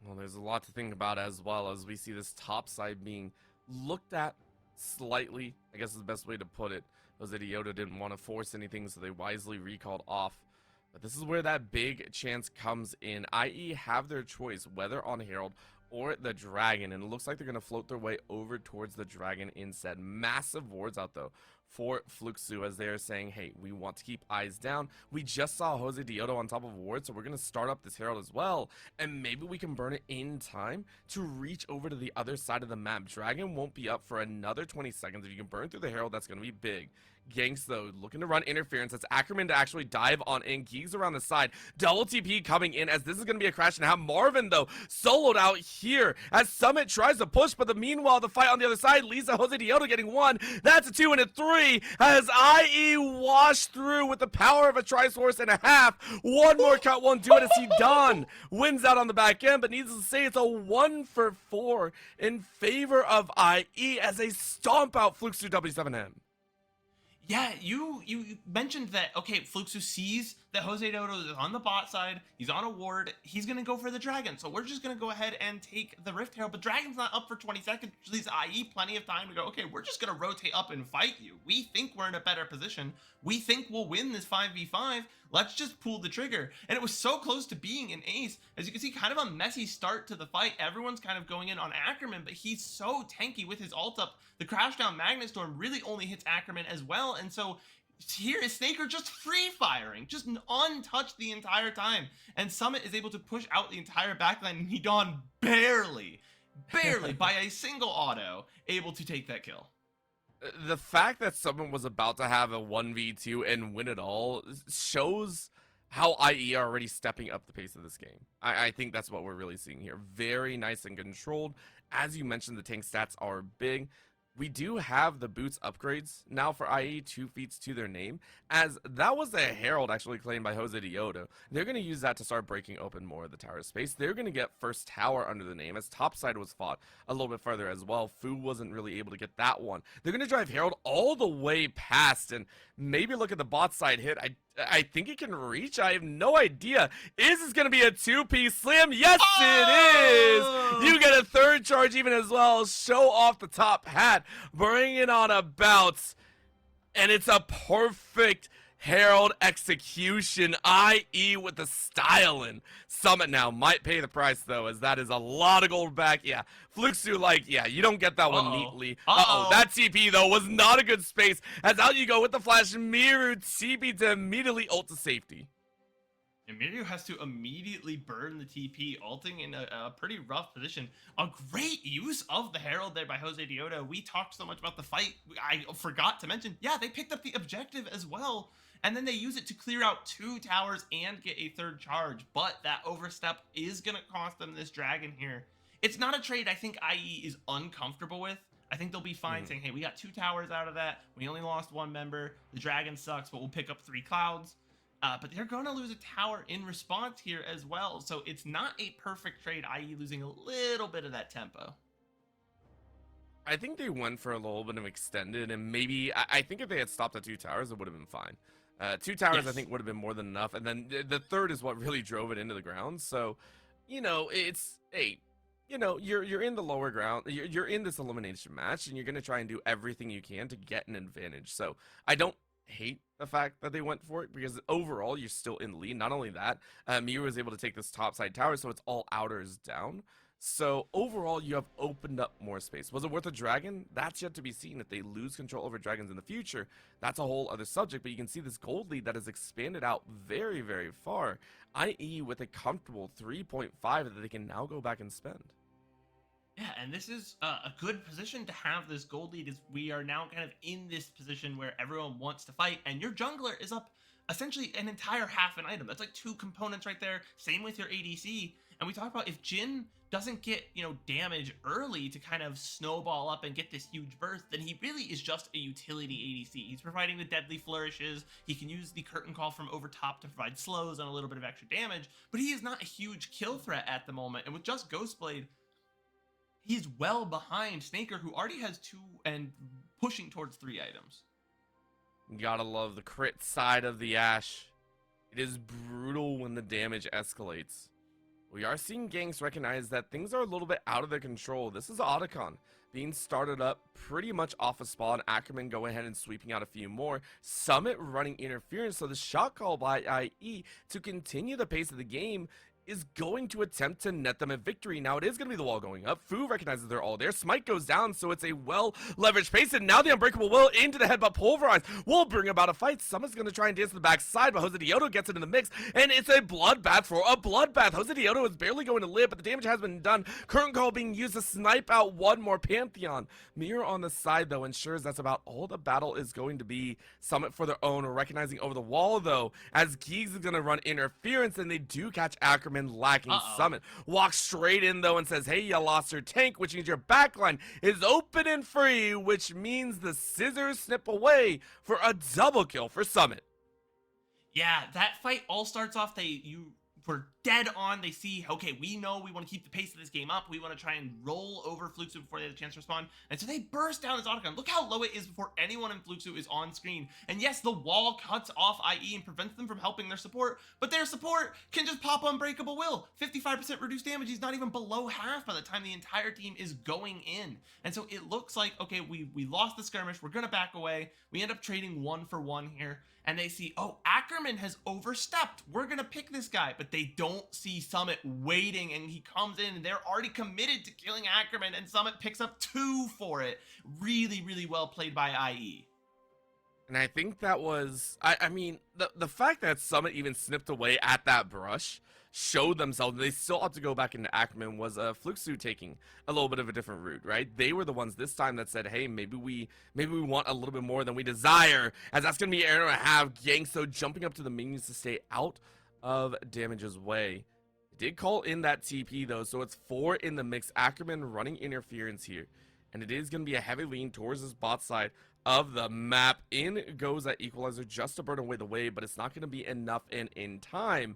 Well, there's a lot to think about, as well as we see this top side being looked at slightly, I guess is the best way to put it. Jose Diota didn't want to force anything, so they wisely recalled off. But this is where that big chance comes in. IE have their choice, whether on Herald or the Dragon, and it looks like they're going to float their way over towards the Dragon instead. Massive wards out, though, for Fluxu, as they are saying, hey, we want to keep eyes down. We just saw Jose Dioto on top of wards, so we're going to start up this Herald as well, and maybe we can burn it in time to reach over to the other side of the map. Dragon won't be up for another 20 seconds. If you can burn through the Herald, that's going to be big. Ganks, though, looking to run interference. That's Ackerman to actually dive on in. Geeks around the side. Double TP coming in as this is going to be a crash and have Marvin, though, soloed out here as Summit tries to push, but meanwhile, the fight on the other side leads to Jose Dioto getting 1. That's a 2 and a 3 as IE washed through with the power of a Trisource and a half. One more cut, won't do it as he done. Wins out on the back end, but needless to say, it's a 1 for 4 in favor of IE as they stomp out Fluxu W7M. Yeah, you mentioned that, okay, Fluxu sees that Jose Dodo is on the bot side, he's on a ward, he's going to go for the Dragon, so we're just going to go ahead and take the Rift Herald, but Dragon's not up for 20 seconds, which leaves IE plenty of time to go, okay, we're just going to rotate up and fight you. We think we're in a better position. We think we'll win this 5v5. Let's just pull the trigger. And it was so close to being an ace. As you can see, kind of a messy start to the fight. Everyone's kind of going in on Ackerman, but he's so tanky with his ult up. The crash down Magnet Storm really only hits Ackerman as well. And so here is Snaker just free firing, just untouched the entire time. And Summit is able to push out the entire backline, and Hedon barely by a single auto able to take that kill. The fact that someone was about to have a 1v2 and win it all shows how IE are already stepping up the pace of this game. I think that's what we're really seeing here. Very nice and controlled. As you mentioned, the tank stats are big. We do have the boots upgrades now for IE, 2 feats to their name, as that was a herald actually claimed by Jose Dioto. They're going to use that to start breaking open more of the tower space. They're going to get first tower under the name, as topside was fought a little bit further as well. Fu wasn't really able to get that one. They're going to drive herald all the way past, and maybe look at the bot side hit. I think it can reach. I have no idea. Is this going to be a 2-piece slam? Yes, it is. You get a third charge even as well. Show off the top hat. Bring it on a bounce. And it's a perfect herald execution. IE with the styling. Summit now might pay the price, though, as that is a lot of gold back. Yeah, Fluxu, you don't get that one neatly. That TP, though, was not a good space. As out you go with the flash. Miru TP to immediately ult to safety. And Miru has to immediately burn the TP, ulting in a pretty rough position. A great use of the Herald there by Jose Dioto. We talked so much about the fight, I forgot to mention, yeah, they picked up the objective as well. And then they use it to clear out 2 towers and get a third charge. But that overstep is going to cost them this Dragon here. It's not a trade I think IE is uncomfortable with. I think they'll be fine saying, hey, we got 2 towers out of that. We only lost 1 member. The Dragon sucks, but we'll pick up 3 clouds. But they're going to lose a tower in response here as well. So it's not a perfect trade, i.e. losing a little bit of that tempo. I think they went for a little bit of extended, and maybe, I think if they had stopped at 2 towers, it would have been fine. 2 towers, yes. I think, would have been more than enough. And then the third is what really drove it into the ground. So, it's, hey, you're in the lower ground. You're in this elimination match, and you're going to try and do everything you can to get an advantage. So I don't hate the fact that they went for it, because overall you're still in the lead. Not only that, Miru was able to take this top side tower, so it's all outers down. So overall you have opened up more space. Was it worth a Dragon? That's yet to be seen. If they lose control over Dragons in the future, that's a whole other subject. But you can see this gold lead that has expanded out very, very far, i.e. with a comfortable 3.5 that they can now go back and spend. Yeah, and this is a good position to have this gold lead, is we are now kind of in this position where everyone wants to fight, and your jungler is up essentially an entire half an item. That's like 2 components right there. Same with your ADC. And we talked about if Jhin doesn't get, damage early to kind of snowball up and get this huge burst, then he really is just a utility ADC. He's providing the deadly flourishes. He can use the curtain call from over top to provide slows and a little bit of extra damage, but he is not a huge kill threat at the moment. And with just Ghostblade, he's well behind Snaker, who already has 2 and pushing towards 3 items. You gotta love the crit side of the Ashe. It is brutal when the damage escalates. We are seeing ganks recognize that things are a little bit out of their control. This is Otacon being started up pretty much off a spawn. Ackerman go ahead and sweeping out a few more. Summit running interference, so the shot call by IE to continue the pace of the game is going to attempt to net them a victory. Now it is going to be the wall going up. Fu recognizes they're all there. Smite goes down, so it's a well-leveraged pace, and now the Unbreakable Will into the headbutt pulverize will bring about a fight. Summit's going to try and dance to the backside, but Jose Dioto gets into the mix, and it's a bloodbath for a bloodbath. Jose Dioto is barely going to live, but the damage has been done. Current call being used to snipe out one more Pantheon. Mirror on the side, though, ensures that's about all the battle is going to be. Summit for their own, recognizing over the wall, though, as Geeks is going to run interference, and they do catch Ackerman lacking. Summit walks straight in, though, and says, hey, you lost your tank, which means your backline is open and free, which means the scissors snip away for a double kill for Summit. Yeah, that fight all starts off, you were dead on. They see, okay, we know we want to keep the pace of this game up. We want to try and roll over Fluxu before they have a chance to respond. And so they burst down his autogun. Look how low it is before anyone in Fluxu is on screen. And yes, the wall cuts off IE and prevents them from helping their support, but their support can just pop Unbreakable Will. 55% reduced damage. He's not even below half by the time the entire team is going in. And so it looks like, okay, we lost the skirmish. We're going to back away. We end up trading 1-for-1 here. And they see, oh, Ackerman has overstepped. We're going to pick this guy. But they don't see Summit waiting, and he comes in, and they're already committed to killing Ackerman, and Summit picks up 2 for it. Really, really well played by IE. And I think that was, I mean, the fact that Summit even snipped away at that brush showed themselves they still ought to go back into Ackerman was Fluxu taking a little bit of a different route, right? They were the ones this time that said, hey, maybe we want a little bit more than we desire, as that's going to be an error and a half. Gangso jumping up to the minions to stay out of Damage's way. Did call in that TP, though, so it's 4 in the mix. Ackerman running interference here, and it is going to be a heavy lean towards this bot side of the map. In goes that Equalizer just to burn away the wave, but it's not going to be enough and in time.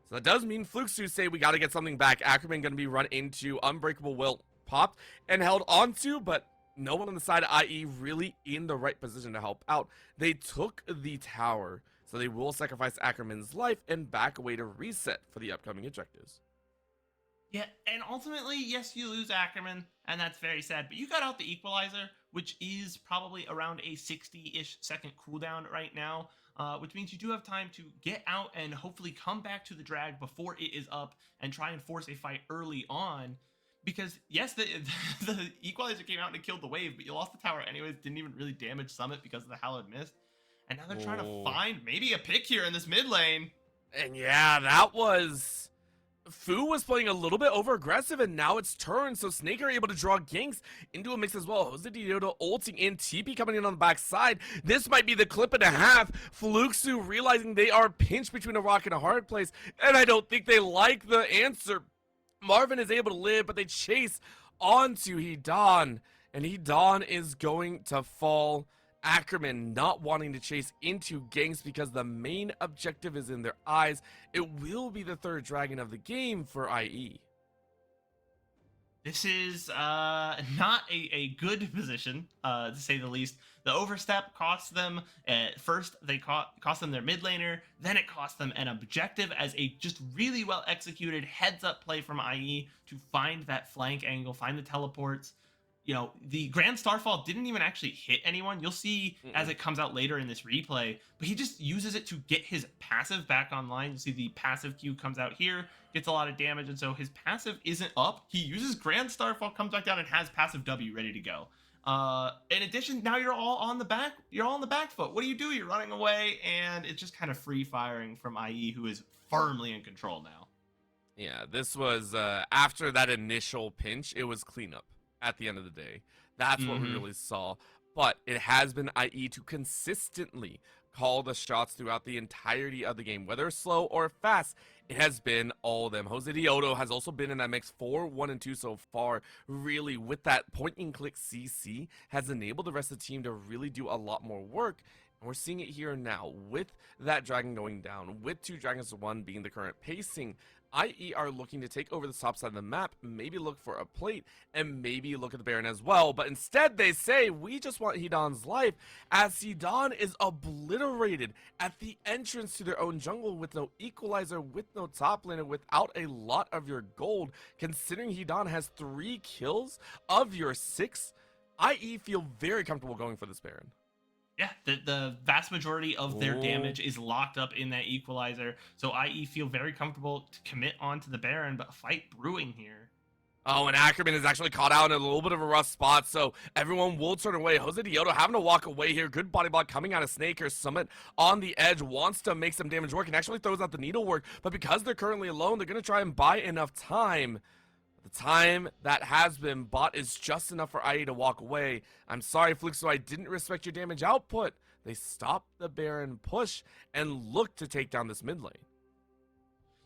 So that does mean Fluxu say we got to get something back. Ackerman going to be run into. Unbreakable Will popped and held onto, but no one on the side of IE really in the right position to help out. They took the tower, so they will sacrifice Ackerman's life and back away to reset for the upcoming objectives. Yeah, and ultimately, yes, you lose Ackerman, and that's very sad, but you got out the Equalizer, which is probably around a 60-ish second cooldown right now, which means you do have time to get out and hopefully come back to the drag before it is up and try and force a fight early on. Because, yes, the Equalizer came out and it killed the wave, but you lost the tower anyways, didn't even really damage Summit because of the Hallowed Mist. And now they're trying to find maybe a pick here in this mid lane. And yeah, that was... Fu was playing a little bit over aggressive, and now it's turned, so Snake are able to draw ganks into a mix as well. Jose Dioto ulting in, TP coming in on the backside. This might be the clip and a half. Fluxu realizing they are pinched between a rock and a hard place, and I don't think they like the answer. Marvin is able to live, but they chase onto Hedon, and Hedon is going to fall. Ackerman not wanting to chase into ganks because the main objective is in their eyes. It will be the 3rd dragon of the game for IE. This is not a good position, to say the least. The overstep costs them, first they cost them their mid laner, then it cost them an objective as a just really well executed heads up play from IE to find that flank angle, find the teleports. You know, the Grand Starfall didn't even actually hit anyone. You'll see as it comes out later in this replay, but he just uses it to get his passive back online. You see the passive Q comes out here, gets a lot of damage, and so his passive isn't up. He uses Grand Starfall, comes back down, and has passive W ready to go. In addition, now you're all on the back foot. What do? You're running away, and it's just kind of free firing from IE, who is firmly in control now. Yeah, this was after that initial pinch, it was cleanup. At the end of the day, that's what we really saw. But it has been IE to consistently call the shots throughout the entirety of the game, whether slow or fast. It has been all of them. Jose Dioto has also been in that mix 4, 1, and 2 so far. Really, with that point and click CC, has enabled the rest of the team to really do a lot more work. And we're seeing it here now with that dragon going down, with 2 dragons to 1 being the current pacing. IE are looking to take over the top side of the map, maybe look for a plate, and maybe look at the Baron as well. But instead, they say, we just want Hedon's life, as Hedon is obliterated at the entrance to their own jungle with no Equalizer, with no top laner, without a lot of your gold. Considering Hedon has 3 kills of your 6, IE feel very comfortable going for this Baron. Yeah, the vast majority of their damage is locked up in that equalizer. So IE feel very comfortable to commit onto the Baron, but a fight brewing here. Oh, and Ackerman is actually caught out in a little bit of a rough spot, so everyone will turn away. Jose Dioto having to walk away here. Good body block coming out of Snaker. Summit on the edge wants to make some damage work and actually throws out the needlework, but because they're currently alone, they're going to try and buy enough time. The time that has been bought is just enough for IE to walk away. I'm sorry, Fluxo, I didn't respect your damage output. They stopped the Baron push and look to take down this mid lane.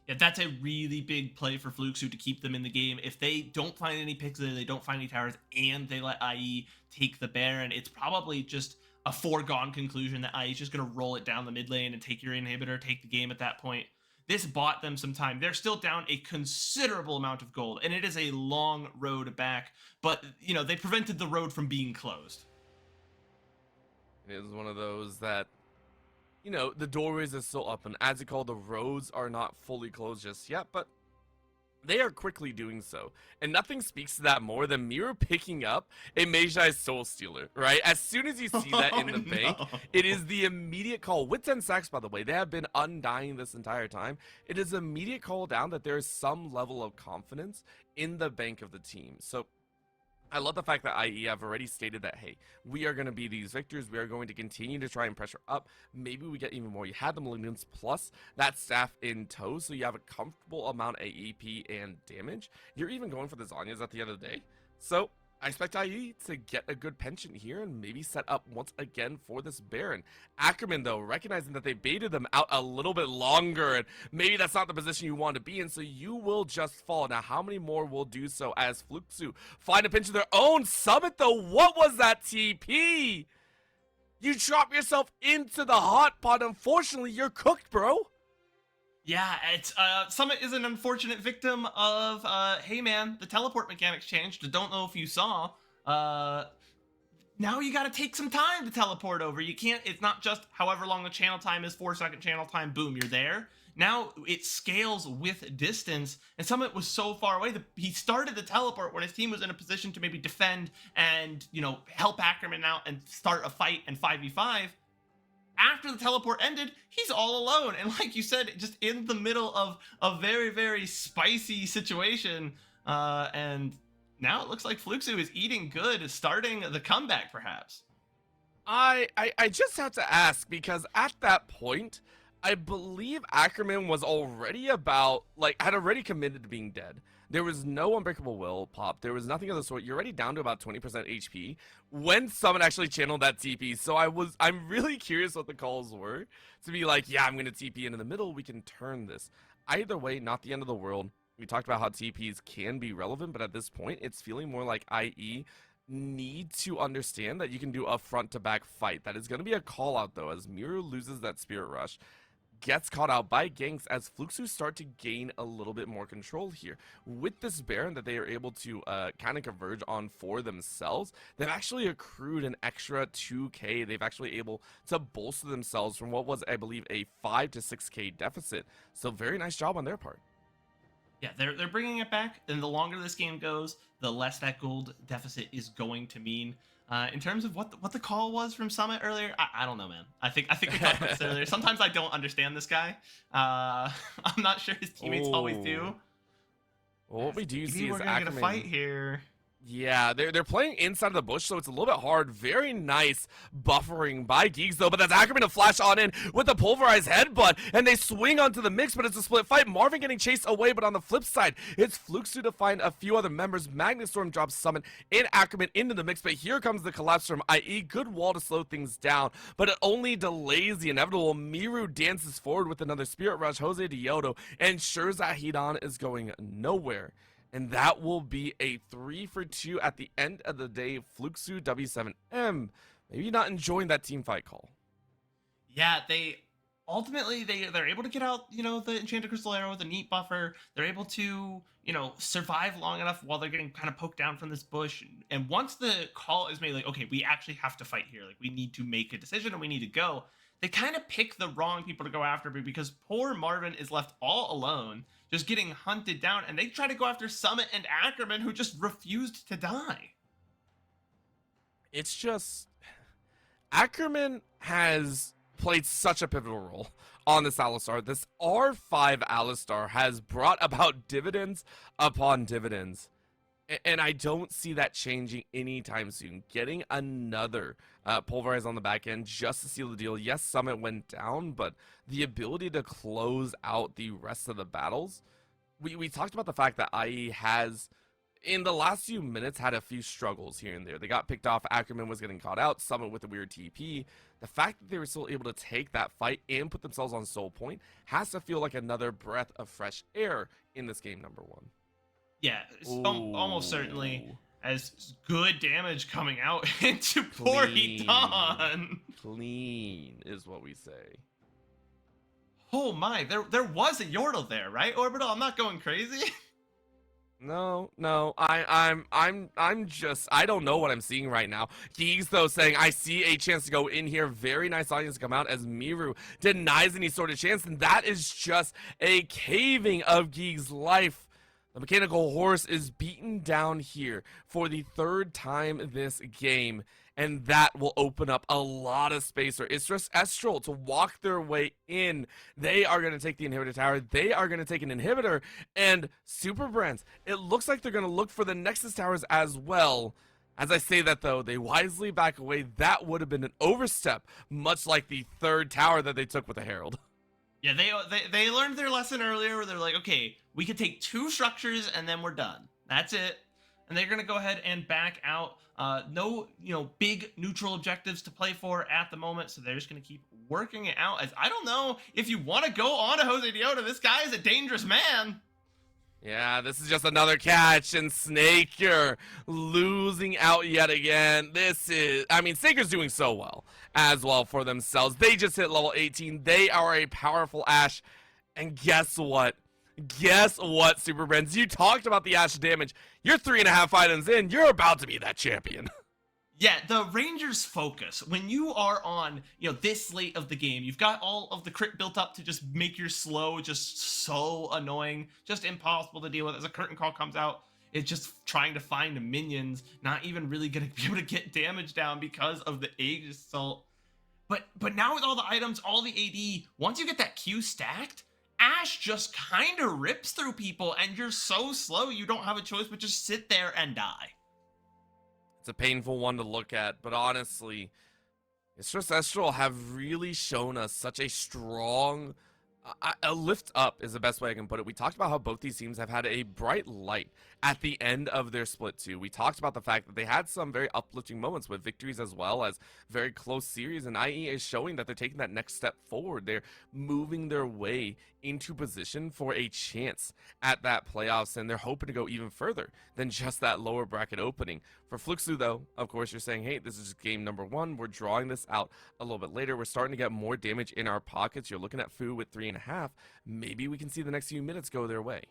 Yeah, that's a really big play for Fluxo to keep them in the game. If they don't find any picks there, they don't find any towers, and they let IE take the Baron, it's probably just a foregone conclusion that IE is just going to roll it down the mid lane and take your inhibitor, take the game at that point. This bought them some time. They're still down a considerable amount of gold, and it is a long road back, but, you know, they prevented the road from being closed. It is one of those that, you know, the doorways are still open. As you call, the roads are not fully closed just yet, but they are quickly doing so. And nothing speaks to that more than Mira picking up a Magi Soul Stealer, right? As soon as you see that in the bank, it is the immediate call. With 10 sacks, by the way, they have been undying this entire time. It is immediate call down that there is some level of confidence in the bank of the team. So I love the fact that IE have already stated that, hey, we are going to be these victors. We are going to continue to try and pressure up. Maybe we get even more. You had the Malignants plus that staff in tow, so you have a comfortable amount of AEP and damage. You're even going for the Zanyas at the end of the day. So I expect IE to get a good penchant here and maybe set up once again for this Baron. Ackerman, though, recognizing that they baited them out a little bit longer, and maybe that's not the position you want to be in, so you will just fall. Now, how many more will do so as Fluxo find a pinch of their own? Summit, though, what was that TP? You drop yourself into the hot pot. Unfortunately, you're cooked, bro. Yeah, it's Summit is an unfortunate victim of hey man, the teleport mechanics changed. Don't know if you saw. Now you got to take some time to teleport over. You can't. It's not just however long the channel time is. 4-second channel time. Boom, you're there. Now it scales with distance, and Summit was so far away that he started the teleport when his team was in a position to maybe defend and, you know, help Ackerman out and start a fight and 5v5. After the teleport ended, he's all alone. And like you said, just in the middle of a very, very spicy situation. And now it looks like Fluxo is eating good, starting the comeback, perhaps. I just have to ask, because at that point, I believe Ackerman was already had already committed to being dead. There was no Unbreakable Will pop. There was nothing of the sort. You're already down to about 20% HP when someone actually channeled that TP. So I'm really curious what the calls were to be like, yeah, I'm going to TP into the middle. We can turn this. Either way, not the end of the world. We talked about how TPs can be relevant, but at this point, it's feeling more like IE need to understand that you can do a front-to-back fight. That is going to be a call-out, though, as Miru loses that Spirit Rush. Gets caught out by ganks as Fluxo start to gain a little bit more control here. With this Baron that they are able to kind of converge on for themselves, they've actually accrued an extra 2k. They've actually able to bolster themselves from what was, I believe, a 5 to 6k deficit. So very nice job on their part. Yeah, they're bringing it back, and the longer this game goes, the less that gold deficit is going to mean. In terms of what the call was from Summit earlier, I don't know, man. I think we talked about this earlier. Sometimes I don't understand this guy. I'm not sure his teammates always do. Well, what we do see is we're gonna Ackerman get a fight here. Yeah, they're playing inside of the bush, so it's a little bit hard. Very nice buffering by Geeks, though, but that's Ackerman to flash on in with a pulverized headbutt, and they swing onto the mix, but it's a split fight. Marvin getting chased away, but on the flip side, it's Fluxo to find a few other members. Magnetstorm drops Summon and Ackerman into the mix, but here comes the collapse from IE. Good wall to slow things down, but it only delays the inevitable. Miru dances forward with another Spirit Rush. Jose Dioto ensures that Hidan is going nowhere. And that will be a 3-for-2 at the end of the day. Fluxo W7M. Maybe not enjoying that team fight call. Yeah, they ultimately they're able to get out, you know, the Enchanted Crystal Arrow with a neat buffer. They're able to, you know, survive long enough while they're getting kind of poked down from this bush. And once the call is made, like, okay, we actually have to fight here. Like, we need to make a decision and we need to go. They kind of pick the wrong people to go after because poor Marvin is left all alone, just getting hunted down, and they try to go after Summit and Ackerman, who just refused to die. It's just Ackerman has played such a pivotal role on this Alistar. This R5 Alistar has brought about dividends upon dividends. And I don't see that changing anytime soon. Getting another Pulverize on the back end just to seal the deal. Yes, Summit went down, but the ability to close out the rest of the battles. We talked about the fact that IE has, in the last few minutes, had a few struggles here and there. They got picked off. Ackerman was getting caught out. Summit with a weird TP. The fact that they were still able to take that fight and put themselves on soul point has to feel like another breath of fresh air in this game number 1. Yeah, it's almost certainly as good damage coming out into poor Hitan. Clean is what we say. Oh my, there was a Yordle there, right, Orbital? I'm not going crazy. No, I'm just, I don't know what I'm seeing right now. Geeks, though, saying, I see a chance to go in here. Very nice audience to come out as Miru denies any sort of chance, and that is just a caving of Geeks' life. The mechanical horse is beaten down here for the 3rd time this game, and that will open up a lot of space for Istris Estral to walk their way in. They are going to take the inhibitor tower. They are going to take an inhibitor, and SuperBrens, it looks like they're going to look for the Nexus towers as well. As I say that, though, they wisely back away. That would have been an overstep, much like the 3rd tower that they took with the Herald. Yeah, they learned their lesson earlier where they're like, okay, we could take 2 structures and then we're done. That's it. And they're going to go ahead and back out. No, big neutral objectives to play for at the moment, so they're just going to keep working it out. As I don't know if you want to go on to Jose Diota. This guy is a dangerous man. Yeah, this is just another catch, and Snaker losing out yet again. Snaker's doing so well as well for themselves. They just hit level 18. They are a powerful Ashe, and guess what? SuperBrens, you talked about the Ashe damage. You're 3.5 items in. You're about to be that champion. Yeah, the Rangers focus, when you are on, this late of the game, you've got all of the crit built up to just make your slow just so annoying, just impossible to deal with. As a curtain call comes out, it's just trying to find minions, not even really going to be able to get damage down because of the Aegis Assault. But now with all the items, all the AD, once you get that Q stacked, Ashe just kind of rips through people, and you're so slow you don't have a choice but just sit there and die. It's a painful one to look at, but honestly, Istris Estral have really shown us such a strong, a lift up is the best way I can put it. We talked about how both these teams have had a bright light at the end of their split too. We talked about the fact that they had some very uplifting moments with victories as well as very close series, and IE is showing that they're taking that next step forward. They're moving their way into position for a chance at that playoffs, and they're hoping to go even further than just that lower bracket opening. For Fluxu, though, of course, you're saying, hey, this is game number 1. We're drawing this out a little bit later. We're starting to get more damage in our pockets. You're looking at Fu with 3.5. Maybe we can see the next few minutes go their way.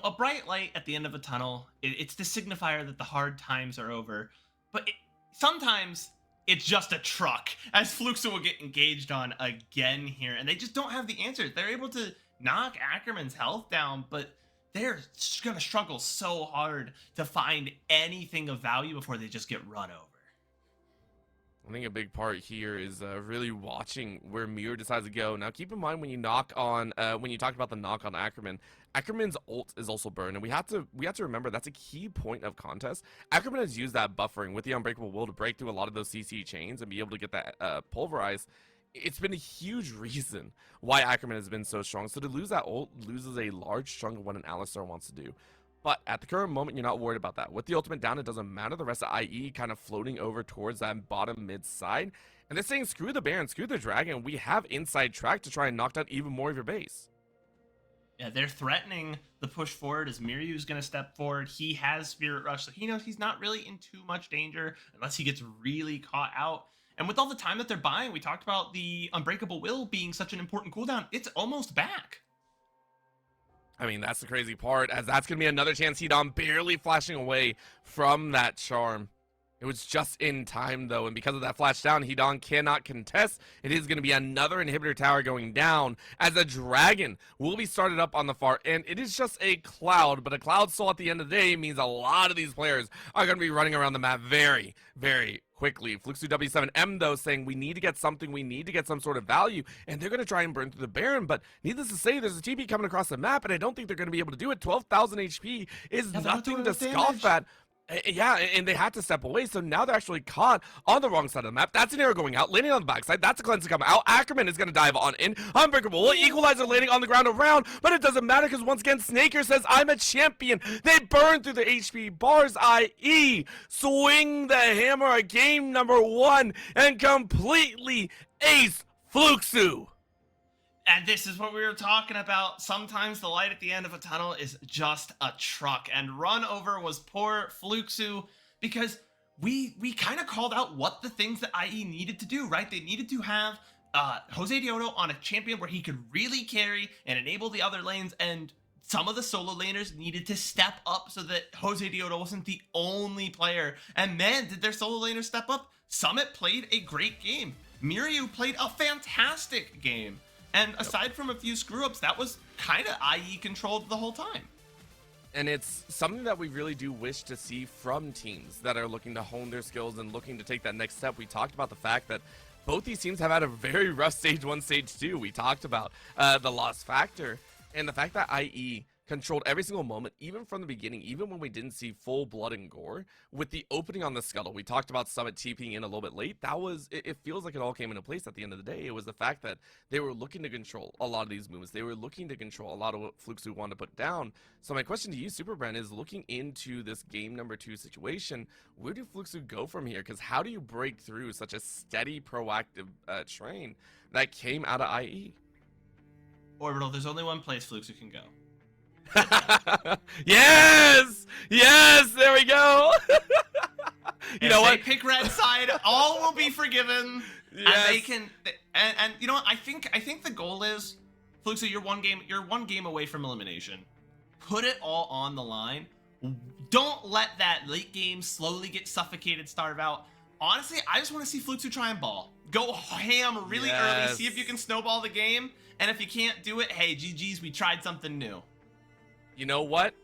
A bright light at the end of a tunnel, it's the signifier that the hard times are over. But sometimes it's just a truck, as Fluxu will get engaged on again here, and they just don't have the answers. They're able to knock Ackerman's health down, but they're going to struggle so hard to find anything of value before they just get run over. I think a big part here is really watching where Miru decides to go. Now, keep in mind when you talked about the knock on Ackerman, Ackerman's ult is also burned, and we have to remember that's a key point of contest. Ackerman has used that buffering with the Unbreakable Will to break through a lot of those CC chains and be able to get that pulverize. It's been a huge reason why Ackerman has been so strong. So to lose that ult loses a large chunk of what an Alistar wants to do. But at the current moment, you're not worried about that. With the ultimate down, it doesn't matter. The rest of IE kind of floating over towards that bottom mid side. And they're saying, screw the Baron, screw the Dragon. We have inside track to try and knock down even more of your base. Yeah, they're threatening the push forward as Miryu's going to step forward. He has Spirit Rush, so he knows he's not really in too much danger unless he gets really caught out. And with all the time that they're buying, we talked about the Unbreakable Will being such an important cooldown. It's almost back. I mean, that's the crazy part, as that's going to be another chance. Hitan barely flashing away from that charm. It was just in time, though, and because of that flash down, Hedon cannot contest. It is going to be another inhibitor tower going down as a dragon will be started up on the far end. It is just a cloud, but a cloud soul at the end of the day means a lot of these players are going to be running around the map very, very quickly. Fluxu W7M, though, saying we need to get something, we need to get some sort of value, and they're going to try and burn through the Baron, but needless to say, there's a TP coming across the map, and I don't think they're going to be able to do it. 12,000 HP is nothing to scoff at. Yeah, and they had to step away, so now they're actually caught on the wrong side of the map. That's an arrow going out, landing on the backside. That's a cleanse coming out. Ackerman is going to dive on in. Unbreakable. Equalizer landing on the ground around, but it doesn't matter because once again, Snaker says, I'm a champion. They burn through the HP bars, i.e. swing the hammer at game number 1 and completely ace Fluxu. And this is what we were talking about. Sometimes the light at the end of a tunnel is just a truck. And run over was poor Fluxu because we kind of called out what the things that IE needed to do, right? They needed to have Jose Diodo on a champion where he could really carry and enable the other lanes, and some of the solo laners needed to step up so that Jose Diodo wasn't the only player. And man, did their solo laners step up. Summit played a great game. Miryu played a fantastic game. And aside from a few screw-ups, that was kind of IE controlled the whole time. And it's something that we really do wish to see from teams that are looking to hone their skills and looking to take that next step. We talked about the fact that both these teams have had a very rough stage 1, stage 2. We talked about the loss factor and the fact that IE controlled every single moment, even from the beginning, even when we didn't see full blood and gore. With the opening on the scuttle, we talked about Summit TPing in a little bit late. That was, it feels like it all came into place at the end of the day. It was the fact that they were looking to control a lot of these movements. They were looking to control a lot of what Fluxu wanted to put down. So my question to you, SuperBren, is looking into this game number 2 situation, where do Fluxu go from here? Because how do you break through such a steady, proactive train that came out of IE? Orbital, there's only one place Fluxu can go. Yes, there we go. You know what? They pick red side, all will be forgiven. Yes. And they can, and you know what? I think the goal is, Fluxu, you're one game away from elimination. Put it all on the line. Don't let that late game slowly get suffocated, starve out. Honestly, I just want to see Fluxu try and ball. Go ham really early, see if you can snowball the game, and if you can't do it, hey, GG's, we tried something new. You know what?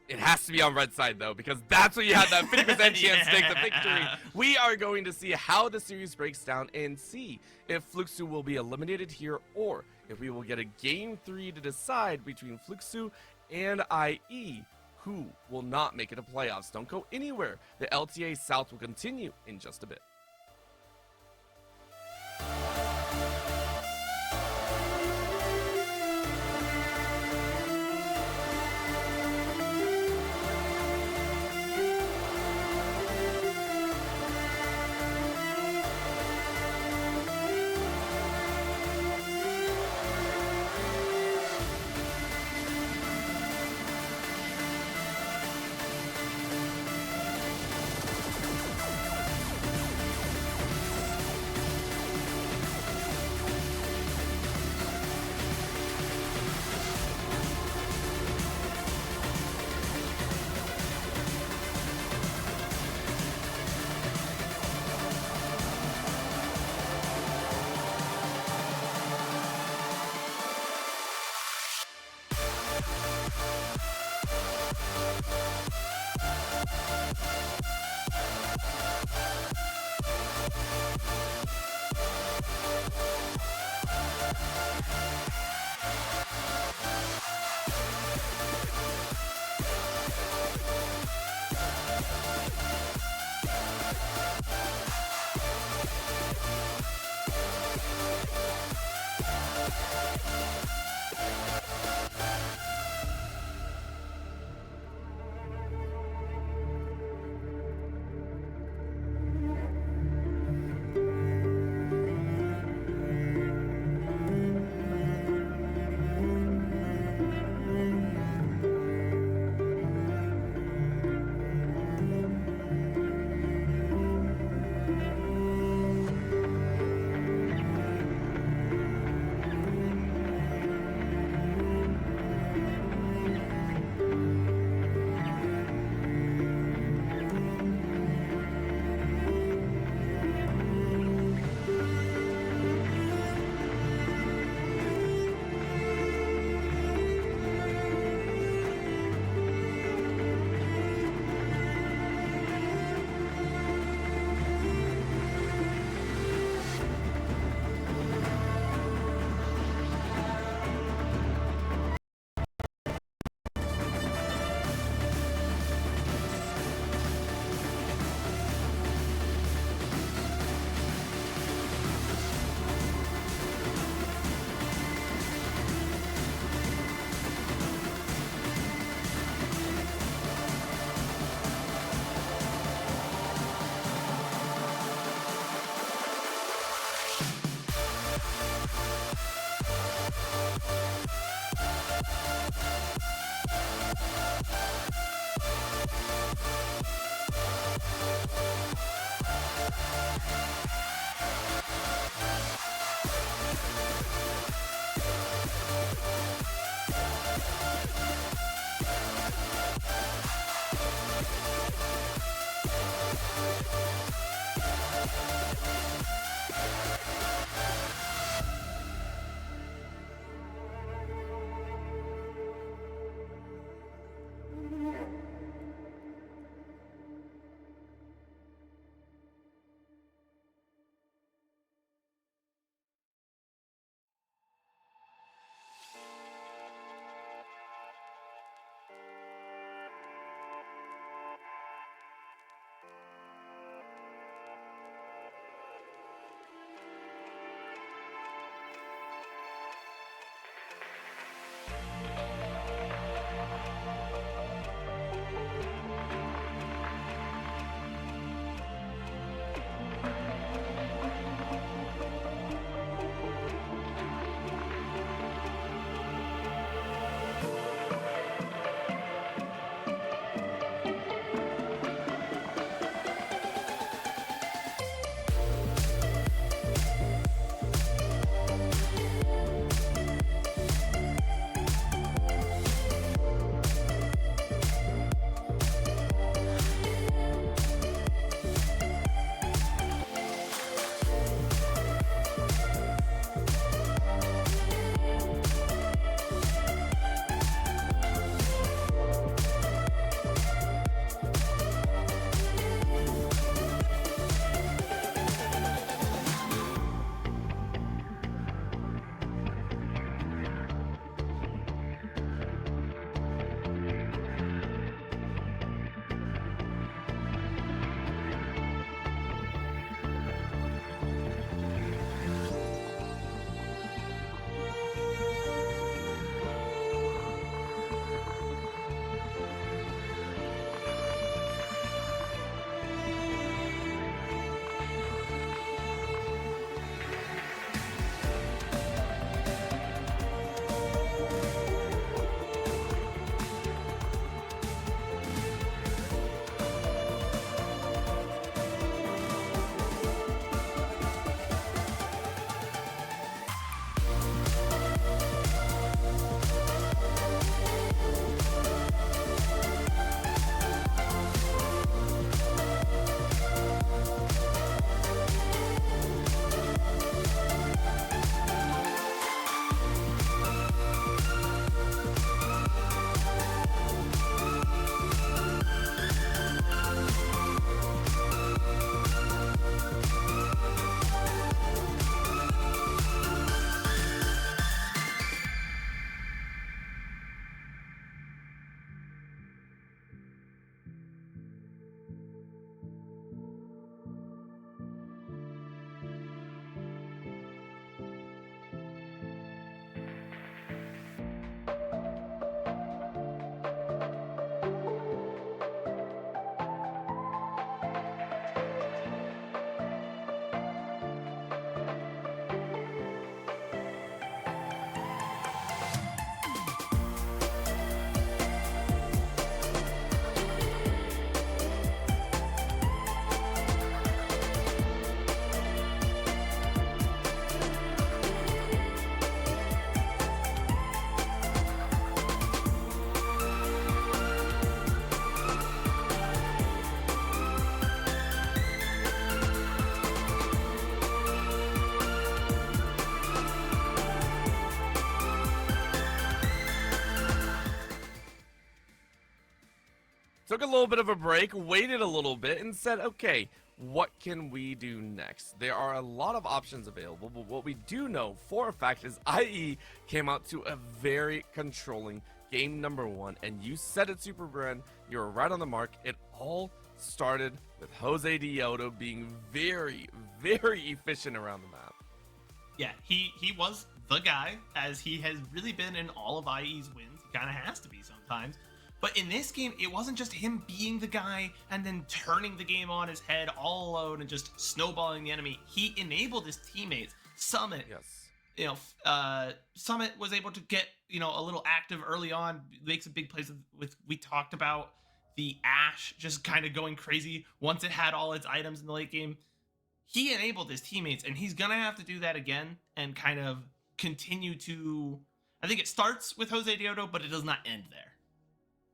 It has to be on red side, though, because that's where you have that 50% chance to take the victory. We are going to see how the series breaks down and see if Fluxu will be eliminated here, or if we will get a game 3 to decide between Fluxu and IE, who will not make it to playoffs. Don't go anywhere. The LTA South will continue in just a bit. Took a little bit of a break, waited a little bit, and said, okay, what can we do next? There are a lot of options available, but what we do know for a fact is IE came out to a very controlling game number one, and you said it, SuperBren, you were right on the mark. It all started with Jose Dioto being very, very efficient around the map. Yeah, he was the guy, as he has really been in all of IE's wins. He kind of has to be sometimes. But in this game, it wasn't just him being the guy and then turning the game on his head all alone and just snowballing the enemy. He enabled his teammates. Summit, Summit was able to get, a little active early on, make some big plays with we talked about the Ashe just kind of going crazy once it had all its items in the late game. he enabled his teammates, and he's gonna have to do that again and kind of continue to. I think it starts with Jose Diodo, but it does not end there.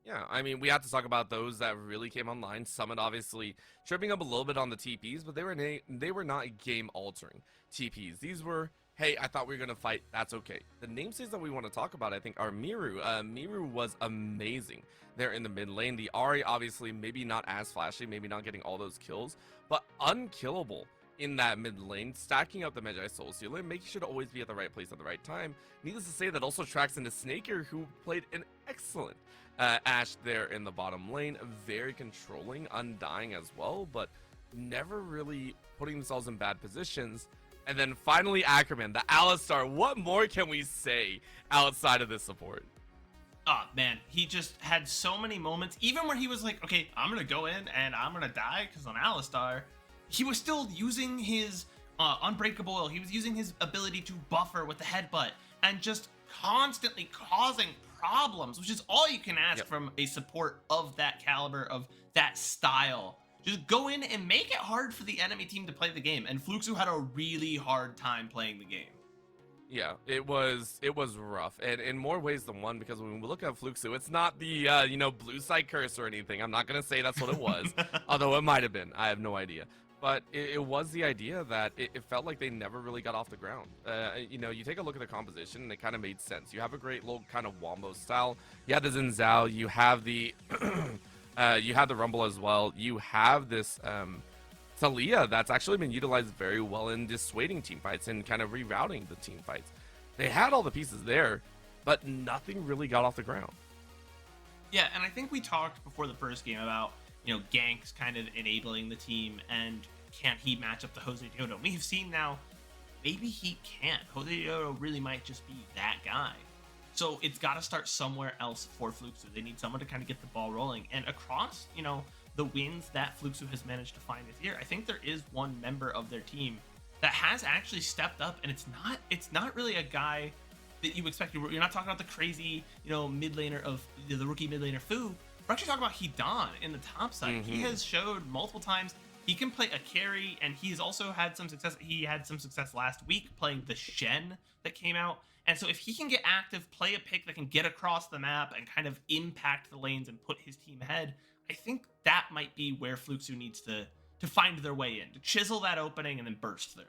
Yeah, I mean, we have to talk about those that really came online. Summit obviously tripping up a little bit on the TPs, but they were not game-altering TPs. These were, hey, I thought we were going to fight. That's okay. The namespaces that we want to talk about, I think, are Miru. Miru was amazing there in the mid lane. The Ahri, obviously, maybe not as flashy, maybe not getting all those kills, but unkillable in that mid lane, stacking up the Magi Soul Stealer, making sure to always be at the right place at the right time. Needless to say, that also tracks into Snaker, who played an excellent Ashe there in the bottom lane, very controlling, undying as well, but never really putting themselves in bad positions. And then finally Ackerman, the Alistar. What more can we say outside of this support? Oh man, he just had so many moments, even where he was like, okay, I'm gonna go in and I'm gonna die because on Alistar, he was still using his Unbreakable Oil. He was using his ability to buffer with the headbutt and just constantly causing problems, which is all you can ask from a support of that caliber, of that style. Just go in and make it hard for the enemy team to play the game. And Fluxu had a really hard time playing the game. Yeah, it was rough, and in more ways than one, because when we look at Fluxu, it's not the blue side curse or anything. I'm not gonna say that's what it was, although it might have been. I have no idea. But it was the idea that it felt like they never really got off the ground. You take a look at the composition, and it kind of made sense. You have a great little kind of wombo style. You have the Xin Zhao. You have the Rumble as well. You have this Talia that's actually been utilized very well in dissuading team fights and kind of rerouting the team fights. They had all the pieces there, but nothing really got off the ground. Yeah, and I think we talked before the first game about ganks kind of enabling the team, and can't he match up to Jose Diodo? We've seen now, maybe he can't. Jose Diodo really might just be that guy. So it's got to start somewhere else for Fluxu. They need someone to kind of get the ball rolling. And across, the wins that Fluxu has managed to find this year, I think there is one member of their team that has actually stepped up, and it's not really a guy that you expect. You're not talking about the crazy, mid laner of the rookie mid laner Fu. We're actually talking about Hidan in the top side. He has showed multiple times he can play a carry, and he's also had some success. He had some success last week playing the Shen that came out. And so if he can get active, play a pick that can get across the map and kind of impact the lanes and put his team ahead, I think that might be where Fluxu needs to find their way in, to chisel that opening and then burst through.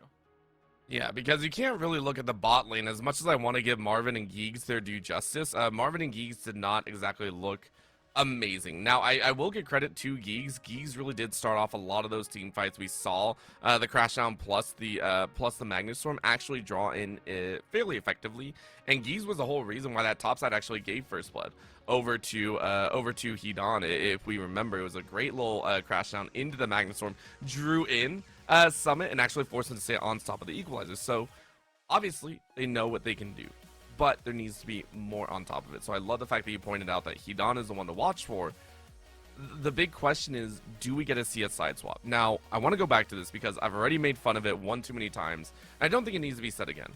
Yeah, because you can't really look at the bot lane. As much as I want to give Marvin and Geeks their due justice, Marvin and Geeks did not exactly look amazing. Now, I will give credit to Geeks. Geeks really did start off a lot of those team fights. We saw the Crashdown plus the Magnus Storm actually draw in fairly effectively, and Geeks was the whole reason why that top side actually gave first blood over to Hidan. If we remember, it was a great little Crashdown into the Magnus Storm, drew in Summit, and actually forced him to stay on top of the equalizer. So obviously they know what they can do, but there needs to be more on top of it. So I love the fact that you pointed out that Hidan is the one to watch for. The big question is, do we get to see a side swap? Now, I want to go back to this because I've already made fun of it one too many times. I don't think it needs to be said again.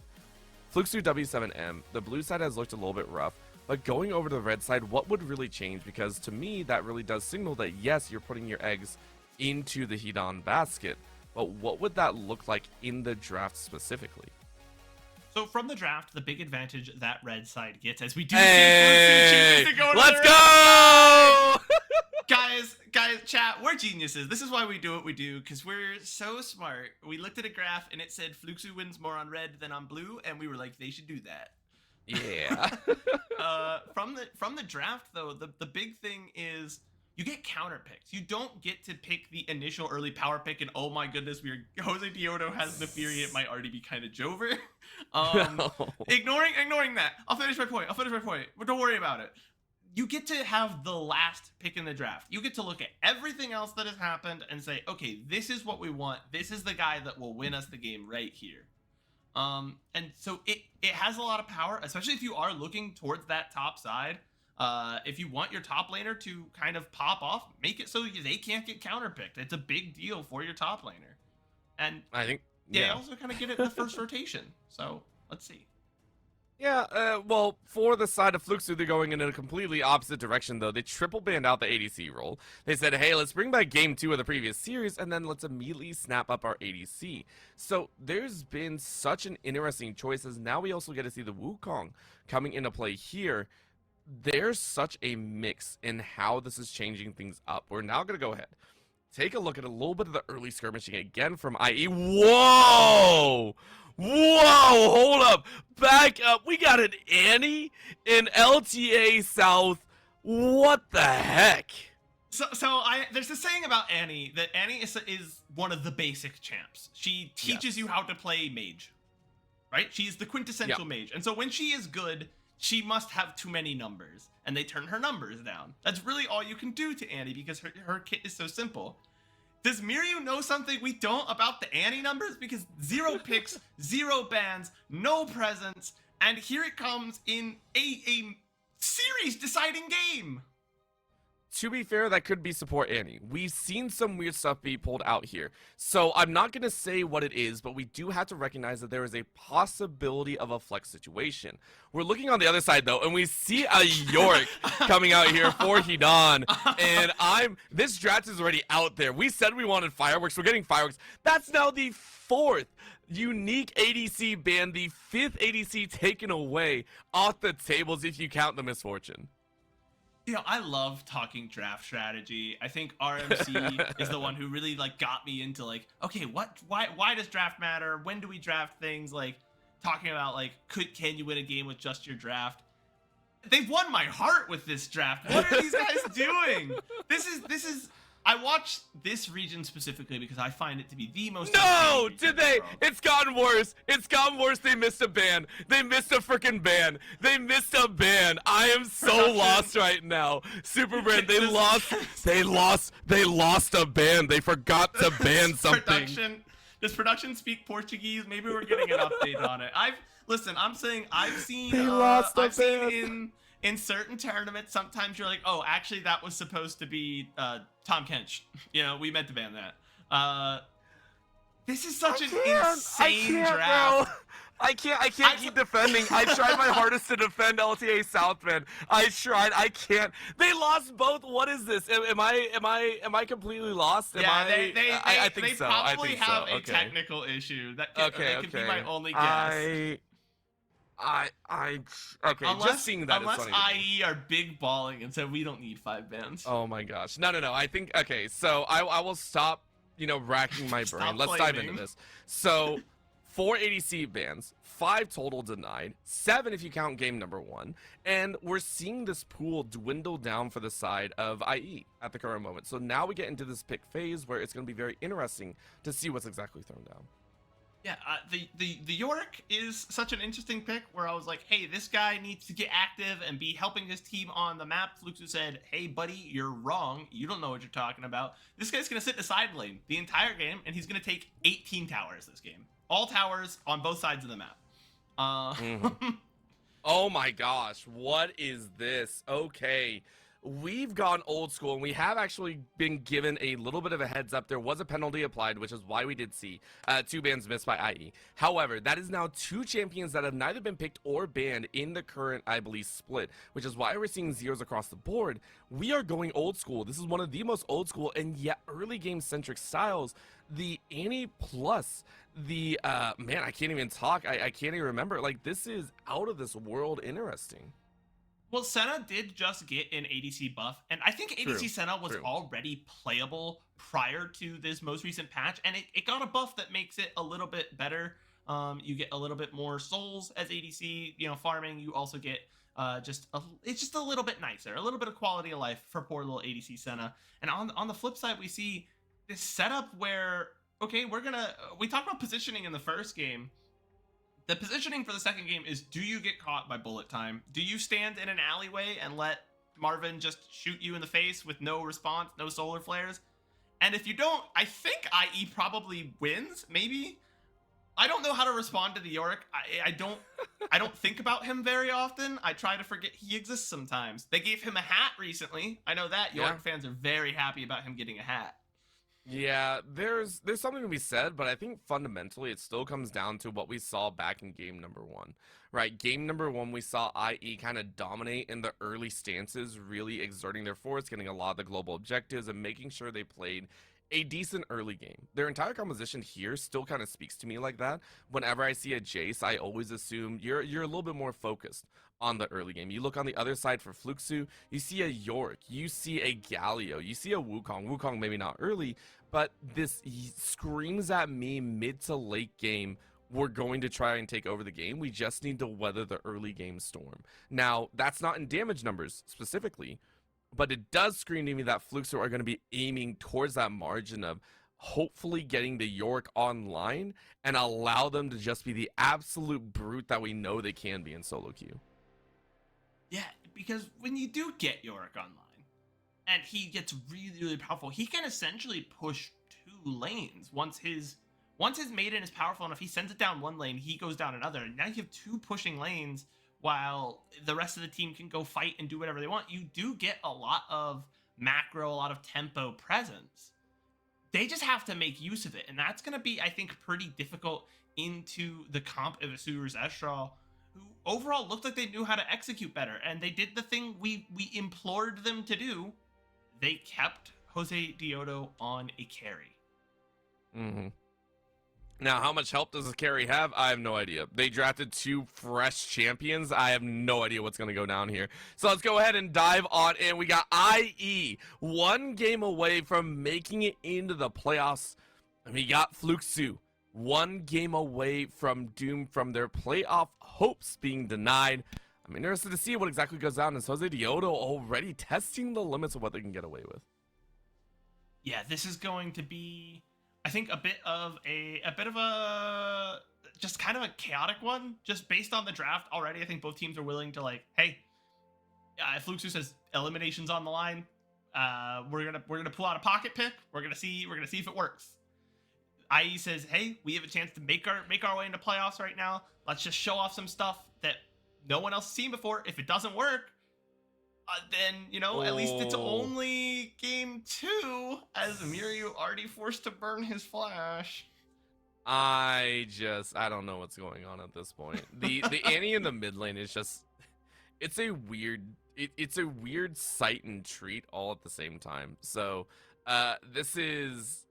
Fluxu W7M, the blue side has looked a little bit rough, but going over to the red side, what would really change? Because to me, that really does signal that, yes, you're putting your eggs into the Hidan basket, but what would that look like in the draft specifically? So from the draft, the big advantage that red side gets, as we do hey, see Fluxu chooses to go to let's the go! guys, chat, we're geniuses. This is why we do what we do, because we're so smart. We looked at a graph and it said Fluxu wins more on red than on blue, and we were like, they should do that. Yeah. From the draft though, the big thing is you get counter picks. You don't get to pick the initial early power pick, and oh my goodness, Jose Diodo has the Fury. It might already be kind of Jover. No. Ignoring that. I'll finish my point. But don't worry about it. You get to have the last pick in the draft. You get to look at everything else that has happened and say, okay, this is what we want. This is the guy that will win us the game right here. And so it has a lot of power, especially if you are looking towards that top side. If you want your top laner to kind of pop off, make it so they can't get counterpicked. It's a big deal for your top laner. And I think they also kind of get it in the first rotation. So let's see. Yeah, well, for the side of Fluxu, they're going in a completely opposite direction, though. They triple banned out the ADC role. They said, hey, let's bring back game 2 of the previous series, and then let's immediately snap up our ADC. So there's been such an interesting choice, as now we also get to see the Wukong coming into play here. There's such a mix in how this is changing things up. We're now going to go ahead, take a look at a little bit of the early skirmishing again from IE. Whoa! Whoa, hold up, back up. We got an Annie in LTA South. What the heck? So there's a saying about Annie that Annie is one of the basic champs. She teaches you how to play mage, right? She's the quintessential mage, and so when she is good, she must have too many numbers, and they turn her numbers down. That's really all you can do to Annie because her kit is so simple. Does Miryu know something we don't about the Annie numbers? Because 0 picks, 0 bans, no presence, and here it comes in a series-deciding game. To be fair, that could be support Annie. We've seen some weird stuff be pulled out here. So I'm not going to say what it is, but we do have to recognize that there is a possibility of a flex situation. We're looking on the other side, though, and we see a Yorick coming out here for Hidan. And this draft is already out there. We said we wanted fireworks. We're getting fireworks. That's now the 4th unique ADC ban, the 5th ADC taken away off the tables if you count the misfortune. You know, I love talking draft strategy. I think RMC is the one who really got me into okay, why does draft matter? When do we draft things? Talking about can you win a game with just your draft? They've won my heart with this draft. What are these guys doing? This is I watched this region specifically because I find it to be the most. No, did they? It's gotten worse. It's gotten worse. They missed a ban. They missed a freaking ban. They missed a ban. I am so lost right now. SuperBren, they lost a ban. They forgot to ban something. Does production speak Portuguese? Maybe we're getting an update on it. I'm saying I've seen in certain tournaments, sometimes you're like, oh, actually, that was supposed to be Tom Kench. You know, we meant to ban that. This is such an insane draft. Bro. I can't keep defending. I tried my hardest to defend LTA South, man. I tried. I can't. They lost both. What is this? Am I completely lost? I think so. They probably have a technical issue. That could be my only guess. Okay, just seeing that unless is funny. IE are big balling and said we don't need 5 bans. Oh my gosh. No. I think, okay, so I will stop, racking my brain. Let's dive into this. So 4 ADC bans, 5 total denied, 7 if you count game number 1, and we're seeing this pool dwindle down for the side of IE at the current moment. So now we get into this pick phase where it's going to be very interesting to see what's exactly thrown down. Yeah, the Yorick is such an interesting pick where I was like, hey, this guy needs to get active and be helping his team on the map. Fluxu said, hey, buddy, you're wrong. You don't know what you're talking about. This guy's going to sit in the side lane the entire game, and he's going to take 18 towers this game. All towers on both sides of the map. Oh my gosh, what is this? Okay. We've gone old school, and we have actually been given a little bit of a heads up. There was a penalty applied, which is why we did see 2 bans missed by IE. However, that is now 2 champions that have neither been picked or banned in the current, I believe, split, which is why we're seeing zeros across the board. We are going old school. This is one of the most old school and yet early game centric styles. The Annie plus the, man, I can't even talk. I can't even remember. This is out of this world interesting. Well, Senna did just get an ADC buff, and I think ADC Senna was already playable prior to this most recent patch, and it got a buff that makes it a little bit better. You get a little bit more souls as ADC, farming. You also get it's just a little bit nicer, a little bit of quality of life for poor little ADC Senna. And on the flip side, we see this setup where, okay, we talked about positioning in the first game. The positioning for the second game is, do you get caught by bullet time? Do you stand in an alleyway and let Marvin just shoot you in the face with no response, no solar flares? And if you don't, I think IE probably wins, maybe? I don't know how to respond to the Yorick. I don't think about him very often. I try to forget he exists sometimes. They gave him a hat recently. I know that. Yorick fans are very happy about him getting a hat. Yeah, there's something to be said, but I think fundamentally it still comes down to what we saw back in game number 1, right? Game number 1, we saw IE kind of dominate in the early stances, really exerting their force, getting a lot of the global objectives, and making sure they played a decent early game. Their entire composition here still kind of speaks to me like that. Whenever I see a Jace, I always assume you're a little bit more focused on the early game. You look on the other side for Fluxu, you see a Yorick, you see a Galio, you see a Wukong. Wukong maybe not early, but this screams at me mid to late game, we're going to try and take over the game. We just need to weather the early game storm. Now, that's not in damage numbers specifically, but it does scream to me that Fluxu are going to be aiming towards that margin of hopefully getting the Yorick online and allow them to just be the absolute brute that we know they can be in solo queue. Yeah, because when you do get Yorick online, and he gets really, really powerful, he can essentially push 2 lanes. Once his maiden is powerful enough, he sends it down one lane, he goes down another. And now you have 2 pushing lanes while the rest of the team can go fight and do whatever they want. You do get a lot of macro, a lot of tempo presence. They just have to make use of it. And that's going to be, I think, pretty difficult into the comp of Asuru's Estral, who overall looked like they knew how to execute better. And they did the thing we implored them to do. They kept Jose Diodo on a carry. Now, how much help does the carry have? I have no idea. They drafted 2 fresh champions. I have no idea what's going to go down here. So let's go ahead and dive on in. We got IE 1 game away from making it into the playoffs. And we got Fluxu 1 game away from doom from their playoff hopes being denied. I'm interested to see what exactly goes down. Is Jose Diodo already testing the limits of what they can get away with? Yeah, this is going to be, I think, a bit of a just kind of a chaotic one, just based on the draft already. I think both teams are willing to, like, hey, if Fluxu says eliminations on the line, we're gonna pull out a pocket pick. We're gonna see if it works. IE says, hey, we have a chance to make our way into playoffs right now. Let's just show off some stuff that no one else has seen before. If it doesn't work, then, at least it's only game 2, as Miryu already forced to burn his flash. I don't know what's going on at this point. The Annie in the mid lane is just, it's a weird sight and treat all at the same time. So this is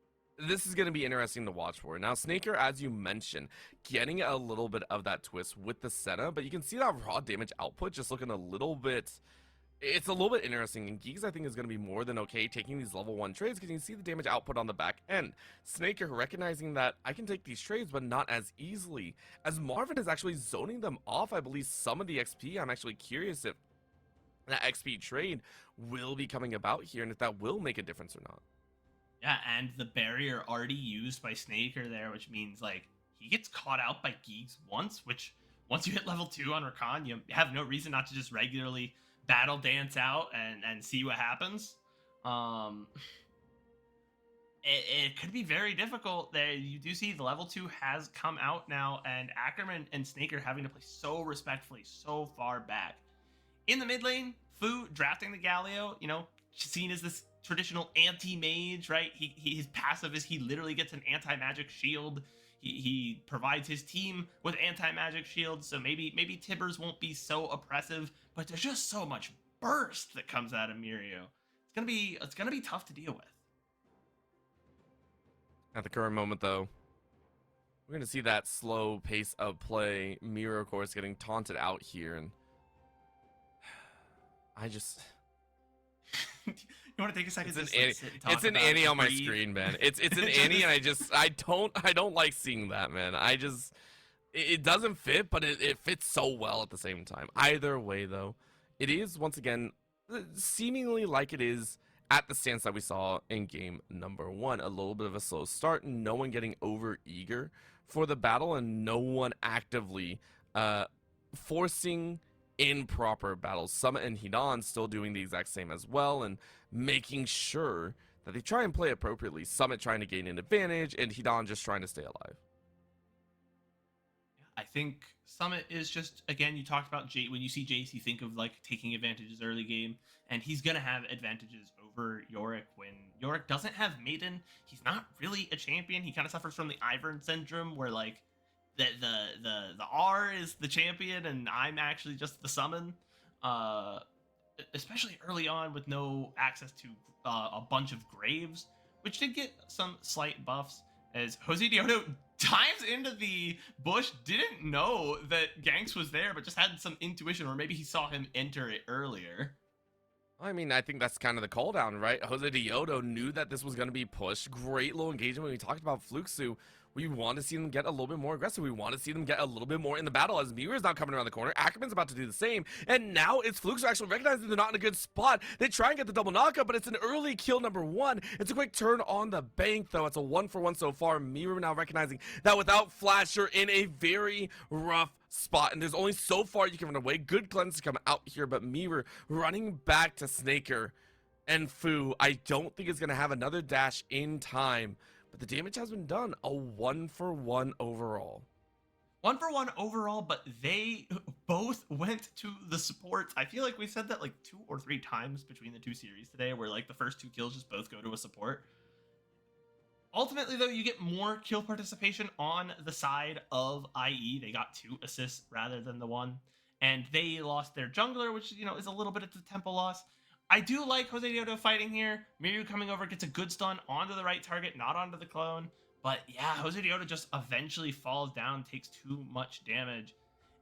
going to be interesting to watch for. Now, Snaker, as you mentioned, getting a little bit of that twist with the Senna, but you can see that raw damage output just looking a little bit, it's a little bit interesting. And Geeks, I think, is going to be more than okay taking these level 1 trades, because you can see the damage output on the back end. Snaker recognizing that I can take these trades, but not as easily, as Marvin is actually zoning them off, I believe, some of the XP. I'm actually curious if that XP trade will be coming about here, and if that will make a difference or not. Yeah, and the barrier already used by Snaker there, which means, like, he gets caught out by Geeks once, which once you hit level 2 on Rakan, you have no reason not to just regularly battle dance out and see what happens. It could be very difficult. There, you do see the level 2 has come out now, and Ackerman and Snaker having to play so respectfully, so far back. In the mid lane, Fu drafting the Galio, seen as this traditional anti-mage, right? His passive is he literally gets an anti-magic shield. He provides his team with anti-magic shields, so maybe Tibbers won't be so oppressive, but there's just so much burst that comes out of Miryu. It's gonna be tough to deal with. At the current moment, though, we're gonna see that slow pace of play. Miryu, of course, getting taunted out here, and You want to take a second? It's an Annie on my screen, man. It's an Annie, and I don't like seeing that, man. It doesn't fit, but it fits so well at the same time. Either way, though, it is once again seemingly like it is at the stance that we saw in game number 1. A little bit of a slow start, no one getting over eager for the battle, and no one actively forcing improper battles. Summit and Hidan still doing the exact same as well, and making sure that they try and play appropriately. Summit trying to gain an advantage, and Hidan just trying to stay alive. I think Summit is just, again, you talked about when you see Jace, you think of like taking advantages early game, and he's gonna have advantages over Yorick. When Yorick doesn't have Maiden, he's not really a champion. He kind of suffers from the Ivern syndrome, where like the R is the champion and I'm actually just the summon. Especially early on with no access to a bunch of graves, which did get some slight buffs, as Jose Diodo dives into the bush, didn't know that Ganks was there, but just had some intuition, or maybe he saw him enter it earlier. I mean, I think that's kind of the call down, right? Jose Diodo knew that this was going to be pushed. Great low engagement. When we talked about Fluxu, we want to see them get a little bit more aggressive. We want to see them get a little bit more in the battle, as Mirror is now coming around the corner. Ackerman's about to do the same. And now it's Fluxu actually recognizing they're not in a good spot. They try and get the double knockup, but it's an early kill number 1. It's a quick turn on the bank, though. It's a 1-for-1 so far. Mirror now recognizing that without Flash, you're in a very rough spot, and there's only so far you can run away. Good cleanse to come out here, but Mirror running back to Snaker. And Fu, I don't think is going to have another dash in time. But the damage has been done. A 1-for-1 overall. 1-for-1 overall, but they both went to the supports. I feel like we said that like 2 or 3 times between the 2 series today, where like the first 2 kills just both go to a support. Ultimately, though, you get more kill participation on the side of IE. They got 2 assists rather than the 1. And they lost their jungler, which, you know, is a little bit of the tempo loss. I do like Jose Diodo fighting here. Miryu coming over, gets a good stun onto the right target, not onto the clone. But yeah, Jose Diodo just eventually falls down, takes too much damage.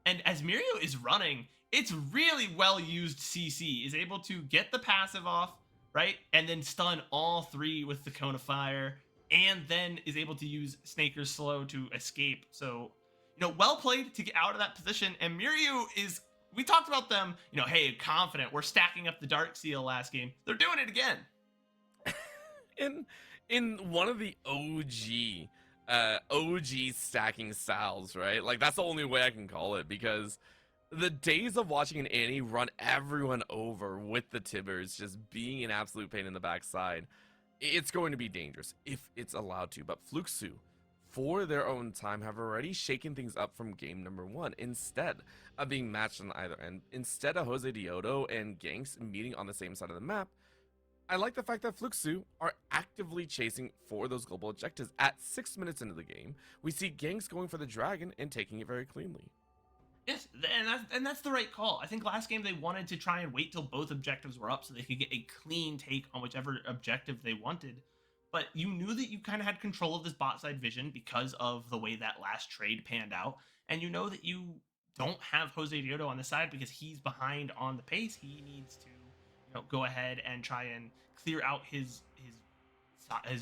And as Miryu is running, it's really well used CC. Is able to get the passive off, right? And then stun all 3 with the Cone of Fire. And then is able to use Snaker's Slow to escape. So, you know, well played to get out of that position. And Miryu is... We talked about them, you know, hey, confident. We're stacking up the Dark Seal last game. They're doing it again. in one of the OG stacking styles, right? Like, that's the only way I can call it, because the days of watching an Annie run everyone over with the Tibbers just being an absolute pain in the backside, it's going to be dangerous if it's allowed to. But Fluxu, for their own time, have already shaken things up from game number 1. Instead of being matched on either end, instead of Jose Diodo and Ganks meeting on the same side of the map, I like the fact that Fluxu are actively chasing for those global objectives. At 6 minutes into the game, we see Ganks going for the dragon and taking it very cleanly. Yes, and that's the right call. I think last game they wanted to try and wait till both objectives were up so they could get a clean take on whichever objective they wanted. But you knew that you kind of had control of this bot side vision because of the way that last trade panned out. And you know that you don't have Jose Diodo on the side because he's behind on the pace. He needs to, you know, go ahead and try and clear out his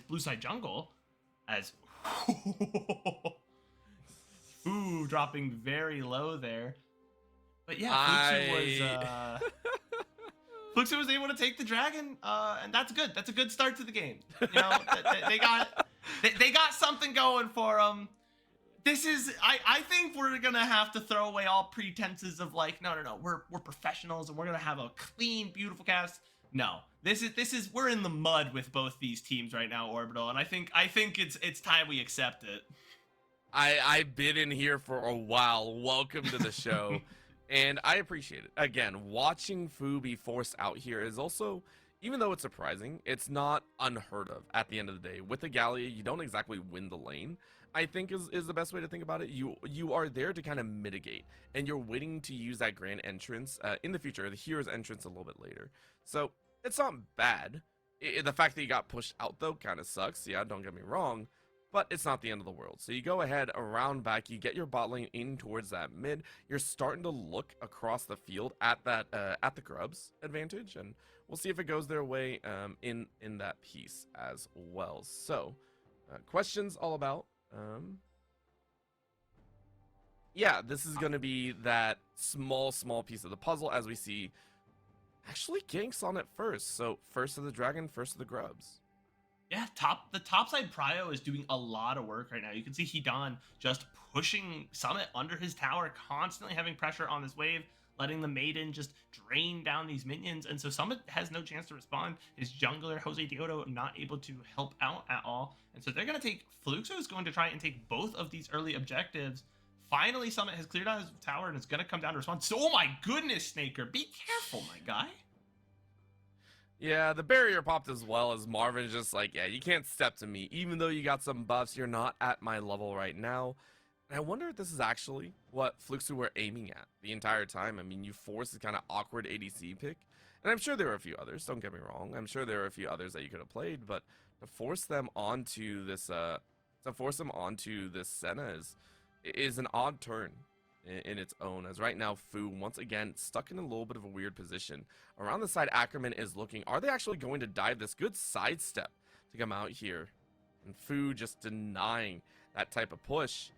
blue side jungle, as ooh, dropping very low there. But yeah, Fluxu was able to take the dragon, and that's good. That's a good start to the game. You know, they got something going for them. This is, I think we're gonna have to throw away all pretenses of like, no, we're professionals and we're gonna have a clean, beautiful cast. No, this is we're in the mud with both these teams right now, Orbital, and I think it's time we accept it. I've been in here for a while. Welcome to the show. And I appreciate it. Again, watching Fu be forced out here is also, even though it's surprising, it's not unheard of at the end of the day. With the Gallia, you don't exactly win the lane, I think is the best way to think about it. You are there to kind of mitigate, and you're waiting to use that grand entrance in the future, the hero's entrance a little bit later. So it's not bad. The fact that you got pushed out, though, kind of sucks. Yeah, don't get me wrong. But it's not the end of the world. So you go ahead, around back, you get your bot lane in towards that mid. You're starting to look across the field at that at the Grubs advantage, and we'll see if it goes their way in that piece as well. So questions all about yeah, this is gonna be that small piece of the puzzle, as we see actually Ganks on it first. So first of the dragon, first of the Grubs. Yeah, the top side prio is doing a lot of work right now. You can see Hidan just pushing Summit under his tower, constantly having pressure on this wave, letting the Maiden just drain down these minions. And so Summit has no chance to respond. His jungler, Jose Diodo, not able to help out at all. And so they're going to take, Fluxo is going to try and take both of these early objectives Finally, Summit has cleared out his tower and it's going to come down to respond. So, oh my goodness, Snaker. Be careful, my guy. Yeah, the barrier popped as well as Marvin's just like, yeah, you can't step to me. Even though you got some buffs, you're not at my level right now. And I wonder if this is actually what Fluxu were aiming at the entire time. I mean, you forced this kind of awkward ADC pick. And I'm sure there were a few others, don't get me wrong. I'm sure there were a few others that you could have played, but to force them onto this Senna is an odd turn in its own, as right now Fu once again stuck in a little bit of a weird position. Around the side, Ackerman is looking. Are they actually going to dive this good sidestep to come out here? And Fu just denying that type of push.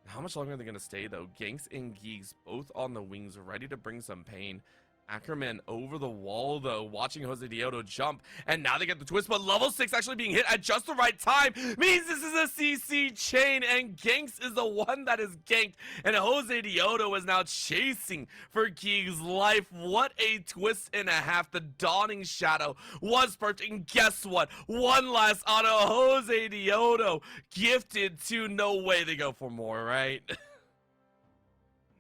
How much longer are they going to stay though? Ganks and Geeks both on the wings, ready to bring some pain. Ackerman over the wall though, watching Jose Diodo jump, and now they get the twist, but level 6 actually being hit at just the right time means this is a CC chain, and Ganks is the one that is ganked, and Jose Diodo is now chasing for Geek's life. What a twist and a half. The Dawning Shadow was perched, and guess what? One last auto, Jose Diodo gifted to no way they go for more, right?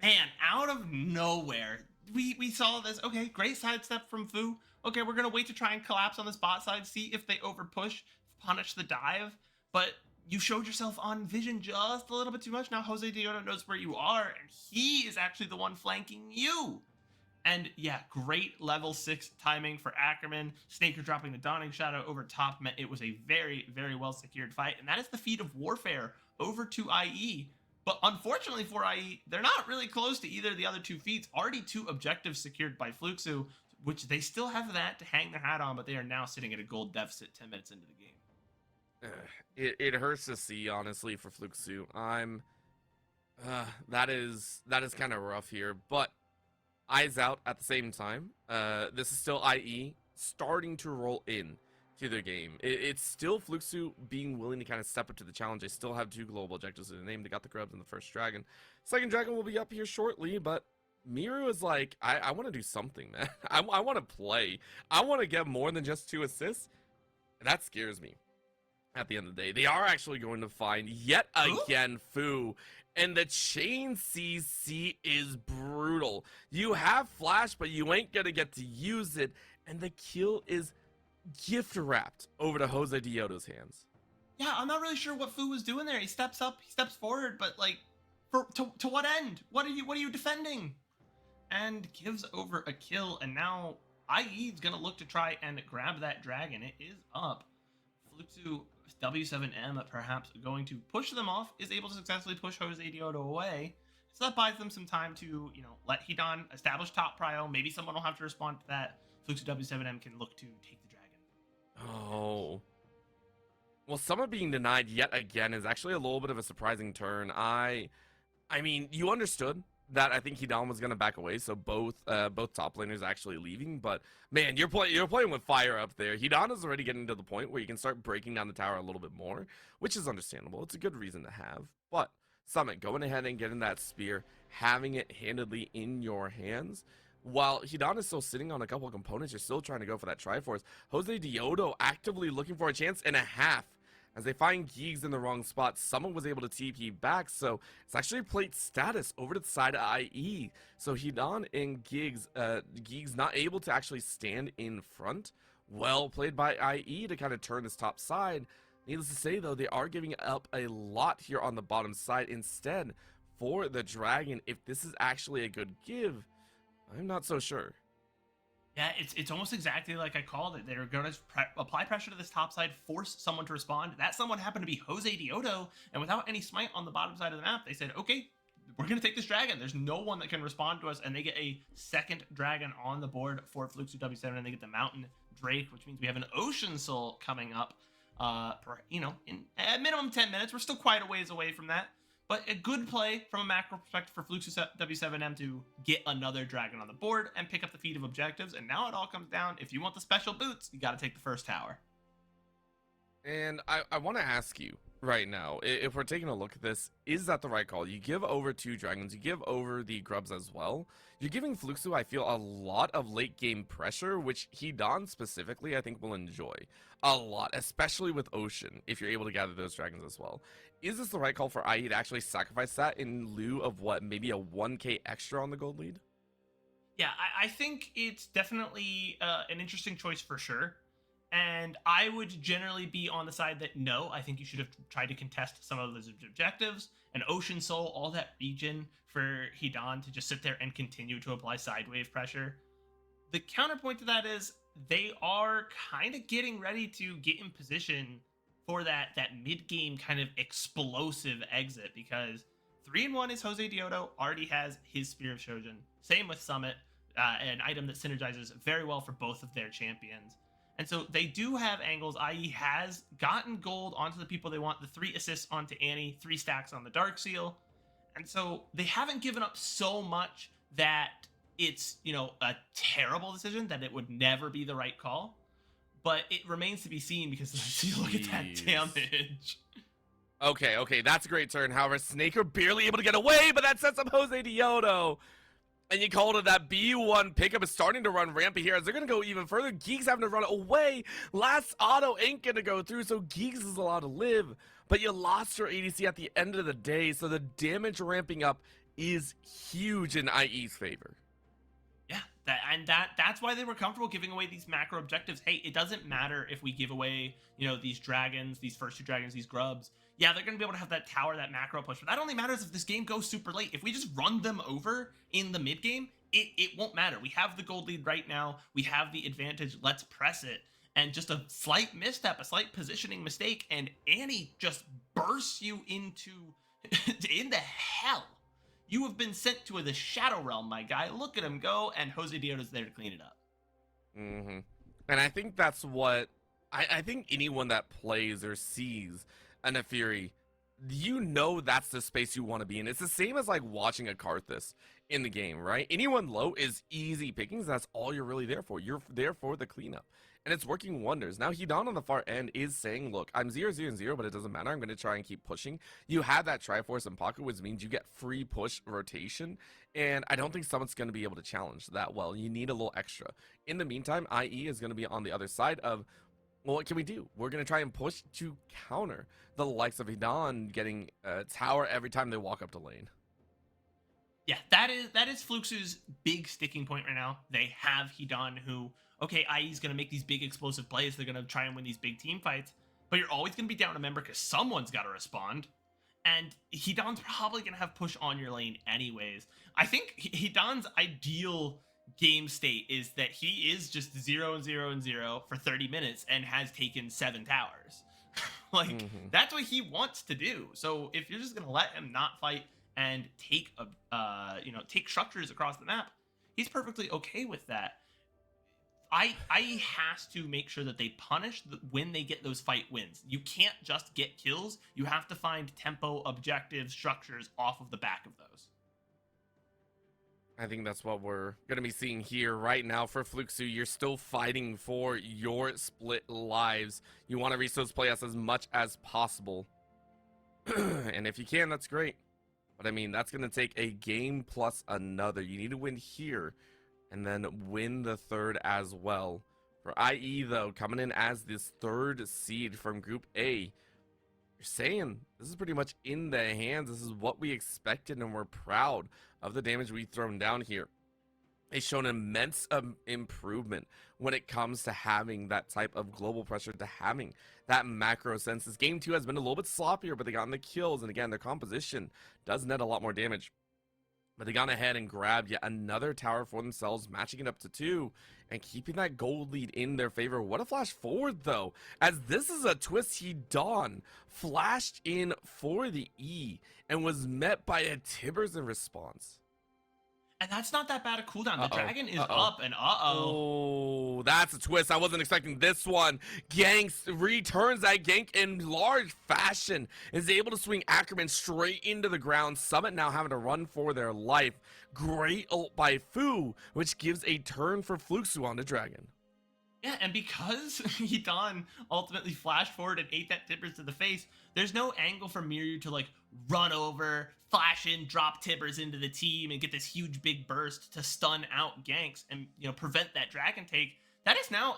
Man, out of nowhere, we saw this. Okay, great sidestep from Fu. Okay, we're going to wait to try and collapse on this bot side, see if they overpush, punish the dive. But you showed yourself on vision just a little bit too much. Now Jose Diodo knows where you are, and he is actually the one flanking you. And yeah, great level 6 timing for Ackerman. Snaker dropping the Dawning Shadow over top meant it was a very, very well secured fight. And that is the feat of warfare over to IE. But unfortunately for IE, they're not really close to either of the other two feats. Already 2 objectives secured by Fluxu, which they still have that to hang their hat on, but they are now sitting at a gold deficit 10 minutes into the game. It hurts to see, honestly, for Fluxu. That is kind of rough here, but eyes out at the same time. This is still IE starting to roll in to their game. It's still Fluxu being willing to kind of step up to the challenge. They still have 2 global objectives in the name. They got the grubs in the first dragon. Second dragon will be up here shortly, but Miru is like, I want to do something, man. I want to play. I want to get more than just 2 assists. And that scares me. At the end of the day, they are actually going to find yet again Fu, and the chain CC is brutal. You have flash, but you ain't gonna get to use it, and the kill is gift wrapped over to Jose Diodo's hands. Yeah, I'm not really sure what Fu was doing there. He steps up, he steps forward, but like, to what end? What are you defending? And gives over a kill, and now IE is gonna look to try and grab that dragon. It is up. Fluxu W7M perhaps going to push them off, is able to successfully push Jose Diodo away. So that buys them some time to, let Hidan establish top prio. Maybe someone will have to respond to that. Fluxu W7M can look to take the dragon. Oh. Well, Summer being denied yet again is actually a little bit of a surprising turn. I mean, you understood that I think Hidan was gonna back away, so both top laners actually leaving. But man, you're playing with fire up there. Hidan is already getting to the point where you can start breaking down the tower a little bit more, which is understandable. It's a good reason to have. But Summit going ahead and getting that spear, having it handedly in your hands. While Hidan is still sitting on a couple of components, you're still trying to go for that Triforce. Jose Diodo actively looking for a chance and a half. As they find Geeks in the wrong spot, someone was able to TP back, so it's actually plate status over to the side of IE. So Hidan and Geeks not able to actually stand in front. Well played by IE to kind of turn this top side. Needless to say, though, they are giving up a lot here on the bottom side. Instead, for the dragon, if this is actually a good give, I'm not so sure. Yeah, it's almost exactly like I called it. They're going to apply pressure to this top side, force someone to respond. That someone happened to be Jose Diodo, and without any smite on the bottom side of the map, they said, okay, we're going to take this dragon. There's no one that can respond to us, and they get a second dragon on the board for Fluxu W7, and they get the Mountain Drake, which means we have an Ocean Soul coming up, in at minimum 10 minutes. We're still quite a ways away from that. But a good play from a macro perspective for Fluxu W7M to get another dragon on the board and pick up the feat of objectives. And now it all comes down, if you want the special boots, you got to take the first tower. And I want to ask you, right now, if we're taking a look at this, is that the right call? You give over 2 dragons, you give over the grubs as well. You're giving Fluxu, I feel, a lot of late game pressure, which Hidan specifically, I think, will enjoy a lot, especially with Ocean, if you're able to gather those dragons as well. Is this the right call for IE to actually sacrifice that in lieu of what, maybe a 1k extra on the gold lead? Yeah, I think it's definitely an interesting choice for sure. And I would generally be on the side that no, I think you should have tried to contest some of those objectives. An Ocean Soul, all that region for Hidan to just sit there and continue to apply sidewave pressure. The counterpoint to that is they are kind of getting ready to get in position for that mid-game kind of explosive exit, because 3-1 is Jose Diodo, already has his Spear of Shojin. Same with Summit, an item that synergizes very well for both of their champions. And so they do have angles. IE has gotten gold onto the people they want, the 3 assists onto Annie, 3 stacks on the Dark Seal. And so they haven't given up so much that it's, a terrible decision, that it would never be the right call. But it remains to be seen, because look at that damage. Okay, that's a great turn. However, Snaker barely able to get away, but that sets up Jose Diodo. And you called it that B1 pickup is starting to run rampant here as they're going to go even further. Geeks having to run away. Last auto ain't going to go through, so Geeks is allowed to live. But you lost your ADC at the end of the day, so the damage ramping up is huge in IE's favor. Yeah, that's why they were comfortable giving away these macro objectives. Hey, it doesn't matter if we give away, these dragons, these first 2 dragons, these grubs. Yeah, they're going to be able to have that tower, that macro push, but that only matters if this game goes super late. If we just run them over in the mid game, it won't matter. We have the gold lead right now. We have the advantage. Let's press it. And just a slight misstep, a slight positioning mistake, and Annie just bursts you into hell. You have been sent to the Shadow Realm, my guy. Look at him go, and Jose Diodo's there to clean it up. Mm-hmm. And I think that's what I think anyone that plays or sees an Afiri, that's the space you want to be in. It's the same as like watching a Karthus in the game, right? Anyone low is easy pickings. That's all you're really there for. You're there for the cleanup. And it's working wonders. Now, Hidan on the far end is saying, look, I'm 0-0-0, but it doesn't matter. I'm going to try and keep pushing. You have that Triforce in pocket, which means you get free push rotation. And I don't think someone's going to be able to challenge that well. You need a little extra. In the meantime, IE is going to be on the other side of, well, what can we do? We're going to try and push to counter the likes of Hidan getting a tower every time they walk up to lane. Yeah, that is Fluxu's big sticking point right now. They have Hidan, who, okay, IE's going to make these big explosive plays. They're going to try and win these big team fights. But you're always going to be down a member because someone's got to respond. And Hidan's probably going to have push on your lane anyways. I think Hidan's ideal game state is that he is just 0-0-0 for 30 minutes and has taken 7 towers. That's what he wants to do. So if you're just going to let him not fight and take structures across the map, he's perfectly okay with that. IE has to make sure that they punish when they get those fight wins. You can't just get kills. You have to find tempo, objectives, structures off of the back of those. I think that's what we're going to be seeing here right now for Fluxu. You're still fighting for your split lives. You want to reach those playoffs as much as possible. And if you can, that's great. But I mean, that's going to take a game plus another. You need to win here and then win the third as well. For IE, though, coming in as this 3rd seed from Group A, you're saying this is pretty much in the hands. This is what we expected, and we're proud of the damage we've thrown down here. They've shown immense improvement when it comes to having that type of global pressure, to having that macro sense. This game 2 has been a little bit sloppier, but they got in the kills, and again, their composition does net a lot more damage. But they got ahead and grabbed yet another tower for themselves, matching it up to 2 and keeping that gold lead in their favor. What a flash forward, though, as this is a twist. Hidan flashed in for the E and was met by a Tibbers in response. And that's not that bad a cooldown. The dragon is up, and Oh, that's a twist. I wasn't expecting this one. Ganks returns that gank in large fashion. Is able to swing Ackerman straight into the ground. Summit now having to run for their life. Great ult by Fu, which gives a turn for Fluxu on the dragon. Yeah, and because Hidan ultimately flashed forward and ate that Tibbers to the face, there's no angle for Miryu to like run over, flash in, drop Tibbers into the team, and get this huge big burst to stun out ganks and prevent that dragon take. That is now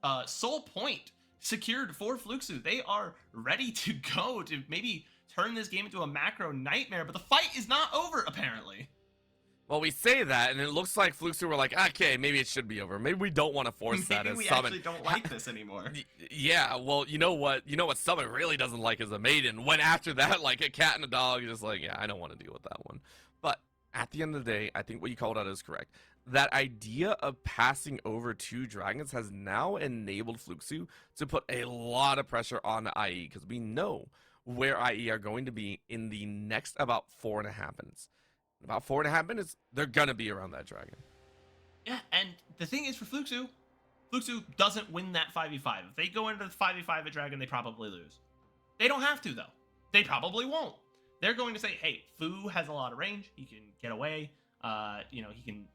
a soul point secured for Fluxu. They are ready to go to maybe turn this game into a macro nightmare, but the fight is not over apparently. Well, we say that, and it looks like Fluxu were like, okay, maybe it should be over. Maybe we don't want to force that as we Summit. Actually don't like this anymore. Yeah, well, you know what Summit really doesn't like is a maiden. Went after that like a cat and a dog, just like, yeah, I don't want to deal with that one. But at the end of the day, I think what you called out is correct. That idea of passing over 2 dragons has now enabled Fluxu to put a lot of pressure on IE, because we know where IE are going to be in the next about 4.5 minutes. About 4.5 minutes, they're gonna be around that dragon. Yeah, and the thing is for Fluxu doesn't win that 5v5. If they go into the 5v5 at dragon, they probably lose. They don't have to though. They probably won't. They're going to say, hey, Fu has a lot of range. He can get away. He can,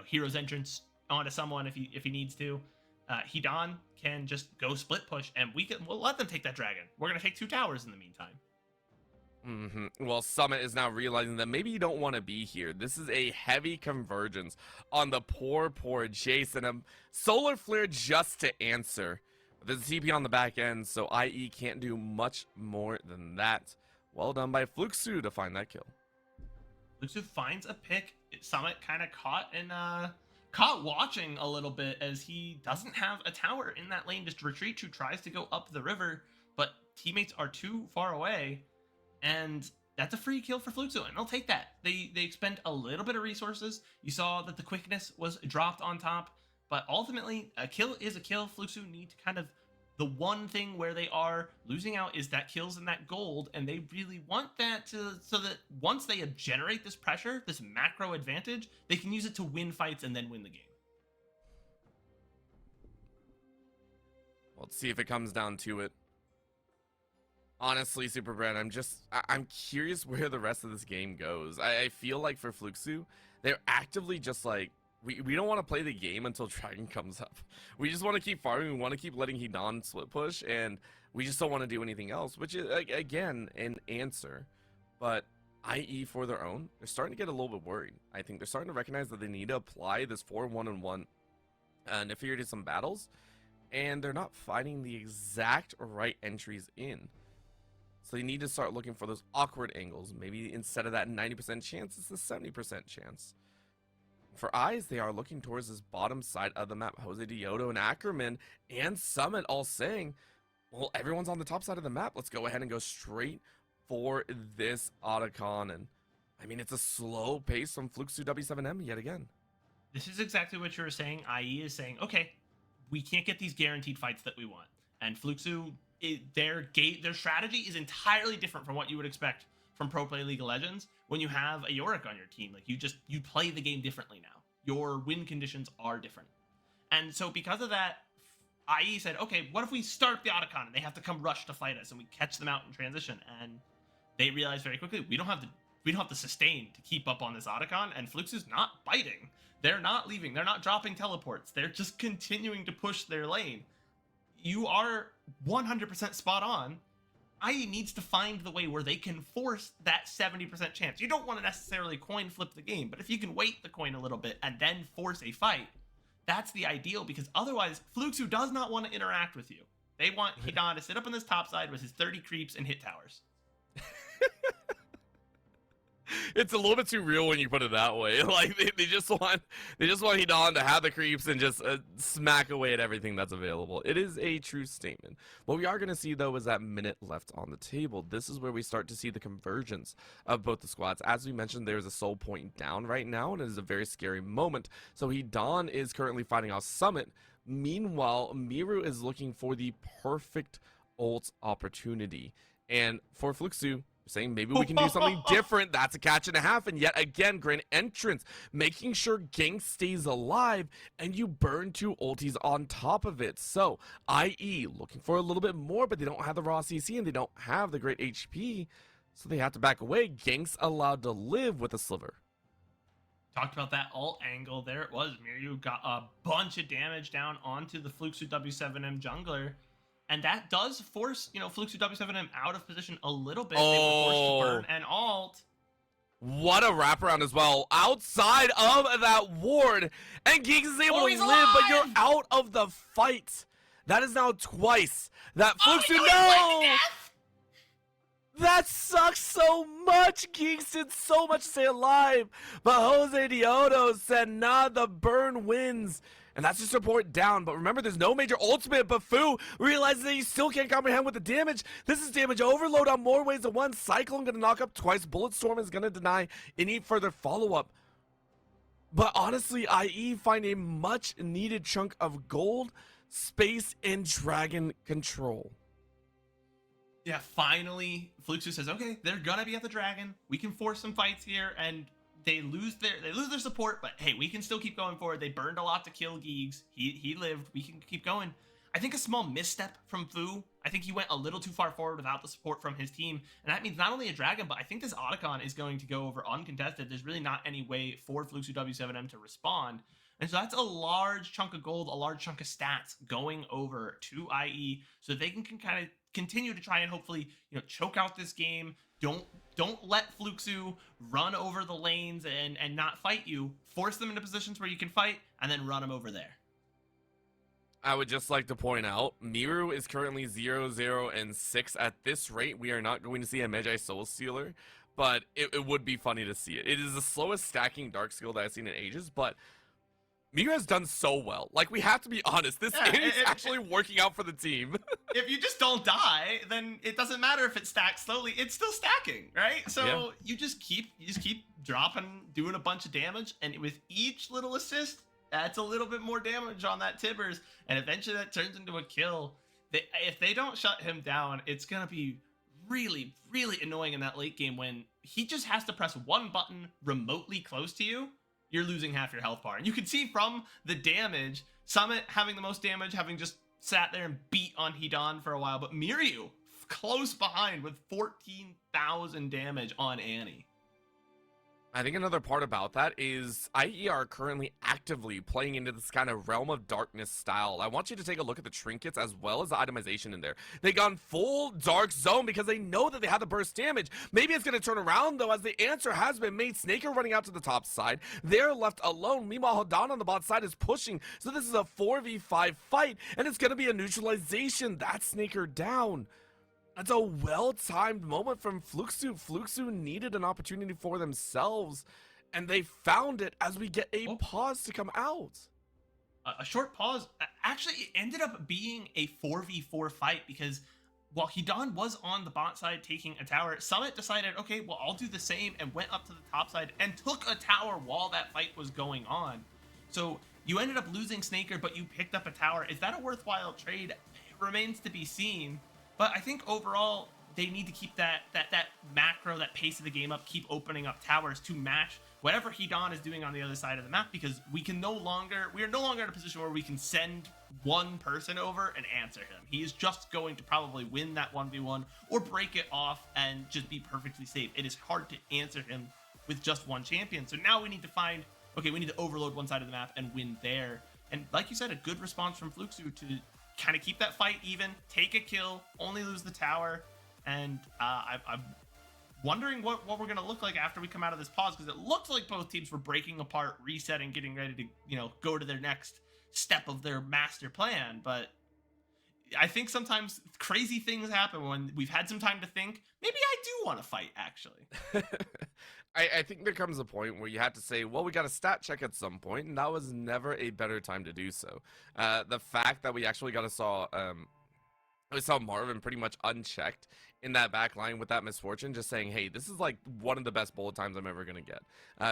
hero's entrance onto someone if he needs to. Hidan can just go split push, and we'll let them take that dragon. We're gonna take 2 towers in the meantime. Well, Summit is now realizing that maybe you don't want to be here. This is a heavy convergence on the poor Jace, and a Solar Flare just to answer. There's a TP on the back end, so IE can't do much more than that. Well done by Fluxu to find that kill. Fluxu finds a pick. Summit kind of caught watching a little bit, as he doesn't have a tower in that lane. Just retreat, who tries to go up the river, but teammates are too far away. And that's a free kill for Fluxu, and they'll take that. They expend a little bit of resources. You saw that the quickness was dropped on top, but ultimately, a kill is a kill. Fluxu need to kind of, the one thing where they are losing out is that kills and that gold, and they really want that so that once they generate this pressure, this macro advantage, they can use it to win fights and then win the game. Well, let's see if it comes down to it. Honestly, SuperBren, I'm curious where the rest of this game goes. I feel like for Fluxu, they're actively just like, we don't want to play the game until Dragon comes up. We just want to keep farming, we want to keep letting Hidan split push, and we just don't want to do anything else, which is, again, an answer. But IE, for their own, they're starting to get a little bit worried. I think they're starting to recognize that they need to apply this 4-1-1 Nefir to some battles, and they're not finding the exact right entries in. So you need to start looking for those awkward angles. Maybe instead of that 90% chance, it's a 70% chance. For Eyes, they are looking towards this bottom side of the map. Jose Diodo and Ackerman and Summit all saying, well, everyone's on the top side of the map. Let's go ahead and go straight for this Otacon. And I mean, it's a slow pace from Fluxu W7M yet again. This is exactly what you were saying. IE is saying, okay, we can't get these guaranteed fights that we want. And Fluxu, their strategy is entirely different from what you would expect from Pro Play League of Legends when you have a Yorick on your team. Like, you play the game differently now. Your win conditions are different. And so because of that, IE said, okay, what if we start the Otacon and they have to come rush to fight us and we catch them out in transition? And they realized very quickly, we don't have the sustain to keep up on this Otacon, and Fluxu's not biting. They're not leaving. They're not dropping teleports. They're just continuing to push their lane. You are 100% spot on. IE needs to find the way where they can force that 70% chance. You don't want to necessarily coin flip the game, but if you can weight the coin a little bit and then force a fight, that's the ideal, because otherwise, Fluxu does not want to interact with you. They want Hidan to sit up on this top side with his 30 creeps and hit towers. It's a little bit too real when you put it that way. Like, they just want Hidan to have the creeps and just smack away at everything that's available. It is a true statement. What we are going to see, though, is that minute left on the table. This is where we start to see the convergence of both the squads. As we mentioned, there's a soul point down right now, and it is a very scary moment. So Hidan is currently fighting off Summit. Meanwhile, Miru is looking for the perfect ult opportunity. And for Fluxu, saying maybe we can do something different. That's a catch and a half, and yet again, great entrance, making sure Gang stays alive, and you burn 2 ultis on top of it. So IE looking for a little bit more, but they don't have the raw CC and they don't have the great HP, so they have to back away. Gang's allowed to live with a sliver. Talked about that alt angle. There it was. Miryu got a bunch of damage down onto the Fluxu W7M jungler. And that does force, Fluxu W7M out of position a little bit. They were forced to burn an alt. What a wraparound as well. Outside of that ward. And Geeks is able to live, alive! but you're out of the fight. That is now twice. That Fluxu, no! That sucks so much. Geeks did so much to stay alive. But Jose Diodo said, nah, the burn wins. And that's just support down. But remember, there's no major ultimate. But Fu realizes that he still can't comprehend with the damage. This is damage overload on more ways than one. Cyclone gonna knock up twice. Bulletstorm is gonna deny any further follow-up. But honestly, IE find a much needed chunk of gold, space, and dragon control. Yeah, finally, Fluxu says, okay, they're gonna be at the dragon. We can force some fights here, and they lose their support, but hey, we can still keep going forward. They burned a lot to kill Geeks. He lived. We can keep going. I think a small misstep from Fu. I think he went a little too far forward without the support from his team, and that means not only a dragon, but I think this Otacon is going to go over uncontested. There's really not any way for Fluxu W7M to respond. And so that's a large chunk of gold, a large chunk of stats going over to IE, so they can kind of continue to try and hopefully, choke out this game. Don't let Fluxu run over the lanes and not fight you. Force them into positions where you can fight, and then run them over there. I would just like to point out, Miru is currently 0-0-6. At this rate, we are not going to see a Magi Soul Stealer, but it would be funny to see it. It is the slowest stacking Dark skill that I've seen in ages, but Miru has done so well. Like, we have to be honest. This is actually working out for the team. If you just don't die, then it doesn't matter if it stacks slowly. It's still stacking, right? So you just keep dropping, doing a bunch of damage, and with each little assist, that's a little bit more damage on that Tibbers, and eventually that turns into a kill. If they don't shut him down, it's gonna be really, really annoying in that late game when he just has to press one button remotely close to you. You're losing half your health bar. And you can see from the damage, Summit having the most damage, having just sat there and beat on Hidan for a while, but Miryu close behind with 14,000 damage on Annie. I think another part about that is IE are currently actively playing into this kind of Realm of Darkness style. I want you to take a look at the trinkets as well as the itemization in there. They gone full Dark Zone because they know that they have the burst damage. Maybe it's going to turn around though, as the answer has been made. Snaker running out to the top side. They're left alone. Meanwhile, Hodan on the bot side is pushing. So this is a 4v5 fight, and it's going to be a neutralization. That's Snaker down. That's a well-timed moment from Fluxu. Fluxu needed an opportunity for themselves, and they found it as we get a pause to come out. A short pause. Actually, it ended up being a 4v4 fight because while Hidan was on the bot side taking a tower, Summit decided, okay, well, I'll do the same, and went up to the top side and took a tower while that fight was going on. So you ended up losing Snaker, but you picked up a tower. Is that a worthwhile trade? It remains to be seen. But I think overall, they need to keep that macro, that pace of the game up, keep opening up towers to match whatever Hidan is doing on the other side of the map, because we are no longer in a position where we can send one person over and answer him. He is just going to probably win that 1v1 or break it off and just be perfectly safe. It is hard to answer him with just one champion. So now we need to overload one side of the map and win there. And like you said, a good response from Fluxu to kind of keep that fight even, take a kill, only lose the tower, and I'm wondering what we're going to look like after we come out of this pause, because it looked like both teams were breaking apart, resetting, getting ready to go to their next step of their master plan. But I think sometimes crazy things happen when we've had some time to think. Maybe I do want to fight, actually. I think there comes a point where you have to say, well, we got a stat check at some point, and that was never a better time to do so. The fact that we actually saw Marvin pretty much unchecked in that back line with that misfortune, just saying, hey, this is like one of the best bullet times I'm ever going to get.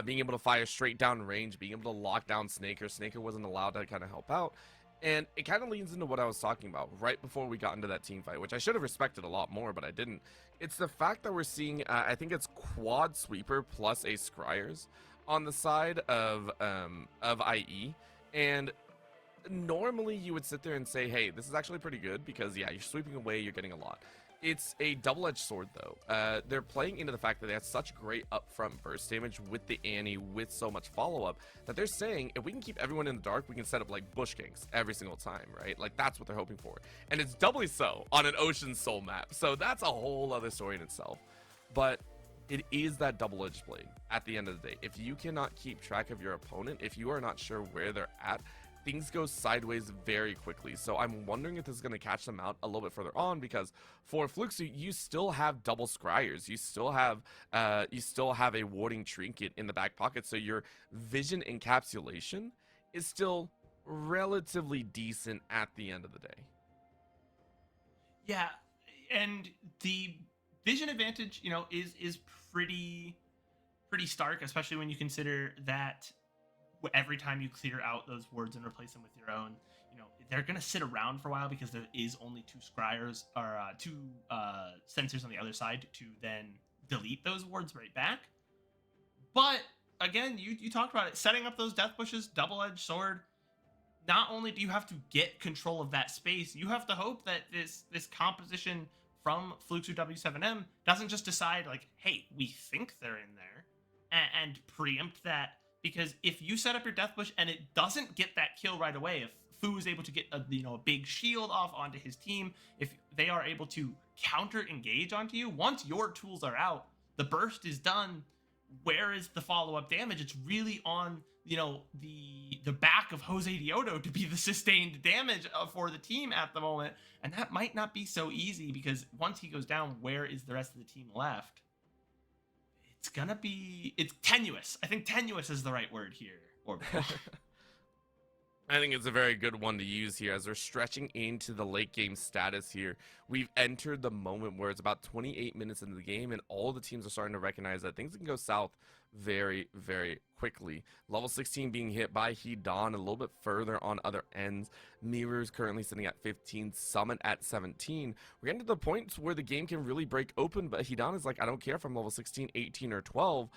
Being able to fire straight down range, being able to lock down Snaker. Snaker wasn't allowed to kind of help out. And it kind of leans into what I was talking about right before we got into that team fight, which I should have respected a lot more, but I didn't. It's the fact that we're seeing, I think it's quad sweeper plus a scryers on the side of IE. And normally you would sit there and say, hey, this is actually pretty good because, yeah, you're sweeping away, you're getting a lot. It's a double-edged sword, though. They're playing into the fact that they have such great upfront burst damage with the Annie, with so much follow-up, that they're saying, if we can keep everyone in the dark, we can set up, like, bush ganks every single time, right? Like, that's what they're hoping for. And it's doubly so on an Ocean Soul map, so that's a whole other story in itself. But it is that double-edged blade at the end of the day. If you cannot keep track of your opponent, if you are not sure where they're at, things go sideways very quickly. So I'm wondering if this is going to catch them out a little bit further on, because for Fluxu, you still have double scryers. You still have a warding trinket in the back pocket. So your vision encapsulation is still relatively decent at the end of the day. Yeah, and the vision advantage, you know, is pretty stark, especially when you consider that every time you clear out those wards and replace them with your own, you know, they're going to sit around for a while because there is only two scryers or two sensors on the other side to then delete those wards right back. But again, you talked about it, setting up those death bushes, double-edged sword. Not only do you have to get control of that space, you have to hope that this composition from Fluxu W7M doesn't just decide like, hey, we think they're in there, and preempt that. Because if you set up your death bush and it doesn't get that kill right away, if Fu is able to get a big shield off onto his team, if they are able to counter engage onto you, once your tools are out, the burst is done. Where is the follow-up damage? It's really on the back of Jose Diodo to be the sustained damage for the team at the moment, and that might not be so easy, because once he goes down, where is the rest of the team left? It's tenuous. I think tenuous is the right word here. I think it's a very good one to use here as we're stretching into the late game status here. We've entered the moment where it's about 28 minutes into the game, and all the teams are starting to recognize that things can go south very, very quickly. Level 16 being hit by Hidan a little bit further on other ends. Mirror's currently sitting at 15, Summit at 17. We're getting to the point where the game can really break open, but Hidan is like, I don't care if I'm level 16, 18, or 12.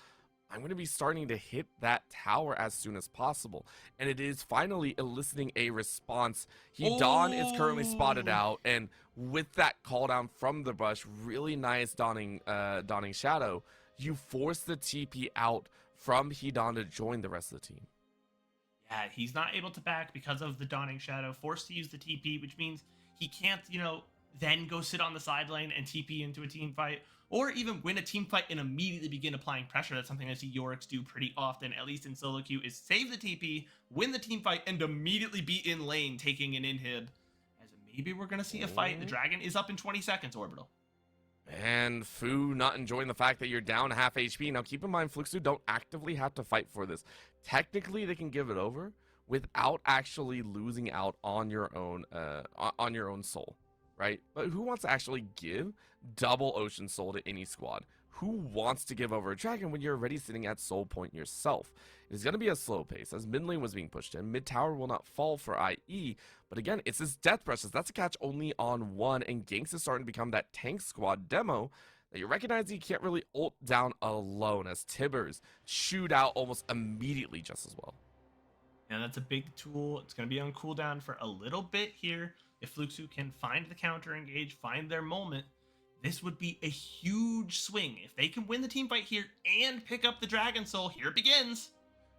I'm going to be starting to hit that tower as soon as possible. And it is finally eliciting a response. Hidan is currently spotted out, and with that call down from the brush, really nice dawning shadow, you force the TP out from Hidan to join the rest of the team. Yeah, he's not able to back because of the dawning shadow, forced to use the TP, which means he can't, then go sit on the side lane and TP into a team fight, or even win a team fight and immediately begin applying pressure. That's something I see Yoriks do pretty often, at least in solo queue, is save the TP, win the team fight, and immediately be in lane taking an inhib. As maybe we're going to see a fight. The dragon is up in 20 seconds, Orbital. And Fu not enjoying the fact that you're down half HP. Now keep in mind, Fluxu don't actively have to fight for this. Technically, they can give it over without actually losing out on your own soul, right? But who wants to actually give double Ocean Soul to any squad? Who wants to give over a dragon when you're already sitting at soul point yourself? It is going to be a slow pace as mid lane was being pushed in. Mid tower will not fall for IE, but again, it's this death pressures. That's a catch only on one, and Ganks is starting to become that tank squad demo that you recognize you can't really ult down alone, as Tibbers shoot out almost immediately just as well. And that's a big tool. It's going to be on cooldown for a little bit here. If Fluxu can find the counter engage, find their moment, this would be a huge swing. If they can win the team fight here and pick up the Dragon Soul, here it begins.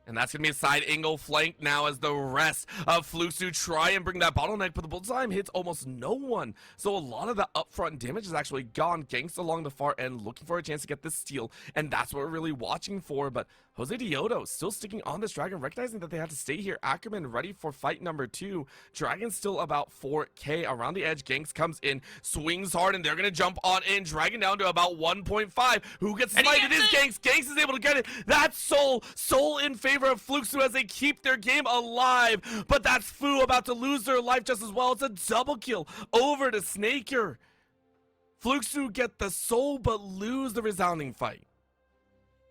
And that's going to be a side angle flank now as the rest of Fluxu try and bring that bottleneck, but the bullseye hits almost no one. So a lot of the upfront damage is actually gone. Ganks along the far end looking for a chance to get this steal, and that's what we're really watching for. But Jose Diodo still sticking on this dragon, recognizing that they have to stay here. Ackerman ready for fight number 2. Dragon still about 4k around the edge. Ganks comes in, swings hard, and they're going to jump on in. Dragon down to about 1.5. Who gets slighted? It is Ganks. Ganks is able to get it. That's Soul in favor of Fluxu as they keep their game alive. But that's Fu about to lose their life just as well. It's a double kill over to Snaker. Fluxu get the soul but lose the resounding fight.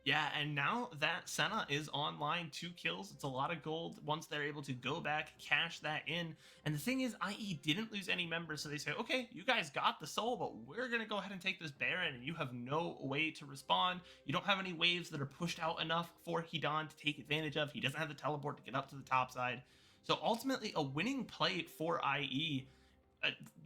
Yeah, and now that Senna is online, 2 kills, it's a lot of gold once they're able to go back, cash that in. And the thing is, IE didn't lose any members, so they say, okay, you guys got the soul, but we're going to go ahead and take this Baron, and you have no way to respond. You don't have any waves that are pushed out enough for Hidan to take advantage of. He doesn't have the teleport to get up to the top side. So ultimately, a winning play for IE.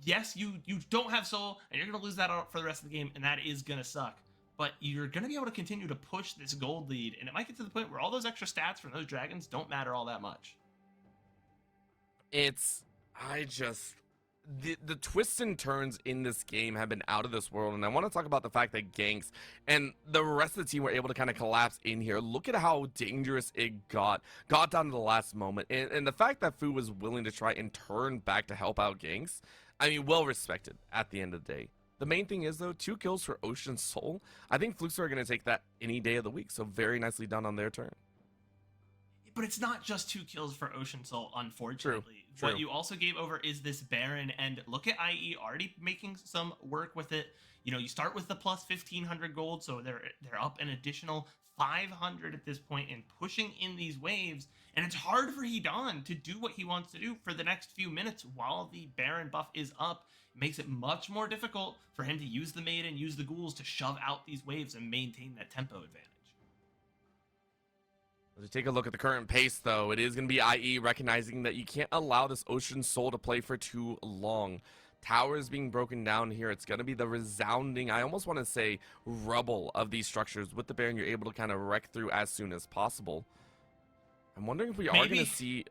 Yes, you don't have soul, and you're gonna lose that out for the rest of the game, and that is gonna suck. But you're gonna be able to continue to push this gold lead, and it might get to the point where all those extra stats from those dragons don't matter all that much. The twists and turns in this game have been out of this world, and I want to talk about the fact that Ganks and the rest of the team were able to kind of collapse in here. Look at how dangerous it got down to the last moment, and the fact that Fu was willing to try and turn back to help out Ganks, I mean, well respected at the end of the day. The main thing is, though, 2 kills for Ocean Soul. I think Fluxo are going to take that any day of the week, so very nicely done on their turn. But it's not just 2 kills for Ocean Soul, unfortunately. True. What you also gave over is this Baron, and look at IE already making some work with it. You know, you start with the plus 1,500 gold, so they're up an additional 500 at this point and pushing in these waves. And it's hard for Hedon to do what he wants to do for the next few minutes while the Baron buff is up. It makes it much more difficult for him to use the Maiden, use the ghouls to shove out these waves and maintain that tempo advantage. To take a look at the current pace, though, it is going to be IE recognizing that you can't allow this Ocean Soul to play for too long. Towers being broken down here. It's going to be the resounding, I almost want to say, rubble of these structures. With the Baron, you're able to kind of wreck through as soon as possible. I'm wondering if we are going to see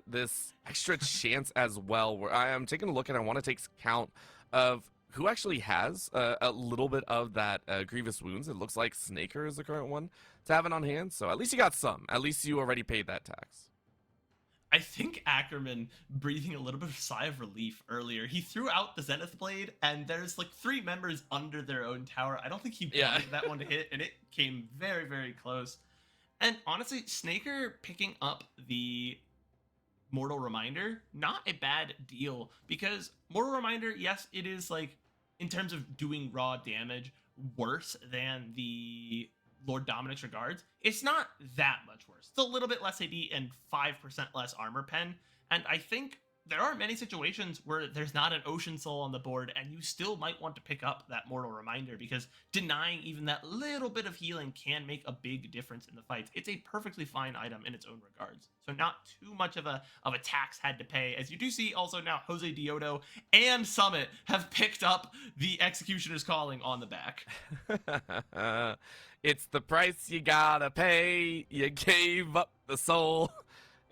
this extra chance as well, where I am taking a look and I want to take count of who actually has a little bit of that grievous wounds. It looks like Snaker is the current one to have it on hand, so at least you got some. At least you already paid that tax. I think Ackerman breathing a little bit of sigh of relief earlier. He threw out the Zenith Blade, and there's like 3 members under their own tower. I don't think he wanted that one to hit, and it came very, very close. And honestly, Snaker picking up the Mortal Reminder, not a bad deal, because Mortal Reminder, yes, it is like, in terms of doing raw damage, worse than the Lord Dominic's Regards. It's not that much worse. It's a little bit less AD and 5% less armor pen. And I think there are many situations where there's not an Ocean Soul on the board, and you still might want to pick up that Mortal Reminder, because denying even that little bit of healing can make a big difference in the fights. It's a perfectly fine item in its own regards. So not too much of a tax had to pay. As you do see also now Jose Diodo and Summit have picked up the Executioner's Calling on the back. It's the price you gotta pay. You gave up the soul.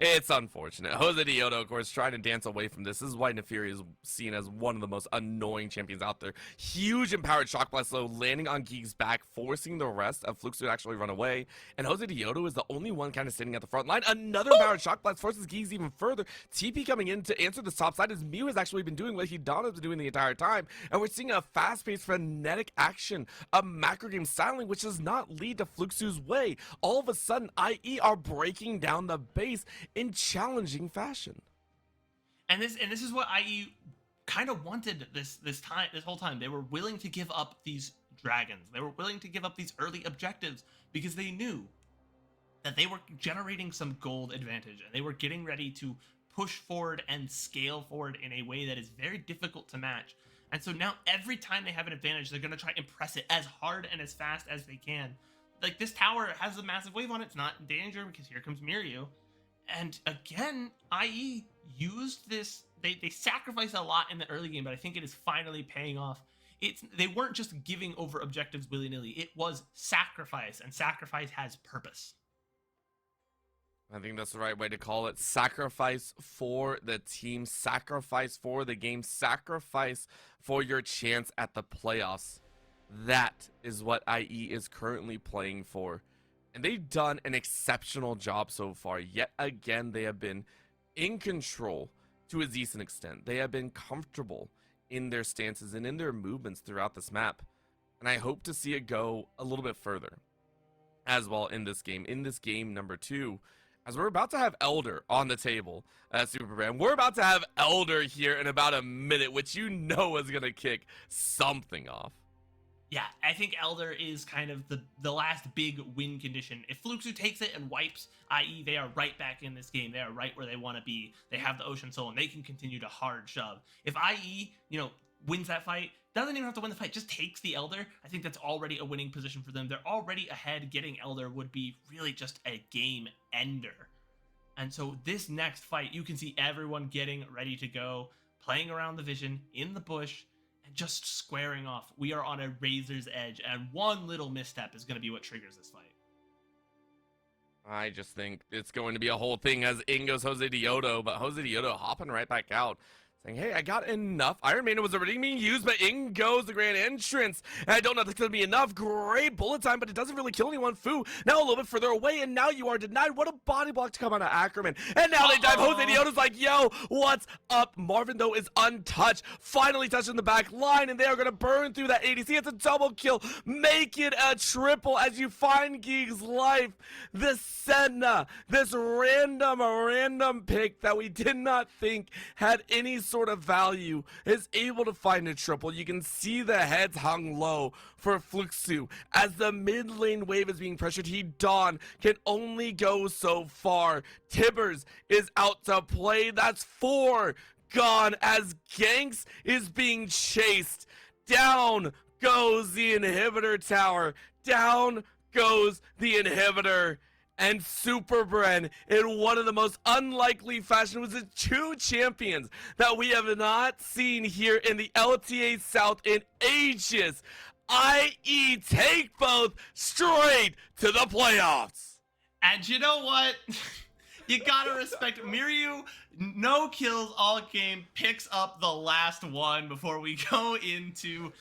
It's unfortunate. Jose Diodo, of course, trying to dance away from this. This is why Nefiri is seen as one of the most annoying champions out there. Huge empowered shock blast, though, landing on Geek's back, forcing the rest of Flukes to actually run away. And Jose Diodo is the only one kind of standing at the front line. Another empowered shock blast forces Geeks even further. TP coming in to answer the top side, as Mew has actually been doing what Hedon has been doing the entire time. And we're seeing a fast-paced, frenetic action, a macro game styling, which does not lead to Fluxu's way. All of a sudden, IE are breaking down the base in challenging fashion. And this is what IE kind of wanted this whole time. They were willing to give up these dragons. They were willing to give up these early objectives because they knew that they were generating some gold advantage, and they were getting ready to push forward and scale forward in a way that is very difficult to match. And so now every time they have an advantage, they're going to try and press it as hard and as fast as they can. Like, this tower has a massive wave on it. It's not in danger because here comes Miryu. And again, IE used this, they sacrificed a lot in the early game, but I think it is finally paying off. They weren't just giving over objectives willy-nilly. It was sacrifice, and sacrifice has purpose. I think that's the right way to call it. Sacrifice for the team, sacrifice for the game, sacrifice for your chance at the playoffs. That is what IE is currently playing for. And they've done an exceptional job so far. Yet again, they have been in control to a decent extent. They have been comfortable in their stances and in their movements throughout this map. And I hope to see it go a little bit further as well in this game. In this game number 2, as we're about to have Elder on the table, SuperBren. We're about to have Elder here in about a minute, which you know is going to kick something off. Yeah, I think Elder is kind of the last big win condition. If Fluxu takes it and wipes, i.e. they are right back in this game. They are right where they want to be. They have the Ocean Soul, and they can continue to hard shove. If IE, wins that fight, doesn't even have to win the fight, just takes the Elder, I think that's already a winning position for them. They're already ahead. Getting Elder would be really just a game ender. And so this next fight, you can see everyone getting ready to go. playing around the vision in the bush and just squaring off. We are on a razor's edge, and one little misstep is going to be what triggers this fight. I just think it's going to be a whole thing as in goes Jose Diodo, but Jose Diodo hopping right back out, saying, hey, I got enough. Iron Maiden was already being used, but in goes the grand entrance. And I don't know if it's going to be enough. Great bullet time, but it doesn't really kill anyone. Fu now a little bit further away, and now you are denied. What a body block to come out of Ackerman. And now they dive. Jose Diodo's like, yo, what's up? Marvin, though, is untouched. Finally touching the back line, and they are going to burn through that ADC. It's a double kill. Make it a triple as you find Geek's life. This Senna, this random pick that we did not think had any sort of value, is able to find a triple. You can see the heads hung low for Fluxu as the mid lane wave is being pressured. Dawn can only go so far. Tibbers is out to play. That's 4 gone as Ganks is being chased. Down goes the inhibitor tower. Down goes the inhibitor. And SuperBren, in one of the most unlikely fashion, was the 2 champions that we have not seen here in the LTA South in ages. IE take both straight to the playoffs. And you know what? You gotta respect Miryu. No kills all game, picks up the last one before we go into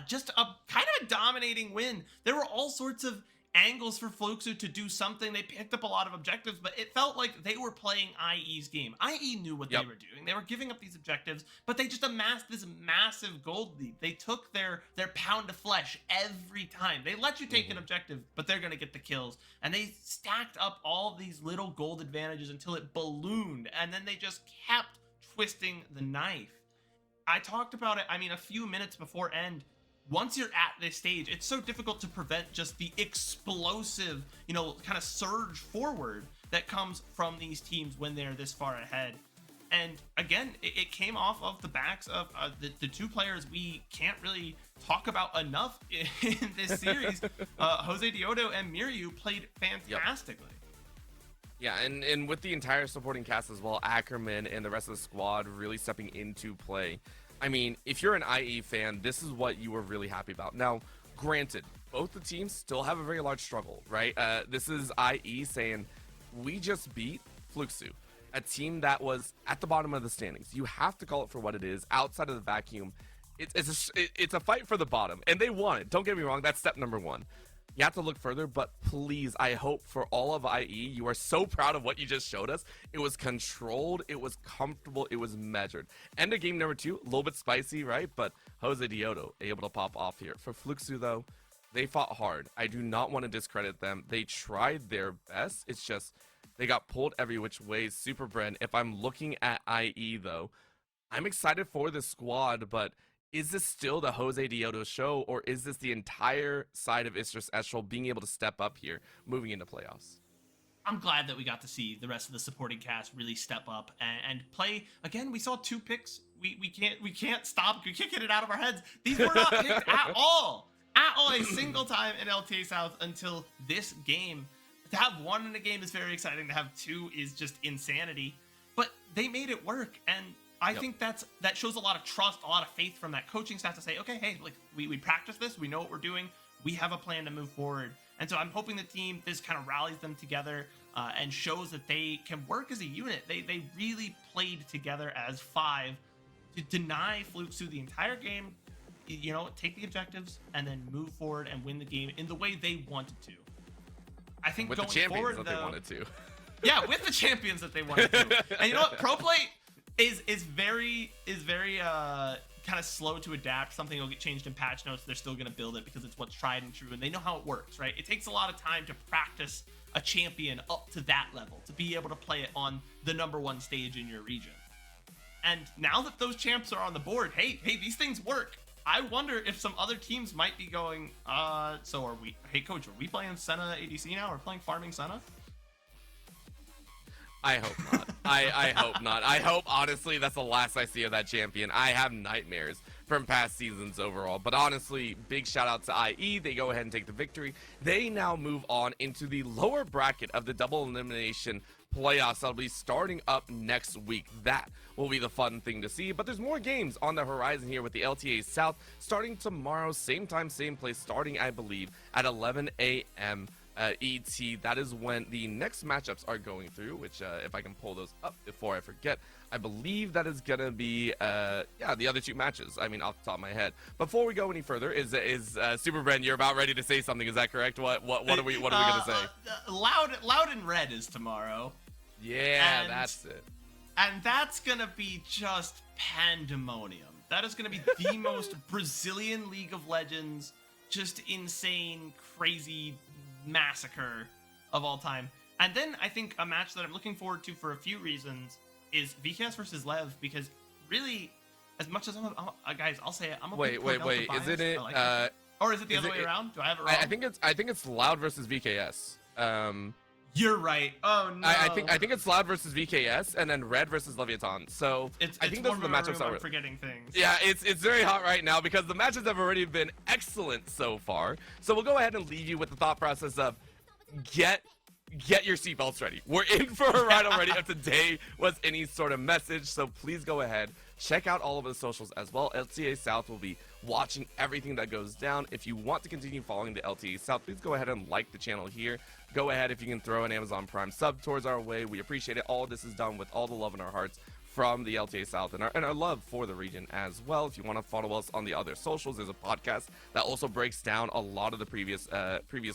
just a kind of a dominating win. There were all sorts of angles for Fluxu to do something. They picked up a lot of objectives, but it felt like they were playing IE's game. IE knew what they were doing. They were giving up these objectives, but they just amassed this massive gold lead. They took their pound of flesh every time. They let you take an objective, but they're going to get the kills. And they stacked up all of these little gold advantages until it ballooned, and then they just kept twisting the knife. I talked about it, a few minutes before end. Once you're at this stage, it's so difficult to prevent just the explosive, kind of surge forward that comes from these teams when they're this far ahead. And again, it came off of the backs of the 2 players we can't really talk about enough in this series. Jose Diodo and Miryu played fantastically. Yeah, and with the entire supporting cast as well, Ackerman and the rest of the squad really stepping into play. If you're an IE fan, this is what you were really happy about. Now, granted, both the teams still have a very large struggle, right? This is IE saying, we just beat Fluxu, a team that was at the bottom of the standings. You have to call it for what it is. Outside of the vacuum, it's a fight for the bottom, and they won it. Don't get me wrong, that's step number 1. You have to look further, but please, I hope for all of IE, you are so proud of what you just showed us. It was controlled, it was comfortable, it was measured. End of game number 2, a little bit spicy, right? But Jose Diodo able to pop off here. For Fluxu, though, they fought hard. I do not want to discredit them. They tried their best. It's just they got pulled every which way. SuperBren, if I'm looking at IE, though, I'm excited for this squad, but is this still the Jose Diodo show, or is this the entire side of Istris Estrel being able to step up here, moving into playoffs? I'm glad that we got to see the rest of the supporting cast really step up and play. Again, we saw 2 picks. We can't stop. We can't get it out of our heads. These were not picked at all a single time in LTA South until this game. To have 1 in a game is very exciting. To have 2 is just insanity. But they made it work, and I think that shows a lot of trust, a lot of faith from that coaching staff to say, okay, hey, we practice this, we know what we're doing, we have a plan to move forward. And so I'm hoping the team, this kind of rallies them together and shows that they can work as a unit. They really played together as 5 to deny Fluxu the entire game, take the objectives, and then move forward and win the game in the way they wanted to. I think with going the champions forward, that they wanted to. Yeah, with the champions that they wanted to. And you know what? Pro play is very kind of slow to adapt. Something will get changed in patch notes. They're still going to build it because it's what's tried and true, and they know how it works, right? It takes a lot of time to practice a champion up to that level, to be able to play it on the #1 stage in your region. And now that those champs are on the board, hey, these things work. I wonder if some other teams might be going, so are we, hey coach, are we playing Senna ADC now? We're playing farming Senna? I hope not. I hope not. I hope, honestly, that's the last I see of that champion. I have nightmares from past seasons overall. But honestly, big shout out to IE. They go ahead and take the victory. They now move on into the lower bracket of the double elimination playoffs that'll be starting up next week. That will be the fun thing to see. But there's more games on the horizon here with the LTA South starting tomorrow, same time, same place, starting, I believe, at 11 a.m. ET. That is when the next matchups are going through, which if I can pull those up before I forget, I believe that is gonna be the other two matches. I mean, off the top of my head. Before we go any further, is SuperBren, you're about ready to say something? Is that correct? What are we gonna say? Loud and Red is tomorrow. Yeah, that's it. And that's gonna be just pandemonium. That is gonna be the most Brazilian League of Legends, just insane, crazy massacre of all time. And then I think a match that I'm looking forward to for a few reasons is VKS versus Lev, because really, as much as guys, I'll say it. I'm a wait. Isn't it? Or is it the other way around? Do I have it wrong? I think it's Loud versus VKS. You're right. Oh no. I think it's Loud versus VKS, and then Red versus Leviathan. So I think those are the matchups that I'm forgetting things. Yeah, it's very hot right now because the matches have already been excellent so far. So we'll go ahead and leave you with the thought process of get your seatbelts ready. We're in for a ride already if today was any sort of message. So please go ahead, check out all of the socials as well. LTA South will be watching everything that goes down. If you want to continue following the LTA South, please go ahead and like the channel here. Go ahead if you can throw an Amazon Prime sub towards our way. We appreciate it. All this is done with all the love in our hearts from the LTA South and our love for the region as well. If you want to follow us on the other socials, there's a podcast that also breaks down a lot of the previous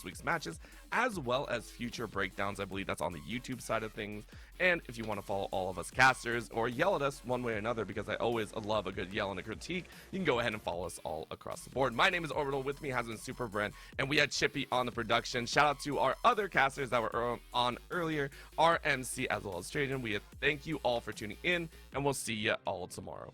week's matches, as well as future breakdowns. I believe that's on the YouTube side of things. And if you want to follow all of us casters or yell at us one way or another, because I always love a good yell and a critique, you can go ahead and follow us all across the board. My name is Orbital. With me has been SuperBren, and we had Chippy on the production. Shout out to our other casters that were on earlier, RMC as well as Trajan. We thank you all for tuning in, and we'll see you all tomorrow.